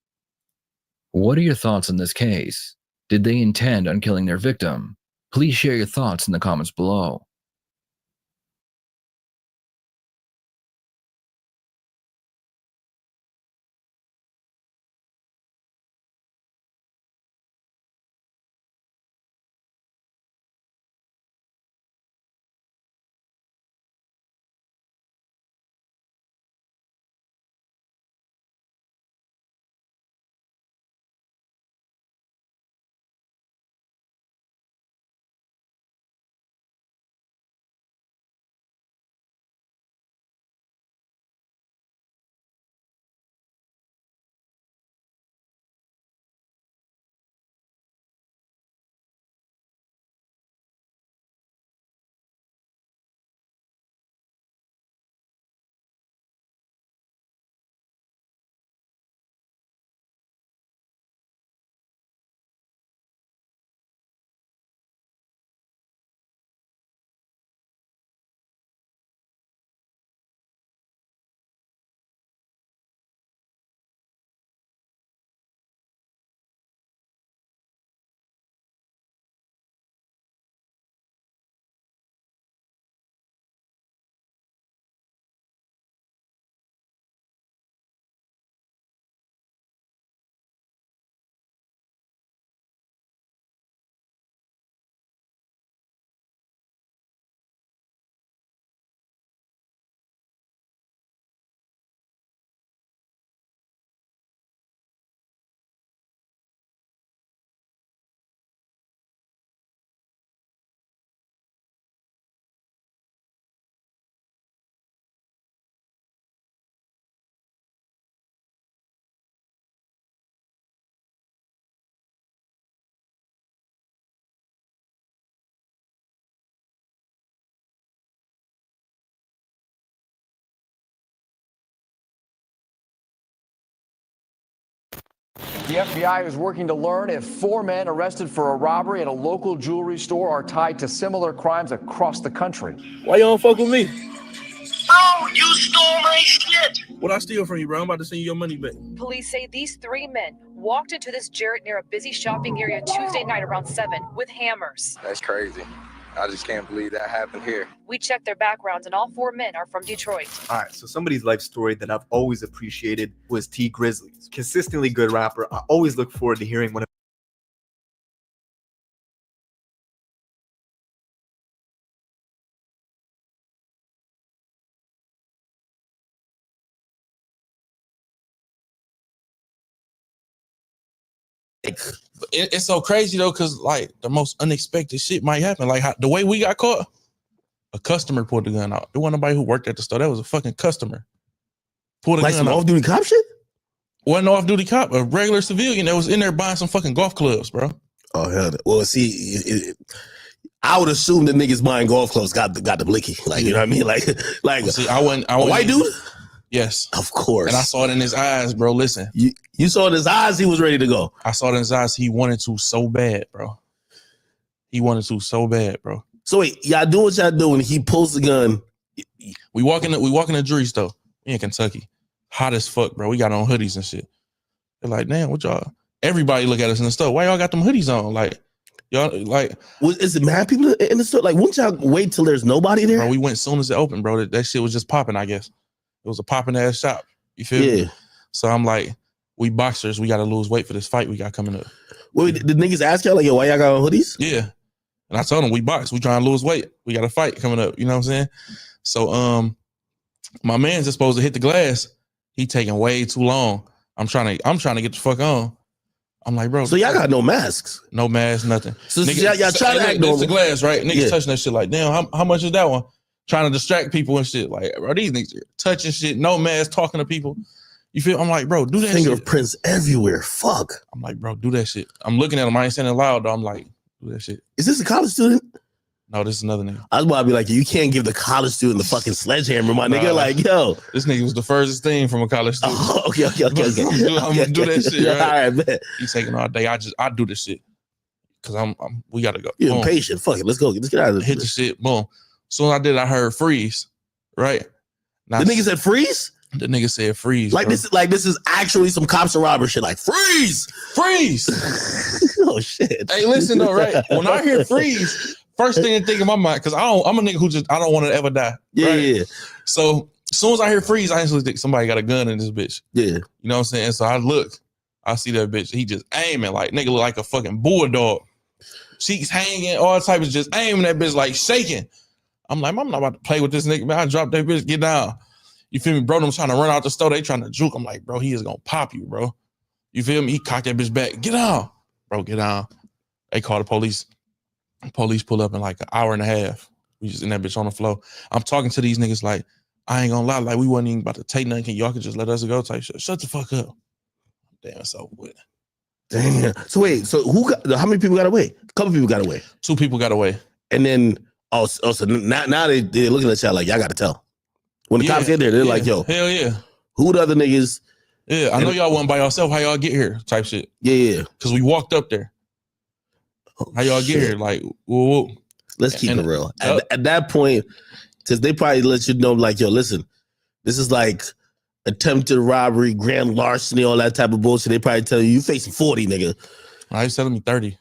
What are your thoughts on this case? Did they intend on killing their victim? Please share your thoughts in the comments below. The FBI is working to learn if 4 men arrested for a robbery at a local jewelry store are tied to similar crimes across the country. Why you don't fuck with me? Oh, you stole my shit! What I steal from you, bro? I'm about to send you your money back. Police say these 3 men walked into this Jarrett near a busy shopping area Tuesday night around 7 with hammers. That's crazy. I just can't believe that happened here. We checked their backgrounds and all 4 men are from Detroit. All right, so somebody's life story that I've always appreciated was T Grizzly. Consistently good rapper. I always look forward to hearing one of It's so crazy though, because like the most unexpected shit might happen. Like the way we got caught, a customer pulled the gun out. There wasn't nobody who worked at the store. That was a fucking customer. Pulled the like gun some out. off-duty cop shit? Wasn't no off-duty cop, a regular civilian that was in there buying some fucking golf clubs, bro. Oh hell! Well, see, I would assume the niggas buying golf clubs got the blicky. Like you know what I mean? Like See, I wasn't a white dude. Yes, of course. And I saw it in his eyes, bro. Listen, you saw in his eyes he was ready to go. I saw it in his eyes. He wanted to so bad, bro. He wanted to so bad, bro. So wait, y'all do what y'all doing. He pulls the gun. We walk in the jury store. We in Kentucky, hot as fuck, bro. We got on hoodies and shit. They're like, damn, what y'all? Everybody look at us in the store. Why y'all got them hoodies on? Like, y'all like. Is it mad people in the store? Like, wouldn't y'all wait till there's nobody there? Bro, we went as soon as it opened, bro. That shit was just popping. I guess it was a popping ass shop. You feel me? So I'm like, we boxers, we got to lose weight for this fight we got coming up. Wait, did niggas ask y'all like, yo, why y'all got on hoodies? Yeah. And I told them we box, we trying to lose weight. We got a fight coming up. You know what I'm saying? So my man's just supposed to hit the glass. He taking way too long. I'm trying to get the fuck on. I'm like, bro. So y'all got no masks? No mask, nothing. So y'all trying to act normal. It's the glass, right? Niggas touching that shit like, damn, how much is that one? Trying to distract people and shit. Like, bro, these niggas touching shit, no mask, talking to people. You feel? I'm like, bro, do that shit. Fingerprints everywhere. Fuck. I'm like, bro, do that shit. I'm looking at him. I ain't saying it loud, though. I'm like, do that shit. Is this a college student? No, this is another nigga. I was about to be like, you can't give the college student the fucking sledgehammer, my nigga. Like, yo. This nigga was the furthest thing from a college student. Oh, okay. I'm gonna do that shit, right? All right, bet. He's taking all day. I do this shit. Cause we gotta go. You're impatient. Fuck it. Let's go. Let's get out of this. Hit the shit. Boom. Soon as I did, I heard freeze. Right. Now, the nigga said freeze? The nigga said freeze. Like bro. this is actually some cops and robbers shit. Like freeze. Oh shit. Hey, listen though, right? When I hear freeze, first thing I think in my mind, because I'm a nigga who I don't want to ever die. Yeah. So as soon as I hear freeze, I instantly think somebody got a gun in this bitch. Yeah. You know what I'm saying? So I look, I see that bitch. He just aiming like nigga look like a fucking bulldog. Cheeks hanging, all type of just aiming that bitch like shaking. I'm like, I'm not about to play with this nigga, man. I dropped that bitch, get down. You feel me? Bro, them trying to run out the store. They trying to juke. I'm like, bro, he is going to pop you, bro. You feel me? He cocked that bitch back. Get down. Bro, get down. They call the police. Police pull up in like an hour and a half. We just in that bitch on the floor. I'm talking to these niggas like, I ain't gonna lie, like we wasn't even about to take nothing. Y'all could just let us go type shit. Shut the fuck up. Damn, it's over with. Damn. So wait, so how many people got away? A couple people got away. 2 people got away. And then, so now they're looking at y'all like, y'all got to tell. When the cops get there, they're like, yo. Hell yeah. Who the other niggas? Yeah, I know y'all wasn't by yourself. How y'all get here? Type shit. Yeah. Because we walked up there. How y'all get here? Like, whoa. Let's keep it real. At that point, because they probably let you know, like, yo, listen, this is like attempted robbery, grand larceny, all that type of bullshit. They probably tell you facing 40, nigga. I was telling me 30.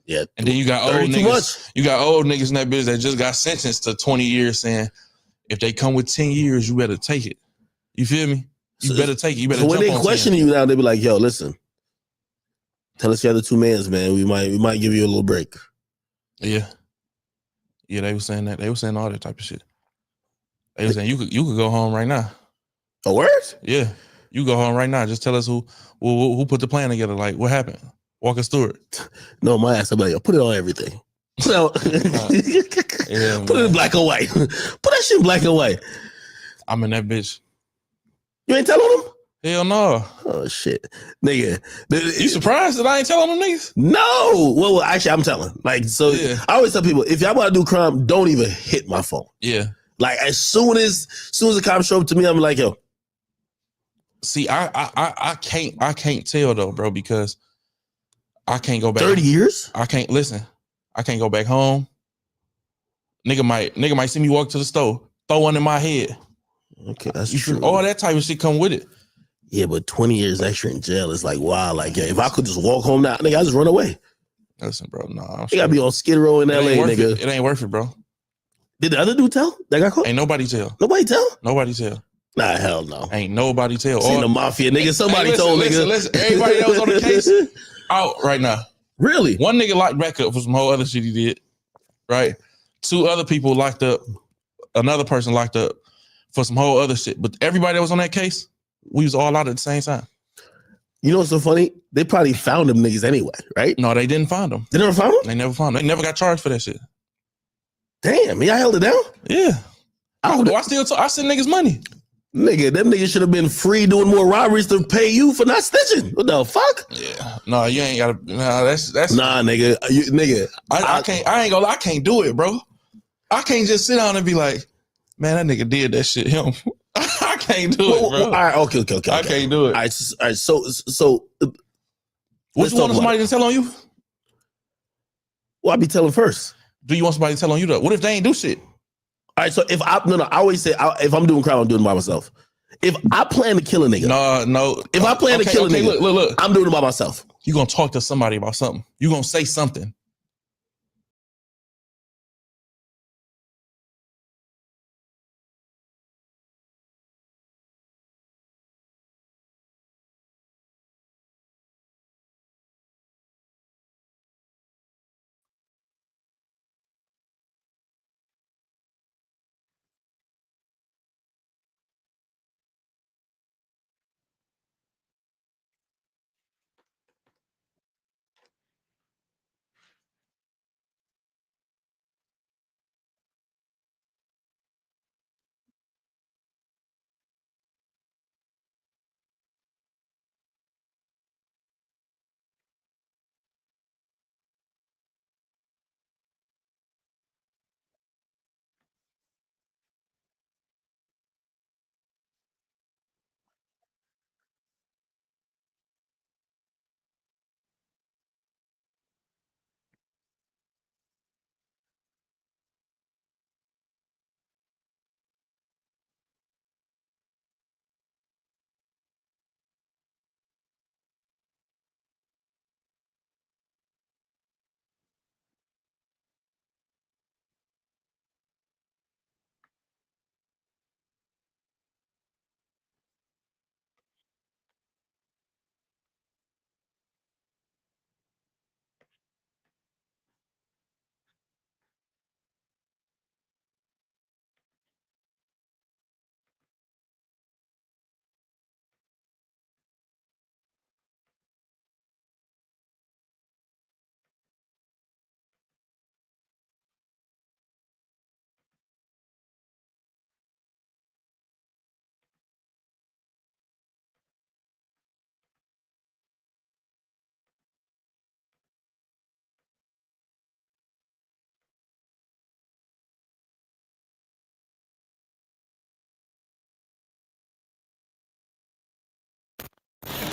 Yeah. And then you got old niggas. You got old niggas in that bitch that just got sentenced to 20 years saying, if they come with 10 years, you better take it. You feel me? You better take it. You better so jump when they on question 10. you now, they be like, yo, listen, tell us the other 2 mans, man. We might give you a little break. Yeah. Yeah, they were saying that. They were saying all that type of shit. They were saying you could go home right now. A word? Yeah. You go home right now. Just tell us who put the plan together. Like, what happened? Walk us through it. No, my ass, I'm like, yo, put it on everything. So, put it in black and white. Put that shit in black and white. I'm in that bitch. You ain't telling them? Hell no. Oh, shit. Nigga. You surprised that I ain't telling them niggas? No. Well, actually, I'm telling. Like, so I always tell people, if y'all want to do crime, don't even hit my phone. Yeah. Like, as soon as the cops show up to me, I'm like, yo, See, I can't tell though, bro, because I can't go back. 30 years? I can't listen. I can't go back home. Nigga might see me walk to the store, throw one in my head. Okay, that's true. All that type of shit come with it. Yeah, but 20 years extra in jail is like wild. Like, yeah, if I could just walk home now, nigga, I just run away. Listen, bro, nah. You gotta be on Skid Row in LA, nigga. It ain't worth it, bro. Did the other dude tell? That got caught? Ain't nobody tell. Nobody tell? Nobody tell. Nah, hell no. Ain't nobody tell. Seen the mafia, nigga. Somebody told, nigga. Listen. Everybody that was on the case out right now. Really? One nigga locked back up for some whole other shit he did. Right? 2 other people locked up. Another person locked up for some whole other shit. But everybody that was on that case, we was all out at the same time. You know what's so funny? They probably found them niggas anyway, right? No, they didn't find them. They never found them? They never found them. They never got charged for that shit. Damn, y'all held it down? Yeah. I send niggas money. Nigga, them niggas should have been free doing more robberies to pay you for not snitching. What the fuck? Yeah. No, you ain't gotta. Nah, that's. Nah, nigga. I can't. I ain't gonna. I can't do it, bro. I can't just sit down and be like, man, that nigga did that shit. Him. I can't do it, bro. All right, okay. I can't do it. All right, so. What you want somebody to tell on you? Well, I be telling first. Do you want somebody to tell on you though? What if they ain't do shit? All right, so if I always say if I'm doing crime, I'm doing it by myself. If I plan to kill a nigga, no. If I plan to kill a nigga, look, I'm doing it by myself. You gonna talk to somebody about something? You gonna say something?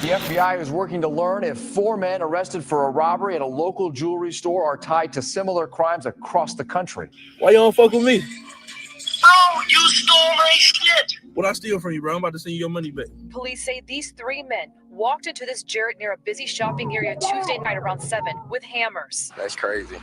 The FBI is working to learn if 4 men arrested for a robbery at a local jewelry store are tied to similar crimes across the country. Why you don't fuck with me? Oh, you stole my shit. What I steal from you, bro? I'm about to send you your money back. Police say these 3 men walked into this Jarrett near a busy shopping area Tuesday night around 7 with hammers. That's crazy.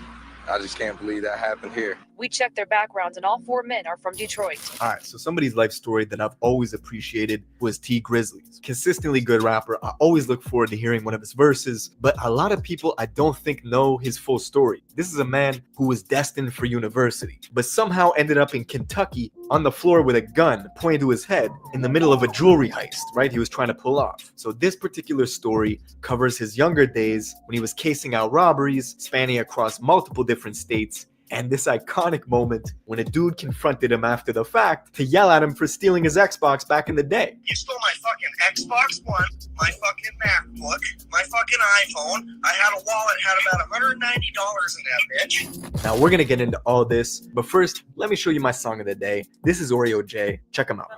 I just can't believe that happened here. We checked their backgrounds, and all 4 men are from Detroit. All right, so somebody's life story that I've always appreciated was T Grizzly's. Consistently good rapper. I always look forward to hearing one of his verses, but a lot of people I don't think know his full story. This is a man who was destined for university, but somehow ended up in Kentucky on the floor with a gun pointed to his head in the middle of a jewelry heist, right? He was trying to pull off. So this particular story covers his younger days when he was casing out robberies spanning across multiple different states, and this iconic moment when a dude confronted him after the fact to yell at him for stealing his Xbox back in the day. You stole my fucking Xbox One, my fucking MacBook, my fucking iPhone. I had a wallet, had about $190 in that bitch. Now we're gonna get into all this, but first, let me show you my song of the day. This is Oreo J. Check him out.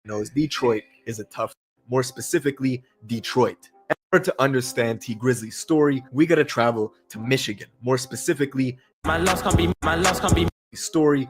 Knows Detroit is a tough, more specifically, Detroit. In order to understand T Grizzly's story, we gotta travel to Michigan. More specifically, my loss can be story.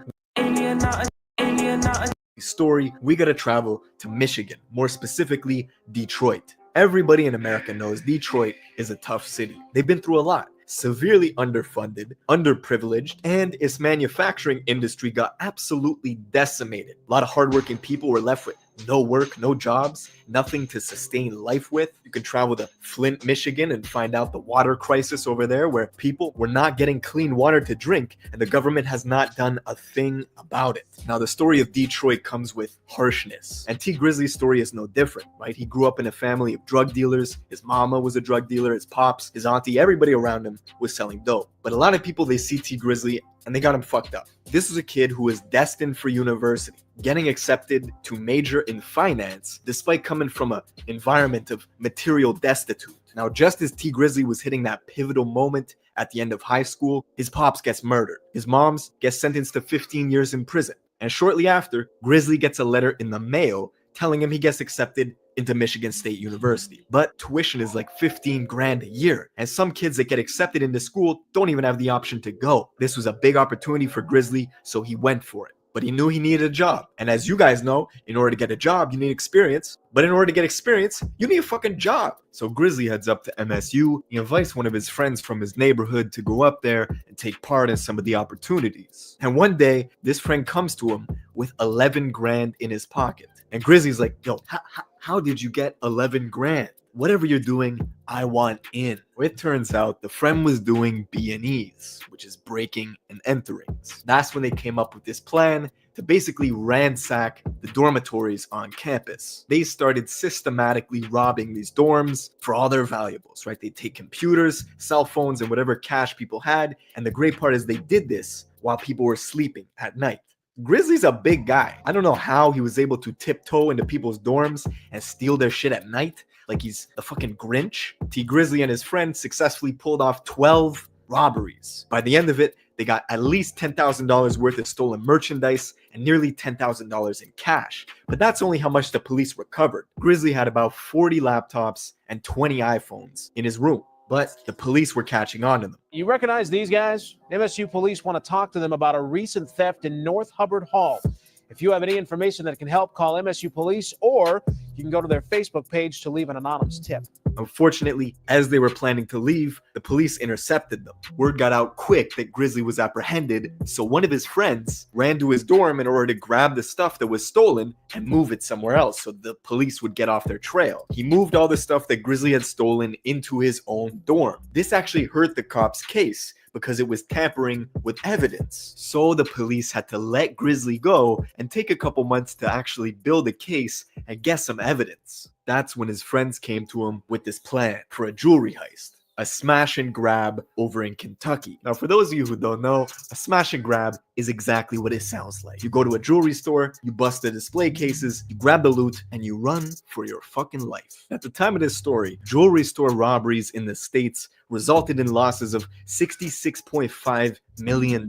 We gotta travel to Michigan. More specifically, Detroit. Everybody in America knows Detroit is a tough city. They've been through a lot. Severely underfunded, underprivileged, and its manufacturing industry got absolutely decimated. A lot of hardworking people were left with no work, no jobs, nothing to sustain life with. You could travel to Flint, Michigan and find out the water crisis over there where people were not getting clean water to drink and the government has not done a thing about it. Now, the story of Detroit comes with harshness, and T Grizzly's story is no different, right? He grew up in a family of drug dealers. His mama was a drug dealer, his pops, his auntie, everybody around him was selling dope. But a lot of people, they see T Grizzly and they got him fucked up. This was a kid who was destined for university, getting accepted to major in finance despite coming from an environment of material destitute. Now, just as T Grizzly was hitting that pivotal moment at the end of high school, his pops gets murdered. His moms gets sentenced to 15 years in prison. And shortly after, Grizzly gets a letter in the mail telling him he gets accepted into Michigan State University. But tuition is like 15 grand a year. And some kids that get accepted into school don't even have the option to go. This was a big opportunity for Grizzly, so he went for it. But he knew he needed a job. And as you guys know, in order to get a job, you need experience. But in order to get experience, you need a fucking job. So Grizzly heads up to MSU. He invites one of his friends from his neighborhood to go up there and take part in some of the opportunities. And one day, this friend comes to him with 11 grand in his pocket. And Grizzly's like, yo, how did you get 11 grand? Whatever you're doing, I want in. Well, it turns out the friend was doing B&Es, which is breaking and enterings. That's when they came up with this plan to basically ransack the dormitories on campus. They started systematically robbing these dorms for all their valuables, right? They take computers, cell phones, and whatever cash people had. And the great part is they did this while people were sleeping at night. Grizzly's a big guy. I don't know how he was able to tiptoe into people's dorms and steal their shit at night like he's a fucking Grinch. T Grizzly and his friends successfully pulled off 12 robberies. By the end of it, they got at least $10,000 worth of stolen merchandise and nearly $10,000 in cash. But that's only how much the police recovered. Grizzly had about 40 laptops and 20 iPhones in his room. But the police were catching on to them. You recognize these guys? MSU police want to talk to them about a recent theft in North Hubbard Hall. If you have any information that can help, call MSU police, or you can go to their Facebook page to leave an anonymous tip. Unfortunately, as they were planning to leave, the police intercepted them. Word got out quick that Grizzly was apprehended, so one of his friends ran to his dorm in order to grab the stuff that was stolen and move it somewhere else so the police would get off their trail. He moved all the stuff that Grizzly had stolen into his own dorm. This actually hurt the cops' case because it was tampering with evidence. So the police had to let Grizzly go and take a couple months to actually build a case and get some evidence. That's when his friends came to him with this plan for a jewelry heist. A smash and grab over in Kentucky. Now, for those of you who don't know, a smash and grab is exactly what it sounds like. You go to a jewelry store, you bust the display cases, you grab the loot, and you run for your fucking life. At the time of this story, jewelry store robberies in the States resulted in losses of $66.5 million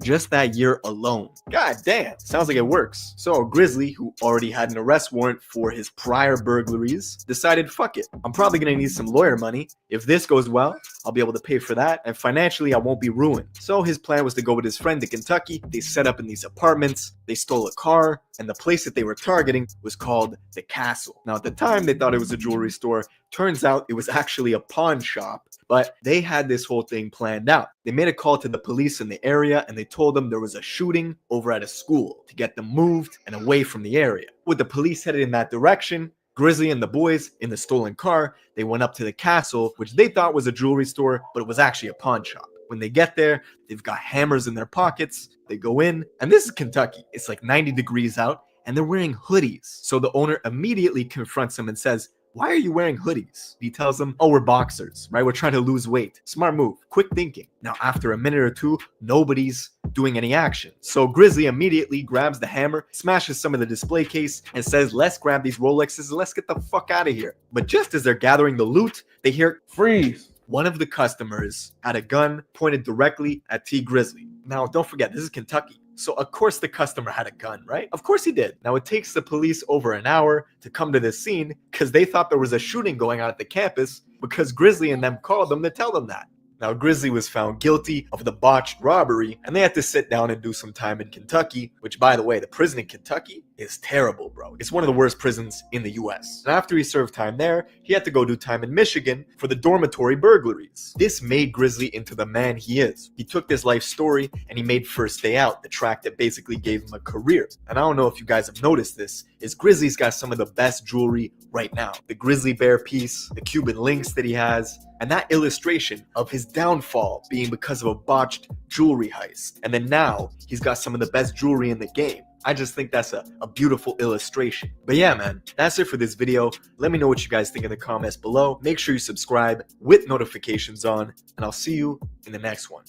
just that year alone. God damn, sounds like it works. So Grizzly, who already had an arrest warrant for his prior burglaries, decided, fuck it, I'm probably gonna need some lawyer money. If this goes well, I'll be able to pay for that, and financially I won't be ruined. So his plan was to go with his friend to Kentucky. They set up in these apartments, they stole a car, and the place that they were targeting was called the Castle. Now at the time they thought it was a jewelry store. Turns out it was actually a pawn shop, but they had this whole thing planned out. They made a call to the police in the area and they told them there was a shooting over at a school to get them moved and away from the area. With the police headed in that direction, Grizzly and the boys in the stolen car, they went up to the Castle, which they thought was a jewelry store, but it was actually a pawn shop. When they get there, they've got hammers in their pockets. They go in, and this is Kentucky. It's like 90 degrees out, and they're wearing hoodies. So the owner immediately confronts them and says, why are you wearing hoodies? He tells them, oh, we're boxers, right? We're trying to lose weight. Smart move, quick thinking. Now, after a minute or two, nobody's doing any action. So Grizzly immediately grabs the hammer, smashes some of the display case, and says, let's grab these Rolexes and let's get the fuck out of here. But just as they're gathering the loot, they hear, freeze. One of the customers had a gun pointed directly at T Grizzly. Now, don't forget, this is Kentucky. So of course the customer had a gun, right? Of course he did. Now it takes the police over an hour to come to this scene because they thought there was a shooting going on at the campus because Grizzly and them called them to tell them that. Now Grizzly was found guilty of the botched robbery and they had to sit down and do some time in Kentucky, which by the way, the prison in Kentucky is terrible, bro. It's one of the worst prisons in the US. And after he served time there, he had to go do time in Michigan for the dormitory burglaries. This made Grizzly into the man he is. He took this life story and he made First Day Out, the track that basically gave him a career. And I don't know if you guys have noticed this, is Grizzly's got some of the best jewelry right now. The grizzly bear piece, the Cuban links that he has, and that illustration of his downfall being because of a botched jewelry heist. And then now he's got some of the best jewelry in the game. I just think that's a beautiful illustration. But yeah, man, that's it for this video. Let me know what you guys think in the comments below. Make sure you subscribe with notifications on, and I'll see you in the next one.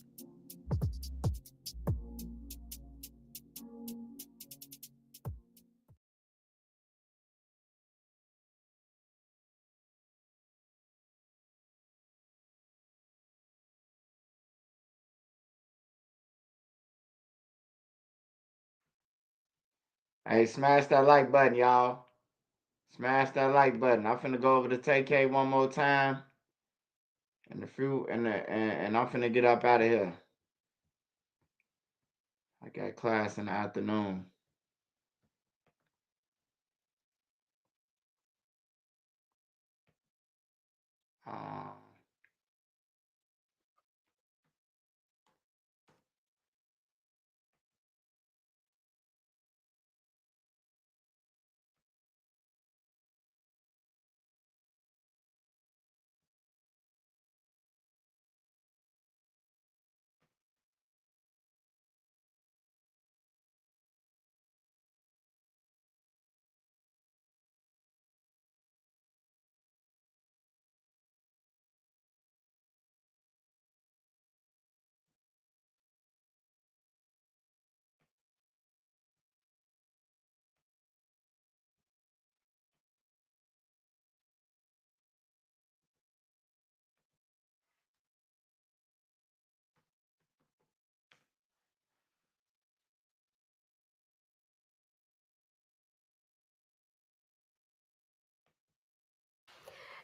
Hey, smash that like button, y'all. Smash that like button. I'm finna go over to TK one more time. And I'm finna get up out of here. I got class in the afternoon.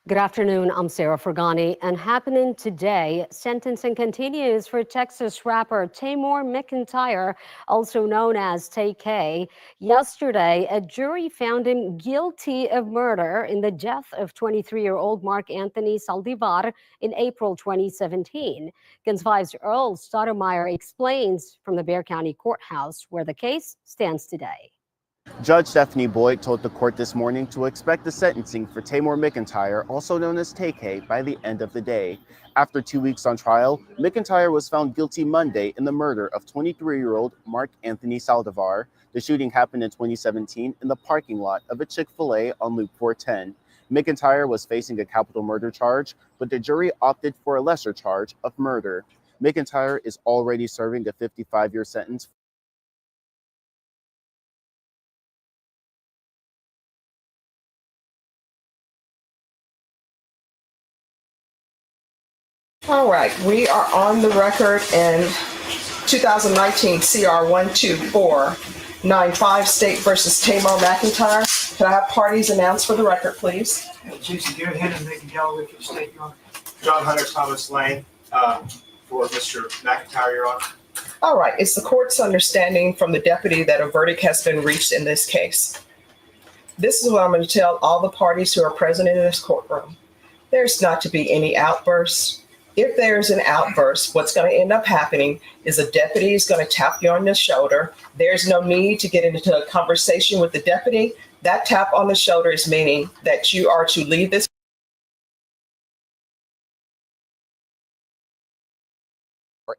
Good afternoon, I'm Sarah Fergani, and happening today, sentencing continues for Texas rapper Tamor McIntyre, also known as Tay-K. Yesterday, a jury found him guilty of murder in the death of 23-year-old Mark Anthony Saldivar in April 2017. GANS 5's Earl Stoudemire explains from the Bexar County Courthouse where the case stands today. Judge Stephanie Boyd told the court this morning to expect the sentencing for Tamor McIntyre, also known as Tay-K, by the end of the day. After 2 weeks on trial, McIntyre was found guilty Monday in the murder of 23-year-old Mark Anthony Saldivar. The shooting happened in 2017 in the parking lot of a Chick-fil-A on Loop 410. McIntyre was facing a capital murder charge, but the jury opted for a lesser charge of murder. McIntyre is already serving a 55-year sentence. All right, we are on the record in 2019 CR 12495 State versus Tamor McIntyre. Can I have parties announced for the record, please? Jason Garrett and Megan Galloway for the state, Your Honor. John Hunter, Thomas Lane for Mr. McIntyre, Your Honor. All right, it's the court's understanding from the deputy that a verdict has been reached in this case. This is what I'm going to tell all the parties who are present in this courtroom. There's not to be any outbursts. If there's an outburst, what's going to end up happening is a deputy is going to tap you on the shoulder. There's no need to get into a conversation with the deputy. That tap on the shoulder is meaning that you are to leave this.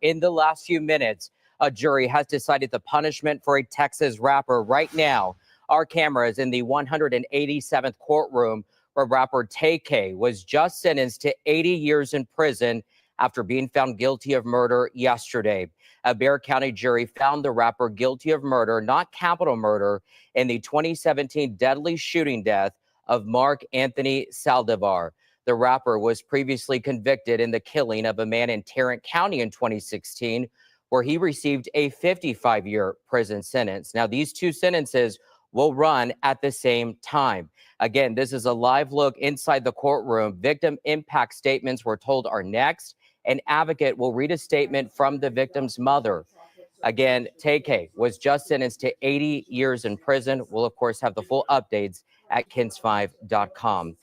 In the last few minutes, a jury has decided the punishment for a Texas rapper. Right now, our camera is in the 187th courtroom where rapper TK was just sentenced to 80 years in prison after being found guilty of murder yesterday. A Bexar County jury found the rapper guilty of murder, not capital murder, in the 2017 deadly shooting death of Mark Anthony Saldivar. The rapper was previously convicted in the killing of a man in Tarrant County in 2016, where he received a 55-year prison sentence. Now, these two sentences will run at the same time. Again, this is a live look inside the courtroom. Victim impact statements, we're told, are next. An advocate will read a statement from the victim's mother. Again, TK was just sentenced to 80 years in prison. We'll, of course, have the full updates at kins5.com.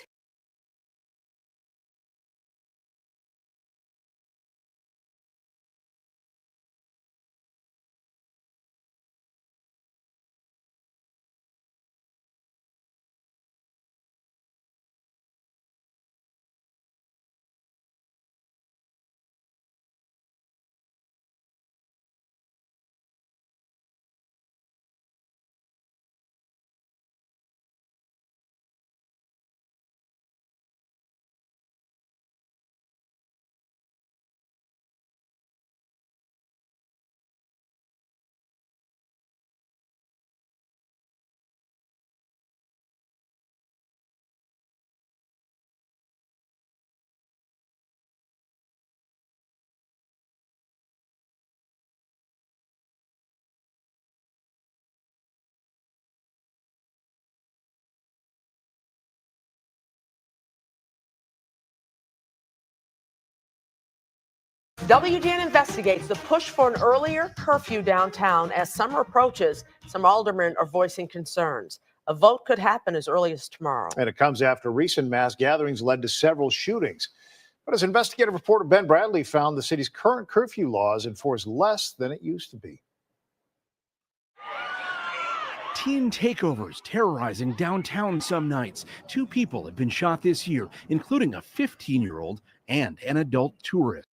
WGN investigates the push for an earlier curfew downtown. As summer approaches, some aldermen are voicing concerns. A vote could happen as early as tomorrow. And it comes after recent mass gatherings led to several shootings. But as investigative reporter Ben Bradley found, the city's current curfew laws enforce less than it used to be. Teen takeovers terrorizing downtown some nights. 2 people have been shot this year, including a 15-year-old and an adult tourist.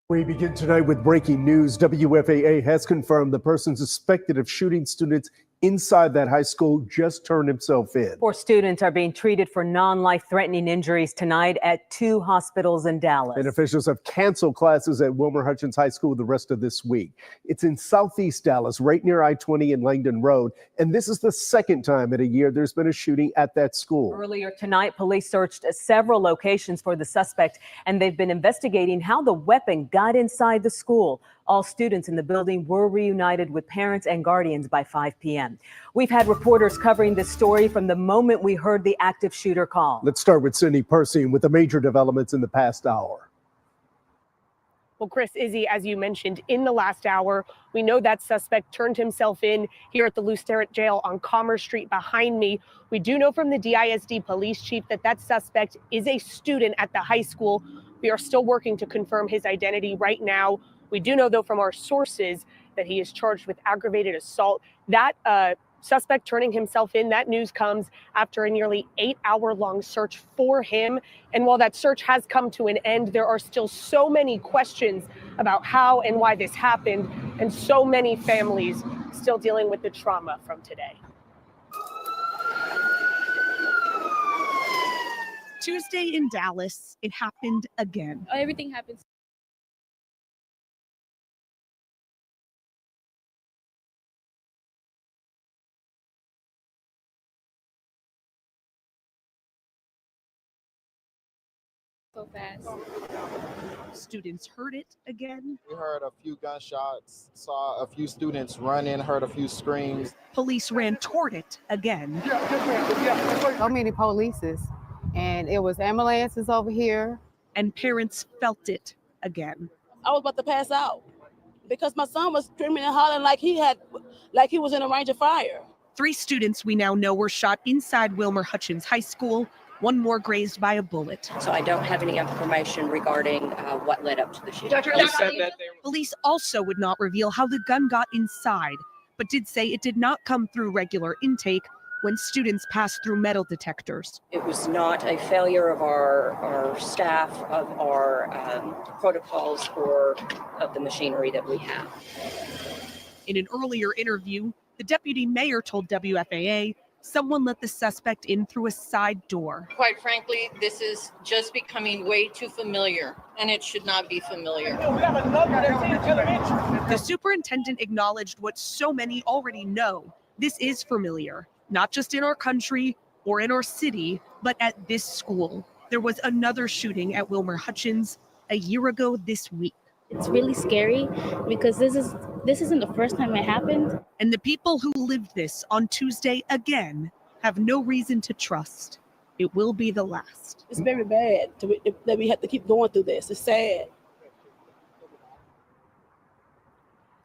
We begin tonight with breaking news. WFAA has confirmed the person suspected of shooting students inside that high school just turned himself in. 4 students are being treated for non-life-threatening injuries tonight at 2 hospitals in Dallas. And officials have canceled classes at Wilmer Hutchins High School the rest of this week. It's in southeast Dallas, right near I-20 and Langdon Road. And this is the second time in a year there's been a shooting at that school. Earlier tonight, police searched several locations for the suspect, and they've been investigating how the weapon got inside the school. All students in the building were reunited with parents and guardians by 5 p.m. We've had reporters covering this story from the moment we heard the active shooter call. Let's start with Cindy Percy with the major developments in the past hour. Well, Chris, Izzy, as you mentioned, in the last hour, we know that suspect turned himself in here at the Lucerne jail on Commerce Street behind me. We do know from the DISD police chief that that suspect is a student at the high school. We are still working to confirm his identity right now. We do know, though, from our sources that he is charged with aggravated assault. That suspect turning himself in, that news comes after a nearly 8-hour-long search for him. And while that search has come to an end, there are still so many questions about how and why this happened, and so many families still dealing with the trauma from today. Tuesday in Dallas, it happened again. Everything happens. So fast. Students heard it again. We heard a few gunshots, saw a few students run in, heard a few screams. Police ran toward it again. So many polices, and it was ambulances over here. And parents felt it again. I was about to pass out because my son was screaming and hollering like he was in a range of fire. 3 students we now know were shot inside Wilmer Hutchins High School. 1 more grazed by a bullet. So I don't have any information regarding what led up to the shooting. Police also would not reveal how the gun got inside, but did say it did not come through regular intake when students passed through metal detectors. It was not a failure of our staff, of our protocols, or of the machinery that we have. In an earlier interview, the deputy mayor told WFAA someone let the suspect in through a side door. Quite frankly, this is just becoming way too familiar, and it should not be familiar. The superintendent acknowledged what so many already know. This is familiar, not just in our country or in our city, but at this school. There was another shooting at Wilmer Hutchins a year ago this week. It's really scary because this isn't the first time it happened. And the people who lived this on Tuesday again have no reason to trust it will be the last. It's very bad that we have to keep going through this. It's sad.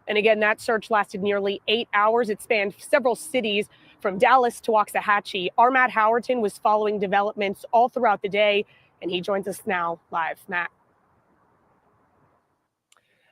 And again, that search lasted nearly 8 hours. It spanned several cities from Dallas to Waxahachie. Our Matt Howerton was following developments all throughout the day, and he joins us now live. Matt.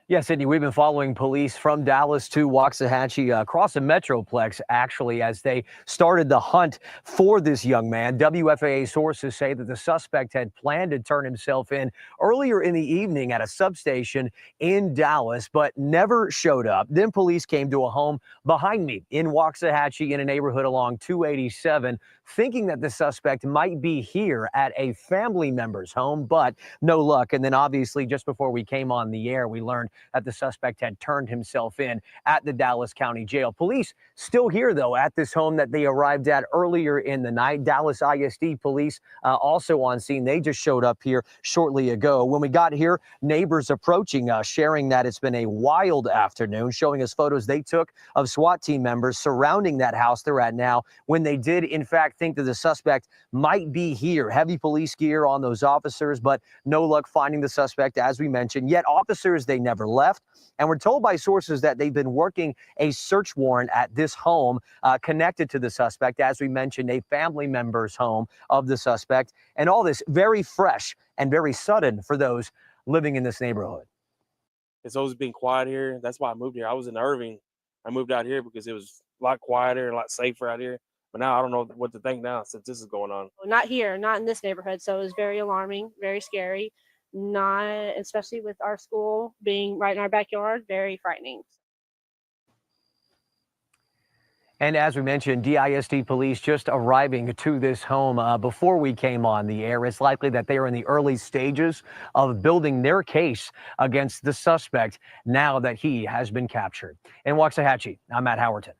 Yeah, Sydney, we've been following police from Dallas to Waxahachie across the Metroplex, actually, as they started the hunt for this young man. WFAA sources say that the suspect had planned to turn himself in earlier in the evening at a substation in Dallas, but never showed up. Then police came to a home behind me in Waxahachie in a neighborhood along 287, thinking that the suspect might be here at a family member's home, but no luck. And then obviously just before we came on the air, we learned that the suspect had turned himself in at the Dallas County Jail. Police still here, though, at this home that they arrived at earlier in the night. Dallas ISD police also on scene. They just showed up here shortly ago. When we got here, neighbors approaching us, sharing that it's been a wild afternoon, showing us photos they took of SWAT team members surrounding that house they're at now when they did, in fact, think that the suspect might be here. Heavy police gear on those officers, but no luck finding the suspect, as we mentioned. Yet officers, they never left. And we're told by sources that they've been working a search warrant at this home connected to the suspect, as we mentioned, a family member's home of the suspect. And all this very fresh and very sudden for those living in this neighborhood. It's always been quiet here. That's why I moved here. I was in Irving. I moved out here because it was a lot quieter and a lot safer out here. But now I don't know what to think now since this is going on. Not here, not in this neighborhood. So it was very alarming, very scary. Not, especially with our school being right in our backyard, very frightening. And as we mentioned, DISD police just arriving to this home before we came on the air. It's likely that they are in the early stages of building their case against the suspect now that he has been captured. In Waxahachie, I'm Matt Howerton.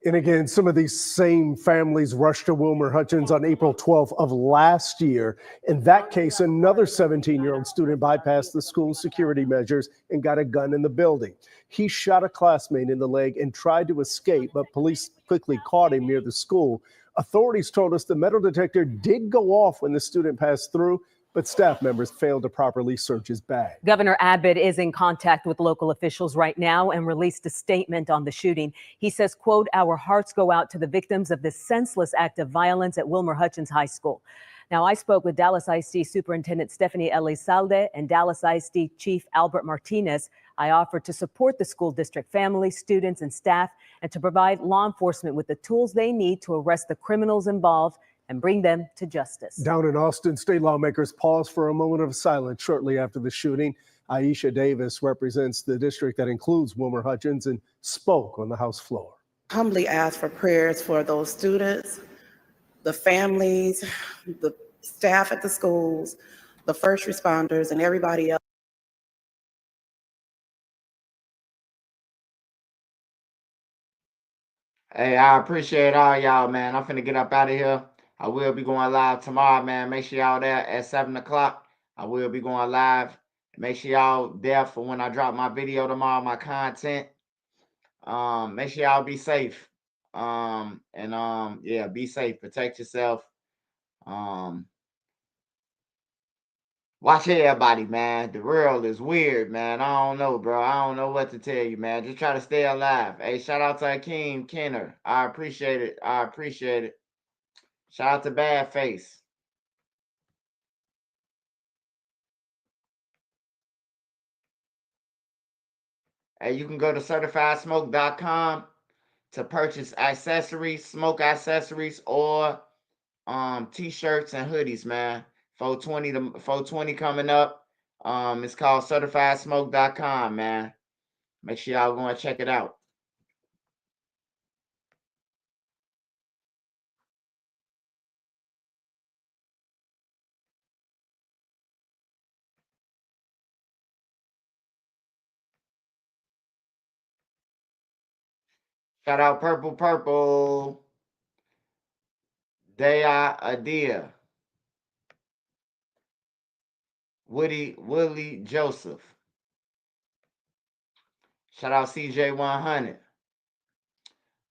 And again, some of these same families rushed to Wilmer Hutchins on April 12th of last year. In that case, another 17-year-old student bypassed the school's security measures and got a gun in the building. He shot a classmate in the leg and tried to escape, but police quickly caught him near the school. Authorities told us the metal detector did go off when the student passed through, but staff members failed to properly search his bag. Governor Abbott is in contact with local officials right now and released a statement on the shooting. He says, quote, "Our hearts go out to the victims of this senseless act of violence at Wilmer Hutchins High School." Now, I spoke with Dallas ISD Superintendent Stephanie Elizalde and Dallas ISD Chief Albert Martinez. I offered to support the school district families, students, and staff, and to provide law enforcement with the tools they need to arrest the criminals involved and bring them to justice. Down in Austin, state lawmakers paused for a moment of silence shortly after the shooting. Aisha Davis represents the district that includes Wilmer Hutchins and spoke on the House floor. Humbly ask for prayers for those students, the families, the staff at the schools, the first responders, and everybody else. Hey, I appreciate all y'all, man. I'm finna get up out of here. I will be going live tomorrow, man. Make sure y'all there at 7 o'clock. I will be going live. Make sure y'all there for when I drop my video tomorrow, my content. Make sure y'all be safe. Yeah, be safe. Protect yourself. Watch everybody, man. The world is weird, man. I don't know, bro. I don't know what to tell you, man. Just try to stay alive. Hey, shout out to Akeem Kenner. I appreciate it. I appreciate it. Shout out to Badface. Hey, you can go to CertifiedSmoke.com to purchase accessories, smoke accessories, or t-shirts and hoodies, man. 420 coming up. It's called CertifiedSmoke.com, man. Make sure y'all go and check it out. Shout out Purple Purple. Daya Adia. Willie Joseph. Shout out CJ100.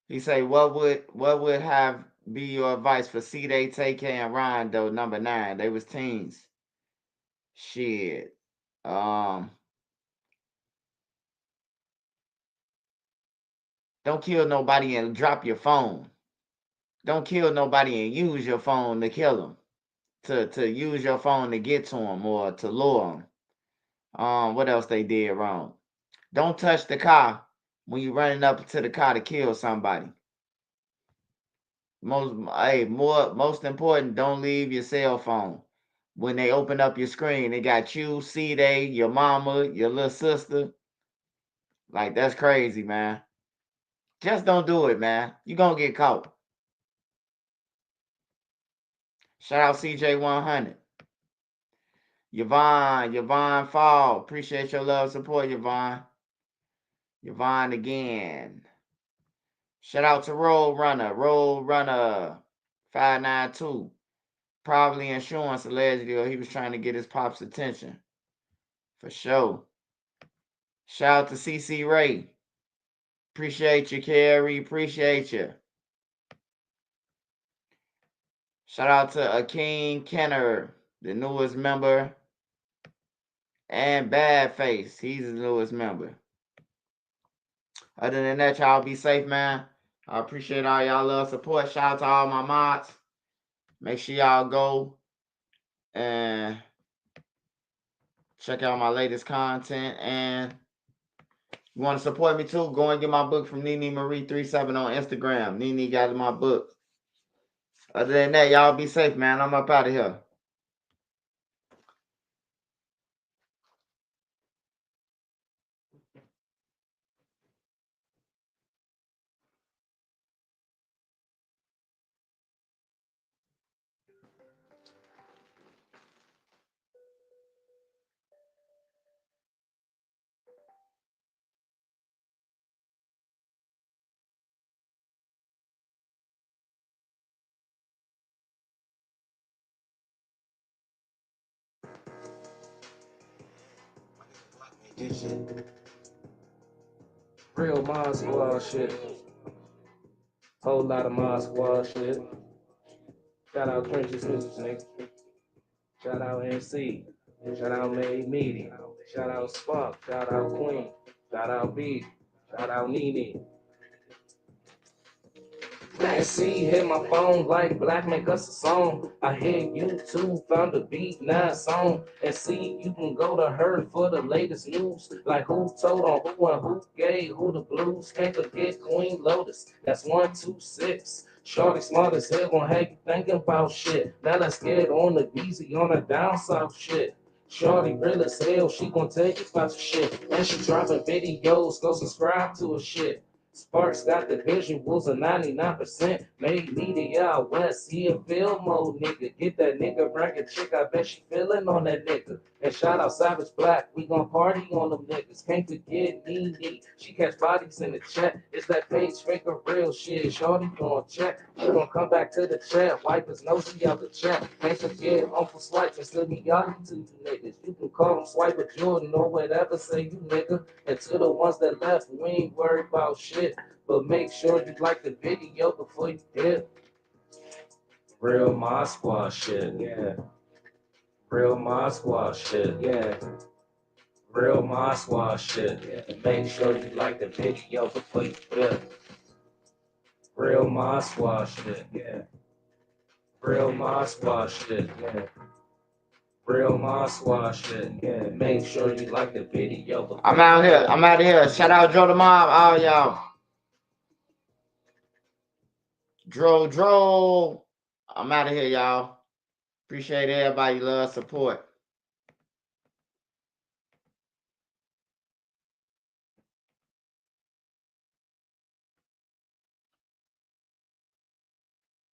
He say, what would have be your advice for C-Day, TK, and Rondo, number 9? They was teens. Shit. Don't kill nobody and drop your phone. Don't kill nobody and use your phone to kill them. To use your phone to get to them or to lure them. What else they did wrong? Don't touch the car when you running up to the car to kill somebody. Most important, don't leave your cell phone. When they open up your screen, they got you, C-Day, your mama, your little sister. Like, that's crazy, man. Just don't do it, man. You're going to get caught. Shout out CJ100. Yvonne Fall. Appreciate your love support, Yvonne. Yvonne again. Shout out to Road Runner 592. Probably insurance allegedly, or he was trying to get his pop's attention. For sure. Shout out to CC Ray. Appreciate you, Carrie. Appreciate you. Shout out to Akeem Kenner, the newest member. And Badface, he's the newest member. Other than that, y'all be safe, man. I appreciate all y'all love support. Shout out to all my mods. Make sure y'all go and check out my latest content. And you want to support me too, go and get my book from Nene Marie 37 on Instagram. Nene got my book. Other than that, y'all be safe, man. I'm up out of here. Real Mod Squad shit. Whole lot of Mod Squad shit. Shout out Trenches Switches, nigga. Shout out MC. Shout out Made Media. Shout out Spark. Shout out Queen. Shout out B. Shout out Nene. Let's see, hit my phone like Black make us a song. I hit YouTube, found a beat, now it's on. And see, you can go to her for the latest news. Like who told on who and who gave who the blues. Can't forget Queen Lotus, that's 126. Shorty smart as hell, gonna have you thinking about shit. Now let's get on the easy, on the down south shit. Shorty real as hell, she gonna tell you about your shit. And she dropping videos, go subscribe to her shit. Sparks got the visuals of 99%. Made media out west. He a film mode nigga. Get that nigga bracket chick. I bet she feeling on that nigga. And shout out Savage Black. We gon' party on them niggas. Can't forget Nene. She catch bodies in the chat. It's that page figure real shit. Shorty gon' check. She gon' come back to the chat. Wipe his nosy out the chat. Can't forget Uncle Swipe and still be yachting to you niggas. You can call him Swiper Jordan or whatever. Say you nigga. And to the ones that left, we ain't worried about shit. But make sure you like the video before you dip. Real Mod Squad shit, yeah. Real Mod Squad shit, yeah. Real Mod Squad shit, yeah. Make sure you like the video before you dip. Real Mod Squad shit, yeah. Real Mod Squad shit, yeah. Real Mod Squad shit, yeah. Make sure you like the video before I'm out here. I'm out of here. Shout out Joe the Mob, all y'all. Dro. I'm out of here, y'all. Appreciate everybody love support.